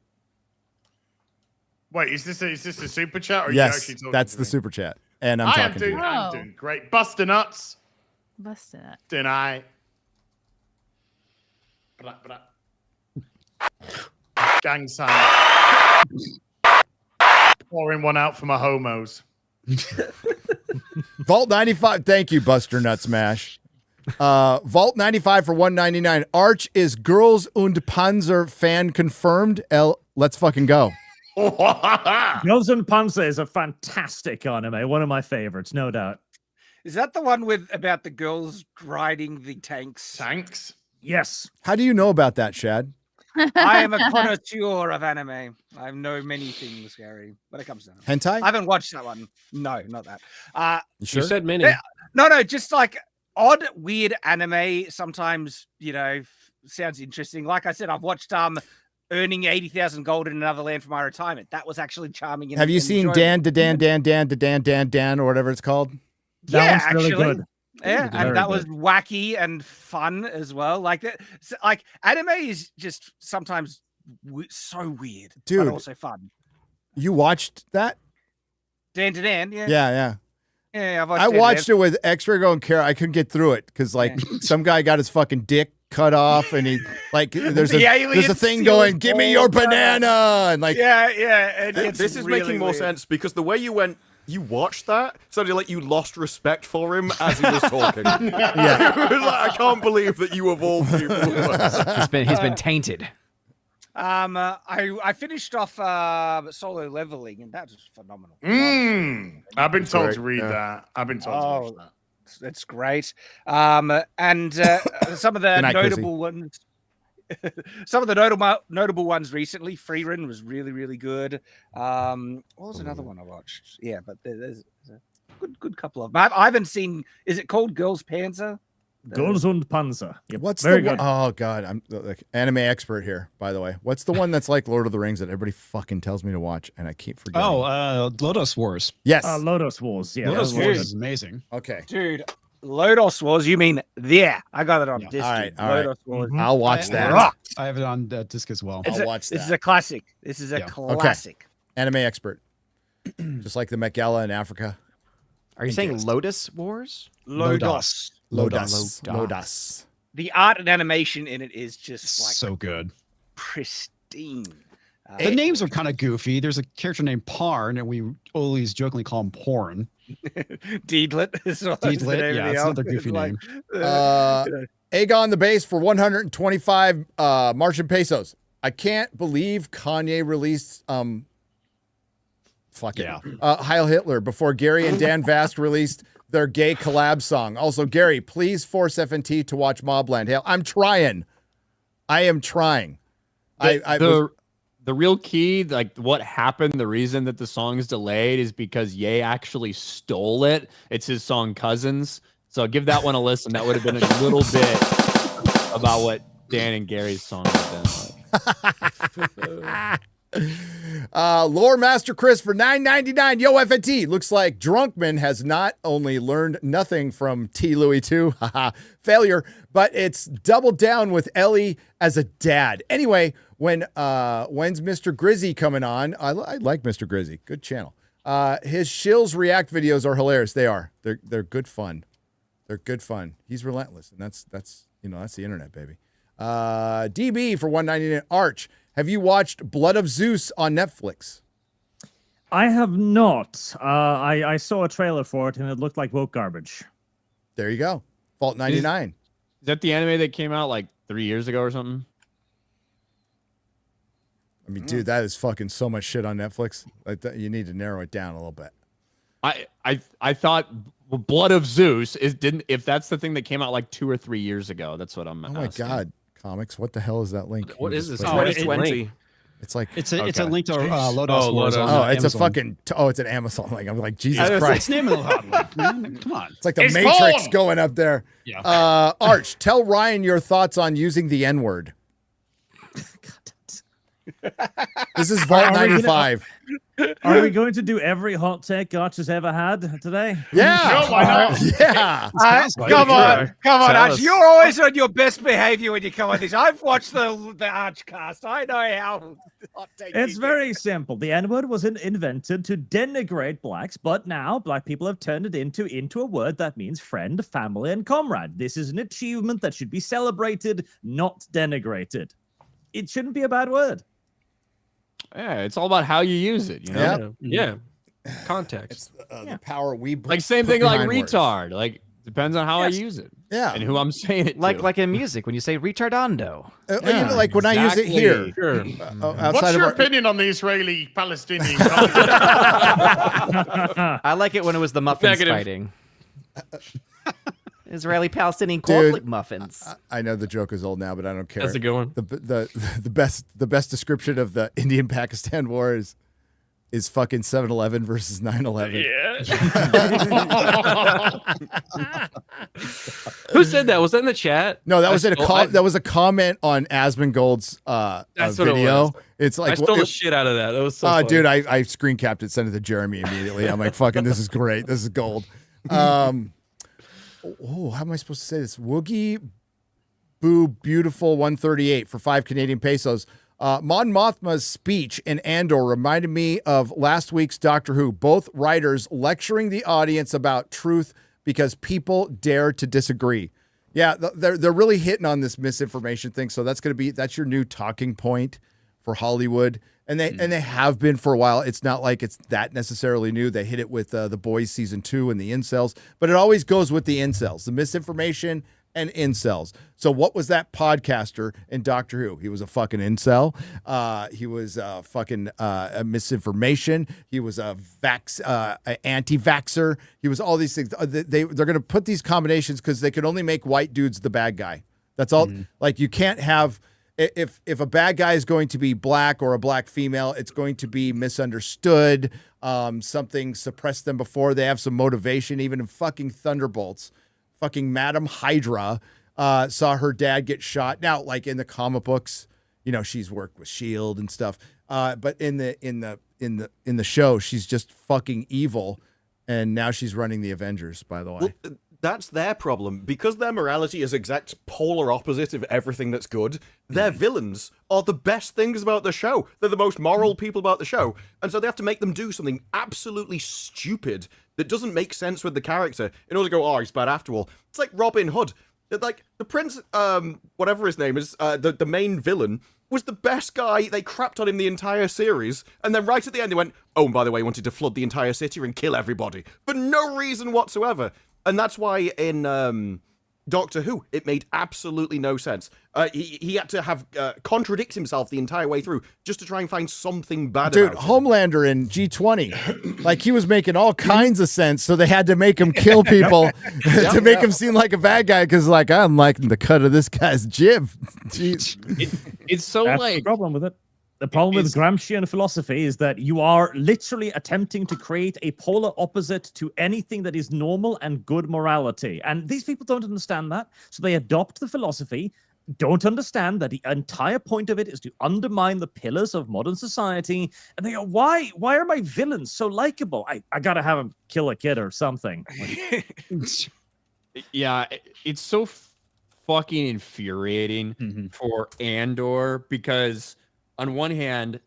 S12: Wait, is this a super chat? Or are you
S1: Yes,
S12: actually talking
S1: that's
S12: to
S1: the
S12: me?
S1: super chat. And I'm
S12: I am
S1: talking to
S12: doing,
S1: you.
S12: I'm doing great. Buster nuts.
S13: Busted it.
S12: Deny. Gang sign. Pouring one out for my homos.
S1: Vault 95. Thank you, Buster Nut Smash. Vault 95 for $199. Arch is Girls und Panzer fan confirmed. Let's fucking go.
S15: Girls and Panzer is a fantastic anime. One of my favorites, no doubt.
S10: Is that the one with about the girls riding the tanks?
S12: Tanks?
S15: Yes.
S1: How do you know about that, Shad?
S10: I am a connoisseur of anime. I know many things, Gary, when it comes to anime.
S1: Hentai?
S10: I haven't watched that one. No, not that.
S1: You sure?
S17: You said many.
S10: No, just like odd, weird anime. Sometimes, sounds interesting. Like I said, I've watched Earning 80,000 gold in another land for my retirement. That was actually charming.
S1: Have you seen Dan, or whatever it's called?
S10: Yeah,
S15: That one's really
S10: actually.
S15: good.
S10: Yeah,
S15: Very
S10: and that
S15: good.
S10: was wacky and fun as well. Like that, like anime is just sometimes so weird,
S1: Dude.
S10: but also fun.
S1: You watched that?
S10: Dan to Dan, yeah.
S1: Yeah.
S10: Yeah,
S1: I watched it with X-Ray and Kara. I couldn't get through it because some guy got his fucking dick cut off, and he there's a thing going, "Give me your banana," and like
S10: yeah.
S14: This is making more sense because the way you watched that sounded like you lost respect for him as he was talking.
S1: Yeah.
S14: It was like, I can't believe that you of all people.
S20: He's been tainted.
S10: I finished off Solo Leveling, and that was phenomenal.
S12: I've been told to read that. I've been told to watch that.
S10: That's great. And some of the
S1: night,
S10: notable ones. Some of the notable ones recently. Freerun was really, really good. What was another one I watched? Yeah, but there's a good couple of them. I haven't seen. Is it called Girls Panzer?
S15: Girls und Panzer. Yep.
S1: What's
S15: Very
S1: the
S15: good.
S1: one? Oh god, I'm like anime expert here, by the way. What's the one that's like Lord of the Rings that everybody fucking tells me to watch and I keep forgetting?
S16: Lodos Wars.
S1: Yes.
S15: Lodos Wars. Yeah,
S16: Lodos
S15: that
S16: Wars
S15: was
S16: is amazing.
S1: Okay.
S10: Dude, Lodos Wars. You mean I got it on disc.
S1: All right.
S10: Lodos Wars.
S1: I'll watch that.
S10: Rocks.
S16: I have it on disc as well.
S1: I'll watch that.
S10: This is a classic. This is a classic.
S1: Anime expert. Just like the Met Gala in Africa.
S20: Are you saying Lotus Wars?
S10: Lodos.
S1: Lodas.
S10: The art and animation in it is just like
S16: So good.
S10: pristine.
S16: The names are kind of goofy. There's a character named Parn, and we always jokingly call him Porn.
S10: Deedlit.
S16: Deedlit, yeah, it's another goofy name.
S1: Aegon the Base for 125 Martian pesos. I can't believe Kanye released Heil Hitler before Gary and Dan Vast released their gay collab song. Also, Gary, please force FNT to watch Mobland. Hell, I'm trying. I am trying.
S11: The real key, like what happened, the reason that the song is delayed is because Ye actually stole it. It's his song Cousins. So give that one a listen. That would have been a little bit about what Dan and Gary's song would have been like.
S1: Lore Master Chris for $9.99. Yo, FNT. Looks like Drunkman has not only learned nothing from T. Louis 2, haha, failure, but it's doubled down with Ellie as a dad. Anyway, when's Mr. Grizzy coming on? I like Mr. Grizzy. Good channel. His Shills React videos are hilarious. They are. They're good fun. They're good fun. He's relentless, and that's the internet, baby. DB for $1.99. Arch, have you watched Blood of Zeus on Netflix?
S15: I have not. I saw a trailer for it, and it looked like woke garbage.
S1: There you go. Fault 99.
S11: Is that the anime that came out like 3 years ago or something?
S1: I mean, dude, that is fucking so much shit on Netflix. Like you need to narrow it down a little bit.
S11: I thought Blood of Zeus if that's the thing that came out like 2 or 3 years ago. That's what I'm
S1: Oh my
S11: asking.
S1: God, comics! What the hell is that link?
S17: What is this?
S11: 2020.
S1: It's like
S16: It's a
S1: okay.
S16: link to Lodos Wars.
S1: Oh, it's a fucking. It's an Amazon link. I'm like, Jesus Christ!
S16: It's an Amazon link, man. Come on.
S1: It's like the Matrix going up there.
S16: Yeah.
S1: Arch, tell Ryan your thoughts on using the N-word. This is Vault 95.
S15: Are we going to do every hot take Arch has ever had today?
S1: Yeah.
S12: No, why not?
S1: Yeah.
S10: Come on,
S17: Tell
S10: Arch.
S17: us.
S10: You're always on your best behavior when you come on this. I've watched the Arch cast. I know how hot take
S15: It's
S10: you
S15: very simple. The N-word was invented to denigrate blacks, but now black people have turned it into a word that means friend, family, and comrade. This is an achievement that should be celebrated, not denigrated. It shouldn't be a bad word.
S11: Yeah, it's all about how you use it. You know?
S17: Yeah. Context.
S1: The power we bring.
S11: Like same thing like
S1: behind words.
S11: retard. Like depends on how I use it.
S1: Yeah.
S11: And who I'm saying it
S20: Like
S11: to.
S20: like in music when you say retardando.
S1: Even like when I use it here.
S11: Sure.
S1: Outside
S12: What's
S1: of
S12: your
S1: our,
S12: opinion on the Israeli-Palestinian
S20: I like it when it was the muffins
S17: Negative.
S20: fighting. Israeli-Palestinian
S1: Dude,
S20: conflict muffins.
S1: I know the joke is old now, but I don't care.
S17: That's a good one.
S1: The best description of the Indian-Pakistan war is fucking 7-Eleven versus 9/11.
S17: Yeah. Who said that? Was that in the chat?
S1: No, that was
S17: I
S1: that was a comment on Asmongold's
S17: That's what it
S1: video.
S17: was.
S1: It's like
S17: I stole the shit out of that. That was so funny.
S1: dude, I screen capped it, sent it to Jeremy immediately. I'm like, fucking, this is great. This is gold. How am I supposed to say this? Woogie Boo Beautiful 138 for 5 Canadian pesos. Mon Mothma's speech in Andor reminded me of last week's Doctor Who. Both writers lecturing the audience about truth because people dare to disagree. Yeah, they're really hitting on this misinformation thing. So that's your new talking point for Hollywood. And they have been for a while. It's not like it's that necessarily new. They hit it with The Boys season 2 and the incels, but it always goes with the incels, the misinformation and incels. So what was that podcaster in Doctor Who? He was a fucking incel. He was a fucking a misinformation. He was a anti-vaxxer. He was all these things. They're going to put these combinations because they can only make white dudes the bad guy. That's all. Like you can't have. If a bad guy is going to be black or a black female, it's going to be misunderstood. Something suppressed them before. They have some motivation. Even in fucking Thunderbolts, fucking Madam Hydra saw her dad get shot. Now, like in the comic books, she's worked with S.H.I.E.L.D. and stuff. But in the show, she's just fucking evil, and now she's running the Avengers. By the way.
S14: Well, that's their problem. Because their morality is exact polar opposite of everything that's good, their villains are the best things about the show. They're the most moral people about the show. And so they have to make them do something absolutely stupid that doesn't make sense with the character in order to go, he's bad after all. It's like Robin Hood. Like, the prince, whatever his name is, the main villain, was the best guy. They crapped on him the entire series. And then right at the end, they went, and by the way, he wanted to flood the entire city and kill everybody. For no reason whatsoever. And that's why in Doctor Who, it made absolutely no sense. He had to have contradict himself the entire way through just to try and find something bad
S1: Dude,
S14: about him.
S1: Homelander in G20, like he was making all kinds of sense, so they had to make him kill people to make him seem like a bad guy because, like, I'm liking the cut of this guy's jib. Jeez.
S11: It's so
S15: That's
S11: like
S15: the problem with it. The problem with Gramscian philosophy is that you are literally attempting to create a polar opposite to anything that is normal and good morality. And these people don't understand that. So they adopt the philosophy, don't understand that the entire point of it is to undermine the pillars of modern society. And they go, why are my villains so likable? I gotta have him kill a kid or something.
S11: Yeah, it's so fucking infuriating for Andor, because on one hand,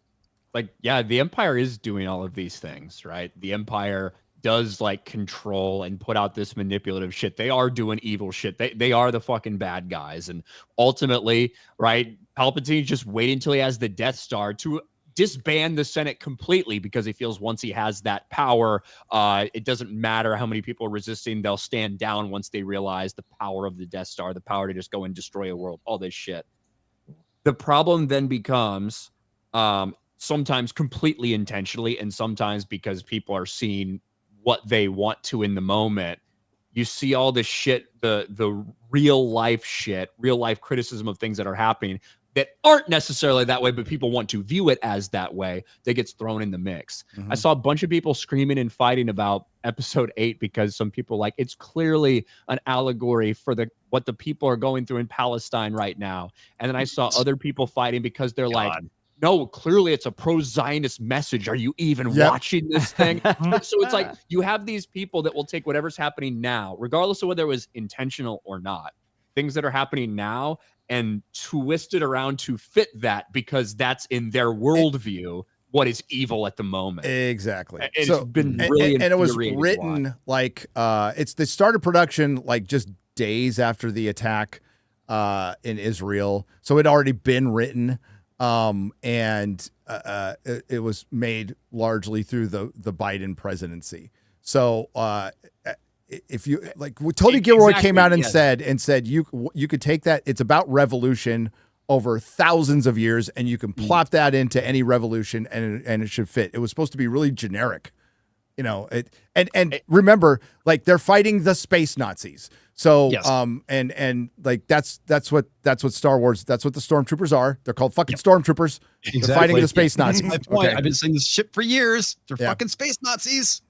S11: like, yeah, the Empire is doing all of these things, right? The Empire does like control and put out this manipulative shit. They are doing evil shit. They are the fucking bad guys. And ultimately, right, Palpatine's just waiting until he has the Death Star to disband the Senate completely, because he feels once he has that power, it doesn't matter how many people are resisting, they'll stand down once they realize the power of the Death Star, the power to just go and destroy a world, all this shit. The problem then becomes sometimes completely intentionally, and sometimes because people are seeing what they want to in the moment. You see all this shit, the real life shit, real life criticism of things that are happening that aren't necessarily that way, but people want to view it as that way, that gets thrown in the mix. I saw a bunch of people screaming and fighting about episode 8 because some people are like, it's clearly an allegory for what the people are going through in Palestine right now. And then I saw other people fighting because they're like, no, clearly it's a pro-Zionist message. Are you even watching this thing? So it's like you have these people that will take whatever's happening now, regardless of whether it was intentional or not, things that are happening now, and twist it around to fit that, because that's in their worldview what is evil at the moment.
S1: Exactly.
S11: It's been really
S1: and it was written like they started production like just days after the attack in Israel, so it had already been written. It was made largely through the Biden presidency. So if you like, Tony Gilroy came out and said you could take that. It's about revolution over thousands of years, and you can plop that into any revolution, and it should fit. It was supposed to be really generic, you know. Remember, like, they're fighting the space Nazis. So and like that's what Star Wars, that's what the stormtroopers are. They're called fucking stormtroopers. Exactly. They're fighting the space Nazis.
S16: That's my point. I've been saying this shit for years. They're fucking space Nazis.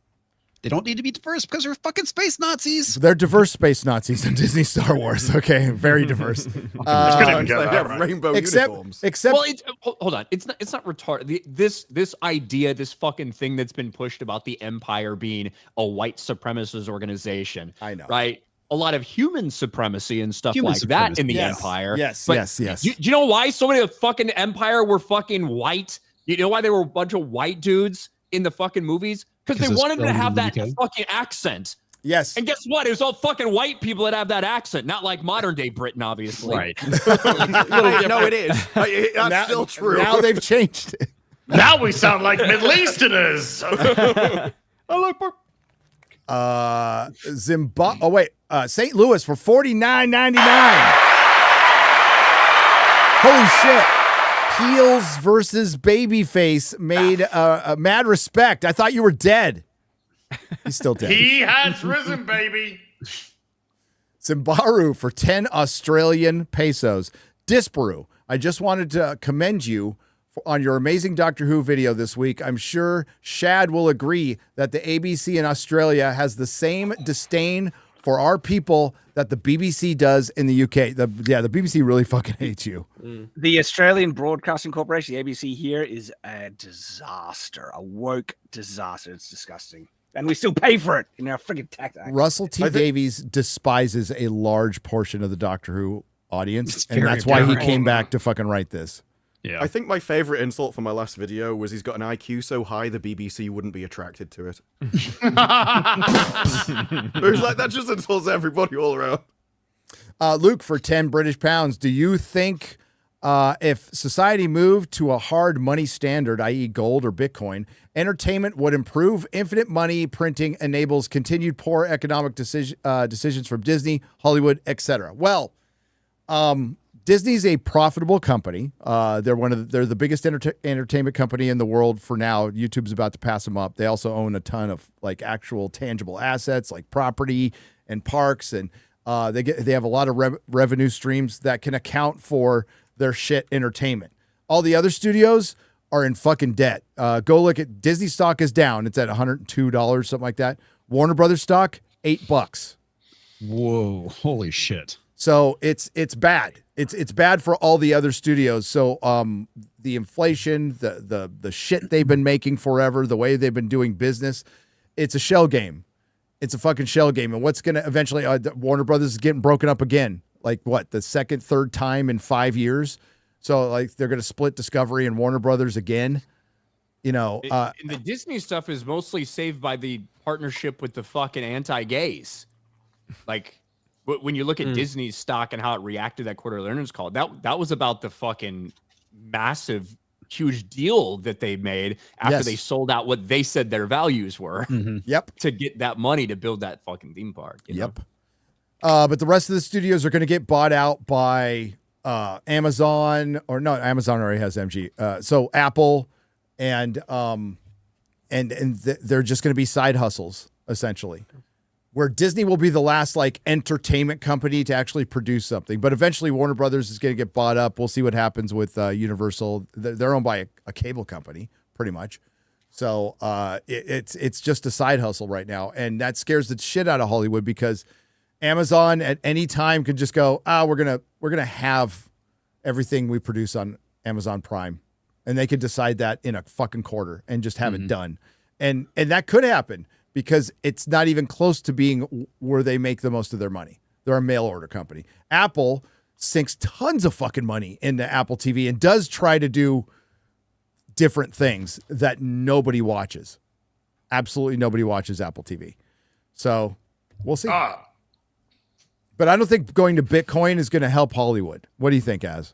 S16: They don't need to be diverse because they're fucking space Nazis.
S1: They're diverse space Nazis in Disney Star Wars. Okay, very diverse.
S14: Rainbow uniforms.
S11: Except, well, hold on. It's not retarded. This idea, this fucking thing that's been pushed about the Empire being a white supremacist organization.
S1: I know,
S11: right? A lot of human supremacy and stuff like that in the Empire.
S1: Yes.
S11: Do you know why so many of the fucking Empire were fucking white? You know why they were a bunch of white dudes in the fucking movies? Because they wanted to have that fucking accent.
S1: Yes.
S11: And guess what? It was all fucking white people that have that accent, not like modern day Britain, obviously.
S16: Right.
S14: No, it is. That's still true.
S1: Now they've changed it.
S12: Now we sound like Middle Easterners.
S1: St. Louis for $49.99. Holy shit. Heels versus Babyface made mad respect. I thought you were dead. He's still dead.
S12: He has risen, baby.
S1: Disparu for 10 Australian pesos. Disparu, I just wanted to commend you on your amazing Doctor Who video this week. I'm sure Shad will agree that the ABC in Australia has the same disdain for our people that the BBC does in the UK. The BBC really fucking hates you.
S10: The Australian Broadcasting Corporation, the ABC here, is a disaster, a woke disaster. It's disgusting. And we still pay for it in our freaking tax act.
S1: Russell T. Davies despises a large portion of the Doctor Who audience, and that's why he came back to fucking write this.
S14: Yeah. I think my favorite insult from my last video was he's got an IQ so high the BBC wouldn't be attracted to it. It was like, that just insults everybody all around.
S1: Luke, for 10 British pounds, do you think if society moved to a hard money standard, i.e. gold or Bitcoin, entertainment would improve? Infinite money printing enables continued poor economic decisions from Disney, Hollywood, etc. Well, Disney's a profitable company. They're the biggest entertainment company in the world for now. YouTube's about to pass them up. They also own a ton of like actual tangible assets like property and parks, and they have a lot of revenue streams that can account for their shit entertainment. All the other studios are in fucking debt. Go look at Disney stock is down. It's at $102, something like that. Warner Brothers stock, $8.
S16: Whoa, holy shit.
S1: So it's bad. It's bad for all the other studios. So the inflation, the shit they've been making forever, the way they've been doing business, it's a shell game. It's a fucking shell game. And what's going to eventually, Warner Brothers is getting broken up again. Like what, the second, third time in 5 years? So like they're going to split Discovery and Warner Brothers again. You know,
S11: and the Disney stuff is mostly saved by the partnership with the fucking anti-gays. Like when you look at Disney's stock and how it reacted to that quarterly earnings call, that was about the fucking massive, huge deal that they made after they sold out what they said their values were.
S1: Yep.
S11: To get that money to build that fucking theme park. You know?
S1: But the rest of the studios are going to get bought out by Amazon, or no, Amazon already has MG. So Apple and they're just going to be side hustles essentially, where Disney will be the last like entertainment company to actually produce something. But eventually Warner Brothers is going to get bought up. We'll see what happens with Universal. They're owned by a cable company pretty much. So it's just a side hustle right now. And that scares the shit out of Hollywood, because Amazon at any time could just go, we're going to have everything we produce on Amazon Prime. And they could decide that in a fucking quarter and just have it done. And that could happen, because it's not even close to being where they make the most of their money. They're a mail order company. Apple sinks tons of fucking money into Apple TV and does try to do different things that nobody watches. Absolutely nobody watches Apple TV. So we'll see. But I don't think going to Bitcoin is going to help Hollywood. What do you think, Az?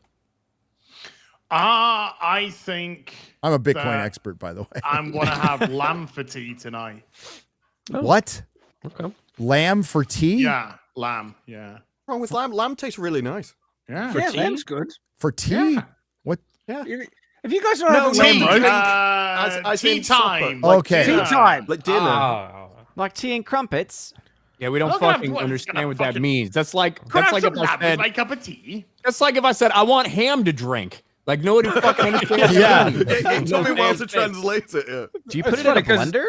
S12: I think
S1: I'm a Bitcoin expert, by the way.
S12: I'm going to have lamb for tea tonight.
S1: What?
S17: Okay.
S1: Lamb for tea?
S12: Yeah, lamb. Yeah.
S14: Wrong with lamb? Lamb tastes really nice.
S12: Yeah.
S10: Yeah, lamb's good.
S1: For tea?
S12: Yeah.
S1: What?
S14: Yeah.
S10: If you guys don't have a lamb roast,
S14: I
S12: tea
S14: think supper.
S12: time.
S14: Like
S1: Okay.
S14: dinner.
S10: tea time.
S14: Like dinner.
S20: Like tea and crumpets.
S11: Yeah, we don't
S12: Look at
S11: fucking
S12: what-
S11: understand what that
S12: fucking-
S11: means. That's like
S12: Could I have
S11: if
S12: some
S11: I
S12: lamb with
S11: said
S12: my cup of tea?
S11: that's like if I said I want ham to drink. Like nobody fucking understands.
S1: Yeah.
S14: It took me a while to translate it. Yeah.
S20: Do you put
S10: It's
S20: it in a
S10: funny 'cause-
S20: blender?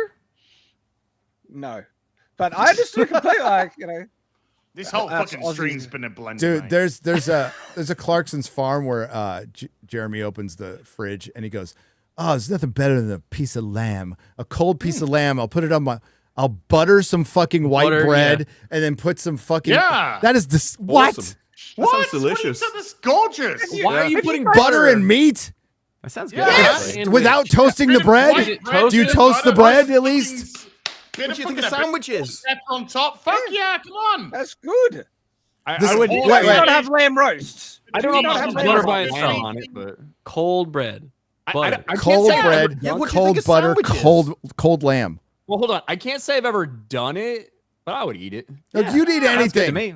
S10: No, but I understood completely. Like, you know,
S12: This whole
S10: That's
S12: fucking
S10: Aussies.
S12: stream's been a blend.
S1: Dude, there's a Clarkson's farm where Jeremy opens the fridge and he goes, "Oh, there's nothing better than a piece of lamb, a cold piece of lamb. I'll put it on I'll butter some fucking white
S17: Butter,
S1: bread and then put some fucking
S12: Yeah.
S1: That is what?
S14: Awesome.
S12: What?
S14: That sounds delicious.
S12: That's gorgeous.
S11: Why are you putting
S1: Butter and meat?
S20: That sounds good.
S12: Yes.
S17: And
S1: Without toasting the bread?
S12: White bread,
S1: Do you
S12: bit of
S1: toast the
S12: butter,
S1: bread at least?
S12: Bit
S14: What do you think of
S12: fucking
S14: sandwiches?
S12: pepper on top. Fuck yeah, come on.
S10: that's good.
S1: This-
S11: I would.
S10: You
S1: Wait,
S10: guys
S1: wait.
S10: don't have lamb roasts.
S11: I don't
S10: You
S11: know
S10: don't
S11: about
S10: have
S11: butter
S10: lamb
S11: by
S10: roast.
S11: itself on it, but
S17: Cold bread. Butter.
S11: I can't
S1: Cold
S11: say
S1: bread,
S14: Yeah, what do you
S1: cold
S14: think of
S1: butter,
S14: sandwiches?
S1: cold lamb.
S11: Well, hold on. I can't say I've ever done it, but I would eat it.
S1: Like, you'd eat
S20: Sounds good to
S1: anything.
S20: me.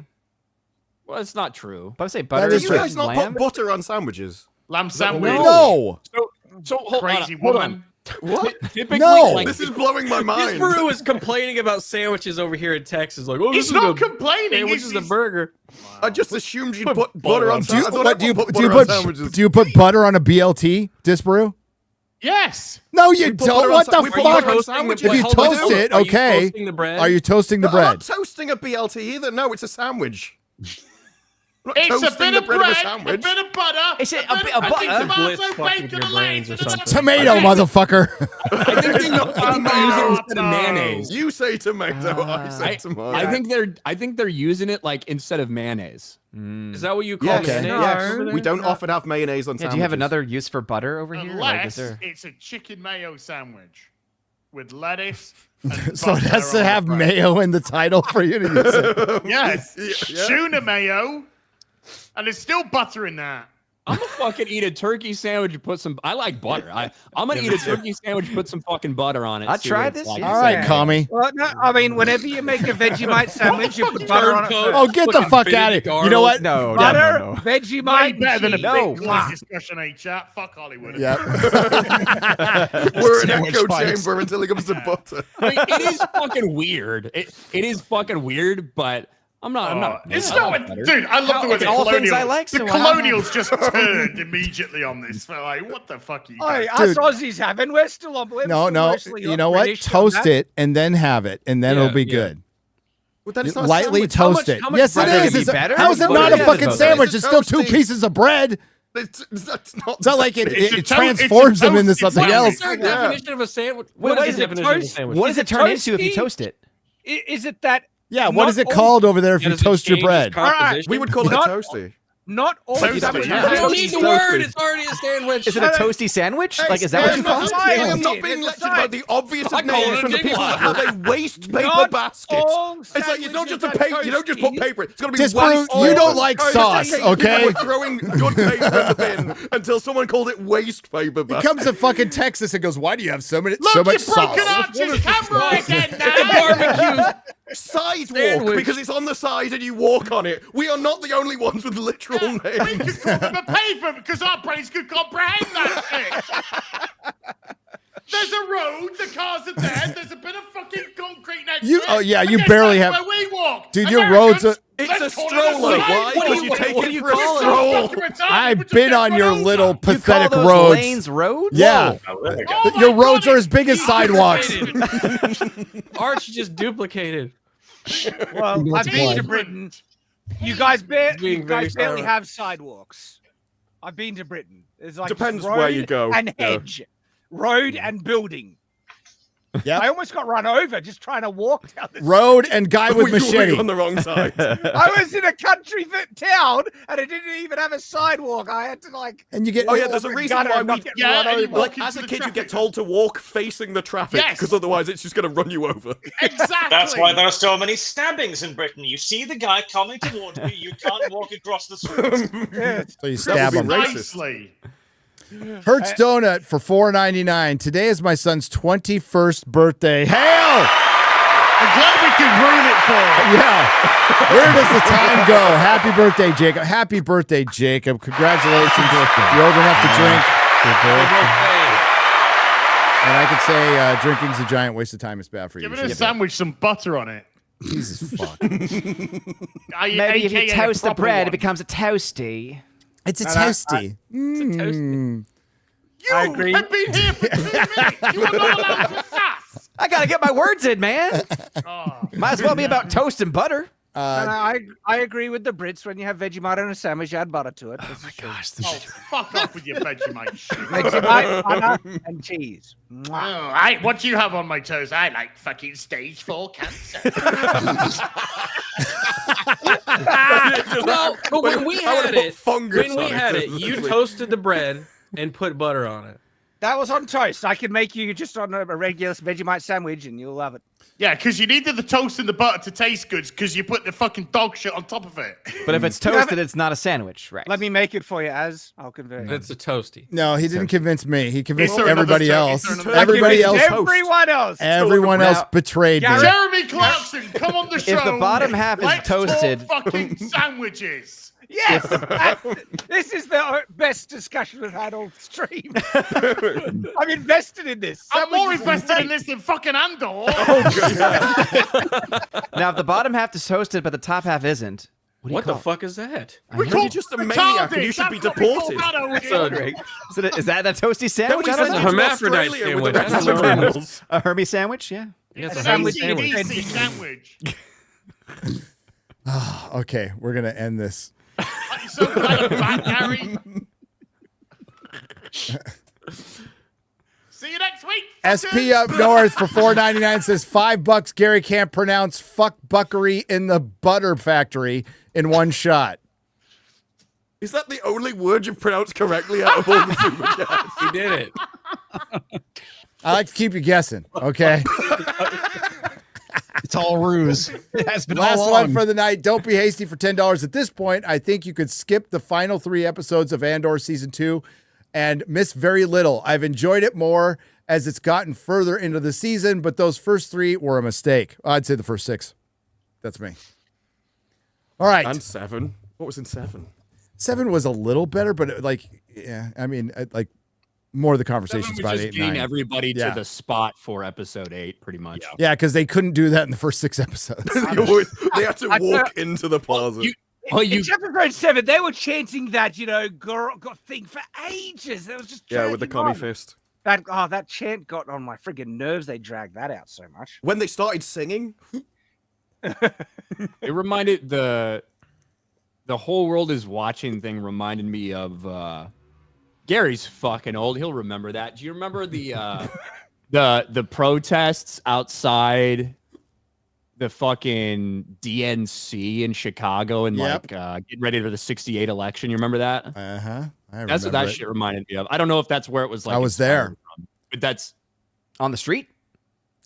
S11: Well, it's not true.
S20: But I say butter
S1: is
S20: and
S14: Do you
S1: true.
S14: guys not
S20: lamb.
S14: put butter on sandwiches?
S12: Lamb sandwich.
S1: No.
S11: So hold
S12: Crazy
S11: on. Hold
S12: woman.
S11: on.
S14: What?
S11: Typically,
S1: No.
S11: like,
S14: This is blowing my mind.
S17: Disparu is complaining about sandwiches over here in Texas. Like, oh, this
S12: He's
S17: is
S12: not
S17: a
S12: complaining.
S17: sandwich
S12: He's
S17: is a burger.
S14: I just assumed you'd
S11: Put
S14: put
S11: butter
S14: butter
S11: on
S14: on
S1: Do you,
S14: sandwiches. I thought
S1: what, do you,
S14: everyone
S1: do you
S14: put butter
S1: put
S14: on sandwiches.
S1: do you put butter on a BLT, Disparu?
S12: Yes.
S1: No, you
S14: put
S1: don't.
S14: butter on
S1: What
S14: sa-
S1: the
S14: we put
S1: fuck?
S14: butter on sandwiches.
S1: If you
S14: Hold on,
S1: toast
S14: hold on.
S1: it,
S17: Are you
S1: okay.
S17: toasting the bread?
S1: Are you toasting the
S14: No, I'm not
S1: bread?
S14: toasting a BLT either. No, it's a sandwich. I'm not
S12: It's a
S14: toasting
S12: bit
S14: the
S12: of
S14: bread
S12: bread,
S14: of a
S12: a
S14: sandwich.
S12: bit of butter,
S20: Is it
S12: a
S20: a
S12: bit
S20: bit
S12: of
S20: of
S12: fucking
S20: butter?
S12: tomato,
S17: Blitz fucking
S12: bacon,
S17: your
S12: and
S17: brains
S12: lettuce.
S17: or something.
S1: Tomato, motherfucker.
S11: I think they're using it instead of mayonnaise.
S14: You say tomato, I say tomato.
S11: I think they're using it like instead of mayonnaise.
S17: Is that what you call
S14: Yes,
S17: mayonnaise?
S14: yes.
S17: over there?
S14: We don't often have mayonnaise on
S20: Yeah,
S14: sandwiches.
S20: do you have another use for butter over here? Like, is
S12: Unless
S20: there...
S12: it's a chicken mayo sandwich with lettuce. And
S1: So it has
S12: butter
S1: to
S12: on
S1: have
S12: the bread.
S1: mayo in the title for you to use it.
S12: Yes,
S14: Yeah.
S12: tuna mayo, and there's still butter in that.
S11: I'm gonna fucking eat a turkey sandwich and put some. I like butter. I'm gonna eat a turkey sandwich, put some fucking butter on it.
S20: I
S11: see
S20: tried
S11: what it's
S20: this,
S11: like.
S20: yeah.
S1: All right, commie.
S10: Well, no, I mean, whenever you make a Vegemite sandwich, you put butter on it.
S17: Turncoat.
S10: first.
S1: Oh, get the
S17: Fucking
S1: fuck
S17: Benedict
S1: out of here. You
S17: Arnold.
S1: know what?
S20: No,
S10: Butter,
S20: no.
S12: Way
S10: Vegemite,
S12: better than a
S10: cheese.
S20: No.
S12: big discussion, chat. Fuck Hollywood.
S1: Yeah.
S14: We're in
S16: Sandwich
S14: echo
S16: fights.
S14: chamber until it comes to butter.
S11: I mean, it is fucking weird. It is fucking weird, but I'm not.
S12: It's
S11: I
S12: not,
S11: like butter.
S12: dude. I love the way
S20: It's
S12: the
S20: all things
S12: colonials.
S20: I like,
S12: the
S20: so why not?
S12: colonials just turned immediately on this. They're like, what the fuck are you?
S10: Oi,
S12: guys
S10: us Aussies haven't. We're still on. We're
S1: No,
S10: still
S1: no.
S10: mostly
S1: You know what?
S10: British on
S1: Toast
S10: that.
S1: it and then have it, and then
S11: Yeah,
S1: it'll be
S11: yeah.
S1: good.
S14: Well, then it's not a
S1: lightly
S14: sandwich. How much-
S1: toasted.
S14: how much
S1: Yes, it
S14: bread are
S1: is.
S14: gonna be
S1: It's-
S14: better?
S1: How is it
S14: What
S1: not a
S14: is it
S1: fucking
S14: about?
S1: sandwich?
S14: It's
S1: It's still 2
S14: toasty.
S1: pieces of bread.
S14: That's not.
S1: It's not like it
S12: It's a
S1: transforms them into
S12: toasted
S1: something
S12: sandwich.
S1: else.
S17: What's their definition of a sandwich?
S13: Wait,
S17: What is
S13: is
S17: the
S13: it
S17: definition of a
S13: toast?
S17: sandwich?
S20: What does it turn into if you
S10: toasty?
S20: toast it?
S10: Is it that?
S1: Yeah, what is it
S10: not
S1: called over there if
S17: Yeah,
S1: you
S17: does it
S1: toast your
S17: change
S1: bread?
S17: its composition?
S14: We would call it a
S10: Not-
S14: toasty.
S10: Not all
S12: Toasty,
S10: sandwiches
S12: yeah.
S10: have
S17: You don't
S10: toasty.
S17: need the word. It's already a sandwich.
S20: Is it a toasty sandwich? Like, is that what you call it?
S14: I am not being lectured about the obvious
S17: I
S14: of
S17: call it
S14: names
S17: a
S14: from the
S17: ding
S14: people
S17: dong.
S14: how they waste paper
S10: Not
S14: baskets.
S10: all
S14: It's like it's not just a
S10: sandwiches
S14: paper.
S10: are
S14: You don't just put
S10: toasty.
S14: paper. It's got to be
S1: Disparu,
S14: waste.
S1: you don't like sauce, okay?
S14: We're throwing good paper in the bin until someone called it waste paper
S1: He
S14: basket.
S1: comes to fucking Texas and goes, "Why do you have so much
S12: Look,
S1: sauce?"
S12: you've broken Archie's camera again now.
S17: Barbecue.
S14: Sidewalk
S17: Sandwich.
S14: because it's on the side and you walk on it. We are not the only ones with literal
S12: We
S14: names.
S12: could call them a paper because our brains could comprehend that shit. There's a road, the cars are there, there's a bit of fucking concrete next
S1: You-
S12: to it.
S1: oh, yeah, you
S12: and
S1: barely
S12: that's
S1: have-
S12: where we walk.
S1: Dude, your roads are-
S14: It's
S12: let's
S14: a
S12: call it
S14: stroller.
S12: sidewalk.
S14: Why?
S17: What do
S14: Because
S17: you-
S14: you take
S17: what do
S14: it
S17: you
S14: for a
S17: call it?
S14: stroll.
S1: I've been on your little
S20: You call
S1: pathetic
S20: those
S1: roads.
S20: lanes roads?
S1: Yeah,
S18: Oh, there we go.
S12: Oh my
S1: your roads
S12: God,
S1: are as big as sidewalks.
S17: Arch just duplicated.
S10: Well, I've been to Britain. You guys,
S17: Being very
S10: barely
S17: silent.
S10: have sidewalks. I've been to Britain. There's like
S14: Depends
S10: road
S14: where you go.
S10: and
S14: Yeah.
S10: hedge, road and building.
S1: Yeah,
S10: I almost got run over just trying to walk down the
S1: road and guy with
S14: You were
S1: machete.
S14: on the wrong side.
S10: I was in a country town and it didn't even have a sidewalk. I had to like.
S1: And you get
S14: Oh yeah, there's a reason
S10: gutter
S14: why
S10: and
S14: we
S10: not get run
S12: and you
S10: over.
S14: like
S12: walk
S14: as a
S12: into the
S14: kid you get
S12: traffic.
S14: told to walk facing the traffic
S12: Yes.
S14: because otherwise it's just going to run you over.
S12: Exactly.
S18: That's why there are so many stabbings in Britain. You see the guy coming towards you, you can't walk across the street.
S1: So you stab him.
S12: Nicely.
S1: Hertz Donut for $4.99. Today is my son's 21st birthday. Hail!
S12: I'm glad we could ruin it for him.
S1: Yeah. Where does the time go? Happy birthday, Jacob. Happy birthday, Jacob. Congratulations. You're old enough to drink. And I could say drinking's a giant waste of time. It's bad for you.
S12: Give it a sandwich, some butter on it.
S1: Jesus fuck.
S20: Maybe if you
S12: AKA a
S20: toast the
S12: proper
S20: bread,
S12: one.
S20: it becomes a toasty.
S1: It's a
S10: And
S1: toasty.
S12: You
S10: I agree.
S12: have been here for 2 minutes. You are not allowed to sass.
S20: I gotta get my words in, man.
S12: Oh.
S20: Might as well be about toast and butter.
S10: And I agree with the Brits. When you have Vegemite on a sandwich, you add butter to it. Oh my gosh.
S12: Oh, fuck off with your Vegemite shit.
S10: Vegemite, butter, and cheese.
S12: Oh, what do you have on my toast? I like fucking stage 4 cancer.
S17: Well, but when we
S14: I would've
S17: had
S14: put
S17: it,
S14: fungus
S17: when we
S14: on it.
S17: had it, you toasted the bread and put butter on it.
S10: That was on toast. I can make you just on a regular Vegemite sandwich, and you'll love it.
S12: Yeah, because you needed the toast and the butter to taste good because you put the fucking dog shit on top of it.
S20: But if it's toasted, it's not a sandwich, right?
S10: Let me make it for you, as I'll convert it.
S17: It's a toasty.
S1: No, he didn't convince me. He convinced
S12: Is there another
S1: everybody
S12: toast?
S1: else.
S12: Is there another
S1: Everybody else.
S10: Everyone else.
S1: Everyone else betrayed me.
S12: Jeremy Clarkson, come on the show.
S20: If the bottom half is
S12: Let's
S20: toasted-
S12: talk fucking sandwiches.
S10: Yes, this is the best discussion we've had all stream. I'm invested in this.
S12: I'm more
S10: Sandwiches
S12: invested
S10: are
S12: in this than fucking Andor.
S20: Now, if the bottom half is toasted, but the top half isn't,
S17: What the fuck is that?
S14: You're just a maniac and you should be deported.
S20: Is that a toasty sandwich?
S14: we
S20: I don't
S14: send
S20: know.
S14: you to
S17: hermaphrodite
S14: Australia with the
S17: sandwich.
S14: rest of the criminals.
S20: A Hermie sandwich, yeah.
S17: Yeah, it's a
S10: Sandwich.
S17: sandwich.
S12: sandwich.
S1: Okay, we're gonna end this.
S12: You're so glad I'm back, Gary. See you next week.
S1: SP up north for $4.99 says $5. Gary can't pronounce fuck buckery in the butter factory in one shot.
S14: Is that the only word you've pronounced correctly out of all the super chats?
S17: He did it.
S1: I like to keep you guessing. Okay.
S16: It's all ruse. It has been
S1: Last
S16: all
S1: one
S16: along.
S1: for the night. Don't be hasty for $10. At this point, I think you could skip the final 3 episodes of Andor season 2 and miss very little. I've enjoyed it more as it's gotten further into the season, but those first 3 were a mistake. I'd say the first 6. That's me. All right.
S14: And 7. What was in 7?
S1: 7 was a little better, but I mean, more of the conversations about 8 and 9.
S11: Everybody to the spot for episode 8, pretty much.
S1: Yeah, because they couldn't do that in the first 6 episodes.
S14: They had to walk into the plaza.
S10: In episode 7, they were chanting that, girl thing for ages. That was just
S14: with the
S10: dragging
S14: commie
S10: on.
S14: fist.
S10: That chant got on my friggin' nerves. They dragged that out so much.
S14: When they started singing,
S11: It reminded the whole world is watching thing reminded me of Gary's fucking old. He'll remember that. Do you remember the protests outside the fucking DNC in Chicago and getting ready for the '68 election? You remember that? That's what that shit reminded me of. I don't know if that's where it was like.
S1: I was there,
S11: but that's
S20: on the street.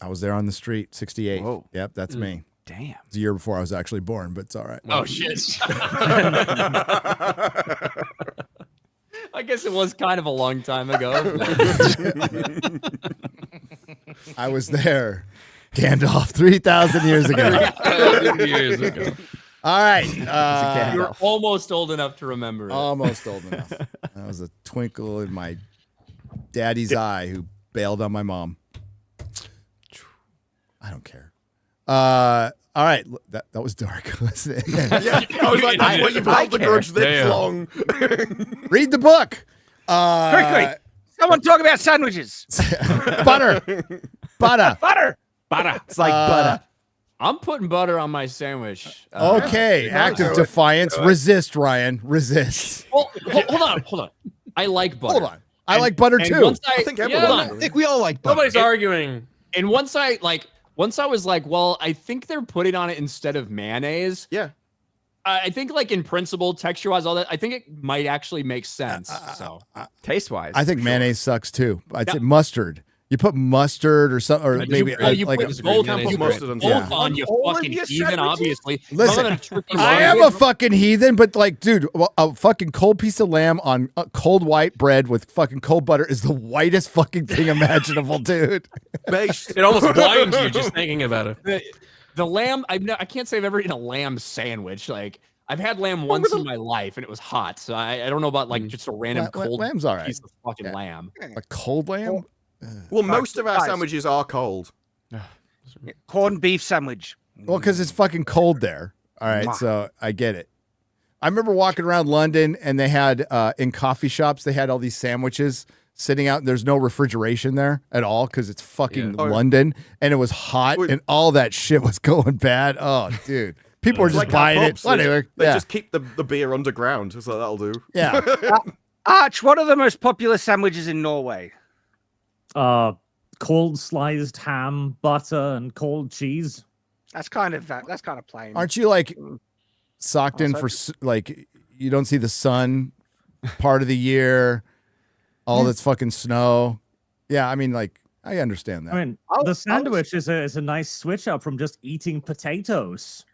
S1: I was there on the street, 68.
S20: Whoa.
S1: Yep, that's me.
S20: Damn.
S1: It's a year before I was actually born, but it's all right.
S11: Oh shit. I guess it was kind of a long time ago.
S1: I was there. Gandalf 3,000 years ago.
S11: 3,000 years ago.
S1: All right.
S11: You're almost old enough to remember it.
S1: Almost old enough. That was a twinkle in my daddy's eye who bailed on my mom. I don't care. All right. That was dark. Wasn't it?
S14: Yeah, I was like, that's what you've held the grudge this long.
S1: Read the book.
S10: Quickly. Someone talk about sandwiches.
S1: Butter.
S10: Butter.
S20: It's like butter.
S11: I'm putting butter on my sandwich.
S1: Okay. Act of defiance. Resist, Ryan. Resist.
S11: Well, hold on. I like butter.
S1: Hold on. I like butter too.
S11: Once
S14: I think everyone
S16: I think we all like butter.
S17: Nobody's arguing.
S11: And once I was like, well, I think they're putting on it instead of mayonnaise.
S14: Yeah.
S11: I think like in principle, texture-wise, all that, I think it might actually make sense. So
S20: taste-wise.
S1: I think mayonnaise sucks too. I'd say mustard. You put mustard or something, or maybe
S11: you
S1: like
S11: put both on you fucking heathen, obviously.
S1: Listen, I am a fucking heathen, but like, dude, a fucking cold piece of lamb on cold white bread with fucking cold butter is the whitest fucking thing imaginable, dude.
S17: It almost blinds you just thinking about it.
S11: The lamb, I can't say I've ever eaten a lamb sandwich. Like, I've had lamb once in my life, and it was hot. So I don't know about like just a random cold
S1: lamb's all right.
S11: piece of fucking lamb.
S1: A cold lamb?
S14: Well, most of our sandwiches are cold.
S10: Corned beef sandwich.
S1: Well, because it's fucking cold there. All right, so I get it. I remember walking around London, and they had in coffee shops, they had all these sandwiches sitting out. And there's no refrigeration there at all because it's fucking London, and it was hot, and all that shit was going bad. Oh, dude. People were just
S14: like
S1: buying it.
S14: Well,
S1: Anyway,
S14: they just keep the beer underground. So that'll do.
S1: Yeah.
S10: Arch, what are the most popular sandwiches in Norway?
S15: Cold sliced ham, butter, and cold cheese.
S10: That's kind of plain.
S1: Aren't you like socked in for like you don't see the sun part of the year, all that's fucking snow? Yeah, I mean, like I understand that.
S15: I mean, the sandwich is a nice switch up from just eating potatoes.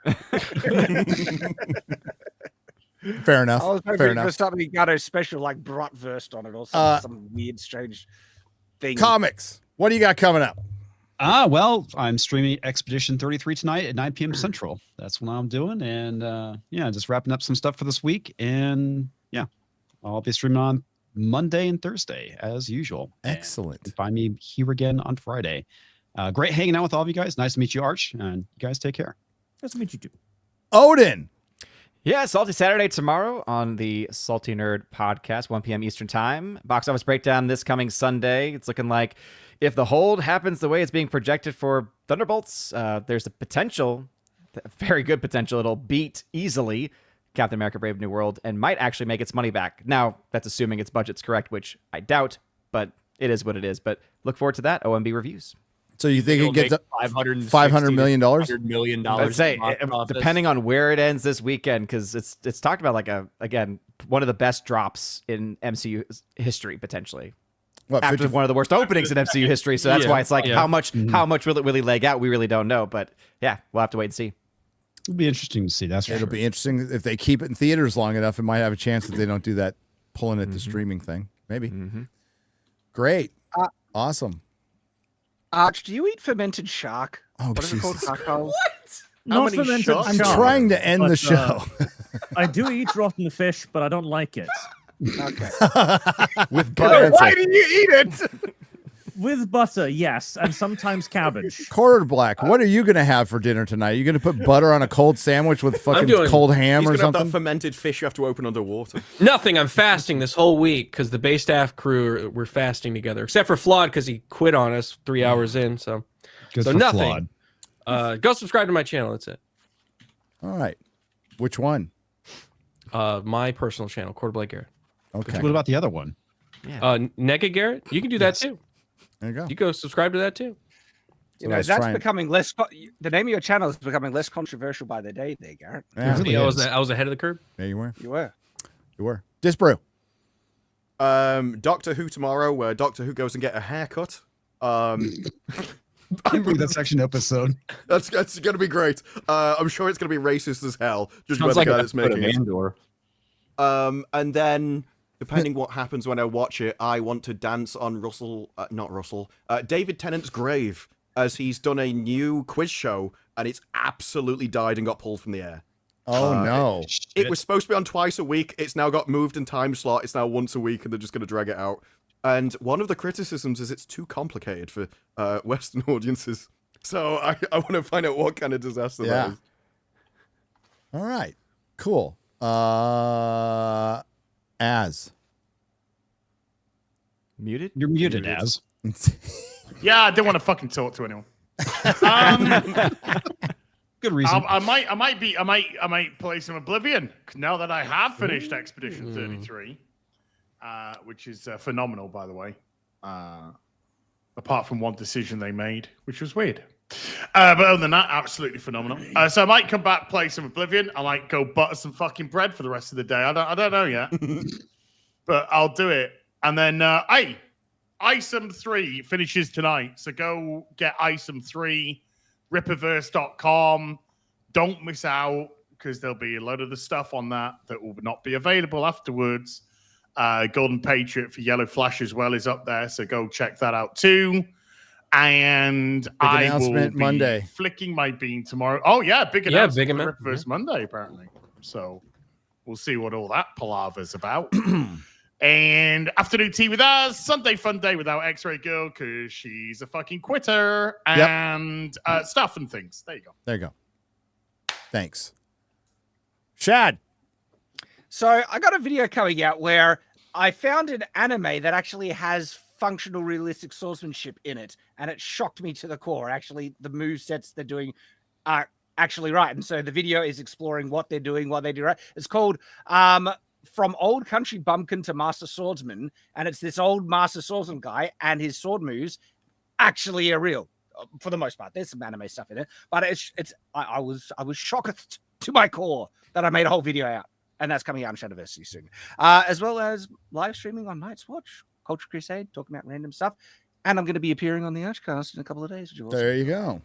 S1: Fair enough.
S10: I was
S1: Fair
S10: hoping
S1: enough.
S10: for something got a special like bratwurst on it or some weird, strange thing.
S1: Comics. What do you got coming up?
S16: Well, I'm streaming Expedition 33 tonight at 9 p.m. Central. That's what I'm doing. And just wrapping up some stuff for this week. And I'll be streaming on Monday and Thursday as usual.
S1: Excellent.
S16: You can find me here again on Friday. Great hanging out with all of you guys. Nice to meet you, Arch. And you guys take care.
S15: Nice to meet you too.
S1: Odin.
S20: Yeah, Salty Saturday tomorrow on the Salty Nerd podcast, 1 p.m. Eastern Time. Box office breakdown this coming Sunday. It's looking like if the hold happens the way it's being projected for Thunderbolts, there's a potential, very good potential, it'll beat easily Captain America Brave New World and might actually make its money back. Now, that's assuming its budget's correct, which I doubt, but it is what it is. But look forward to that, OMB reviews.
S1: So you think it gets $500 million?
S11: $100 million.
S20: I'd say, depending on where it ends this weekend, because it's talked about like one of the best drops in MCU history potentially. After one of the worst openings in MCU history, so that's why it's like how much will it really leg out? We really don't know, but yeah, we'll have to wait and see.
S16: It'll be interesting to see. It'll
S1: be interesting if they keep it in theaters long enough. It might have a chance that they don't do that pulling it to streaming thing. Maybe. Great, awesome.
S10: Arch, do you eat fermented shark?
S1: Oh,
S10: what is it called?
S1: What?
S15: Not fermented shark.
S1: I'm trying to end the show.
S15: I do eat rotten fish, but I don't like it.
S10: Okay.
S1: With butter.
S10: Why do you eat it?
S15: With butter, yes, and sometimes cabbage.
S1: Quarter Black, what are you going to have for dinner tonight? Are you going to put butter on a cold sandwich with fucking cold ham or something?
S14: Have that fermented fish you have to open underwater.
S17: Nothing. I'm fasting this whole week because the Bay Staff crew were fasting together, except for Flawed because he quit on us 3 hours in. So
S16: Good for
S17: nothing. Go subscribe to my channel. That's it.
S1: All right. Which one?
S17: My personal channel, Quarterblade Garrett.
S1: Okay.
S16: What about the other one?
S17: Naked Garrett. You can do that too.
S1: There you go.
S17: You go subscribe to that too.
S10: You know, that's becoming less. The name of your channel is becoming less controversial by the day, there, Garrett.
S1: Yeah,
S17: Really I was ahead of the curve.
S1: Yeah, you were.
S10: You were.
S1: You were. Disparu.
S14: Doctor Who tomorrow, where Doctor Who goes and get a haircut.
S16: I believe that's actually an episode.
S14: That's going to be great. I'm sure it's going to be racist as hell. Just
S11: Sounds
S14: by
S11: like
S14: the guy
S11: an
S14: that's
S11: episode
S14: making
S11: of
S14: it.
S11: Andor.
S14: And then, depending what happens when I watch it, I want to dance on David Tennant's grave, as he's done a new quiz show, and it's absolutely died and got pulled from the air.
S1: Oh, no.
S14: It was supposed to be on twice a week. It's now got moved in time slot. It's now once a week, and they're just going to drag it out. And one of the criticisms is it's too complicated for Western audiences. So I want to find out what kind of disaster that is.
S1: All right. Cool. Az.
S20: Muted?
S16: You're muted, Az.
S12: Yeah, I don't want to fucking talk to anyone.
S16: Good reason.
S12: I might play some Oblivion now that I have finished Expedition 33, which is phenomenal, by the way. Apart from one decision they made, which was weird. But other than that, absolutely phenomenal. So I might come back, play some Oblivion. I might go butter some fucking bread for the rest of the day. I don't know yet, but I'll do it. And then, Isom 3 finishes tonight. So go get Isom 3, ripperverse.com. Don't miss out, because there'll be a lot of the stuff on that will not be available afterwards. Golden Patriot for Yellow Flash as well is up there. So go check that out too. And I will be
S1: Monday.
S12: flicking my bean tomorrow. Oh, yeah, big announcement
S17: big
S12: for Ripperverse Monday, apparently. So we'll see what all that palaver's about. And afternoon tea with us, Sunday fun day without X-Ray Girl, because she's a fucking quitter, and stuff and things. There you go.
S1: There you go. Thanks. Shad.
S10: So I got a video coming out where I found an anime that actually has functional realistic swordsmanship in it, and it shocked me to the core. Actually, the movesets they're doing are actually right. And so the video is exploring what they're doing, what they do right. It's called From Old Country Bumpkin to Master Swordsman, and it's this old Master Swordsman guy, and his sword moves actually are real for the most part. There's some anime stuff in it, but I was shocked to my core that I made a whole video out, and that's coming out in Shadowversity soon, as well as live streaming on Night's Watch, Culture Crusade, talking about random stuff, and I'm going to be appearing on the Archcast in a couple of days.
S1: There you go.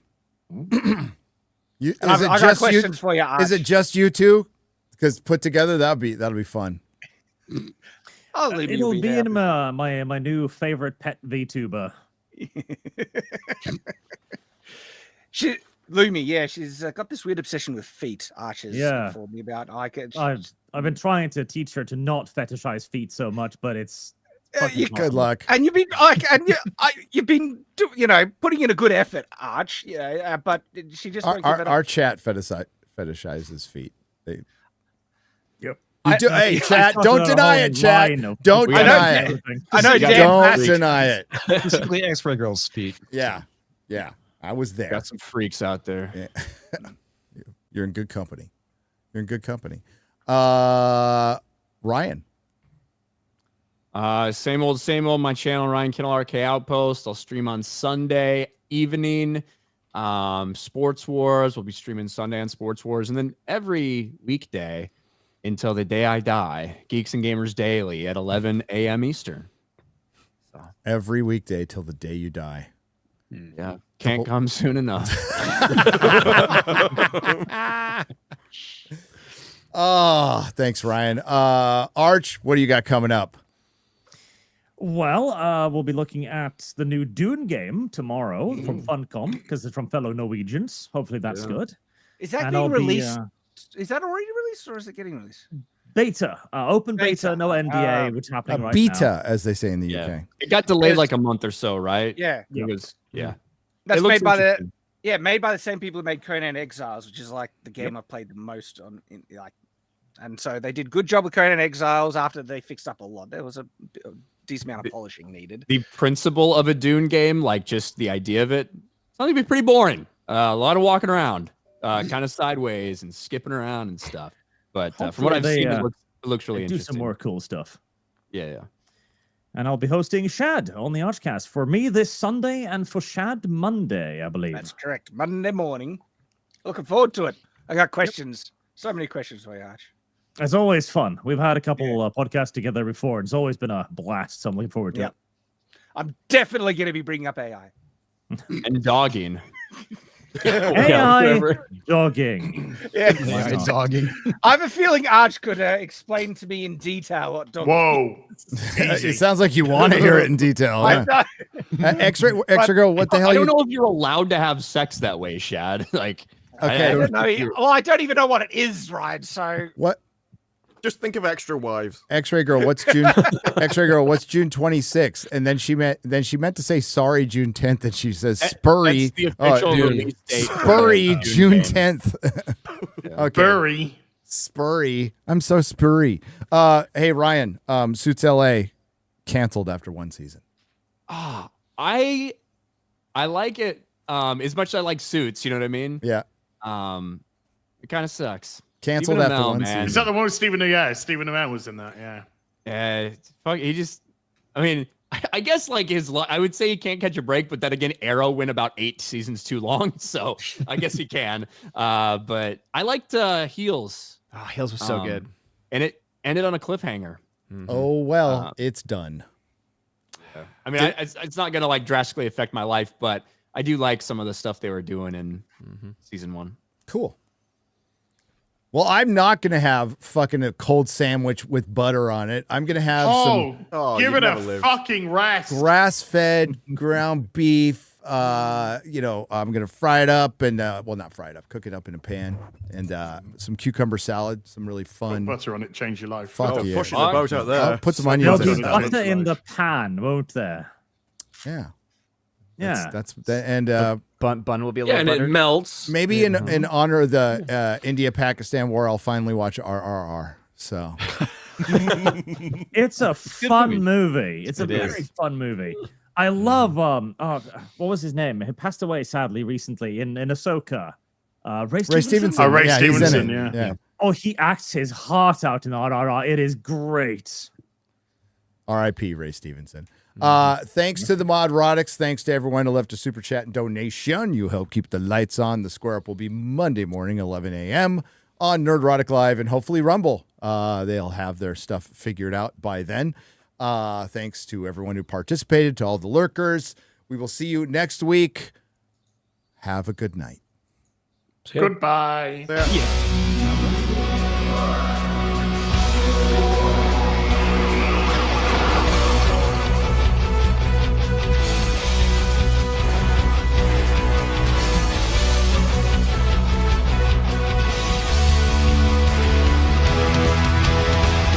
S10: I got questions for you, Arch.
S1: Is it just you two? Because put together, that'll be fun.
S15: It'll be in my new favorite pet VTuber.
S10: Lumi, she's got this weird obsession with feet. Arches informed me about.
S15: I've been trying to teach her to not fetishize feet so much, but it's
S1: good luck.
S10: And you've been you've been putting in a good effort, Arch. Yeah, but she just won't give it up.
S1: Our chat fetishizes feet.
S15: Yep.
S1: Hey, chat, don't deny it, chat. Don't deny it.
S10: I know.
S1: Don't deny it.
S16: Specifically, X-Ray Girl's feet.
S1: Yeah. I was there.
S11: Got some freaks out there.
S1: Yeah. You're in good company. Ryan.
S11: Same old. My channel, Ryan Kennel RK Outpost. I'll stream on Sunday evening. Sports Wars. We'll be streaming Sunday on Sports Wars, and then every weekday until the day I die, Geeks and Gamers Daily at 11 a.m. Eastern. So
S1: every weekday till the day you die.
S11: Yeah, can't come soon enough.
S1: Oh, thanks, Ryan. Arch, what do you got coming up?
S15: Well, we'll be looking at the new Dune game tomorrow from Funcom, because it's from fellow Norwegians. Hopefully that's good.
S10: Is that being released? Is that already released, or is it getting released?
S15: Beta, open beta, no NDA, which is happening right
S1: beta,
S15: now.
S1: as they say in the UK.
S11: It got delayed like a month or so, right?
S10: Yeah.
S11: It was,
S10: That's
S11: It looks
S10: made by
S11: interesting.
S10: made by the same people who made Conan Exiles, which is like the game I've played the most on. And so they did good job with Conan Exiles after they fixed up a lot. There was a decent amount of polishing needed.
S11: The principle of a Dune game, like just the idea of it, it's going to be pretty boring. A lot of walking around. kind of sideways and skipping around and stuff. But from what I've seen, it looks really interesting.
S15: Do some more cool stuff.
S11: Yeah.
S15: And I'll be hosting Shad on the Archcast for me this Sunday and for Shad Monday, I believe.
S10: That's correct. Monday morning. Looking forward to it. I got questions. So many questions for you, Arch.
S15: It's always fun. We've had a couple podcasts together before. It's always been a blast. So I'm looking forward to it.
S10: I'm definitely going to be bringing up AI.
S11: And dogging.
S15: AI dogging.
S10: Yeah.
S16: Dogging.
S10: I have a feeling Arch could explain to me in detail what dogging.
S12: Whoa.
S1: It sounds like you want to hear it in detail.
S10: I
S1: Yeah. X-ray girl, what the hell?
S11: I don't know if you're allowed to have sex that way, Shad. Like,
S1: okay.
S10: I don't know. Well, I don't even know what it is, right? So
S1: what?
S14: Just think of extra wives.
S1: X-ray girl, what's June? X-ray girl, what's June 26th? And then she meant to say sorry June 10th, and she says Spurry.
S11: That's the official release date.
S1: Spurry June 10th. Okay.
S12: Spurry.
S1: Spurry. I'm so spurry. Hey Ryan, Suits LA canceled after one season.
S11: I like it as much as I like Suits. You know what I mean?
S1: Yeah.
S11: It kind of sucks.
S1: Canceled
S11: Stephen
S1: after
S11: Amell,
S1: one
S11: man.
S1: season.
S12: Is that the one with Stephen? Yeah, Stephen Amell was in that. Yeah.
S11: Fuck. He just. I mean, I guess like I would say he can't catch a break, but then again, Arrow went about 8 seasons too long, so I guess he can. But I liked Heels.
S20: Oh, Heels was so good,
S11: and it ended on a cliffhanger.
S1: Oh well, it's done.
S11: I mean, it's not gonna like drastically affect my life, but I do like some of the stuff they were doing in season 1.
S1: Cool. Well, I'm not going to have fucking a cold sandwich with butter on it. I'm going to have
S12: give it a fucking rest.
S1: Grass-fed ground beef. I'm going to fry it up and, not fry it up, cook it up in a pan. And some cucumber salad, some really fun.
S12: Put butter on it, change your life.
S1: Fuck yeah.
S14: Pushing the boat out there.
S1: I'll put some onions
S15: There'll
S1: in
S15: be
S1: it.
S15: butter in the pan, won't there?
S1: Yeah.
S15: Yeah.
S1: That's and
S20: bun will be a little
S17: and
S20: buttered.
S17: it melts.
S1: maybe in honor of the India-Pakistan war, I'll finally watch RRR. So
S15: It's a fun movie. It's a
S20: It
S15: very
S20: is.
S15: fun movie. I love what was his name? He passed away sadly recently in Ahsoka. Ray Stevenson.
S12: Ray
S1: Yeah, he's in
S12: Stevenson,
S1: it.
S12: yeah.
S15: Oh, he acts his heart out in RRR. It is great.
S1: R.I.P. Ray Stevenson. Thanks to the Modrotics. Thanks to everyone who left a super chat and donation. You help keep the lights on. The Square Up will be Monday morning, 11 a.m. on Nerdrotic Live and hopefully Rumble. They'll have their stuff figured out by then. Thanks to everyone who participated, to all the lurkers. We will see you next week. Have a good night.
S12: Goodbye.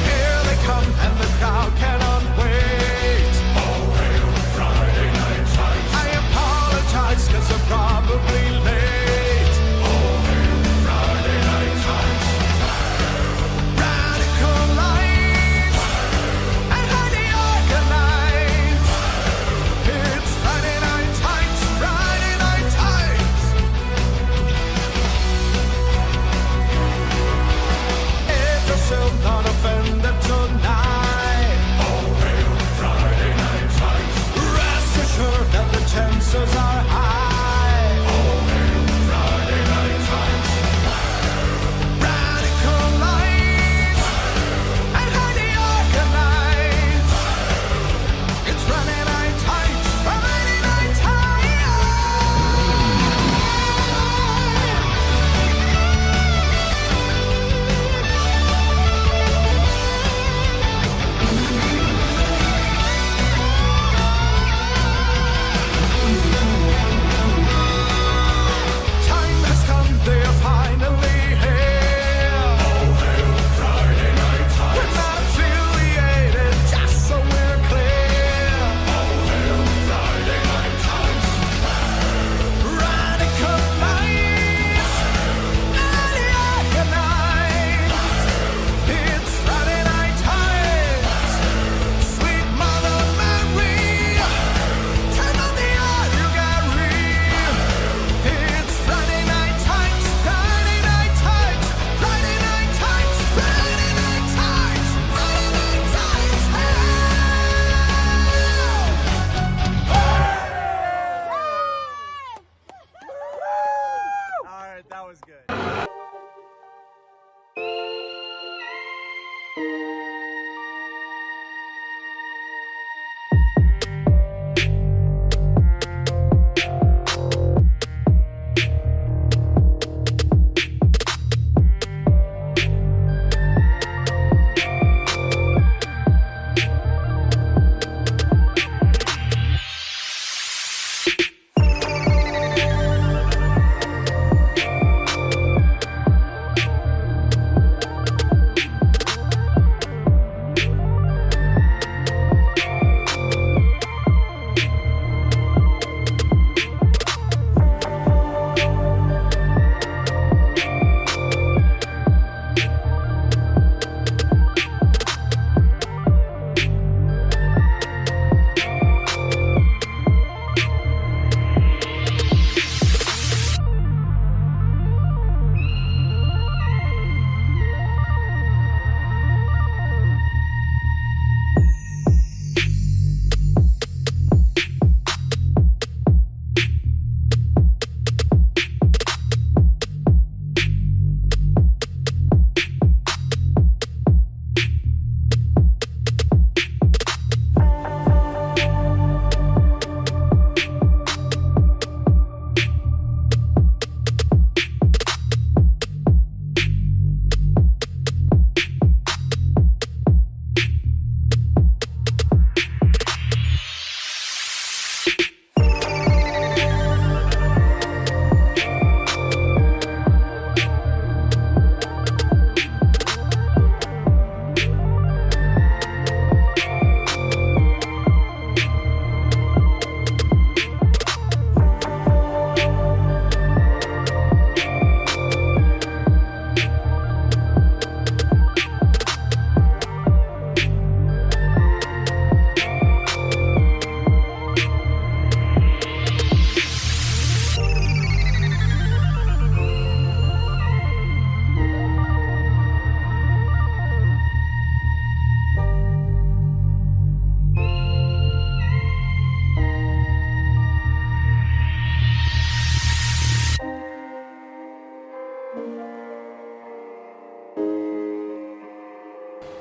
S9: Here they come and the crowd cannot wait. Oh, hail Friday Night Lights. I apologize 'cause I'm probably late. Oh, hail Friday Night Lights.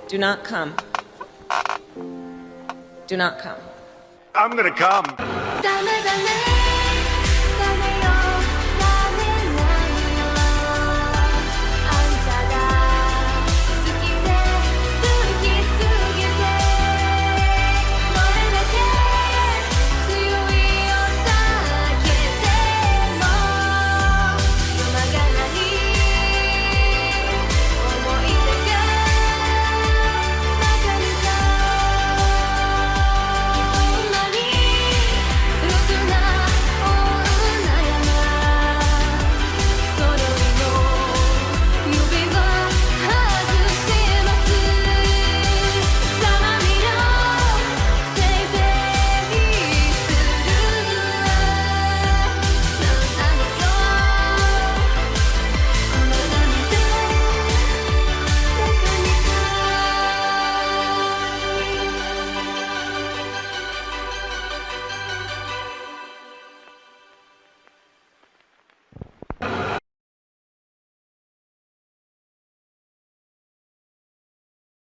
S21: Do not come. Do not come.
S9: I'm gonna come.
S2: Dame, dame.